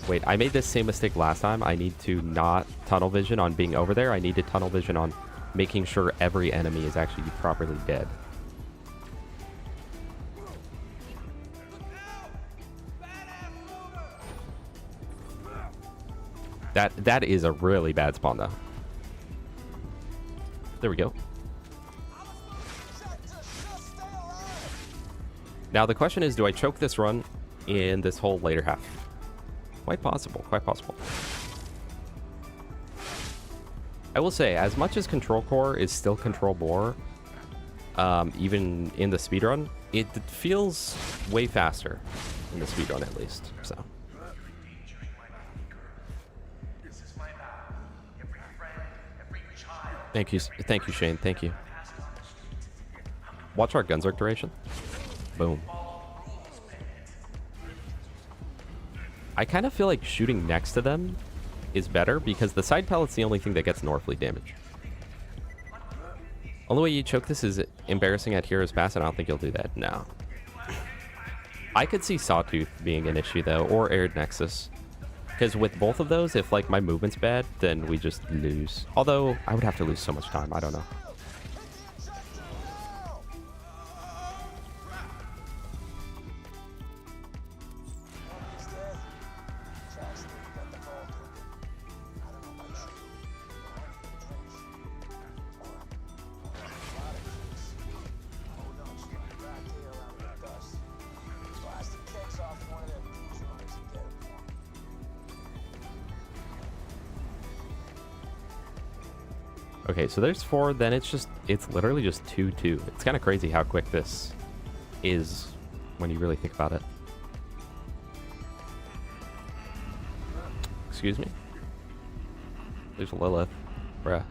Wait, I made this same mistake last time. I need to not tunnel vision on being over there. I need to tunnel vision on making sure every enemy is actually properly dead. That is a really bad spawn, though. There we go. Now the question is, do I choke this run in this whole later half? Quite possible, quite possible. I will say, as much as Control Core is still Control Bore, even in the speedrun, it feels way faster in the speedrun at least, so. Thank you, Shane. Thank you. Watch our Gunzerk duration. Boom. I kind of feel like shooting next to them is better because the side pellet's the only thing that gets Norfleet damage. Only way you choke this is embarrassing at Hero's Pass, and I don't think you'll do that. No. I could see Sawtooth being an issue though, or Arid Nexus. Because with both of those, if like my movement's bad, then we just lose. Although I would have to lose so much time. I don't know. Okay, so there's 4, then it's literally just 2-2. It's kind of crazy how quick this is when you really think about it. Excuse me? There's Lilith. Bruh.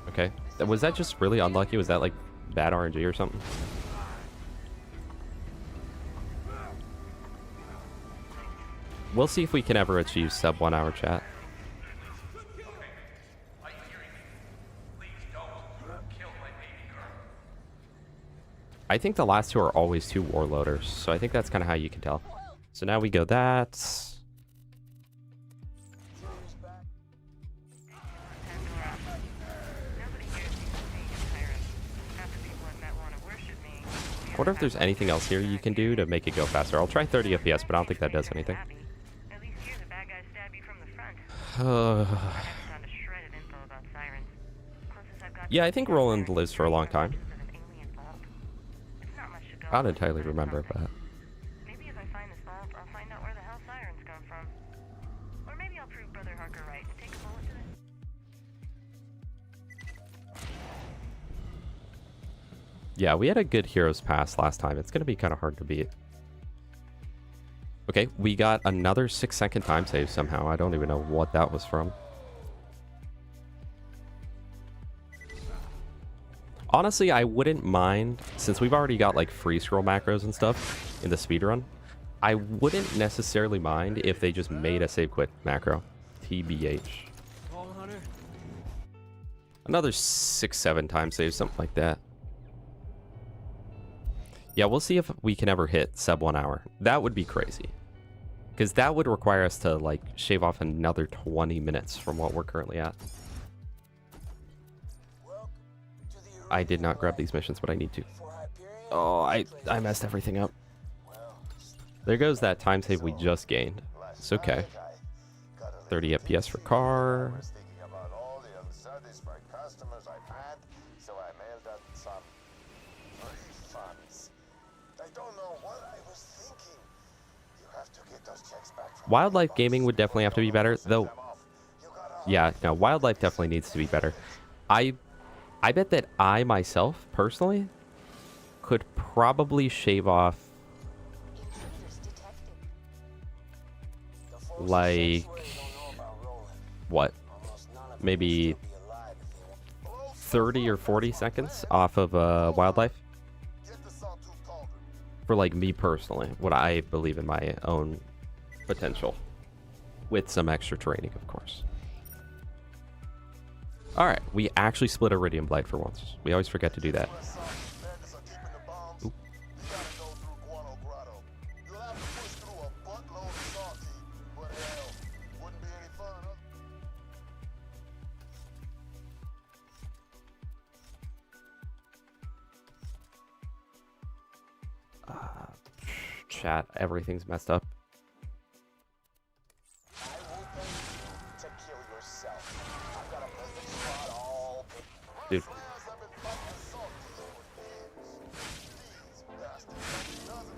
Okay. Was that just really unlucky? Was that like bad RNG or something? We'll see if we can ever achieve sub 1 hour chat. I think the last 2 are always 2 warloaders, so I think that's kind of how you can tell. So now we go that. wonder if there's anything else here you can do to make it go faster. I'll try 30 FPS, but I don't think that does anything. At least here the bad guys stab you from the front. Found a shredded info about sirens. Closest I've got Yeah, I think Roland lives for a long time. is an alien vault. It's not much to go I don't on, entirely but it's remember, something. but Maybe if I find this vault, I'll find out where the hell sirens come from. Or maybe I'll prove Brother Harker right and take a bullet to the... yeah, we had a good Heroes Pass last time. It's going to be kind of hard to beat. Okay, we got another 6-second time save somehow. I don't even know what that was from. Honestly, I wouldn't mind, since we've already got like free scroll macros and stuff in the speedrun, I wouldn't necessarily mind if they just made a save quit macro. TBH. Another 6-7 time save, something like that. Yeah, we'll see if we can ever hit sub 1 hour. That would be crazy. Because that would require us to like shave off another 20 minutes from what we're currently at. I did not grab these missions, but I need to. Oh, I messed everything up. There goes that time save we just gained. It's okay. 30 FPS for car. Wildlife gaming would definitely have to be better, though. Yeah, no, wildlife definitely needs to be better. I bet that I myself, personally, could probably shave off like what? Maybe 30 or 40 seconds off of wildlife. For like me personally, what I believe in my own potential, with some extra training, of course. All right, we actually split Iridium Blight for once. We always forget to do that. Oop. Chat, everything's messed up. Dude.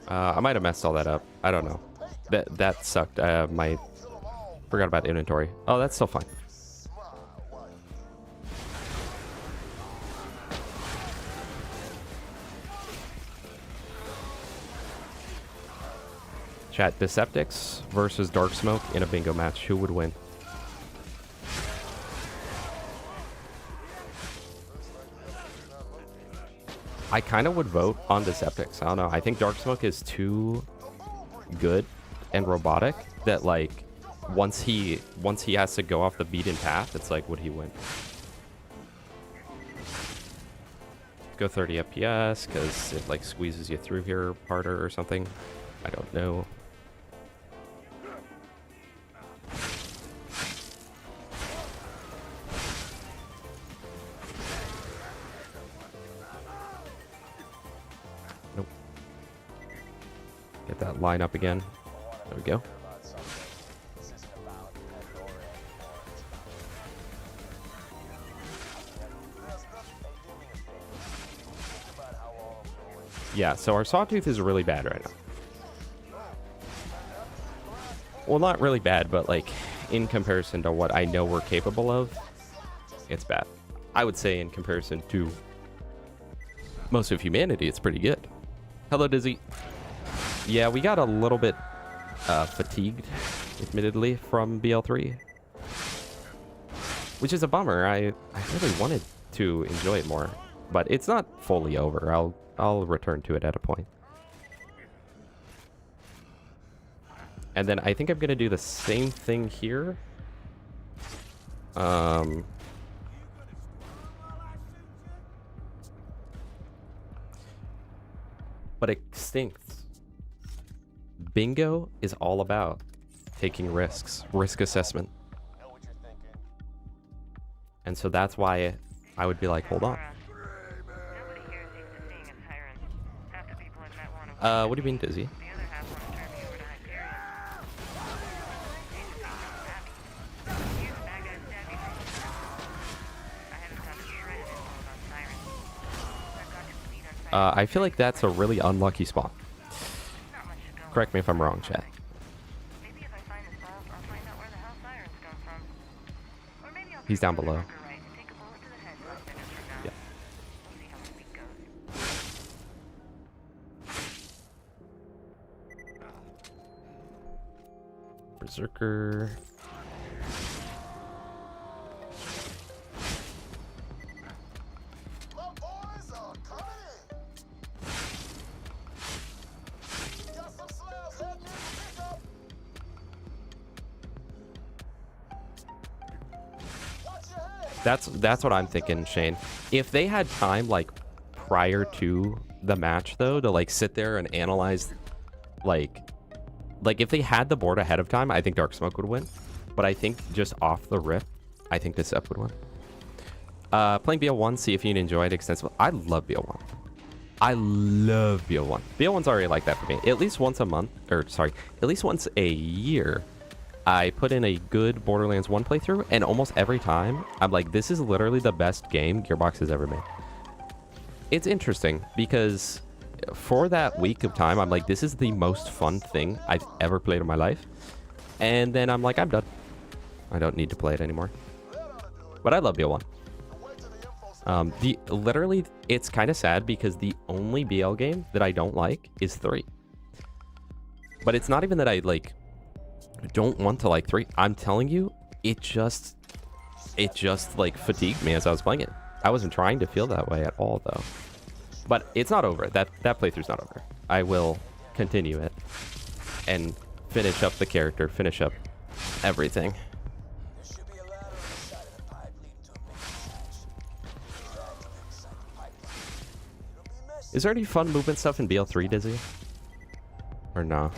I might have messed all that up. I don't know. That sucked. Forgot about inventory. Oh, that's still fine. Chat, Deceptics versus Dark Smoke in a bingo match. Who would win? I kind of would vote on Deceptics. I don't know. I think Dark Smoke is too good and robotic that, like, once he has to go off the beaten path, it's like, would he win? Go 30 FPS because it like squeezes you through here harder or something. I don't know. Nope. Get that line up again. There we go. Yeah, so our Sawtooth is really bad right now. Well, not really bad, but like in comparison to what I know we're capable of, it's bad. I would say in comparison to most of humanity, it's pretty good. Hello, Dizzy. Yeah, we got a little bit fatigued, admittedly, from BL3. Which is a bummer. I really wanted to enjoy it more. But it's not fully over. I'll return to it at a point. And then I think I'm going to do the same thing here. But Extinct. Bingo is all about taking risks, risk assessment. And so that's why I would be like, hold on. Nobody here seems to seeing a siren. Half the people What do you mean dizzy? The other half want to turn me over to Hyperion. Here's the bad guys stab you from the front. I haven't found a shred of info about Sirens. I've got complete unsighted. I feel like that's a really unlucky spot. Not much to go Correct me if I'm wrong, chat. Maybe if I find his files, I'll find out where the hell Sirens come from. Or maybe I'll He's down below. right and take a bullet to the head 5 minutes from now. Yeah. We'll see how this week goes. Berserker. My boys are coming in. Got some slabs heading in to pick up. Watch your head. That's what I'm thinking, Shane. If they had time, like, prior to the match, though, to, like, sit there and analyze, like if they had the board ahead of time, I think Dark Smoke would win. But I think just off the rip, I think this up would win. Playing BL1, see if you enjoy it extensively. I love BL1. I love BL1. BL1's already like that for me. At least once a month, or sorry, at least once a year, I put in a good Borderlands 1 playthrough, and almost every time, I'm like, this is literally the best game Gearbox has ever made. It's interesting, because for that week of time, I'm like, this is the most fun thing I've ever played in my life. And then I'm like, I'm done. I don't need to play it anymore. But I love BL1. Literally, it's kind of sad because the only BL game that I don't like is 3. But it's not even that I, like, don't want to like 3. I'm telling you, it just like fatigued me as I was playing it. I wasn't trying to feel that way at all, though. But it's not over. That playthrough's not over. I will continue it and finish up the character, finish up everything. Is there any fun movement stuff in BL3, Dizzy? Or no?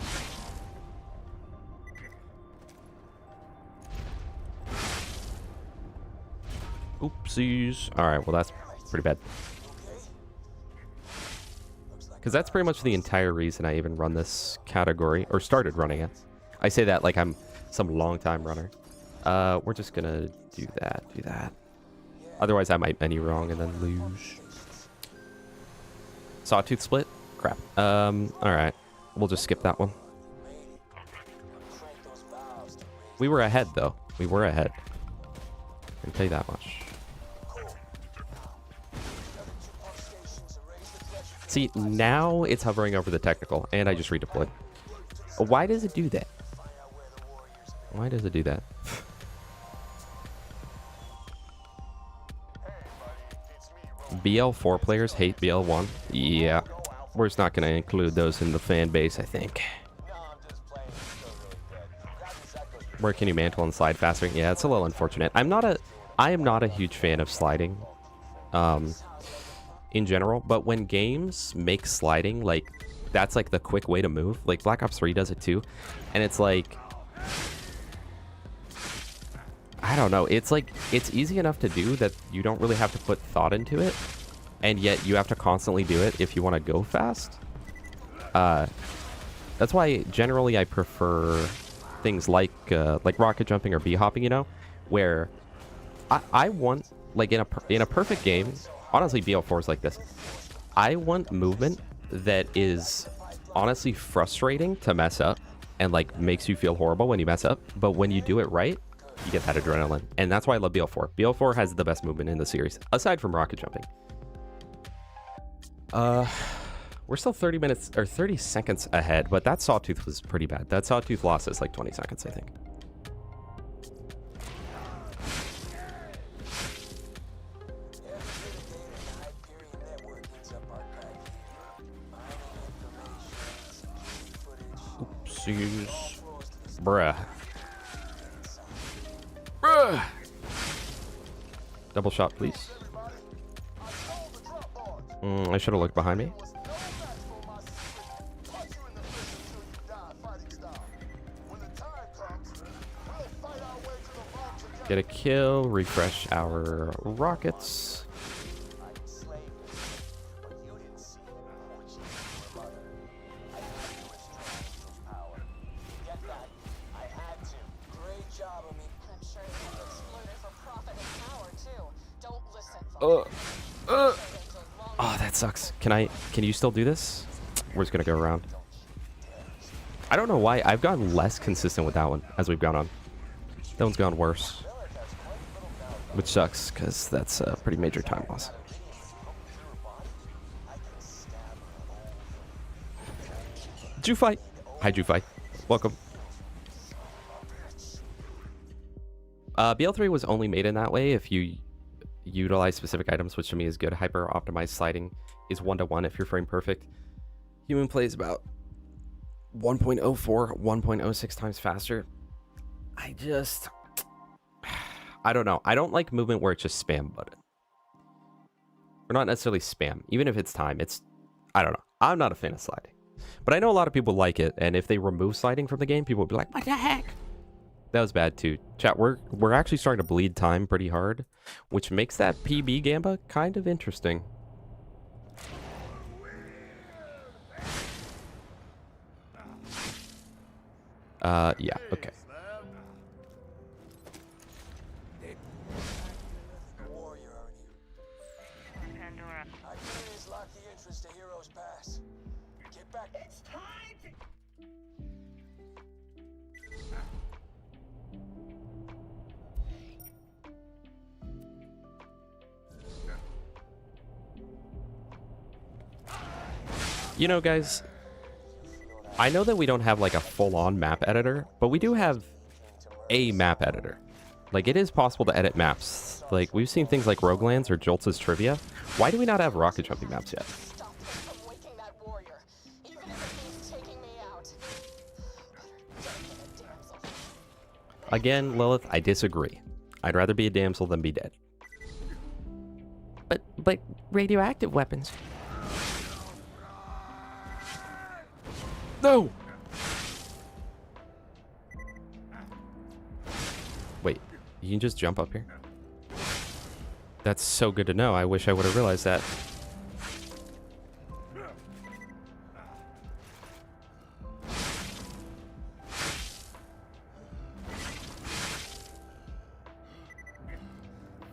Oopsies. Alright, well that's pretty bad. Because that's pretty much the entire reason I even run this category, or started running it. I say that like I'm some long-time runner. We're just gonna do that. Otherwise I might menu wrong and then lose. Sawtooth split? Crap. Alright. We'll just skip that one. We were ahead, though. We were ahead. I can tell you that much. See, now it's hovering over the technical, and I just redeployed. Why does it do that? Why does it do that? BL4 players hate BL1. Yeah, we're just not going to include those in the fan base, I think. Where can you mantle and slide faster? Yeah, it's a little unfortunate. I am not a huge fan of sliding in general, but when games make sliding, like, that's like the quick way to move. Like Black Ops 3 does it too, and it's like, I don't know, it's like, it's easy enough to do that you don't really have to put thought into it, and yet you have to constantly do it if you want to go fast. That's why generally I prefer things like rocket jumping or bee-hopping, you know, where I want, like, in a perfect game, honestly, BL4 is like this. I want movement that is honestly frustrating to mess up and, like, makes you feel horrible when you mess up. But when you do it right, you get that adrenaline. And that's why I love BL4. BL4 has the best movement in the series, aside from rocket jumping. We're still 30 minutes or 30 seconds ahead, but that Sawtooth was pretty bad. That Sawtooth lost us like 20 seconds, I think. Oopsies. Bruh. Bruh. Double shot, please. I should have looked behind me. Get a kill, refresh our rockets. Oh, that sucks. Can you still do this? We're just gonna go around. I don't know why. I've gotten less consistent with that one as we've gone on. That one's gone worse. Which sucks, because that's a pretty major time loss. Jufai. Hi, Jufai. Welcome. BL3 was only made in that way if you utilize specific items, which to me is good. Hyper optimized sliding is 1-to-1 if you're frame perfect. Human plays about 1.04, 1.06 times faster. I don't know. I don't like movement where it's just spam button. Or not necessarily spam. Even if it's time, I don't know. I'm not a fan of sliding. But I know a lot of people like it, and if they remove sliding from the game, people will be like, what the heck? That was bad too. Chat, we're actually starting to bleed time pretty hard, which makes that PB Gamba kind of interesting. Yeah, okay. Pandora. Ideas lock the entrance to Heroes Pass. Get back. It's time to... You know, guys, I know that we don't have like a full-on map editor, but we do have a map editor. Like, it is possible to edit maps. Like, we've seen things like Roguelands or Jolts' Trivia. Why do we not have rocket jumping maps yet? Stop them from waking that warrior, even if it means taking me out. Better get a damsel. Again, Lilith, I disagree. I'd rather be a damsel than be dead. But radioactive weapons. No! Wait, you can just jump up here? That's so good to know. I wish I would have realized that.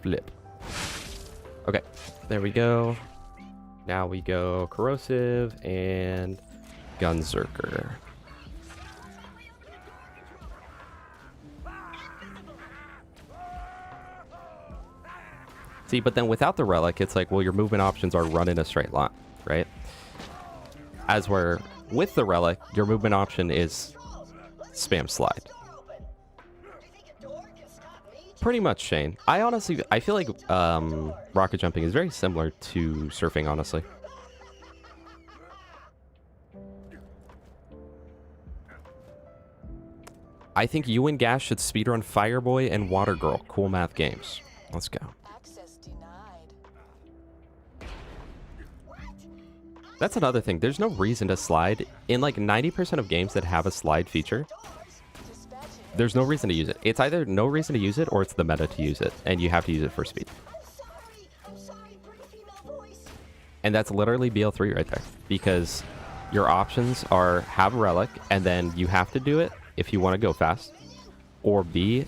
Flip. Okay, there we go. Now we go corrosive and Gunzerker. See, but then without the relic, it's like, well, your movement options are run in a straight line, right? As where with the relic, your movement option is spam slide. Pretty much, Shane. I feel like rocket jumping is very similar to surfing, honestly. I think you and Gas should speedrun Fireboy and Water Girl. Cool math games. Let's go. Access denied. That's another thing. There's no reason to slide. In like 90% of games that have a slide feature, there's no reason to use it. It's either no reason to use it or it's the meta to use it. And you have to use it for speed. And that's literally BL3 right there. Because your options are have relic and then you have to do it if you want to go fast, or B,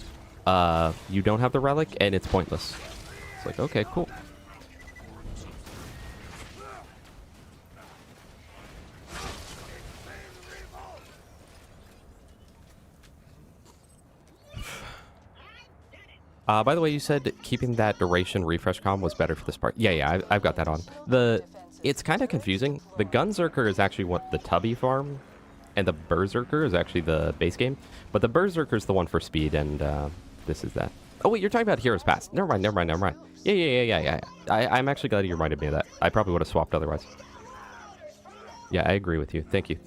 you don't have the relic and it's pointless. It's like, okay, cool. By the way, you said keeping that duration refresh comm was better for this part. Yeah, I've got that on. It's kind of confusing. The Gunzerker is actually what the Tubby farm, and the Berserker is actually the base game. But the Berserker is the one for speed, and this is that. Oh, wait, you're talking about Heroes Pass. Never mind. Yeah. I'm actually glad you reminded me of that. I probably would have swapped otherwise. Yeah, I agree with you. Thank you.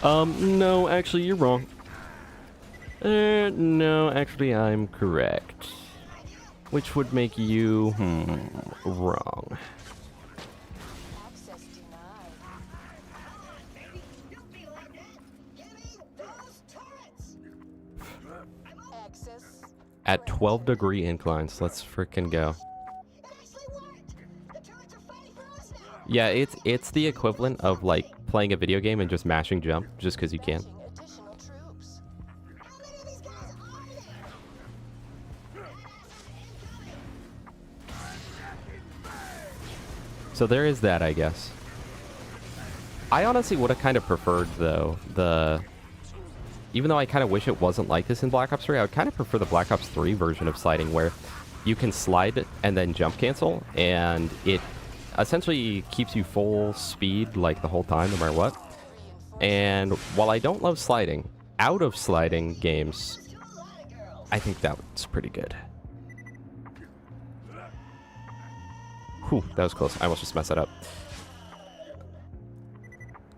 No, actually, you're wrong. No, actually, I'm correct. Which would make you, wrong. At 12-degree inclines. Let's frickin' go. Yeah, it's the equivalent of like playing a video game and just mashing jump just because you can. So there is that, I guess. I honestly would have kind of preferred, though, even though I kind of wish it wasn't like this in Black Ops 3, I would kind of prefer the Black Ops 3 version of sliding, where you can slide and then jump cancel, and it essentially keeps you full speed, like, the whole time, no matter what. And while I don't love sliding, out of sliding games, I think that's pretty good. Whew, that was close. I almost just messed that up.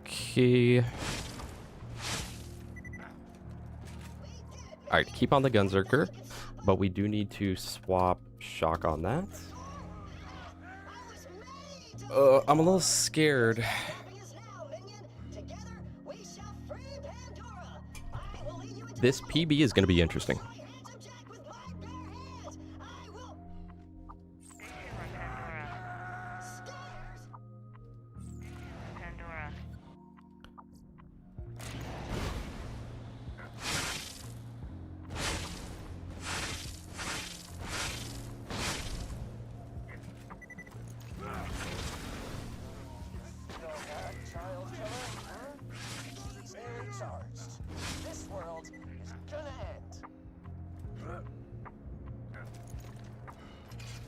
Okay. Alright, keep on the Gunzerker, but we do need to swap shock on that. I'm a little scared. This PB is going to be interesting.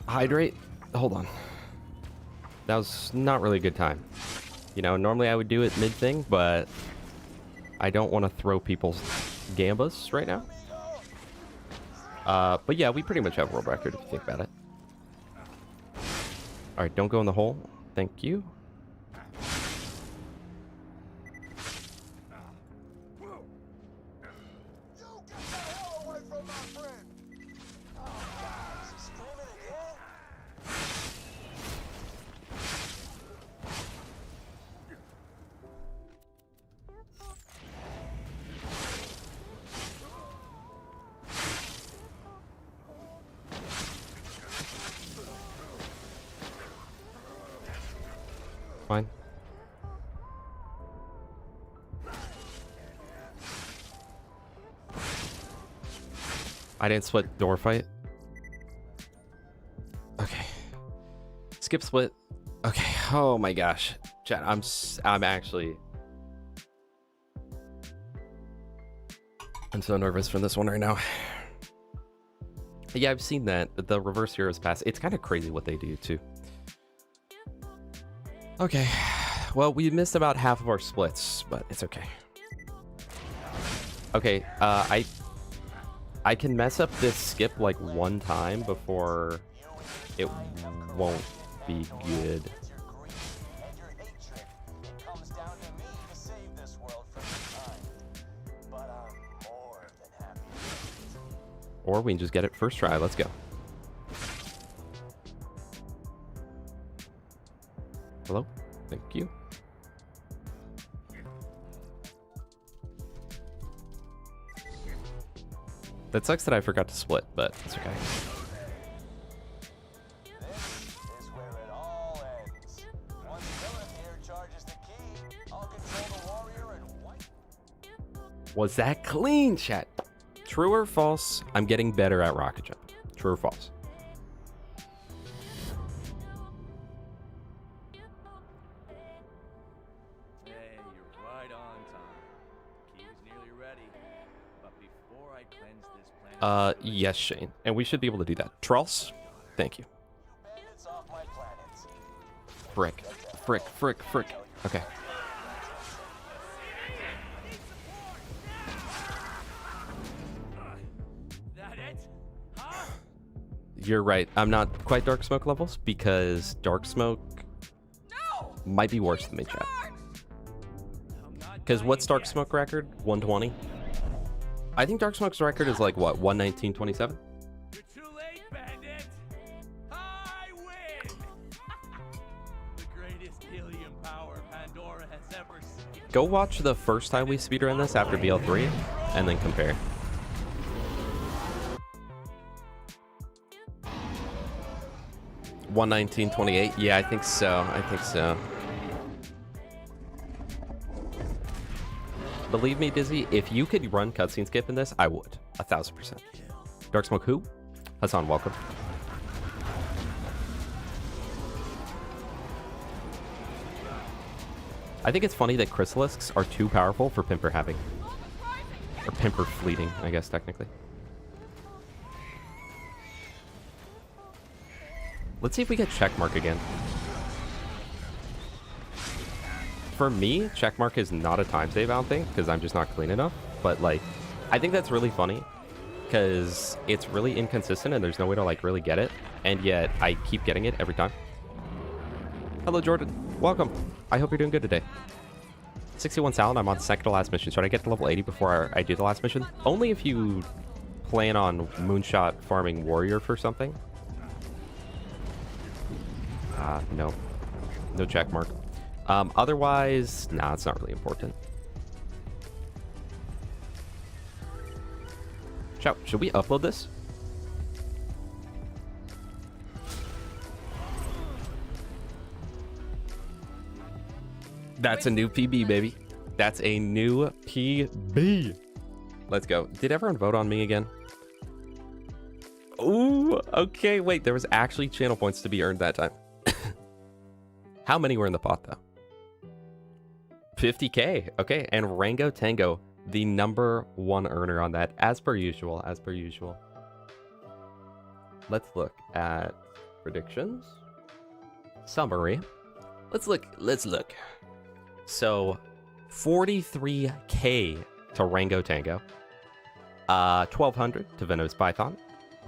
Hydrate? Hold on. That was not really a good time. You know, normally I would do it mid-thing, but I don't want to throw people's gambas right now. But yeah, we pretty much have world record if you think about it. Alright, don't go in the hole. Thank you. Fine. I didn't split door fight. Okay. Skip split. Okay. Oh my gosh. Chat, I'm actually... I'm so nervous for this one right now. Yeah, I've seen that. The reverse heroes pass. It's kind of crazy what they do too. Okay, well, we missed about half of our splits, but it's okay. Okay, I can mess up this skip like one time before it won't be good. Or we can just get it first try. Let's go. Hello? Thank you. That sucks that I forgot to split, but it's okay. This is where it all ends. Once Lilith here charges the key, I'll control the warrior and wipe. Was that clean, chat? True or false? I'm getting better at rocket jump. True or false? Yes, Shane. And we should be able to do that. Trolls? Thank you. Frick. Frick, frick, frick. Okay. You're right. I'm not quite Dark Smoke levels because Dark Smoke might be worse than me, chat. Because what's Dark Smoke record? 120? I think Dark Smoke's record is like, what, 119.27? You're too late, bandit! I win! The greatest helium power Pandora has ever seen. Go watch the first time we speedrun this after BL3 and then compare. $119.28? Yeah, I think so. I think so. Believe me, Dizzy, if you could run cutscene skip in this, I would. 1000%. Dark Smoke who? Hassan, welcome. I think it's funny that Chrysalisks are too powerful for Pimper having. Or Pimper fleeting, I guess, technically. Let's see if we get checkmark again. For me, checkmark is not a time save, I don't think, because I'm just not clean enough. But, like, I think that's really funny, because it's really inconsistent and there's no way to, like, really get it. And yet, I keep getting it every time. Hello, Jordan. Welcome. I hope you're doing good today. 61 Sal, and I'm on second to last mission. Should I get to level 80 before I do the last mission? Only if you plan on moonshot farming warrior for something. No. No check mark. Otherwise, nah, it's not really important. Should we upload this? That's a new PB, baby. That's a new PB. Let's go. Did everyone vote on me again? Ooh, okay. Wait, there was actually channel points to be earned that time. How many were in the pot, though? 50K. Okay, and Rango Tango, the #1 earner on that, as per usual, as per usual. Let's look at predictions. Summary. Let's look. So, 43K to Rango Tango. 1,200 to Venomous Python.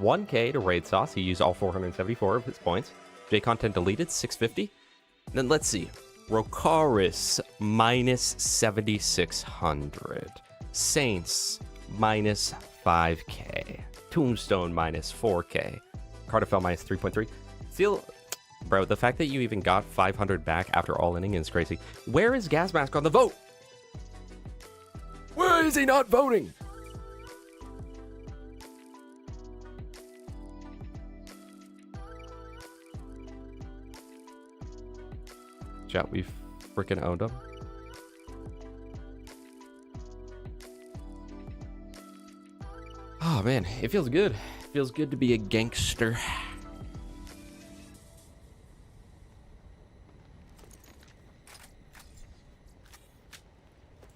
1K to Raid Sauce. He used all 474 of his points. J-Content deleted, 650. Then let's see. Rokaris, minus 7,600. Saints, minus 5K. Tombstone, minus 4K. Carterfell, minus 3.3. Still, bro, the fact that you even got 500 back after all-inning is crazy. Where is Gasmask on the vote? Where is he not voting? Chat, we've freaking owned him. Oh man, it feels good. It feels good to be a gangster.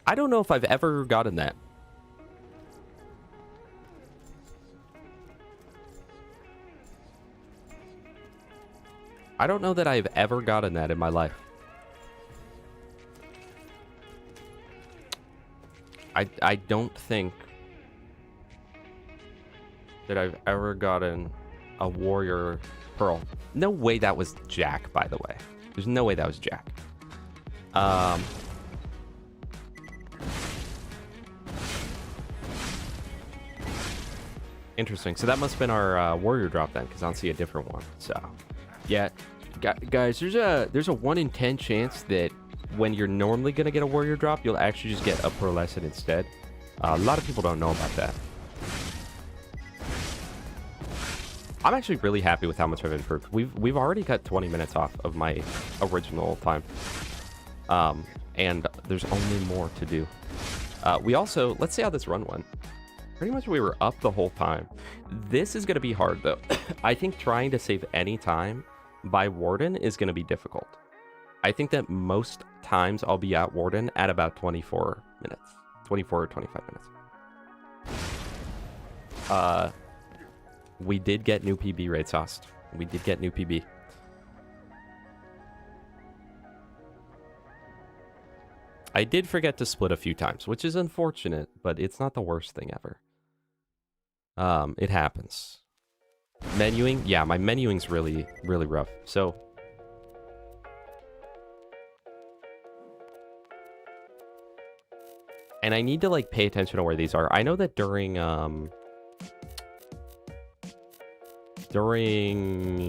I don't know if I've ever gotten that. I don't know that I've ever gotten that in my life. I don't think that I've ever gotten a warrior pearl. No way that was Jack, by the way. There's no way that was Jack. Interesting. So that must have been our warrior drop then, because I don't see a different one. So, yeah, guys, there's a 1 in 10 chance that when you're normally gonna get a warrior drop, you'll actually just get a pearlescent instead. A lot of people don't know about that. I'm actually really happy with how much I've improved. We've already cut 20 minutes off of my original time, and there's only more to do. We also, let's see how this run went. Pretty much we were up the whole time. This is going to be hard though. I think trying to save any time by Warden is going to be difficult. I think that most times I'll be at Warden at about 24 minutes. 24 or 25 minutes. We did get new PB raid sauced. We did get new PB. I did forget to split a few times, which is unfortunate, but it's not the worst thing ever. It happens. Menuing, yeah, my menuing's really, really rough. So, and I need to like pay attention to where these are. I know that during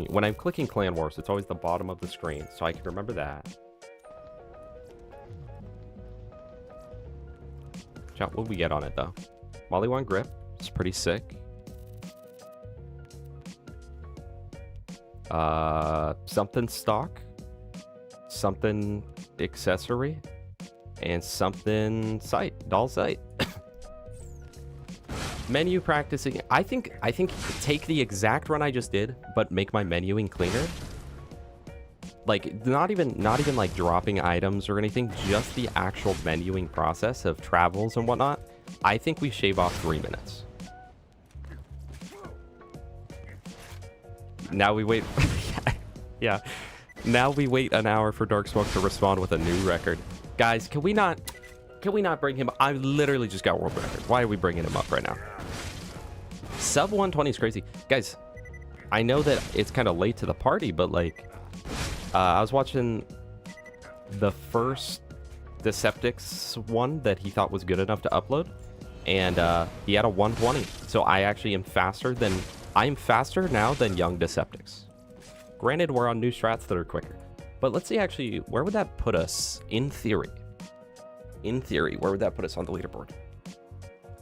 when I'm clicking Clan Wars, it's always the bottom of the screen, so I can remember that. Chat, what do we get on it though? Molly 1 grip, it's pretty sick. Something stock, something accessory, and something sight, doll sight. Menu practicing. I think take the exact run I just did, but make my menuing cleaner. Like, not even like dropping items or anything, just the actual menuing process of travels and whatnot, I think we shave off 3 minutes. Now we wait. Yeah. Now we wait an hour for Dark Smoke to respond with a new record. Guys, can we not bring him? I literally just got world record. Why are we bringing him up right now? Sub 120 is crazy. Guys, I know that it's kind of late to the party, but like, I was watching the first Deceptic's one that he thought was good enough to upload, and he had a 120. So I actually am faster now than young Deceptics. Granted, we're on new strats that are quicker, but let's see actually, where would that put us in theory? In theory, where would that put us on the leaderboard?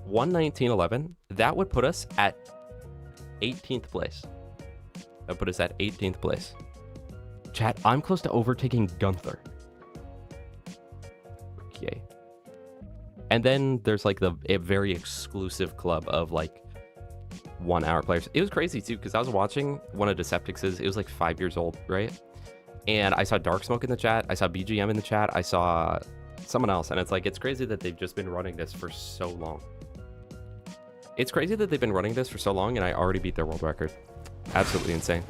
119.11. That would put us at 18th place. That would put us at 18th place. Chat, I'm close to overtaking Gunther. Okay. And then there's like a very exclusive club of like 1 hour players. It was crazy too, because I was watching one of Deceptic's. It was like 5 years old, right? And I saw Dark Smoke in the chat. I saw BGM in the chat. I saw someone else. And it's like, it's crazy that they've just been running this for so long. It's crazy that they've been running this for so long and I already beat their world record. Absolutely insane.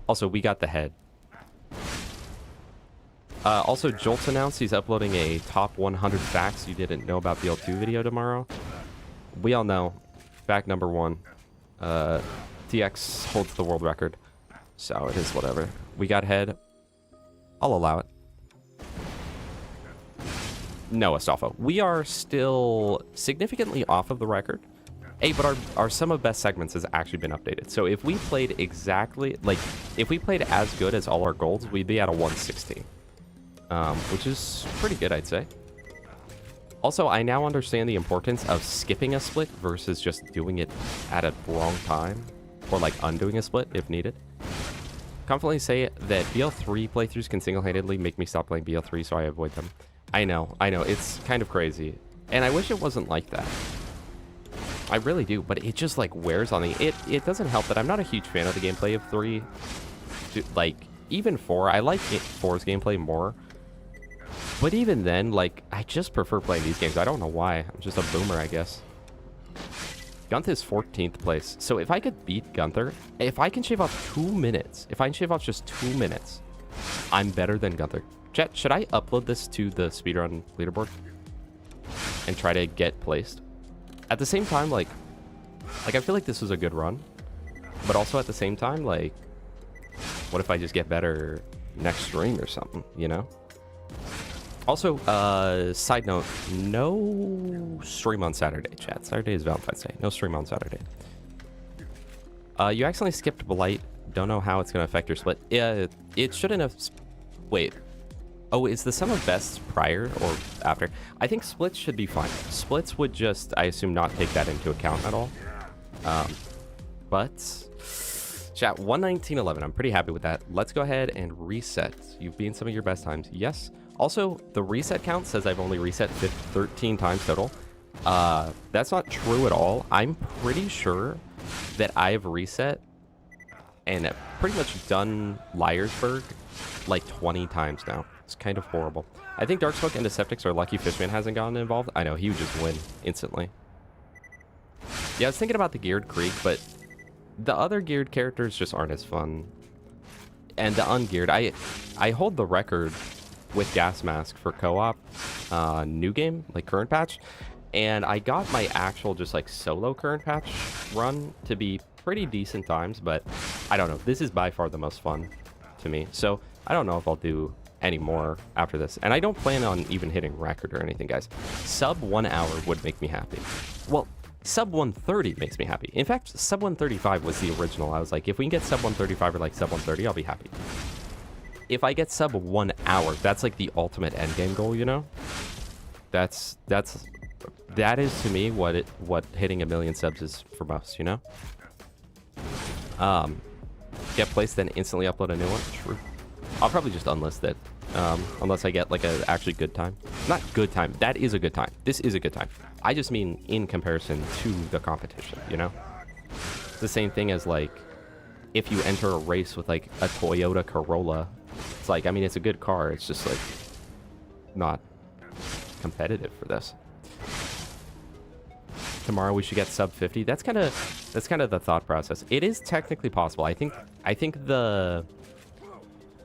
Also, we got the head. Also, Jolt's announced he's uploading a top 100 facts you didn't know about BL2 video tomorrow. We all know, fact number 1, TX holds the world record. So it is whatever. We got head. I'll allow it. No, Astolfo. We are still significantly off of the record. Hey, but our sum of best segments has actually been updated. So if we played exactly, like, if we played as good as all our golds, we'd be at a 116. Which is pretty good, I'd say. Also, I now understand the importance of skipping a split versus just doing it at a wrong time. Or, like, undoing a split if needed. Confidently say that BL3 playthroughs can single-handedly make me stop playing BL3, so I avoid them. I know, it's kind of crazy. And I wish it wasn't like that. I really do, but it just, like, wears on me. It doesn't help that I'm not a huge fan of the gameplay of 3. Like, even 4. I like 4's gameplay more. But even then, like, I just prefer playing these games. I don't know why. I'm just a boomer, I guess. Gunther's 14th place. So if I could beat Gunther, if I can shave off 2 minutes, if I can shave off just 2 minutes, I'm better than Gunther. Chat, should I upload this to the speedrun leaderboard and try to get placed? At the same time, like I feel like this was a good run, but also at the same time, like, what if I just get better next stream or something, you know? Also, side note, no stream on Saturday, chat. Saturday is Valentine's Day. No stream on Saturday. You accidentally skipped Blight. Don't know how it's going to affect your split. It shouldn't have... Wait. Oh, is the sum of bests prior or after? I think splits should be fine. Splits would just, I assume, not take that into account at all. But... Chat, 119.11. I'm pretty happy with that. Let's go ahead and reset. You've been some of your best times. Yes. Also, the reset count says I've only reset 13 times total. That's not true at all. I'm pretty sure that I've reset and pretty much done Liarsburg like 20 times now. It's kind of horrible. I think Darksmoke and Deceptics are lucky Fishman hasn't gotten involved. I know, he would just win instantly. Yeah, I was thinking about the Geared Creek, but the other geared characters just aren't as fun. And the ungeared, I hold the record with Gas Mask for co-op new game, like current patch, and I got my actual just like solo current patch run to be pretty decent times, but I don't know, this is by far the most fun to me, so I don't know if I'll do any more after this, and I don't plan on even hitting record or anything, guys. Sub 1 hour would make me happy. Well, sub 130 makes me happy. In fact, sub 135 was the original. I was like, if we can get sub 135 or like sub 130, I'll be happy. If I get sub 1 hour, that's like the ultimate endgame goal, you know? That is to me what hitting 1 million subs is for most, you know? Get placed, then instantly upload a new one. True. I'll probably just unlist it, unless I get like a actually good time. Not good time. That is a good time. This is a good time. I just mean in comparison to the competition, you know? It's the same thing as like if you enter a race with like a Toyota Corolla It's like, I mean, it's a good car. It's just like not competitive for this. Tomorrow we should get sub 50. That's kind of the thought process. It is technically possible. I think the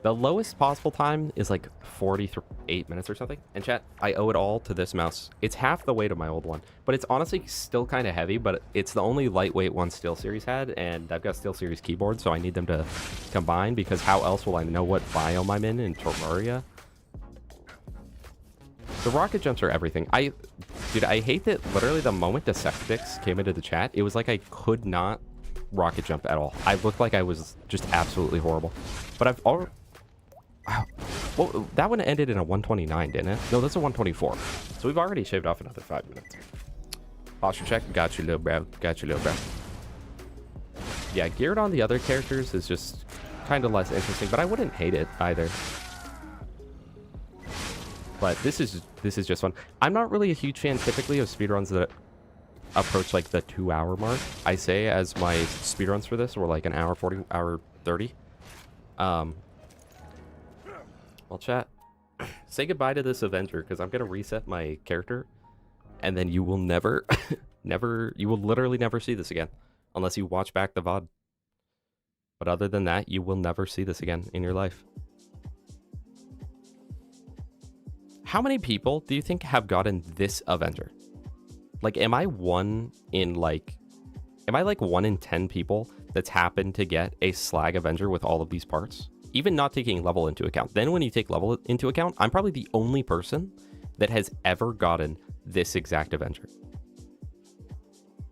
lowest possible time is like 48 minutes or something. And chat, I owe it all to this mouse. It's half the weight of my old one, but it's honestly still kind of heavy, but it's the only lightweight one SteelSeries had, and I've got SteelSeries keyboards, so I need them to combine, because how else will I know what biome I'm in Terraria? The rocket jumps are everything. Dude, I hate that literally the moment Deceptix came into the chat, it was like I could not rocket jump at all. I looked like I was just absolutely horrible. But I've already... Wow. Well, that one ended in a 129, didn't it? No, that's a 124. So we've already shaved off another 5 minutes. Posture check. Got you, little bro. Got you, little bro. Yeah, geared on the other characters is just kind of less interesting, but I wouldn't hate it either. But this is just fun. I'm not really a huge fan typically of speedruns that approach like the 2-hour mark. I say as my speedruns for this were like an hour 40, hour 30. Well, chat, say goodbye to this Avenger, because I'm going to reset my character, and then you will never, you will literally never see this again, unless you watch back the VOD. But other than that, you will never see this again in your life. How many people do you think have gotten this Avenger? Like, am I like 1 in 10 people that's happened to get a Slag Avenger with all of these parts? Even not taking level into account. Then when you take level into account, I'm probably the only person that has ever gotten this exact Avenger.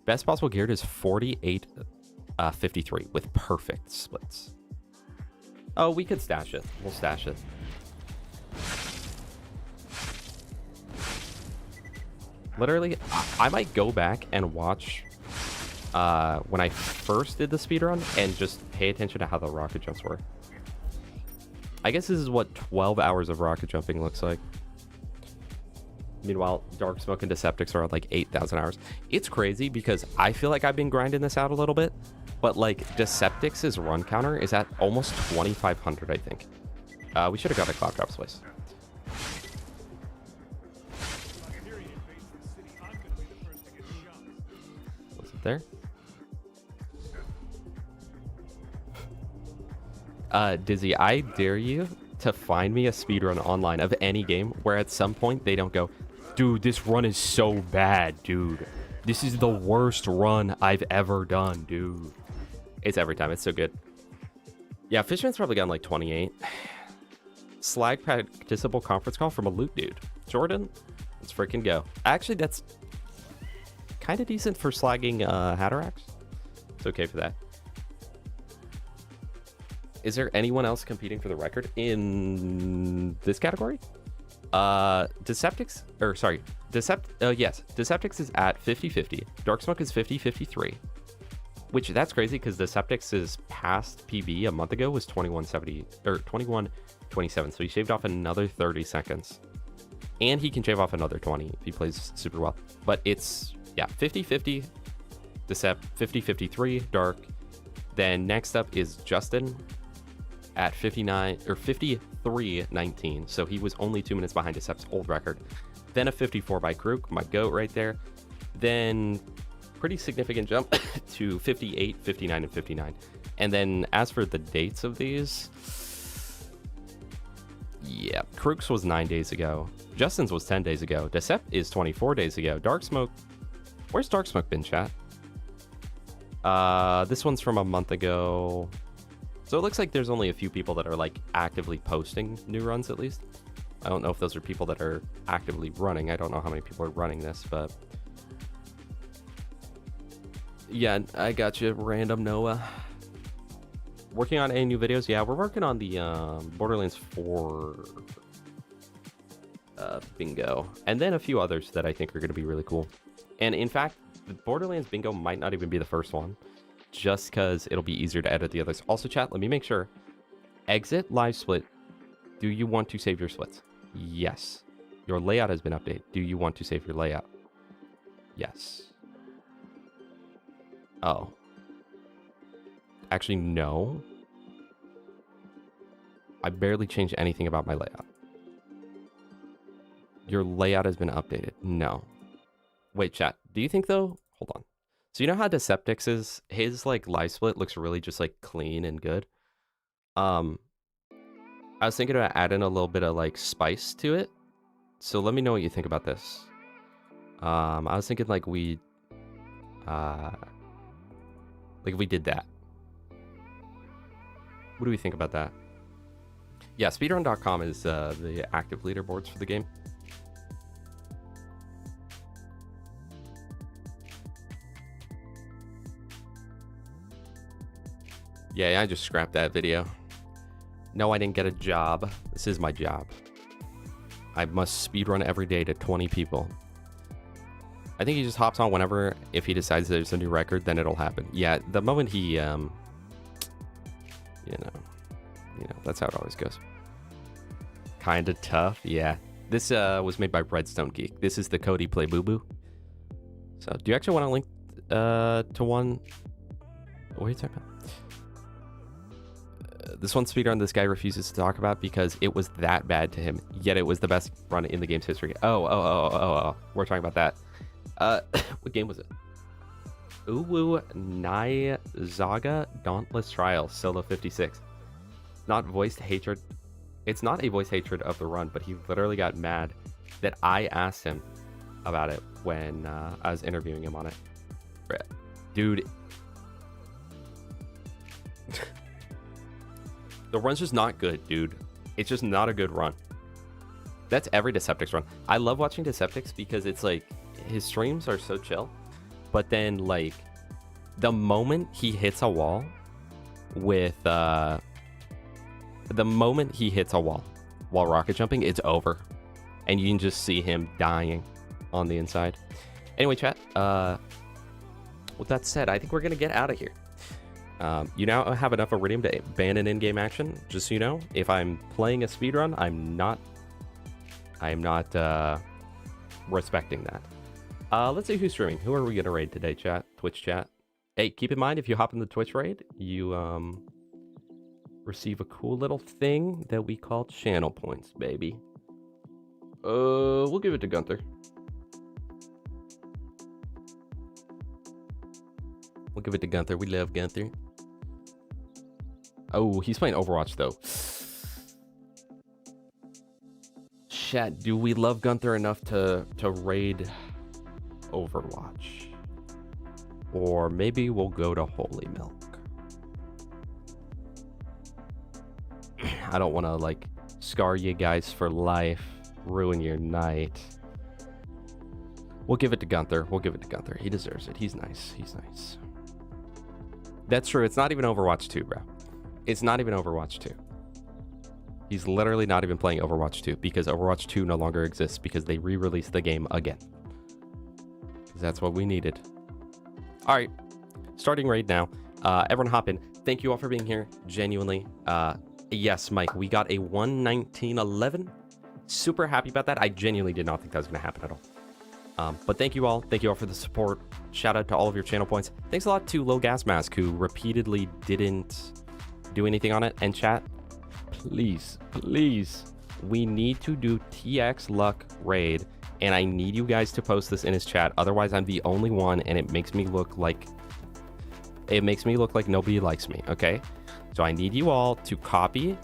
Best possible geared is 48.53 with perfect splits. Oh, we could stash it. We'll stash it. Literally, I might go back and watch when I first did the speedrun and just pay attention to how the rocket jumps were. I guess this is what 12 hours of rocket jumping looks like. Meanwhile, Dark Smoke and Deceptix are at like 8,000 hours. It's crazy because I feel like I've been grinding this out a little bit, but like Deceptix's run counter is at almost 2,500, I think. We should have got a Cloud Drops place. Was it there? Dizzy, I dare you to find me a speedrun online of any game where at some point they don't go, dude, this run is so bad, dude. This is the worst run I've ever done, dude. It's every time. It's so good. Yeah, Fishman's probably gotten like 28. Slag participable conference call from a loot dude. Jordan, let's freaking go. Actually, that's kind of decent for slagging Hatterax. It's okay for that. Is there anyone else competing for the record in this category? Deceptix, or sorry, yes, Deceptix is at 50-50. Dark Smoke is 50-53, which that's crazy because Deceptix's past PB a month ago was 21:70 or 21:27, so he shaved off another 30 seconds, and he can shave off another 20 if he plays super well. But it's, yeah, 50-50, Decept, 50-53, Dark. Then next up is Justin at 59 or 53:19, so he was only 2 minutes behind Decept's old record. Then a 54 by Krook, my goat right there. Then pretty significant jump to 58, 59, and 59. And then as for the dates of these, yeah, Krook's was 9 days ago. Justin's was 10 days ago. Decept is 24 days ago. Dark Smoke, where's Dark Smoke been, chat? This one's from a month ago. So it looks like there's only a few people that are like actively posting new runs, at least. I don't know if those are people that are actively running. I don't know how many people are running this, but yeah, I got you, random Noah. Working on any new videos? Yeah, we're working on the Borderlands 4 bingo, and then a few others that I think are going to be really cool. And in fact, the Borderlands bingo might not even be the first one, just because it'll be easier to edit the others. Also, chat, let me make sure. Exit live split. Do you want to save your splits? Yes. Your layout has been updated. Do you want to save your layout? Yes. Oh. Actually, no. I barely changed anything about my layout. Your layout has been updated. No. Wait, chat. Do you think though? Hold on. So you know how Deceptic's is? His like live split looks really just like clean and good. I was thinking about adding a little bit of like spice to it. So let me know what you think about this. I was thinking like we did that. What do we think about that? Yeah, speedrun.com is the active leaderboards for the game. Yeah, I just scrapped that video. No, I didn't get a job. This is my job. I must speedrun every day to 20 people. I think he just hops on whenever, if he decides there's a new record, then it'll happen. Yeah, the moment he, you know, that's how it always goes. Kinda tough, yeah. This was made by Redstone Geek. This is the Cody Play Boo Boo. So, do you actually want to link to one? What are you talking about? This one speedrun this guy refuses to talk about because it was that bad to him, yet it was the best run in the game's history. Oh. We're talking about that. What game was it? Uwu Naizaga Dauntless Trials Solo 56. Not voiced hatred. It's not a voice hatred of the run, but he literally got mad that I asked him about it when I was interviewing him on it. Dude. The run's just not good, dude. It's just not a good run. That's every Deceptic's run. I love watching Deceptic's because it's like his streams are so chill, but then like the moment he hits a wall with while rocket jumping, it's over, and you can just see him dying on the inside. Anyway, chat. With that said, I think we're gonna get out of here. You now have enough Iridium to ban an in-game action. Just so you know, if I'm playing a speedrun, I am not respecting that. Let's see who's streaming. Who are we gonna raid today, chat? Twitch chat. Hey, keep in mind, if you hop in the Twitch raid, you receive a cool little thing that we call channel points, baby. We'll give it to Gunther. We'll give it to Gunther. We love Gunther. Oh, he's playing Overwatch, though. Chat, do we love Gunther enough to raid Overwatch? Or maybe we'll go to Holy Milk. I don't want to, like, scar you guys for life, ruin your night. We'll give it to Gunther. We'll give it to Gunther. He deserves it. He's nice. He's nice. That's true. It's not even Overwatch 2, bro. It's not even Overwatch 2. He's literally not even playing Overwatch 2 because Overwatch 2 no longer exists because they re-released the game again. Because that's what we needed. All right. Starting raid now. Everyone hop in. Thank you all for being here. Genuinely. Yes, Mike, we got a 119.11. Super happy about that. I genuinely did not think that was going to happen at all. But thank you all. Thank you all for the support. Shout out to all of your channel points. Thanks a lot to Lil Gas Mask, who repeatedly didn't do anything on it. And chat, please, we need to do TX Luck Raid. And I need you guys to post this in his chat. Otherwise, I'm the only one, and it makes me look like nobody likes me, okay? So I need you all to copy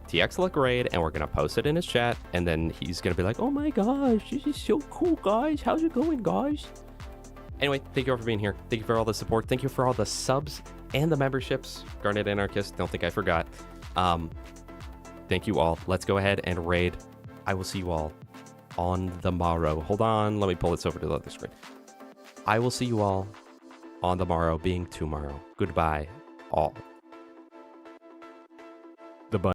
TX Luck Raid, and we're gonna post it in his chat, and then he's gonna be like, oh my gosh, this is so cool, guys. How's it going, guys? Anyway, thank you all for being here. Thank you for all the support. Thank you for all the subs and the memberships. Garnet Anarchist, don't think I forgot. Thank you all. Let's go ahead and raid. I will see you all on the morrow. Hold on, let me pull this over to the other screen. I will see you all on the morrow, being tomorrow. Goodbye, all.